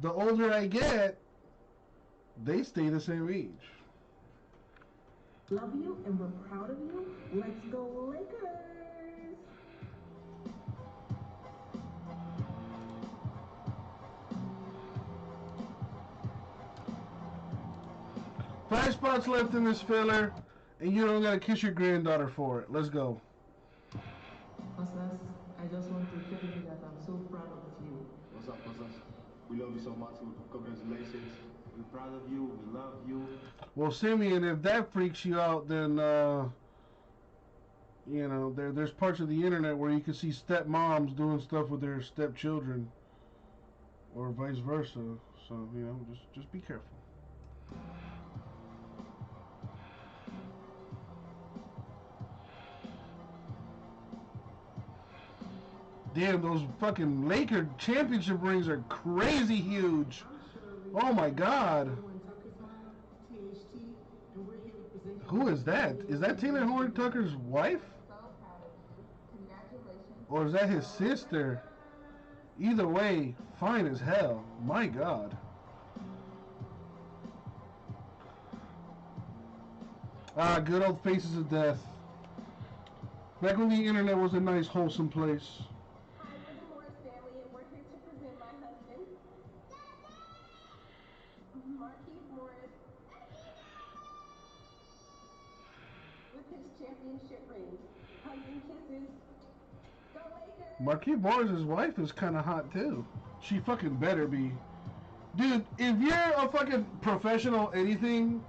older I get, they stay the same age. Love you and we're proud of you. Let's go Lakers! Five spots left in this filler, and you don't gotta kiss your granddaughter for it. Let's go. Hotness, I just want to tell you that I'm so proud of you. What's up, Hotness? We love you so much. Congratulations. We're proud of you. We love you. Well, Simeon, if that freaks you out, then you know, there's parts of the internet where you can see stepmoms doing stuff with their stepchildren, or vice versa. So you know, just be careful. Damn, those fucking Laker championship rings are crazy huge. Oh my god. Who is that? Is that Taylor Horn Tucker's wife? Or is that his sister? Either way, fine as hell. My god. Ah, good old Faces of Death. Back when the internet was a nice, wholesome place. Hi, we're the Morris family, and we're here to present my husband, Marquise Morris, with with his championship rings. Hugs and kisses. Go Lakers! Marquise Morris' wife is kind of hot too. She fucking better be. Dude, if you're a fucking professional anything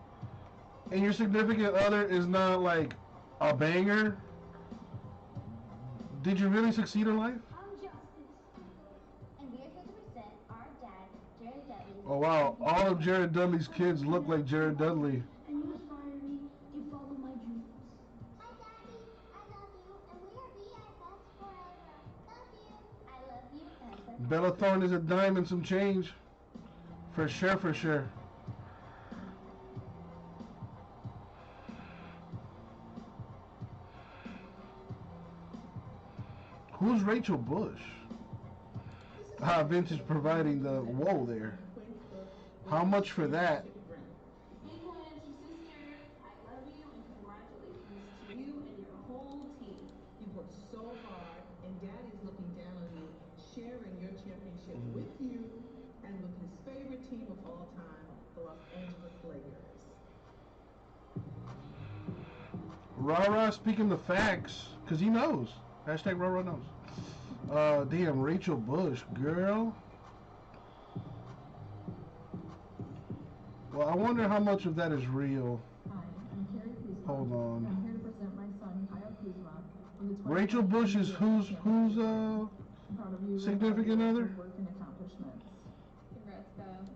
and your significant other is not like a banger, did you really succeed in life? I'm Justice. And we are here to present our dad, Jared Dudley. Oh wow, all of Jared Dudley's kids look like Jared Dudley. And you inspire me to follow my dreams. Hi, Daddy. I love you. And we are BFFs forever. Love you. I love you. And I'm so Bella Thorne is a dime and some change. For sure, for sure. Who's Rachel Bush? Ah, Vince is providing the whoa there. How much for that? Influencer sister, I love you and congratulations to you and your whole team. You've worked so hard, and Daddy's looking down on you, sharing your championship with you and with his favorite team of all time, the Los Angeles Lakers. Rah-Rah speaking the facts, because he knows. Hashtag Rah-Rah knows. Damn, Rachel Bush, girl. Well, I wonder how much of that is real. Hi, I'm Carrie Kuzma. Hold on. I'm here to present my son, Kyle Kuzma, on the Rachel Bush is who's significant other? work and accomplishments. Congrats, Kyle.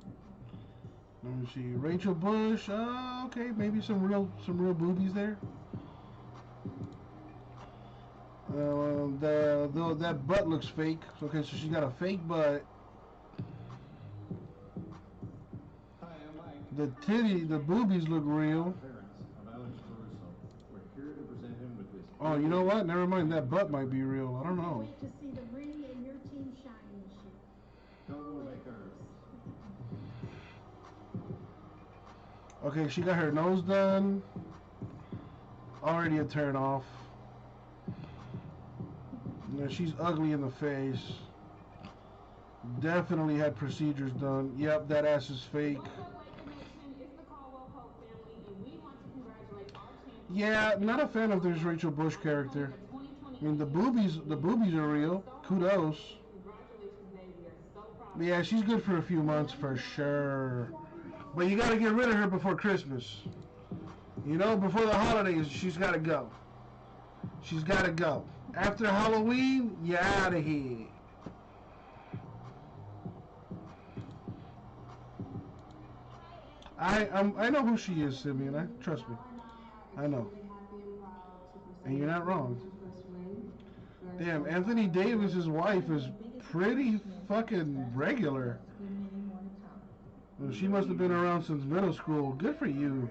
Let me see. Rachel Bush. Okay, maybe some real boobies there. That butt looks fake. Okay, so she got a fake butt. Hi, I'm Mike. The boobies look real. Parents of Alex Caruso. We're here to present him with this. Oh, you know what? Never mind. That butt might be real. I don't know. Wait to see the ring and your team shine this year. Go Lakers. Okay, she got her nose done. Already a turn off. Yeah, she's ugly in the face. Definitely had procedures done. Yep, that ass is fake. What's up, Laker Nation? It's the Caldwell Pope family, and we want to congratulate our champion. Yeah, not a fan of this Rachel Bush character. I mean, the boobies are real. Kudos. But yeah, she's good for a few months for sure. But you gotta get rid of her before Christmas. You know, before the holidays, she's gotta go. She's gotta go. After Halloween, you're out of here. I know who she is, Simeon. Trust me. I know. And you're not wrong. Damn, Anthony Davis's wife is pretty fucking regular. Well, she must have been around since middle school. Good for you.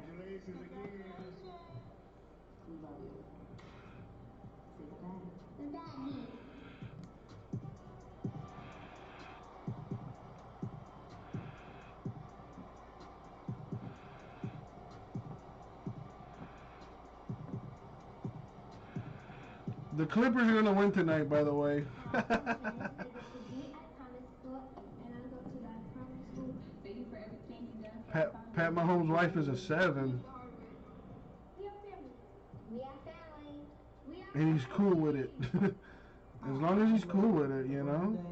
The Clippers are going to win tonight, by the way. Thank you for everything you've done. Pat Mahomes' wife is a 7. We are family. We are And he's cool with it. As long as he's cool with it, you know? And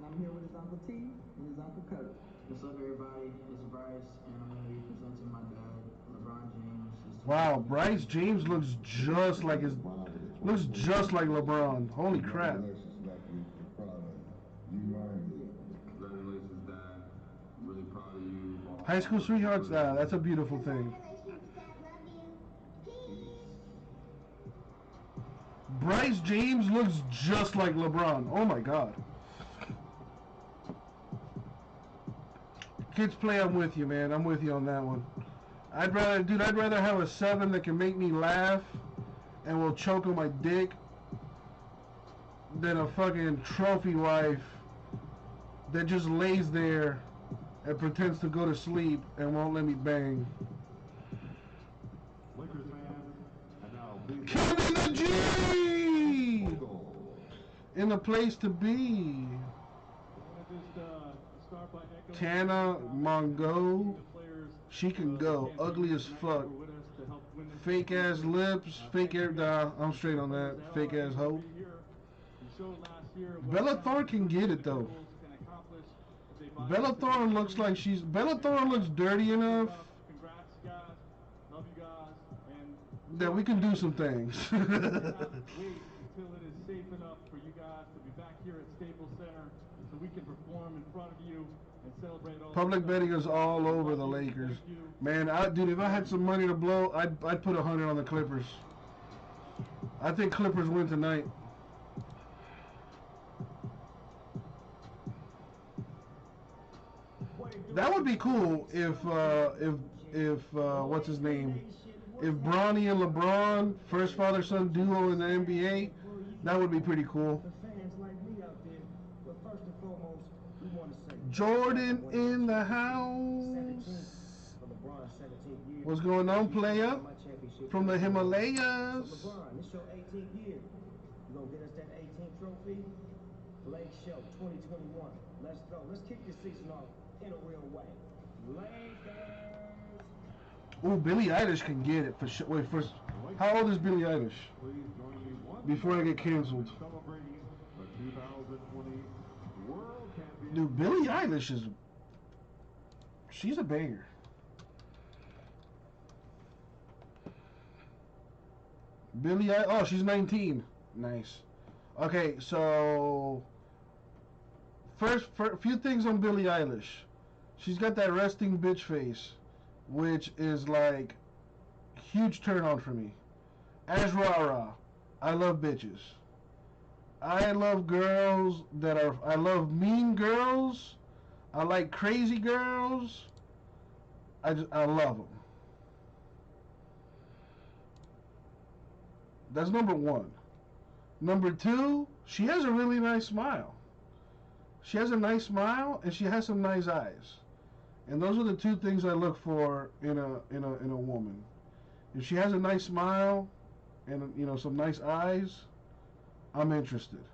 I'm here with his Uncle T and his Uncle Kurt. What's up, everybody? It's Bryce, and I'm going to be presenting my dad, LeBron James. Wow, Bryce James looks just like LeBron. Holy crap. Congratulations, Dad. I'm really proud of you. High school sweethearts, that's a beautiful thing. Bryce James looks just like LeBron. Oh my god. Kids play, I'm with you, man. I'm with you on that one. I'd rather have a 7 that can make me laugh and will choke on my dick than a fucking trophy wife that just lays there and pretends to go to sleep and won't let me bang. Lakers fans, and now please. Kevin the G! In the place to be. Tana Mongo. She can go. Ugly as fuck. Fake ass lips, fake air. Nah, I'm straight on that. Fake ass hoe. Bella Thorne can get it though. Bella Thorne looks like Bella Thorne looks dirty enough that we can do some things. Wait until it is safe enough for you guys to be back here at Staples Center so we can perform in front of you and celebrate all. Public betting is all over the Lakers. Man, dude, if I had some money to blow, I'd put 100 on the Clippers. I think Clippers win tonight. That would be cool if what's his name? If Bronny and LeBron, first father-son duo in the NBA, that would be pretty cool. Jordan in the house. What's going on, player? From the Himalayas. LeBron, this your 18th year. You gonna get us that 18th trophy? Blake Show 2021. Let's go. Let's kick this season off in a real way. Lakers. Ooh, Billie Eilish can get it for sure. Wait, first, how old is Billie Eilish? Before I get canceled. Dude, Billie Eilish she's a banger. Oh, she's 19. Nice. Okay, so first, for a few things on Billie Eilish. She's got that resting bitch face, which is like huge turn on for me. As rah-rah, I love bitches. I love girls I love mean girls. I like crazy girls. I love them. That's number one. Number two, she has a really nice smile. She has a nice smile and she has some nice eyes. And those are the two things I look for in a woman. If she has a nice smile and some nice eyes, I'm interested.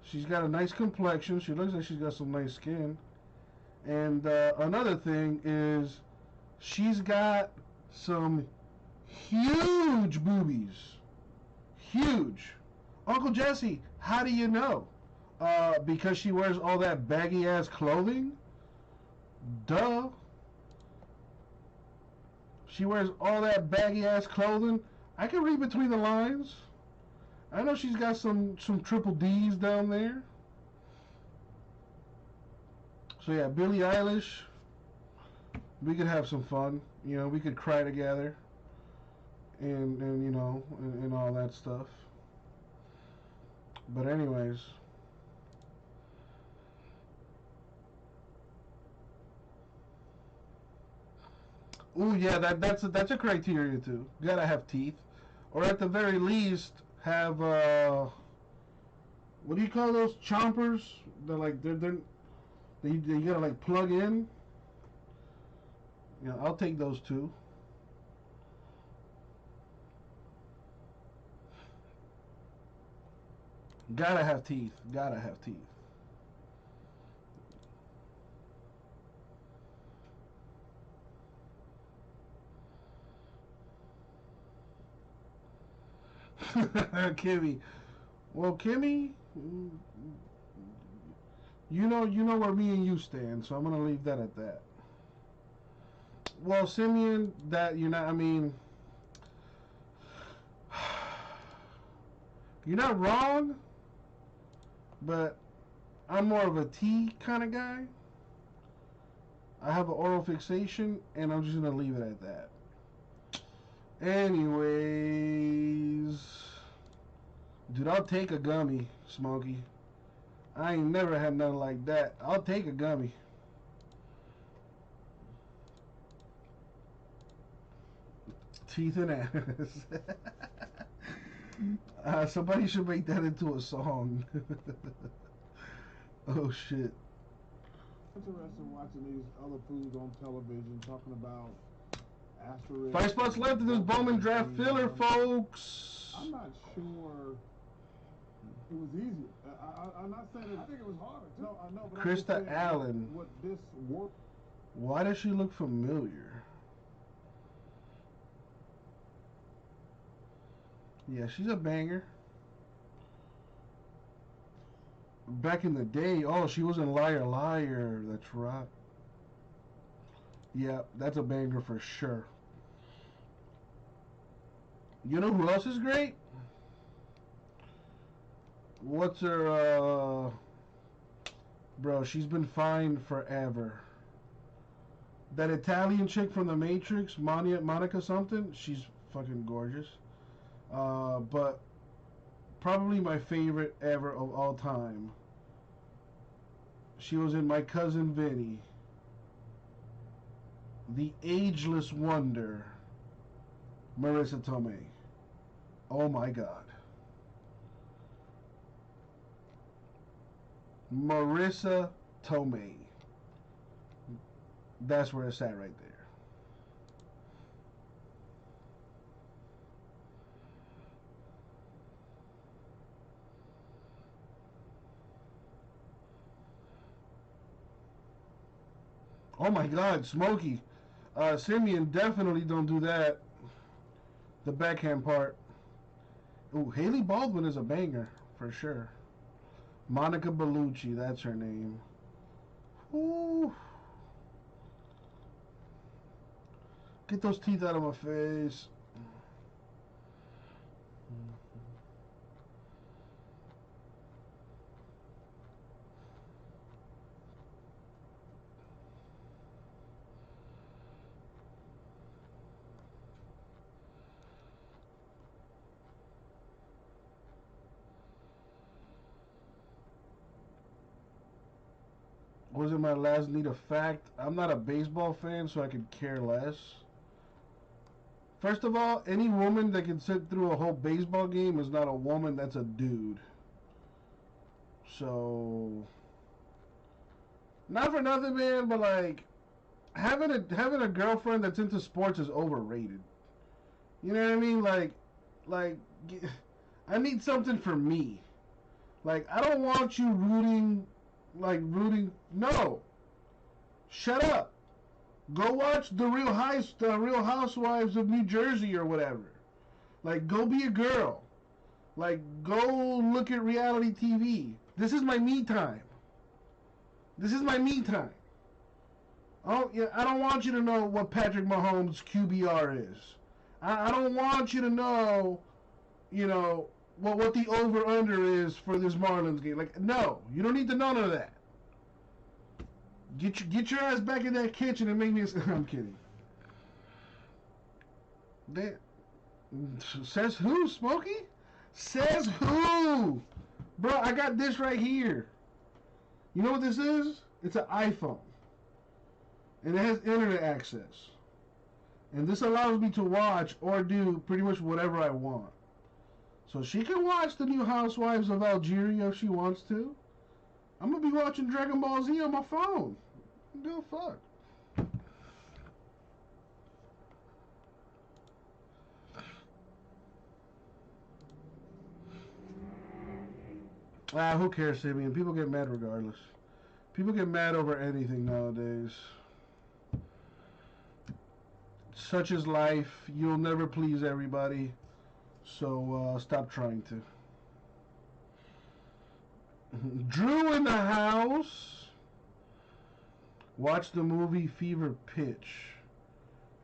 She's got a nice complexion. She looks like she's got some nice skin. And another thing is she's got some huge boobies. Huge. Uncle Jesse, how do you know? Because she wears all that baggy ass clothing? Duh. She wears all that baggy ass clothing. I can read between the lines. I know she's got some triple D's down there. So yeah, Billie Eilish, we could have some fun. We could cry together and all that stuff. But anyways, ooh yeah, that's a criteria too. You gotta have teeth, or at the very least have what do you call those chompers? They're like you gotta like plug in. I'll take those two. Gotta have teeth. Gotta have teeth. Kimmy. Well, Kimmy, you know where me and you stand, so I'm gonna leave that at that. Well, Simeon, you're not wrong, but I'm more of a T kind of guy. I have an oral fixation, and I'm just gonna leave it at that. Anyways, dude, I'll take a gummy, Smokey. I ain't never had nothing like that. I'll take a gummy. Teeth and ass. Somebody should make that into a song. Oh shit. Interesting watching these other foods on television talking about asterisk. 5 spots left in this Bowman draft filler, folks. I'm not sure it was easy. I'm not saying it. I think it was harder too. No, I know. But Krista Allen. What this work? Why does she look familiar? Yeah, she's a banger. Back in the day, oh, she was in Liar Liar. That's right. Yeah, that's a banger for sure. You know who else is great? What's her, bro, she's been fine forever. That Italian chick from The Matrix, Monica something, she's fucking gorgeous. But probably my favorite ever of all time. She was in My Cousin Vinny. The Ageless Wonder, Marissa Tomei. Oh my God. Marissa Tomei. That's where it's at right there. Oh my God, Smokey. Simeon, definitely don't do that. The backhand part. Ooh, Haley Baldwin is a banger, for sure. Monica Bellucci, that's her name. Ooh. Get those teeth out of my face. Was it my last need a fact? I'm not a baseball fan, so I could care less. First of all, any woman that can sit through a whole baseball game is not a woman, that's a dude. So, not for nothing, man, but like having a girlfriend that's into sports is overrated. You know what I mean? Like I need something for me. Like I don't want you rooting. No, shut up. Go watch the Real Housewives of New Jersey or whatever. Like go be a girl. Like go look at reality TV. This is my me time. This is my me time. I don't want you to know what Patrick Mahomes' QBR is. I don't want you to know, what the over-under is for this Marlins game. Like, no, you don't need to know none of that. Get your ass back in that kitchen and make me. I'm kidding. Says who, Smokey? Says who? Bro, I got this right here. You know what this is? It's an iPhone. And it has internet access. And this allows me to watch or do pretty much whatever I want. So she can watch the new Housewives of Algeria if she wants to. I'm going to be watching Dragon Ball Z on my phone. Give a fuck. Who cares, Simeon? People get mad regardless. People get mad over anything nowadays. Such is life. You'll never please everybody. So stop trying to. Drew in the house. Watch the movie Fever Pitch.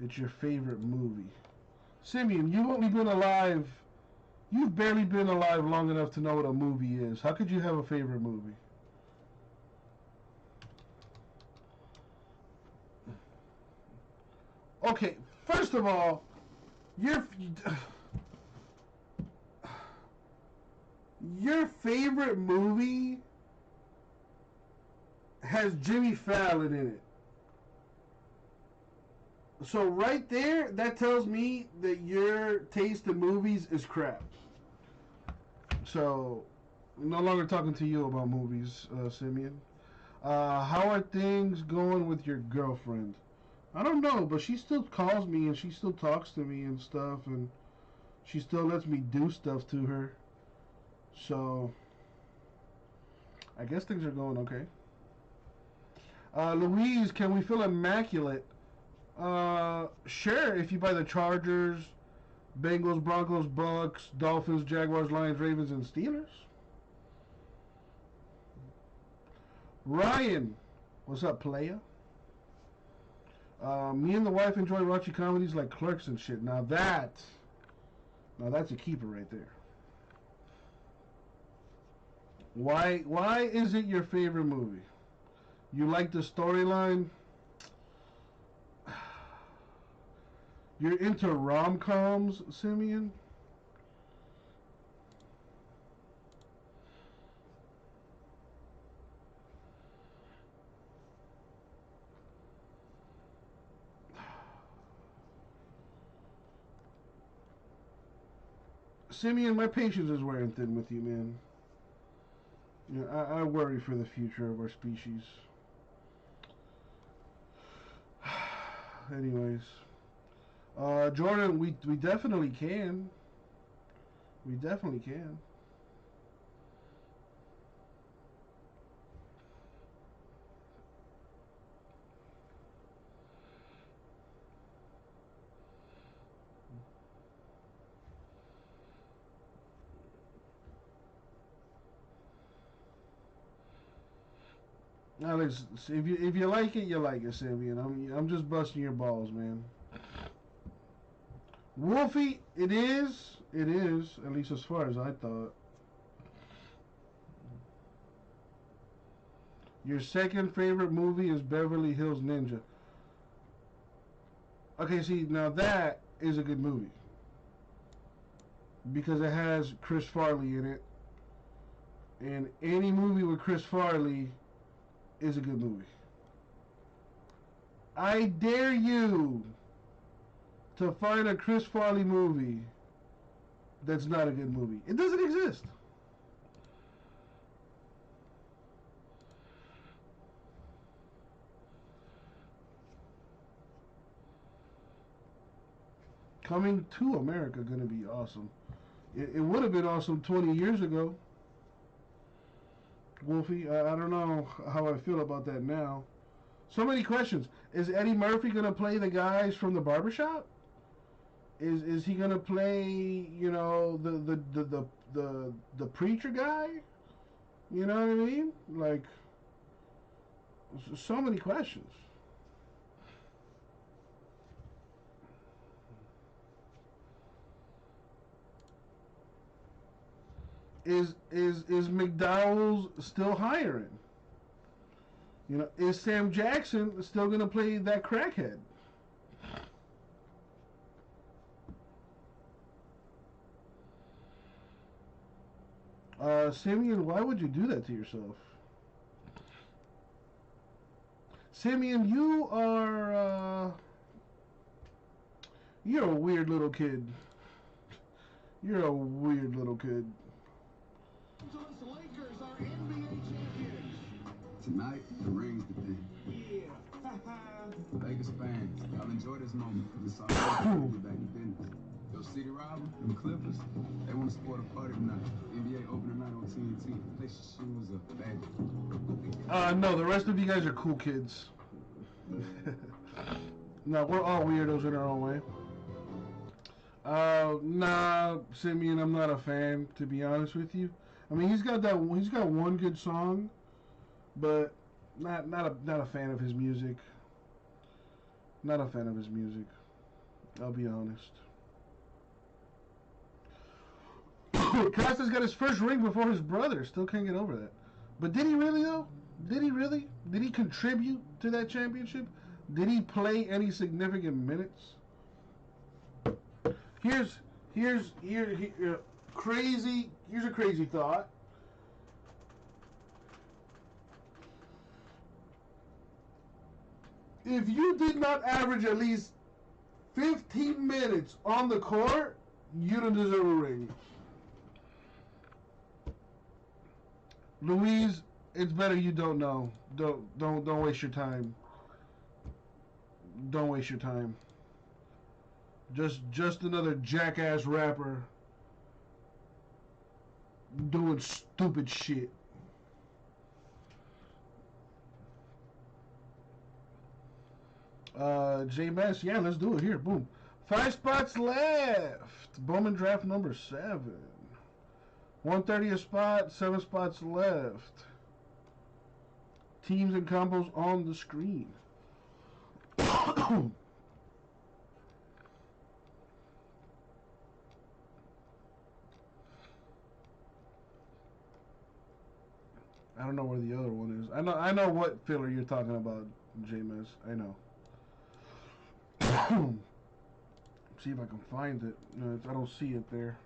It's your favorite movie. Simeon, you've only been alive. You've barely been alive long enough to know what a movie is. How could you have a favorite movie? Okay, first of all, your favorite movie has Jimmy Fallon in it. So right there, that tells me that your taste in movies is crap. So, I'm no longer talking to you about movies, Simeon. How are things going with your girlfriend? I don't know, but she still calls me and she still talks to me and stuff, and she still lets me do stuff to her. So, I guess things are going okay. Louise, can we feel immaculate? Sure, if you buy the chargers, Bengals, Broncos, Bucks, Dolphins, Jaguars, Lions, Ravens, and Steelers. Ryan, what's up, playa? Me and the wife enjoy raunchy comedies like Clerks and shit. Now that's a keeper right there. Why is it your favorite movie? You like the storyline? You're into rom-coms, Simeon? Simeon, my patience is wearing thin with you, man. You know, I worry for the future of our species. Anyways. Jordan, we definitely can. We definitely can. Now, listen, if you like it, you like it, Simeon. I'm just busting your balls, man. Wolfie, it is, at least as far as I thought. Your second favorite movie is Beverly Hills Ninja. Okay, see, now that is a good movie. Because it has Chris Farley in it. And any movie with Chris Farley is a good movie. I dare you to find a Chris Farley movie that's not a good movie. It doesn't exist. Coming to America gonna be awesome. It would have been awesome 20 years ago. Wolfie, I don't know how I feel about that now. So many questions. Is Eddie Murphy gonna play the guys from the barbershop? Is he gonna play, you know, the preacher guy? You know what I mean? Like, so many questions. Is McDowell's still hiring? You know, is Sam Jackson still gonna play that crackhead? Simeon, why would you do that to yourself? Simeon, you're a weird little kid. You're a weird little kid. Lakers are NBA champions. Tonight, the ring's the thing. Yeah. Lakers fans, y'all enjoy this moment because it's all about to get back to business. Yo, City Rival, them Clippers, they want to support a party tonight. NBA opening night on TNT. Lace your shoes up, bad. No, the rest of you guys are cool kids. No, we're all weirdos in our own way. Nah, Simeon, I'm not a fan, to be honest with you. I mean, he's got one good song, but not a fan of his music. Not a fan of his music. I'll be honest. Costa's got his first ring before his brother. Still can't get over that. But did he really though? Did he really? Did he contribute to that championship? Did he play any significant minutes? Here's a crazy thought. If you did not average at least 15 minutes on the court, you don't deserve a ring. Louise, it's better you don't know. Don't waste your time. Don't waste your time. Just another jackass rapper doing stupid shit. J Mass, yeah, let's do it here. Boom. 5 spots left. Bowman draft number 7. 130th spot, 7 spots left. Teams and combos on the screen. I don't know where the other one is. I know what filler you're talking about, Jameis. I know. See if I can find it. No, I don't see it there.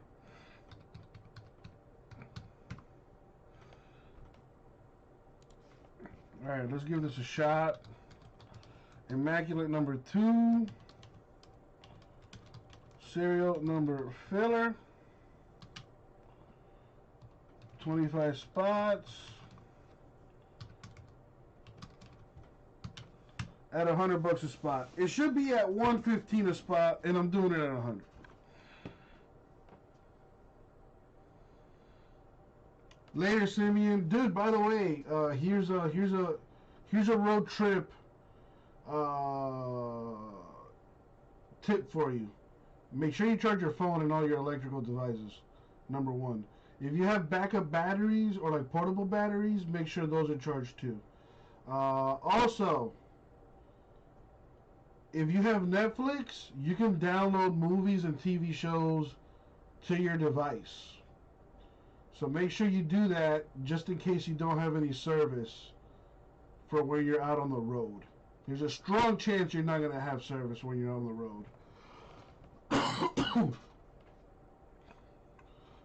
Alright, let's give this a shot. Immaculate number 2. Serial number filler. 25 spots. At $100 a spot. It should be at $115 a spot, and I'm doing it at $100. Later, Simeon. Dude, by the way, here's a road trip tip for you. Make sure you charge your phone and all your electrical devices. Number 1. If you have backup batteries or like portable batteries, make sure those are charged too. Also, if you have Netflix, you can download movies and TV shows to your device. So make sure you do that just in case you don't have any service for when you're out on the road. There's a strong chance you're not going to have service when you're on the road.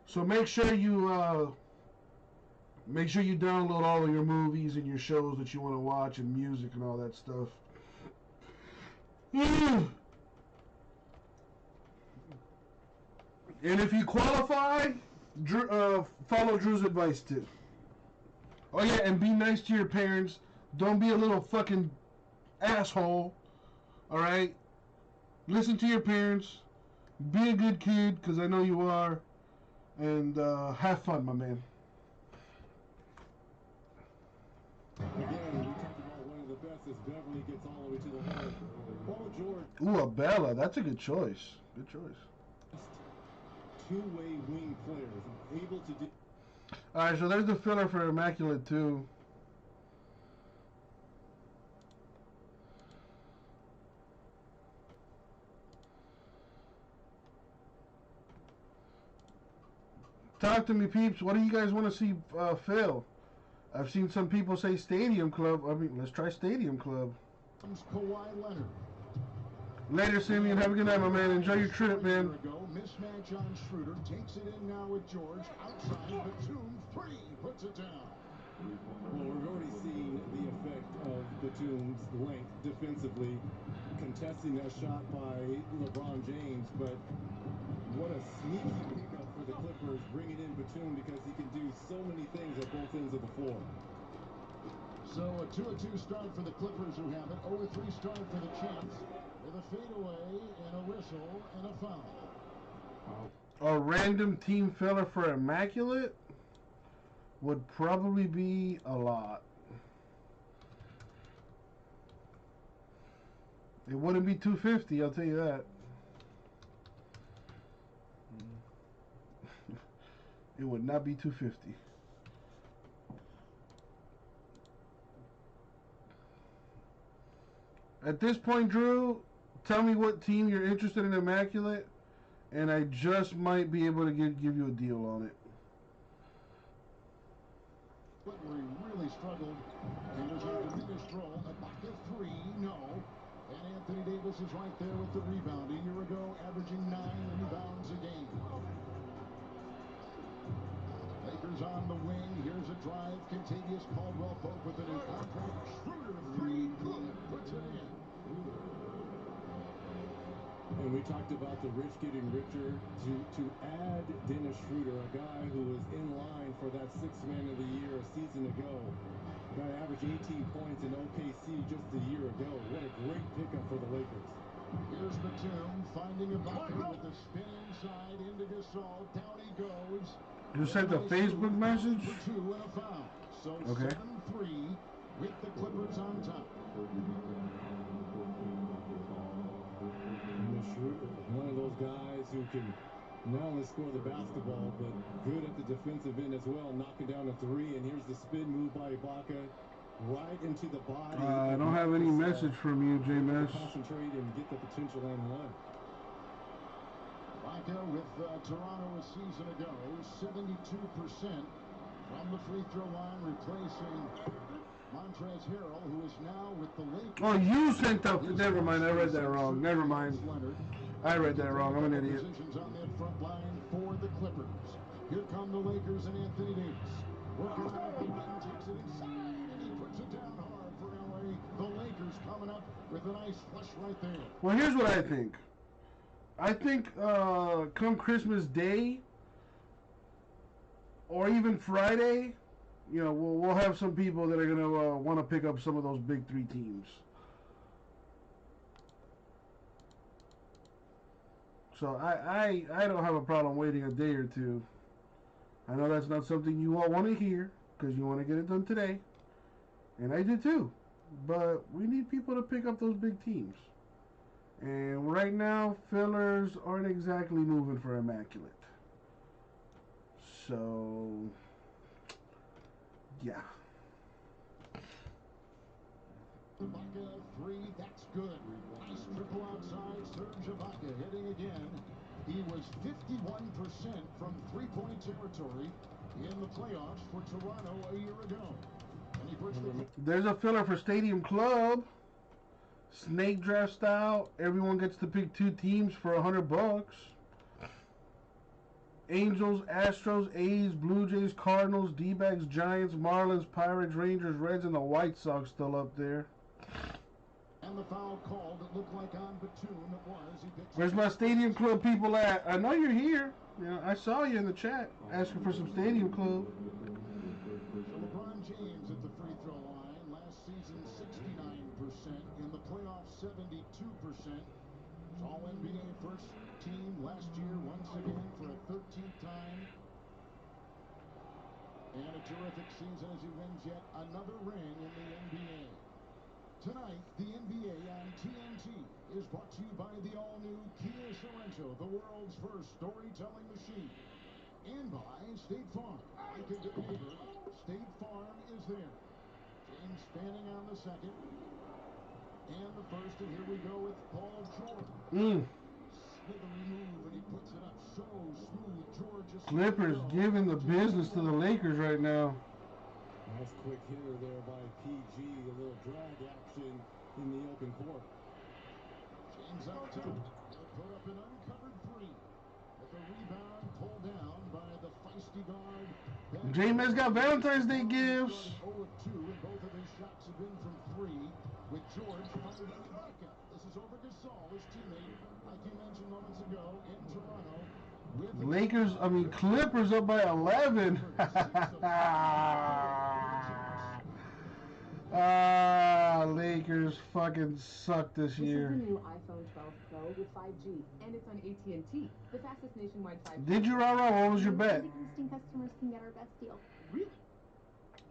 So make sure you download all of your movies and your shows that you want to watch and music and all that stuff. And if you qualify, follow Drew's advice too. Oh yeah, and be nice to your parents. Don't be a little fucking asshole. Alright? Listen to your parents. Be a good kid, because I know you are. And have fun, my man. Again, we talked about one of the best as Beverly gets all the way to the hole. Paul George. Ooh, a Bella. That's a good choice. Good choice. Two-way wing players able to do. Alright, so there's the filler for Immaculate 2. Talk to me, peeps. What do you guys want to see fill? I've seen some people say Stadium Club. I mean, let's try Stadium Club. Kawhi Leonard. Later, Simeon. Have a good night, my man. Enjoy your trip, man. Mismatch on Schroeder. Takes it in now with George. Outside, Batum. 3. Puts it down. Well, we've already seen the effect of Batum's length defensively, contesting that shot by LeBron James. But what a sneaky pickup for the Clippers, bringing in Batum because he can do so many things at both ends of the floor. So a 2-2 start for the Clippers, who have it. 0-3 start for the Champs, with a fadeaway and a whistle and a foul. A random team filler for Immaculate would probably be a lot. It wouldn't be 250, I'll tell you that. It would not be 250. At this point, Drew, tell me what team you're interested in Immaculate, and I just might be able to give you a deal on it. But we really struggled. He was on a diminished role. A buck of 3, no. And Anthony Davis is right there with the rebound. A year ago, averaging 9 rebounds a game. Lakers on the wing. Here's a drive. Contagious Caldwell Pope with a new contract. Schroeder 3. Good. Puts it in. And we talked about the rich getting richer. To add Dennis Schroeder, a guy who was in line for that 6th man of the year a season ago. Guy averaged 18 points in OKC just a year ago. What a great pickup for the Lakers. Here's Batum finding a bucket with the spin inside into Gasol. Down he goes. You sent a Facebook message? For 2 and a foul. So okay. 7-3 with the Clippers on top. who can not only score the basketball, but good at the defensive end as well, knocking down a three. And here's the spin move by Ibaka right into the body. I don't have any message from you, J-Mess. Concentrate and get the potential and one. Ibaka with Toronto a season ago, 72% from the free throw line, replacing Montrezl Harrell, who is now with the Lakers. Oh, you sent up. Never mind. I read that wrong. Never mind. I read that wrong. I'm an idiot. Positions on that front line for the Clippers. Here come the Lakers and Anthony Davis. Working on it, LeBron takes it inside, and he puts it down hard for LA. The Lakers coming up with a nice flush right there. Well, here's what I think. I think come Christmas Day or even Friday, you know, we'll have some people that are going to want to pick up some of those big three teams. So I don't have a problem waiting a day or two. I know that's not something you all want to hear because you want to get it done today. And I do too. But we need people to pick up those big teams. And right now, fillers aren't exactly moving for Immaculate. So, yeah. Ibaka, three, that's good. Nice triple outside. Serge Ibaka hitting again. He was 51% from three-point territory in the playoffs for Toronto a year ago. And he pushed the... There's a filler for Stadium Club. Snake draft style. Everyone gets to pick two teams for $100. Angels, Astros, A's, Blue Jays, Cardinals, D-backs, Giants, Marlins, Pirates, Rangers, Reds, and the White Sox still up there. And the foul call that looked like on Batum was he picked. Where's my Stadium Club people at? I know you're here. You know, I saw you in the chat asking for some Stadium Club. So LeBron James at the free throw line. Last season, 69%. In the playoffs, 72%. All NBA first team last year, once again for a 13th time. And a terrific season as he wins yet another ring in the NBA. Tonight, the NBA on TNT is brought to you by the all-new Kia Sorento, the world's first storytelling machine. And by State Farm. Like a good neighbor, State Farm is there. James Fanning on the second. And the first, and here we go with Paul George. Slithery move, and he puts it up so smooth. George. Clippers giving the business to the Lakers right now. Nice quick hitter there by PG. A little drag action in the open court. James up top. He'll put up an uncovered three. But the rebound pulled down by the feisty guard. J-Man's got Valentine's Day gifts. 0 of 2, and both of his shots have been from three. With George finding Ibaka. This is over Gasol, his teammate, like you mentioned moments ago, in Toronto. Lakers, Clippers up by 11. Lakers fucking suck this year. This is the new iPhone 12 Pro with 5G, and it's on AT&T, the fastest nationwide 5G. Did you, Rara? What was your bet? Existing customers can get our best deal. Really?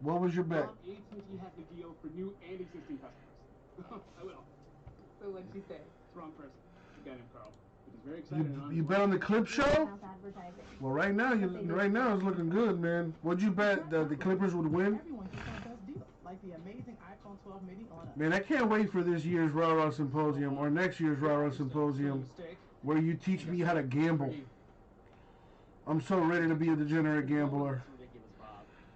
What was your bet? AT&T has the deal for new and existing customers. I will. So what'd she say? It's the wrong person. The guy named Carl. But he's very excited. You bet on the clip show? Well, right now it's looking good, man. What'd you bet the Clippers would win? Everyone gets our best deal, like the amazing iPhone 12 mini on us. Man, I can't wait for this year's Raw Symposium or next year's Raw Symposium where you teach me how to gamble. I'm so ready to be a degenerate gambler.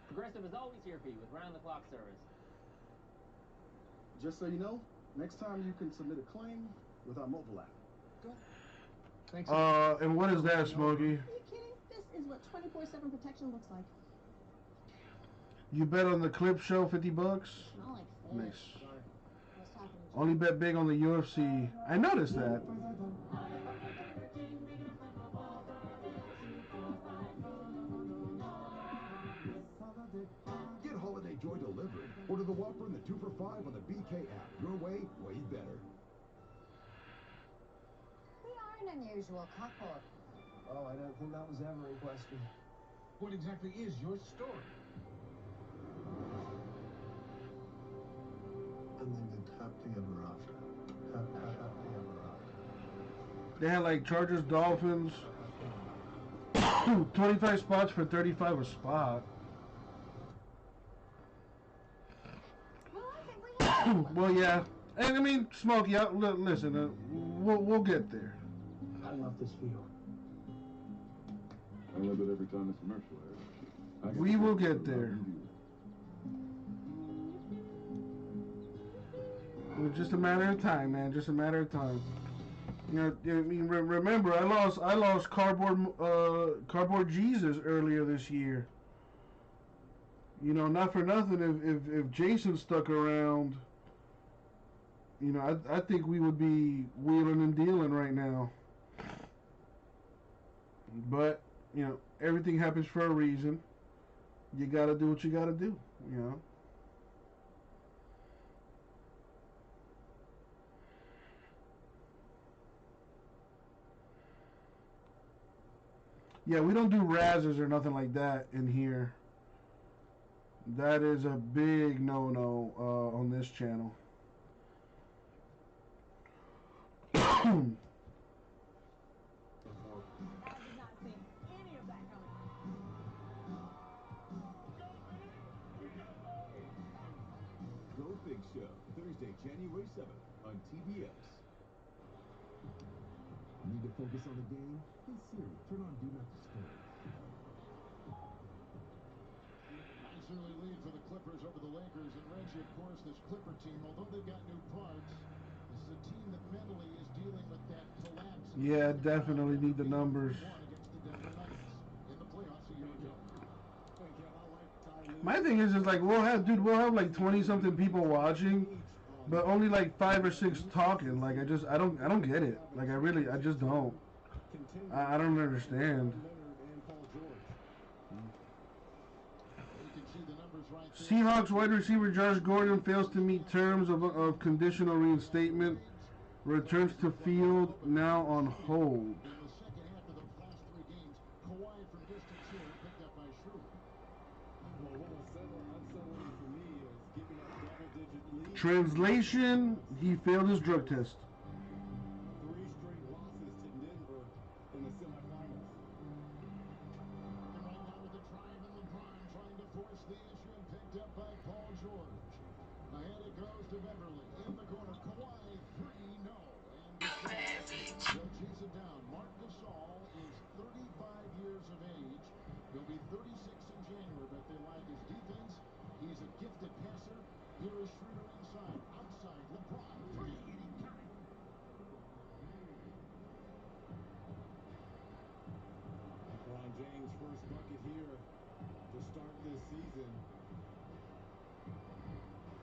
Progressive is always here for you with round-the-clock service. Just so you know, next time you can submit a claim with our mobile app. Go ahead. Thanks. And what is that, Smokey? Are you kidding? This is what 24/7 protection looks like. You bet on the clip show, $50? Not like this. Nice. Only bet big on the UFC. I noticed that. Get holiday joy delivered. Order the Whopper and the 2 for $5 on the BK app. Your way better. We are an unusual couple. Oh, I don't think that was ever in question. What exactly is your story? And they lived happily ever after. Happily ever after. They had like Chargers, Dolphins, 25 spots for 35 a spot. Well, yeah, and I mean, Smokey, listen, we'll get there. I love this field. I love it every time this commercial airs. We will get there. It's just a matter of time, man. Just a matter of time. You know, I mean, remember, I lost cardboard Jesus earlier this year. You know, not for nothing. If Jason stuck around, you know, I think we would be wheeling and dealing right now. But you know, everything happens for a reason. You got to do what you got to do. You know. Yeah, we don't do razzes or nothing like that in here. That is a big no-no on this channel. Go Big Show, Thursday, January 7th on TBS. Need to focus on the game? Hey Siri, turn on Do Not Disturb. Nice early lead for the Clippers over the Lakers. And Reggie, of course, this Clipper team, although they've got new parts, this is a team that mentally is dealing with that collapse. Yeah, definitely need the numbers. Against the Denver Nuggets in the playoffs a year ago. My thing is like we'll have like 20-something people watching, but only like 5 or 6 talking. Like I don't get it. Like I just don't. I don't understand. Seahawks wide receiver Josh Gordon fails to meet terms of conditional reinstatement. Returns to field now on hold. Translation, he failed his drug test. 3 straight losses to Denver in the semifinals. And right now with the drive and LeBron trying to force the issue and picked up by Paul George. Ahead it goes to Beverly. In the corner, Kawhi, 3, no. And will chase it down. Marc Gasol is 35 years of age. He'll be 36 in January, but they like his defense. He's a gifted passer. Here is Schroeder inside. Outside, LeBron, 3, and he got it. LeBron James' first bucket here to start this season.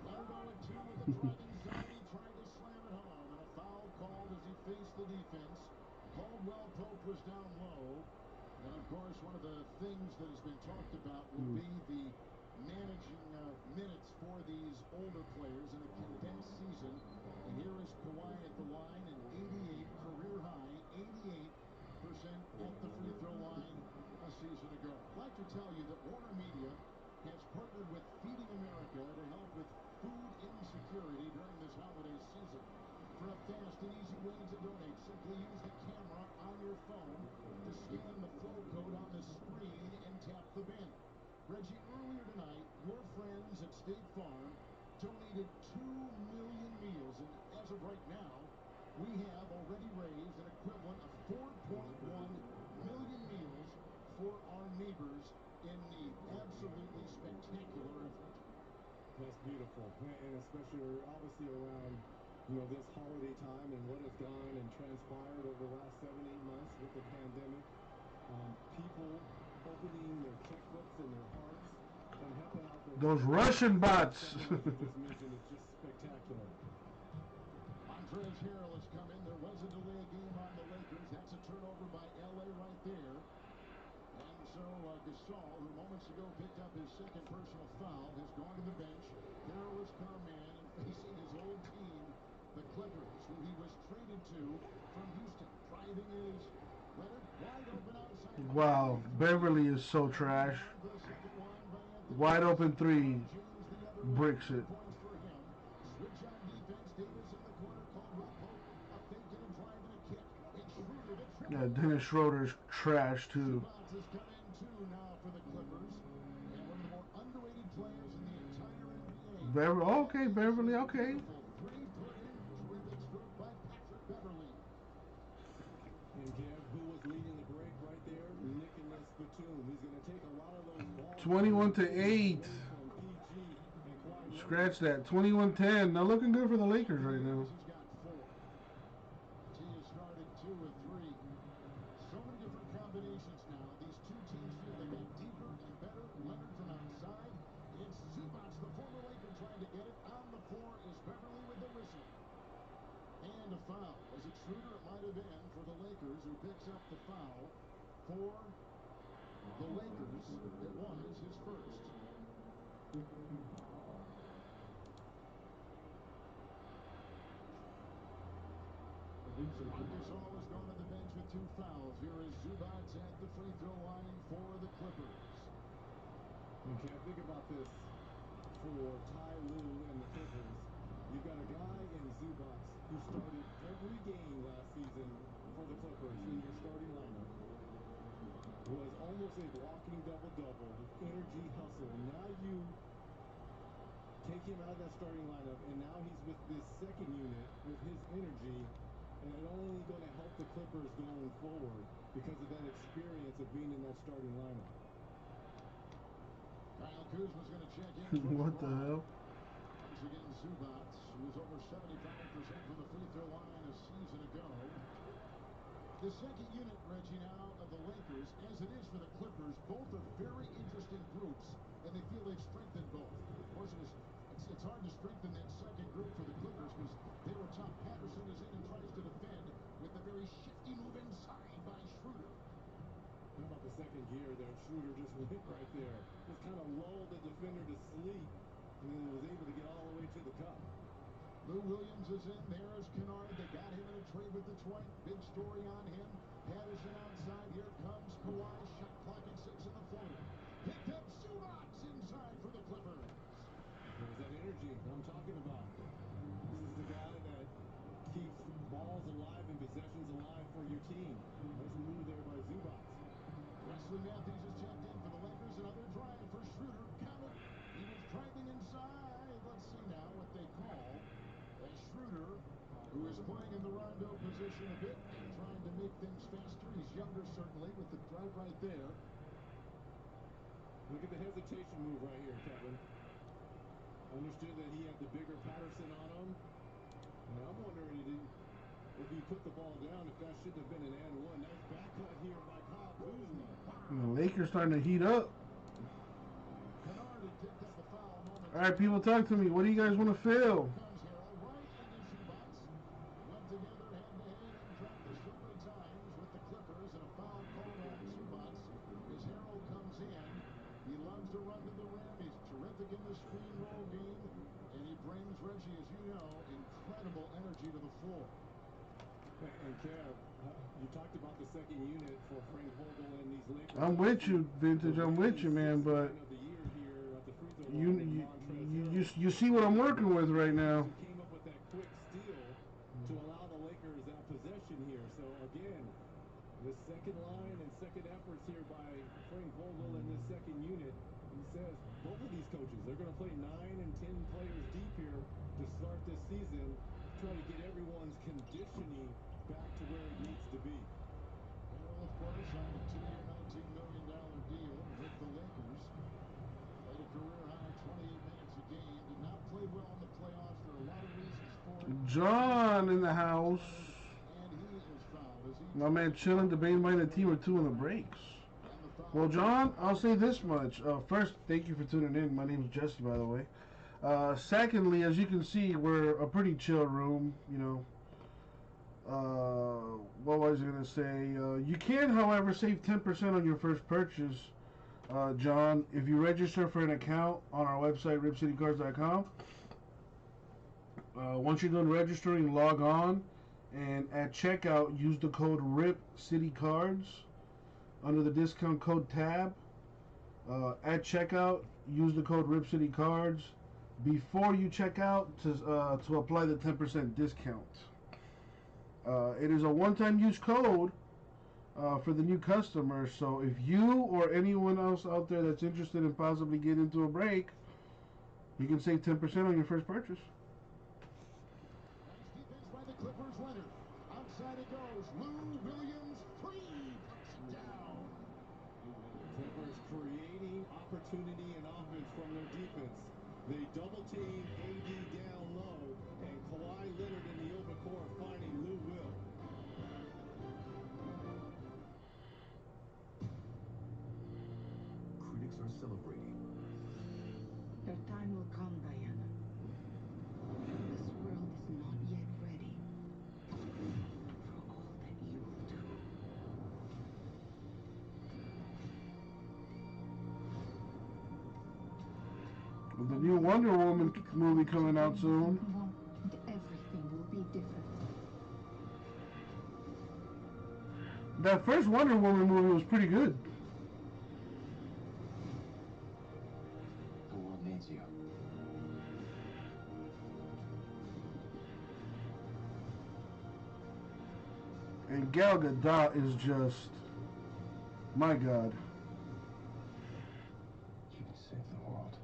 Largo at 2 with the driving zone. He tried to slam it home, and a foul called as he faced the defense. Caldwell Pope was down low. And, of course, one of the things that has been talked about will be the managing minutes for these older players in a condensed season. And here is Kawhi at the line, an 88 career high, 88% at the free throw line a season ago. I'd like to tell you that Warner Media has partnered with Feeding America to help with food insecurity during this holiday season. For a fast and easy way to donate, simply use the camera on your phone to scan the flow code on the screen and tap the bin. Reggie, earlier tonight, your friends at State Farm donated 2 million meals, and as of right now, we have already raised an equivalent of 4.1 million meals for our neighbors in need. Absolutely spectacular effort. That's beautiful, and especially obviously around this holiday time and what has gone and transpired over the last 7-8 months with the pandemic. People opening their checkbooks and their hearts and helping out those Russian bots. Just mentioned, it's just spectacular. Montrezl Harrell has come in. There was a delay game on the Lakers. That's a turnover by LA right there. And so Gasol, who moments ago picked up his second personal foul, has gone to the bench. Harrell has come in and facing his old team, the Clippers, who he was traded to from Houston. Driving is Leonard, wide open outside. Wow, Beverly is so trash. Wide open 3, bricks it. Switch on defense, Davis in the corner, Caldwell Pope, a fake and a drive and a kick. And Yeah, Dennis Schroeder's trash too. Zubats has come in too now for the Clippers, and one of the more underrated players in the entire NBA. Okay, Beverly, okay. Three put in, terrific stroke by Patrick Beverly. And Kev, who was leading the break right there? Nicholas Batum. He's going to take a lot of those balls. 21-8. Scratch that. 21-10. Now looking good for the Lakers right now. He's got 4. T has started 2 of 3. So many different combinations now. These two teams feel they got deeper and better. Leonard from outside. It's Zubats, the former Laker, trying to get it. On the floor is Beverly with the whistle. And a foul. Was it Schroeder? It might have been for the Lakers, who picks up the foul for the Lakers. It was his first. Gasol has gone to the bench with 2 fouls. Here is Zubats at the free throw line for the Clippers. You can't think about this for Ty Lue and the Clippers. You've got a guy in Zubats who started every game last season for the Clippers in your starting lineup. Was almost a walking double-double with energy, hustle. Now you take him out of that starting lineup, and now he's with this second unit with his energy, and it's only going to help the Clippers going forward because of that experience of being in that starting lineup. Kyle Kuzma's going to check in. What the hell? Once again, Zubats, who was over 75% from the free throw line a season ago. The second unit, Reggie, now of the Lakers, as it is for the Clippers, both are very interesting groups, and they feel they've strengthened both. Of course, it's hard to strengthen that second group for the Clippers because they were tough. Patterson is in and tries to defend with the very shifty move inside by Schroeder. How about the second gear there? Schroeder just went right there. Just kind of lulled the defender to sleep and then was able to get all the way to the cup. Lou Williams is in. There's Kennard. They got him in a trade with Detroit. Big story on him. Patterson outside. Here comes Kawhi. Shot clock at 6 in the floater. Picked up. Zubats inside for the Clippers. There's that energy I'm talking about. This is the guy that keeps balls alive and possessions alive for your team. Nice move there by Zubats. Wesley Matthews is checked in for the Lakers. Another drive for Schroeder. Count it. He was driving inside. Let's see now what they call as Schroeder, who is playing in the Rondo position a bit and trying to make things faster. He's younger, certainly, with the drive right there. Look at the hesitation move right here, Kevin. Understood that he had the bigger Patterson on him. And I'm wondering if he put the ball down, if that shouldn't have been an and one. Nice back cut here by Kyle Kuzma. The Lakers starting to heat up. Kennard had picked up the foul moment. All right, people, talk to me. What do you guys want to feel? Comes Harrell right into Zubats. Went together head-to-head and dropped the several times with the Clippers, and a foul called on Zubats as Harrell comes in. He loves to run to the rim. He's terrific in the screen roll game, and he brings, Reggie, as you know, incredible energy to the floor. And Kev, you talked about the second unit for Frank Vogel and these Lakers. I'm with you, Vintage. I'm with you, man. But you see what I'm working with right now. Came up with that quick steal to allow the Lakers that possession here. So again, the second line and second efforts here by Frank Vogel and this second unit. He says both of these coaches, they're going to play 9 and 10 players deep here to start this season, try to get everyone's conditioning back to where it needs to be. Harrell, of course, on a 2-year, $19 million deal with the Lakers. Played a career-high 28 minutes a game. Did not play well in the playoffs. There are a lot of reasons for it. John in the house. And he is fouled. My man chilling, debating behind a team or two in the breaks. Well, John, I'll say this much. First, thank you for tuning in. My name is Jesse, by the way. Secondly, as you can see, we're a pretty chill room, you know. What was I going to say? You can, however, save 10% on your first purchase, John, if you register for an account on our website, ripcitycards.com. Once you're done registering, log on, and at checkout, use the code RIPCityCards under the discount code tab. At checkout, use the code RIPCityCards before you check out to apply the 10% discount. It is a one-time use code, for the new customers. So if you or anyone else out there that's interested in possibly getting into a break, you can save 10% on your first purchase. Nice defense by the Clippers. Leonard. Outside it goes. Lou Williams. Three. Puts it down. Clippers creating opportunity and offense from their defense. They double team AD down low, and Kawhi Leonard in the open court finding Lou Will. Critics are celebrating. Your time will come, Diana. This world is not yet ready for all that you will do. With the new Wonder Woman movie coming out soon. And everything will be different. That first Wonder Woman movie was pretty good. The world needs you. And Gal Gadot is just, my God. She can save the world.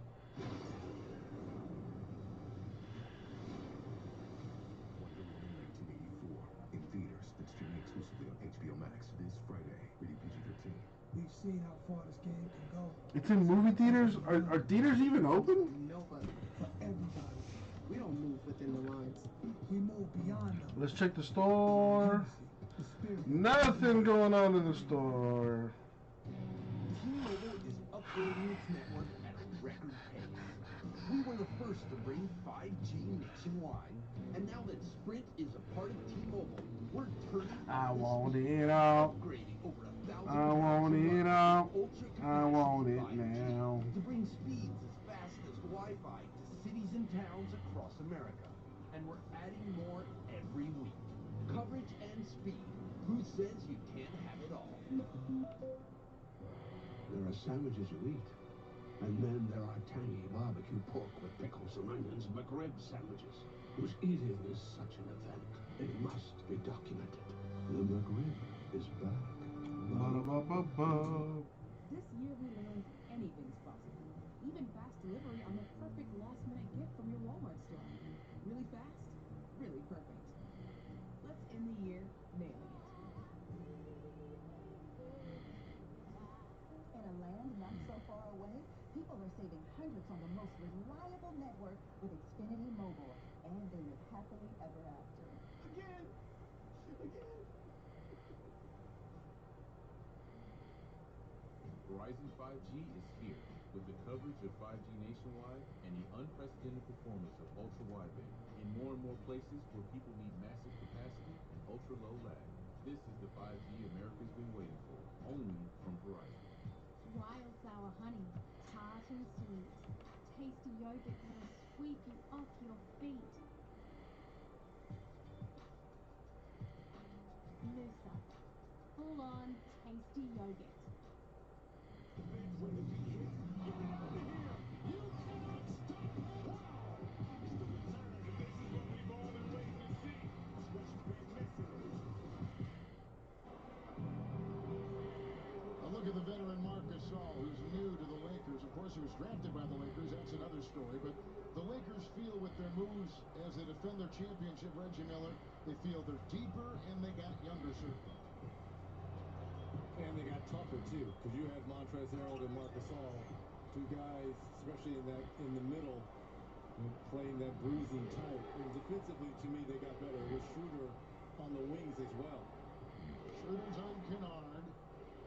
Wonder Woman 1984 in theaters and streaming exclusively on HBO Max this Friday. Rated PG-13. We've seen how far this game can go. It's in movie theaters? Are theaters even open? Nobody, for everybody. We don't move within the lines. We move beyond them. Let's check the store. Nothing going on in the store. T-Mobile is upgrading its network at a record pace. We were the first to bring 5G nationwide, and now that Sprint is a part of T-Mobile, we're turning I want it all. upgrading over 1,000 I want it all. I want it now. to bring speeds as fast as Wi-Fi to cities and towns across America. And we're adding more every week. Coverage and speed. Who says you can't have it all? There are sandwiches you eat, and then there are tangy barbecue pork with pickles and onions McRib sandwiches, whose eating is such an event, it must be documented. The McRib is back. This year we learned anything's possible. Even fast delivery on the perfect last-minute gift from your Walmart store. Really fast, really perfect. Let's end the year nailing it. In a land not so far away, people are saving hundreds on the most reliable network with Xfinity Mobile, and they live happily ever after. Again! Verizon 5G is here, with the coverage of 5G nationwide and the unprecedented performance of ultra-wideband in more and more places where people need massive capacity and ultra-low lag. This is the 5G America's been waiting for, only from Verizon. Wildflower honey, tart and sweet. Tasty yogurt that'll sweep you off your feet. Noosa, full-on tasty yogurt. When the beat hits, get out of here! You cannot stop! Wow! It's the return, and this is what we've all been waiting to see. It's what you've been missing. A look at the veteran Marc Gasol, who's new to the Lakers. Of course, he was drafted by the Lakers. That's another story. But the Lakers feel with their moves as they defend their championship, Reggie Miller, they feel they're deeper and they got younger, certainly. And they got tougher, too, because you had Montrezl Harrell and Marc Gasol, two guys, especially in the middle, playing that bruising type. And defensively, to me, they got better with Schroeder on the wings as well. Schroeder's on Kennard.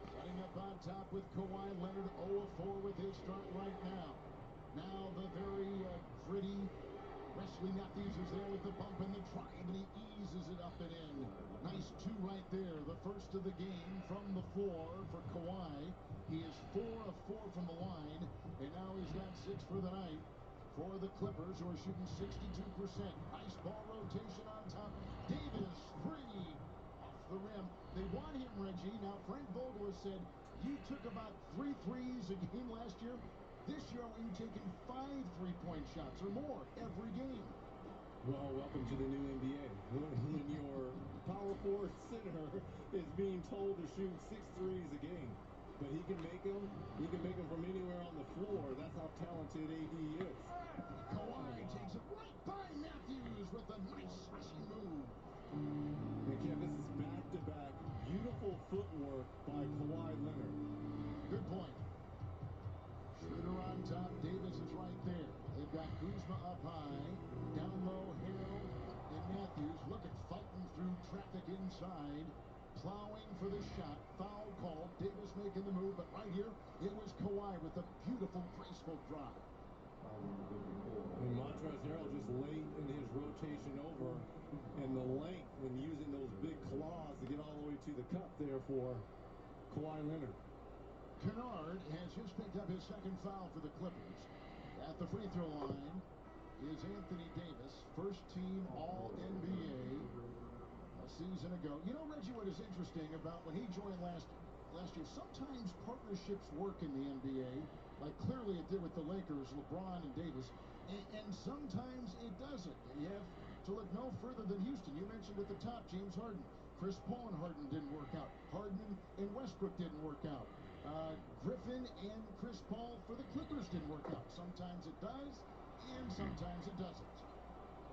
Setting up on top with Kawhi Leonard, 0-4 with his start right now. Now the very gritty Wesley Matthews is there with the bump and the drive, and he eases it up and in. Nice two right there. The first of the game from the floor for Kawhi. He is 4 of 4 from the line, and now he's got 6 for the night for the Clippers, who are shooting 62%. Nice ball rotation on top. Davis, 3 off the rim. They want him, Reggie. Now, Frank Vogel has said, you took about 3 threes a game last year. This year, you're taking 5 3-point shots or more every game. Well, welcome to the new NBA. When your power forward center is being told to shoot 6 threes a game, but he can make them. He can make them from anywhere on the floor. That's how talented AD is. Kawhi takes it right by Matthews with a nice slashing move. And Kev, this is back-to-back beautiful footwork by Kawhi Leonard. Good point. Schroeder on top. Davis is right there. They've got Kuzma up high. Down low, Harrell and Matthews. Look at fighting through traffic inside. Plowing for the shot. Foul called. Davis making the move. But right here, it was Kawhi with a beautiful, graceful drive. And Montrezl Harrell just late in his rotation over. And the length and using those big claws to get all the way to the cup there for Kawhi Leonard. Kennard has just picked up his second foul for the Clippers. At the free throw line is Anthony Davis, first team All-NBA a season ago. You know, Reggie, what is interesting about when he joined last year, sometimes partnerships work in the NBA, like clearly it did with the Lakers, LeBron and Davis, and sometimes it doesn't. You have to look no further than Houston. You mentioned at the top James Harden. Chris Paul and Harden didn't work out. Harden and Westbrook didn't work out. Griffin and Chris Paul for the Clippers didn't work out. Sometimes it does, and sometimes it doesn't.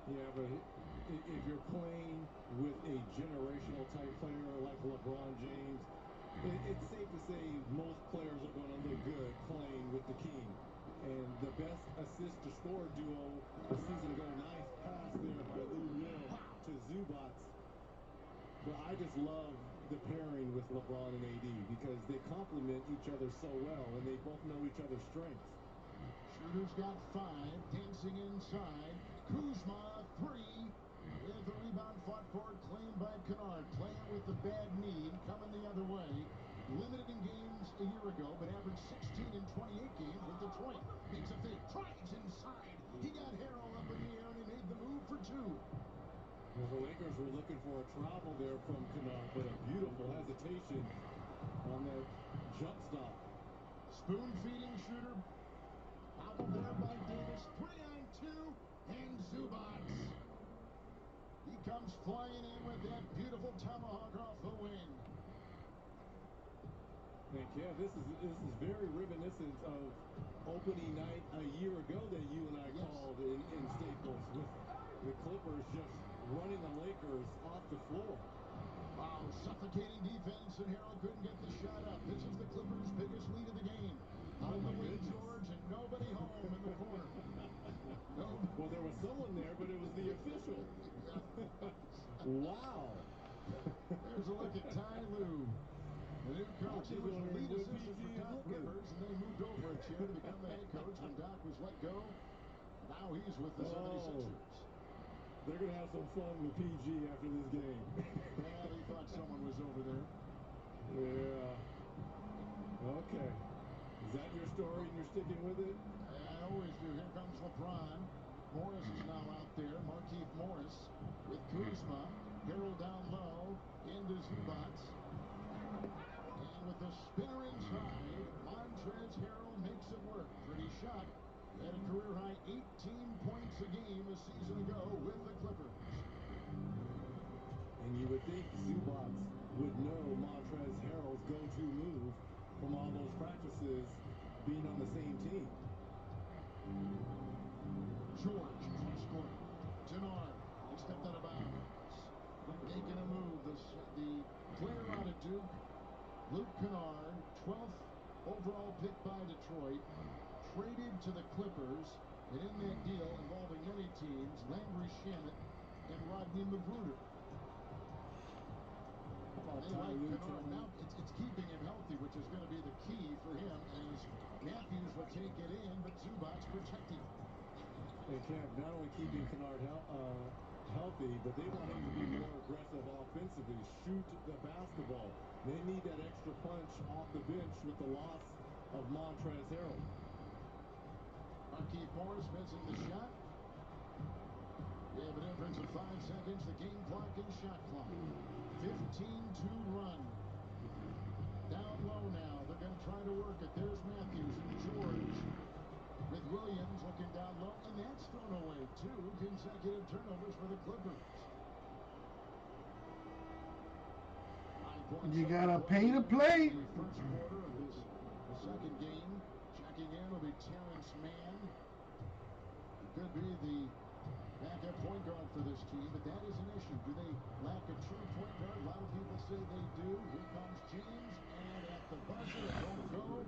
Yeah, but if you're playing with a generational type player like LeBron James, it's safe to say most players are going to look good playing with the king. And the best assist-to-score duo a season ago, nice pass there by Lou Will to Zubac. But I just love the pairing with LeBron and AD because they complement each other so well, and they both know each other's strengths. Schroeder's got 5, dancing inside. Kuzma, 3. With the rebound fought for, claimed by Kennard. Player with the bad knee, coming the other way. Limited in games a year ago, but averaged 16 in 28 games with Detroit. Makes a fake, drives inside. He got Harrell up in the air, and he made the move for 2. Well, the Lakers were looking for a travel there from Kennard, but a beautiful hesitation on that jump stop. Spoon feeding Schroeder. Bobbled there by Davis. 3 on 2, and Zubac. He comes flying in with that beautiful tomahawk off the wing. And Kev, this is very reminiscent of opening night a year ago that you and I called in Staples with the Clippers just running the Lakers off the floor. Wow, suffocating defense, and Harrell couldn't get the shot up. This is the Clippers' biggest lead of the game. On the wing, George, and nobody home in the corner. Well, there was someone there, but it was the official. Wow. There's a look at Ty Lue. The new coach, he was the lead assistant for Doc Rivers, and then he moved over a chair to become the head coach when Doc was let go. Now he's with the 76ers. They're going to have some fun with PG after this game. Yeah, they thought someone was over there. Yeah. Okay. Is that your story and you're sticking with it? I always do. Here comes LeBron. Morris is now out there. Markieff Morris with Kuzma. Harrell down low. Into Zubac. And with the spinner inside, Montrezl Harrell makes it work. Pretty shot. He had a career-high 18 points a game a season ago with the Clippers. And you would think Zubac would know Montrezl Harrell's go-to move from all those practices being on the same team. George, cross court. Kennard, he stepped out of bounds. Making a move. The player out of Duke, Luke Kennard, 12th overall pick by Detroit, traded to the Clippers, and in that deal involving many teams, Landry Shamet and Rodney Magruder. They like Kennard. Now it's keeping him healthy, which is going to be the key for him as Matthews will take it in, but Zubac protecting. And Kev, not only keeping Kennard healthy, but they want him to be more aggressive offensively, shoot the basketball. They need that extra punch off the bench with the loss of Montrezl Harrell. Markieff Morris missing the shot. We have a difference of 5 seconds. The game clock and shot clock. 15-2 run. Down low now. They're going to try to work it. There's Matthews and George with Williams looking down low, and that's thrown away. 2 consecutive turnovers for the Clippers. You gotta pay to play. First quarter of the second game. Checking in will be Terrence Mann. He could be the backup point guard for this team, but that is an issue. Do they lack a true point guard? A lot of people say they do. Here comes James, and at the buzzer, it won't go.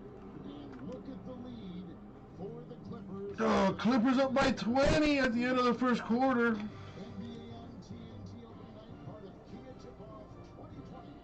And look at the lead for the Clippers. Oh, Clippers up by 20 at the end of the first quarter. NBA on TNT opening night, part of Kia Tip-Off 2020.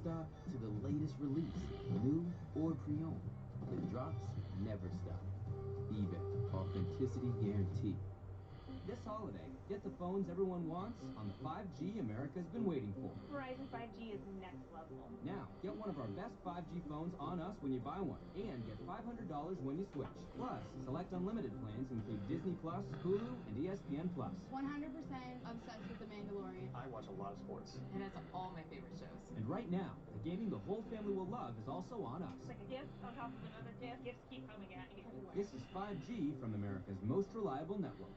Stop to the latest release, new or pre-owned. The drops never stop. eBay, authenticity guaranteed. This holiday, get the phones everyone wants on the 5G America's been waiting for. Verizon 5G is next level. Now, get one of our best 5G phones on us when you buy one, and get $500 when you switch. Plus, select unlimited plans include Disney Plus, Hulu, and ESPN Plus. 100% obsessed with The Mandalorian. I watch a lot of sports. And that's all my favorite shows. And right now, the gaming the whole family will love is also on us. It's like a gift on top of another gift. Gifts keep coming at you. This is 5G from America's most reliable network.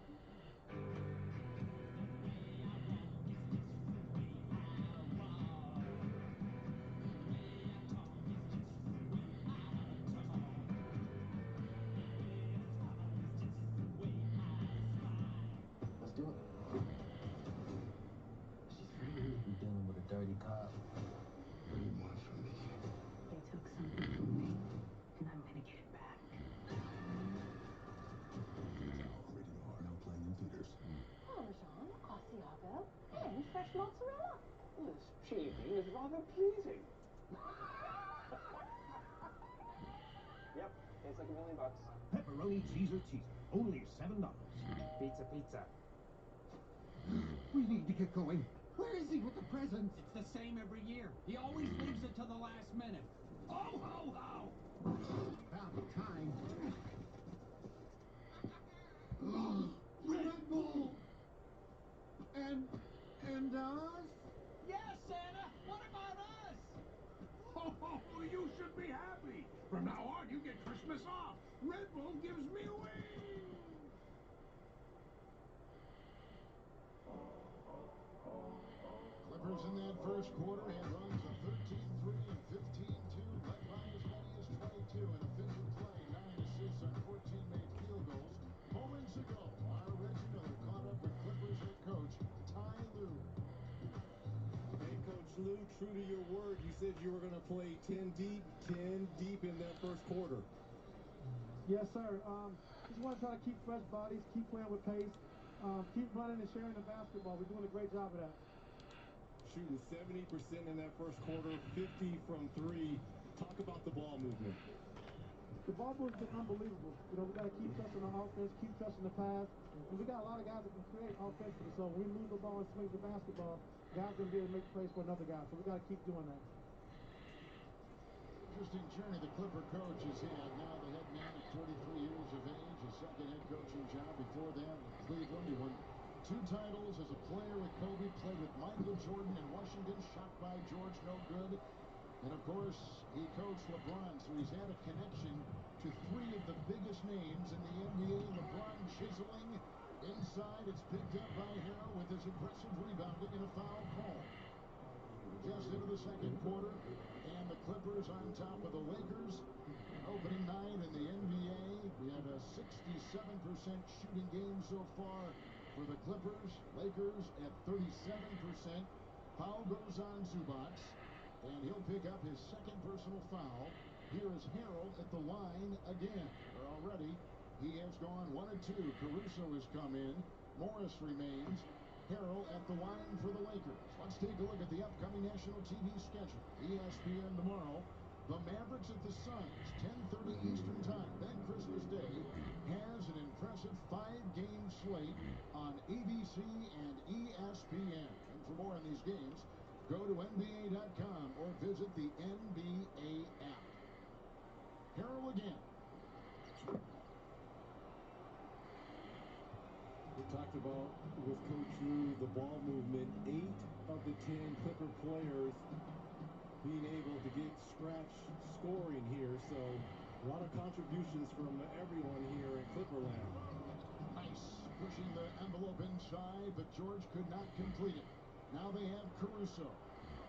Let's do it. She's free. We're dealing with a dirty cop. What do you want from me? They took something from me, and I'm gonna get it back. Rated R. Now playing in theaters. Parmesan, Asiago, and fresh mozzarella. This shaving is rather pleasing. Yep, tastes like $1 million. Pepperoni cheese or cheese. Only $7. Pizza, pizza. We need to get going. Where is he with the presents? It's the same every year. He always leaves it to the last minute. Ho, ho, ho! About time. Red Bull! And us? Yes, Santa! What about us? Oh, you should be happy. From now on, you get Christmas off. Red Bull gives me wings. Clippers in that first quarter had runs of 13-3 and 15-2, led by as many as 22 in efficient play, 9 assists on 14 made field goals. Moments ago, our Reggie Miller caught up with Clippers head coach Ty Lue. Hey, Coach Lue, true to your word, you said you were going to play 10 deep in that first quarter. Yes, sir. Just want to try to keep fresh bodies, keep playing with pace, keep running and sharing the basketball. We're doing a great job of that. Shooting 70% in that first quarter, 50 from 3. Talk about the ball movement. The ball movement's been unbelievable. You know, we got to keep trusting the offense, keep trusting the pass. And we got a lot of guys that can create offensively. So when we move the ball and swing the basketball, guys going to be able to make plays for another guy. So we got to keep doing that. Interesting journey the Clipper coach has had. Now the head man at 43 years of age, his second head coaching job. Before that, with Cleveland, he won 2 titles as a player with Kobe, played with Michael Jordan in Washington, shot by George, no good. And of course, he coached LeBron, so he's had a connection to 3 of the biggest names in the NBA. LeBron chiseling inside. It's picked up by Harrell with his impressive rebounding and a foul call. Just into the second quarter, and the Clippers on top of the Lakers. Opening night in the NBA, we had a 67% shooting game so far for the Clippers. Lakers at 37%. Foul goes on Zubac, and he'll pick up his second personal foul. Here is Harrell at the line again. Already, he has gone 1 of 2. Caruso has come in. Morris remains. Harrell at the line for the Lakers. Let's take a look at the upcoming national TV schedule. ESPN tomorrow. The Mavericks at the Suns, 10:30 Eastern Time. Then Christmas Day has an impressive 5-game slate on ABC and ESPN. And for more on these games, go to NBA.com or visit the NBA app. Harrell again. We talked about with Coach Lue the ball movement. 8 of the 10 Clipper players being able to get scratch scoring here, so a lot of contributions from everyone here in Clipperland. Nice, pushing the envelope inside, but George could not complete it. Now they have Caruso.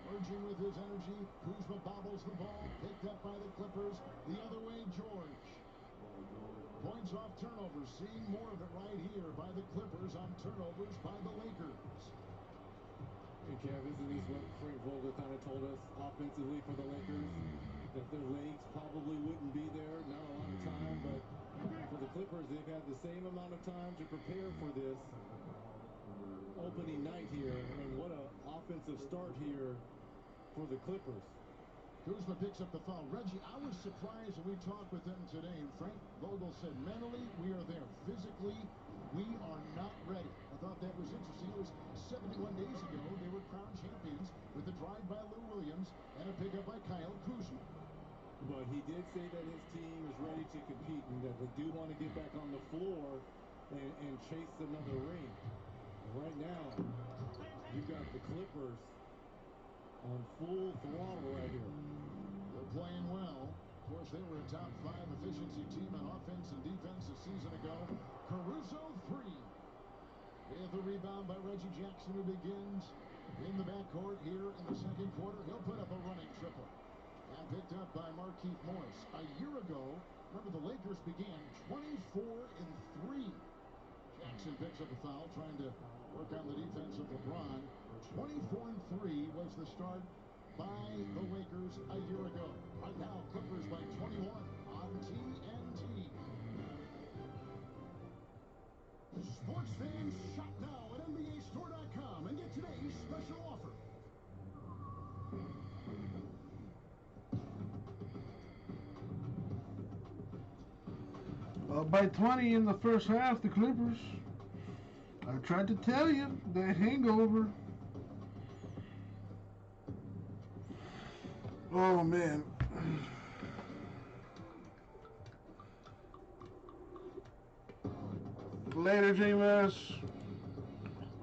Emerging with his energy, Kuzma bobbles the ball, picked up by the Clippers. The other way, George. Points off turnovers, seeing more of it right here by the Clippers on turnovers by the Lakers. And Kev, isn't this what Frank Vogel kind of told us offensively for the Lakers? That their legs probably wouldn't be there, not a lot of time, but for the Clippers, they've had the same amount of time to prepare for this opening night here, and what an offensive start here for the Clippers. Kuzma picks up the foul. Reggie, I was surprised when we talked with them today, and Frank Vogel said, mentally, we are there. Physically, we are not ready. I thought that was interesting. It was 71 days ago. They were crowned champions with a drive by Lou Williams and a pickup by Kyle Kuzma. But he did say that his team is ready to compete and that they do want to get back on the floor and chase another ring. Right now, you've got the Clippers on full throttle right here. They're playing well. Of course, they were a top 5 efficiency team on offense and defense a season ago. Caruso 3. With a rebound by Reggie Jackson, who begins in the backcourt here in the second quarter. He'll put up a running triple. And picked up by Markieff Morris. A year ago, remember the Lakers began 24-3. Jackson picks up a foul, trying to work on the defense of LeBron. 24-3 was the start by the Lakers a year ago. Right now, Clippers by 21 on TNT. Sports fans, shop now at NBAstore.com and get today's special offer. By 20 in the first half, the Clippers. I tried to tell you, that hangover. Oh, man. Later, J-Mass.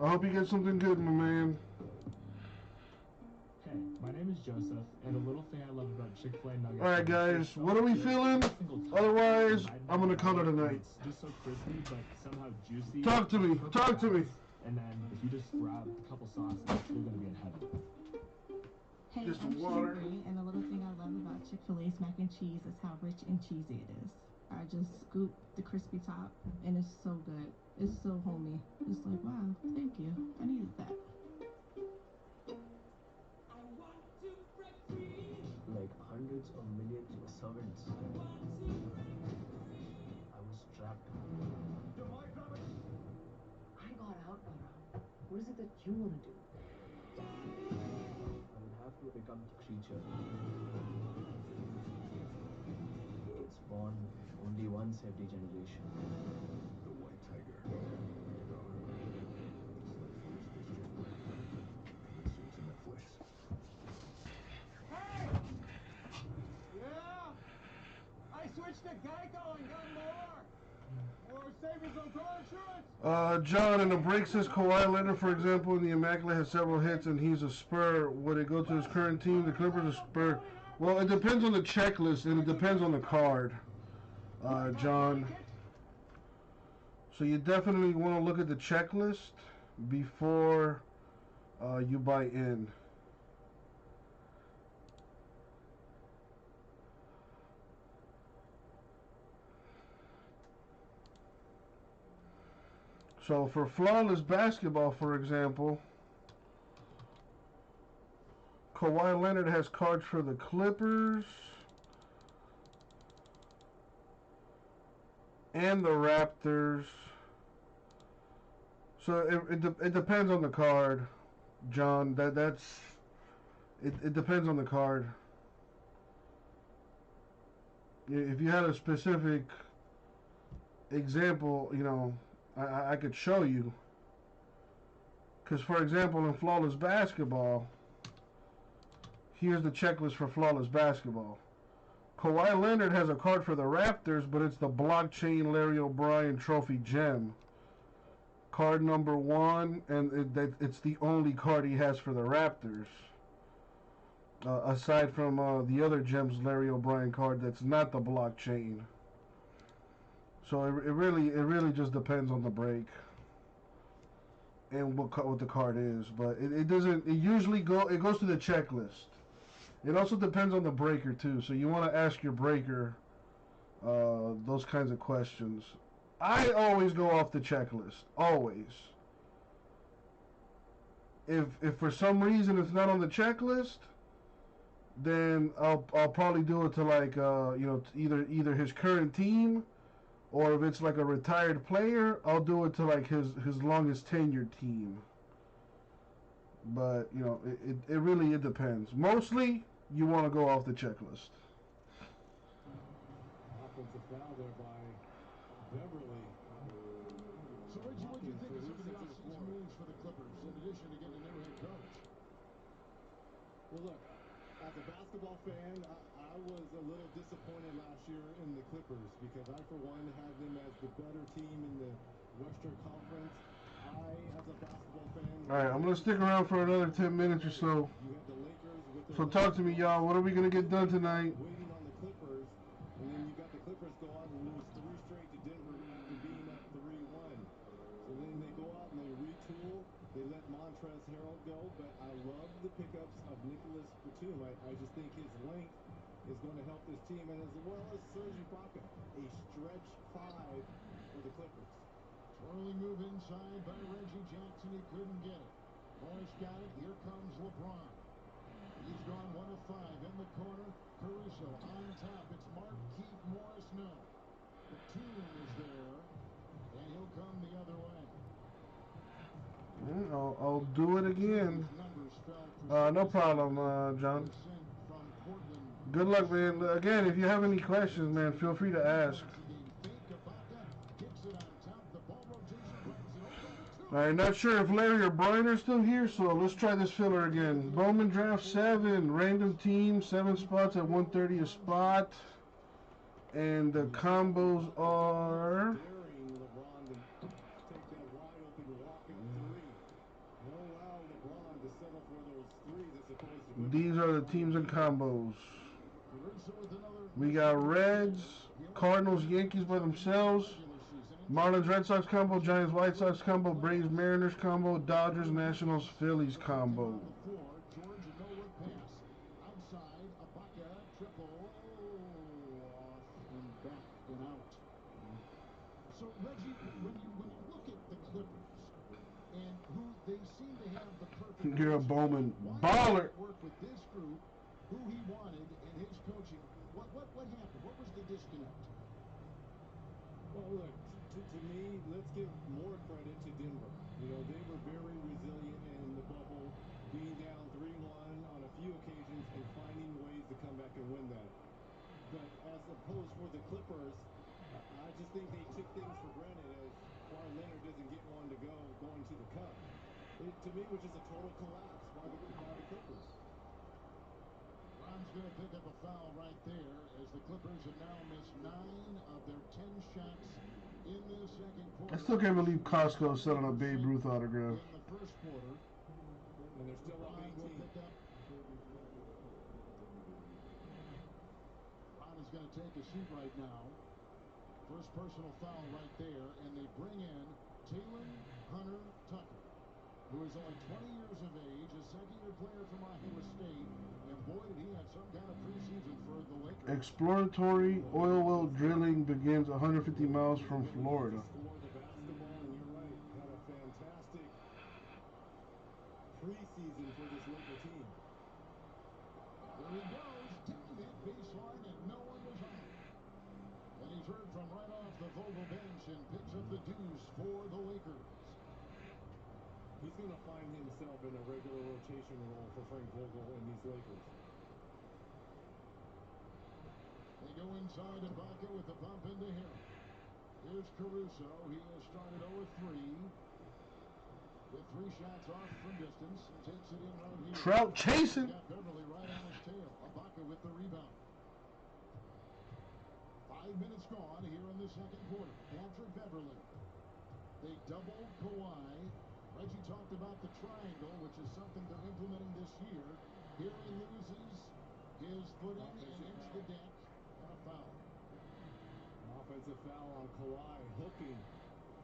I hope you get something good, my man. Hey, my name is Joseph, and a little thing I love about Chick-fil-A nuggets. Alright, guys, what are we feeling? Otherwise, I'm gonna call it a night. It's just so crispy, but somehow juicy. Talk to me. Talk to me. And then if you just grab a couple sauces, you're gonna be in heaven. Hey, Just I'm water. Sherry, and the little thing I love about Chick-fil-A's mac and cheese is how rich and cheesy it is. I just scoop the crispy top, and it's so good. It's so homey. It's like, wow, thank you. I needed that. Like hundreds of millions of servants, I was trapped. I got out, Nora. What is it that you want to do? I would have to become the creature. It's born only once every generation. The white tiger, your daughter. It's the first district record. Coming soon to Netflix. Hey! Yeah? I switched to Geico and got more! More savings on car insurance! John, in the break says Kawhi Leonard, for example, in the Immaculate has several hits and he's a Spur. Would it go to his current team, the Clippers, a Spur? Well, it depends on the checklist and it depends on the card, John. So you definitely want to look at the checklist before you buy in. So for flawless basketball, for example, Kawhi Leonard has cards for the Clippers and the Raptors. So it depends on the card, John. It depends on the card. If you had a specific example, you know, I could show you. Because, for example, in Flawless Basketball, here's the checklist for Flawless Basketball. Kawhi Leonard has a card for the Raptors, but it's the blockchain Larry O'Brien Trophy Gem. Card number 1, and it's the only card he has for the Raptors. Aside from the other gems Larry O'Brien card that's not the blockchain. So it really just depends on the break and what the card is. But it usually goes to the checklist. It also depends on the breaker too. So you want to ask your breaker those kinds of questions. I always go off the checklist. Always. If for some reason it's not on the checklist, then I'll probably do it to like you know, either his current team, or if it's like a retired player, I'll do it to like his longest tenured team. But you know, it really depends. Mostly you want to go off the checklist. Offensive foul there by Beverly. So Reggie, what do you think of some of the offseason moves for the Clippers in addition to getting a new head coach? Well, look, as a basketball fan, I was a little disappointed last year in the Clippers because I, for one, had them as the better team in the Western Conference. As a basketball fan... All right, I'm going to stick around for another 10 minutes or so. You had the Lakers with their... So talk to me, y'all. What are we going to get done tonight? Waiting on the Clippers, and then you got the Clippers go out and lose 3 straight to Denver after being up 3-1. So then they go out and they retool. They let Montrezl Harrell go, but I love the pickups of Nicholas Batum. I just think his length is going to help this team, and as well as Serge Ibaka, a stretch 5 for the Clippers. Twirling move inside by Reggie Jackson. He couldn't get it. Morris got it. Here comes LeBron. He's gone 1 of 5 in the corner. Caruso on top. It's Markieff Morris. No. Batum is there, and he'll come the other way. I'll do it again. No problem, John. Good luck, man. Again, if you have any questions, man, feel free to ask. I'm not sure if Larry or Brian are still here, so let's try this filler again. Bowman draft 7, random team, 7 spots at 130 a spot. And the combos are... These are the teams and combos. We got Reds, Cardinals, Yankees by themselves, Marlins, Red Sox combo, Giants, White Sox combo, Braves, Mariners combo, Dodgers, Nationals, Phillies combo. So Reggie, when you look at the Clippers and who they seem to have the perfect... You're a Bowman baller. Work with this group, who he wanted, and his coaching. What happened? What was the disconnect? Well, look, to me, let's give more credit to Denver. You know, they were very resilient in the bubble, being down 3-1 on a few occasions and finding ways to come back and win that. But as opposed for the Clippers, I just think they took things for granted as Kawhi Leonard doesn't get one to go going to the cup. It, to me, was just a total collapse by the Clippers. Ron's going to pick up a foul right there as the Clippers have now missed 9 of their 10 shots in the second quarter. I still can't believe Costco selling a Babe Ruth autograph. In the first quarter. And they're still up 18. Ron is going to take a seat right now. First personal foul right there, and they bring in Taylor Hunter Tucker, who is only 20 years of age, a second-year player from Iowa State, and boy, did he have some kind of preseason for the Lakers. Exploratory oil well drilling begins 150 miles from Florida. Score the basketball, and you're right, had a fantastic preseason for this Laker team. Here he goes, taking that baseline, and no one was on it. And he's heard from right off the Vogel bench and picks up the deuce for the Lakers. he's going to find himself in a regular rotation role for Frank Vogel and these Lakers. They go inside Ibaka with the bump into him. Here's Caruso. He has started 0-3. With 3 shots off from distance. Takes it in right here. Trout chasing. Got Beverly right on his tail. Ibaka with the rebound. 5 minutes gone here in the second quarter. Patrick Beverly. They double Kawhi. Reggie talked about the triangle, which is something they're implementing this year. Here he loses his footing and hits the deck. And a foul. An offensive foul on Kawhi, hooking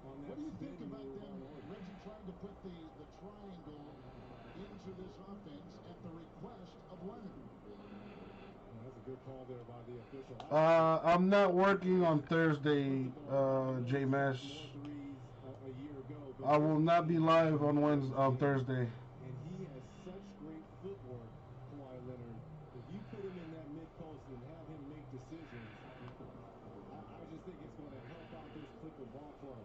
on that. What do you think about them, Reggie, trying to put the triangle into this offense at the request of Leonard? That's a good call there by the official. I'm not working on Thursday, J-Mash. I will not be live on Thursday. And he has such great footwork, Kawhi Leonard. If you put him in that mid-post and have him make decisions, I just think it's going to help out this Clipper ball club.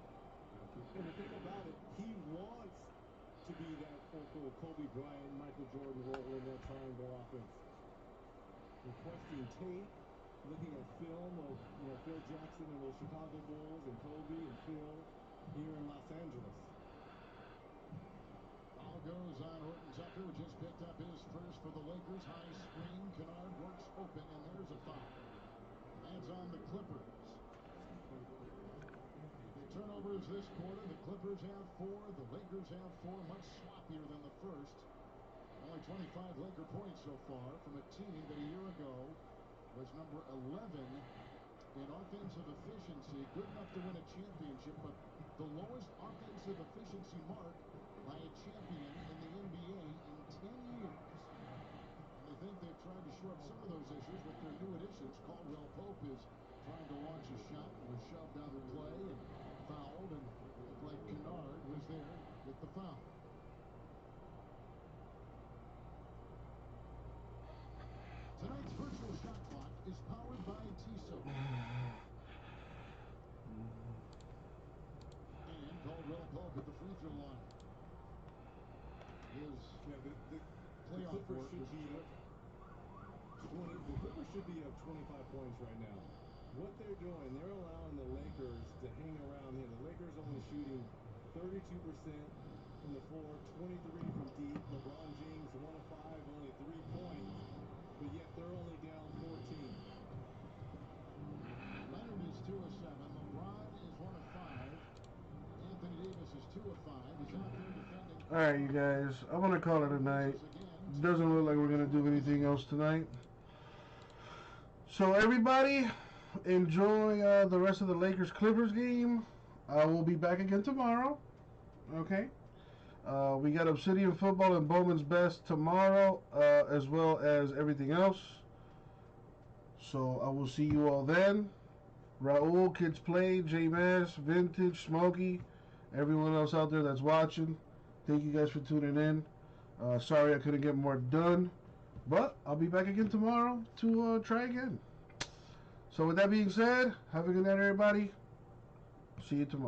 And the thing about it, he wants to be that Kobe Bryant, Michael Jordan role in that triangle offense. Requesting tape, looking at film of Phil Jackson and those Chicago Bulls and Kobe and Phil here in Los Angeles. Foul goes on Horton Tucker, who just picked up his first for the Lakers. High screen, Kennard works open, and there's a foul. That's on the Clippers. Turnovers this quarter. The Clippers have 4. The Lakers have 4. Much sloppier than the first. Only 25 Laker points so far from a team that a year ago was number 11 in offensive efficiency. Good enough to win a championship, but the lowest offensive efficiency mark by a champion in the NBA in 10 years. And they think they've tried to shore up some of those issues with their new additions. Caldwell Pope is trying to launch a shot and was shoved out of play and fouled, and looked like Kennard was there with the foul. Tonight's virtual shot clock is powered by TISO. And Caldwell Pope at the free throw line. His playoff work was terrific. The Clippers should be up 25 points right now. What they're doing, they're allowing the Lakers to hang around here. The Lakers only shooting 32% from the floor, 23 from deep. LeBron James 1 of 5, only 3 points, but yet they're only down 14. Leonard is 2 of 7. LeBron is 1 of 5. Anthony Davis is 2 of 5. He's out there defending. All right, you guys. I'm gonna call it a night. Doesn't look like we're gonna do anything else tonight. So everybody, enjoy the rest of the Lakers-Clippers game. I will be back again tomorrow. Okay. We got Obsidian Football and Bowman's Best tomorrow, as well as everything else. So I will see you all then. Raul, Kids Play, J-Mass, Vintage, Smokey, everyone else out there that's watching. Thank you guys for tuning in. Sorry I couldn't get more done, but I'll be back again tomorrow to try again. So with that being said, have a good night, everybody. See you tomorrow.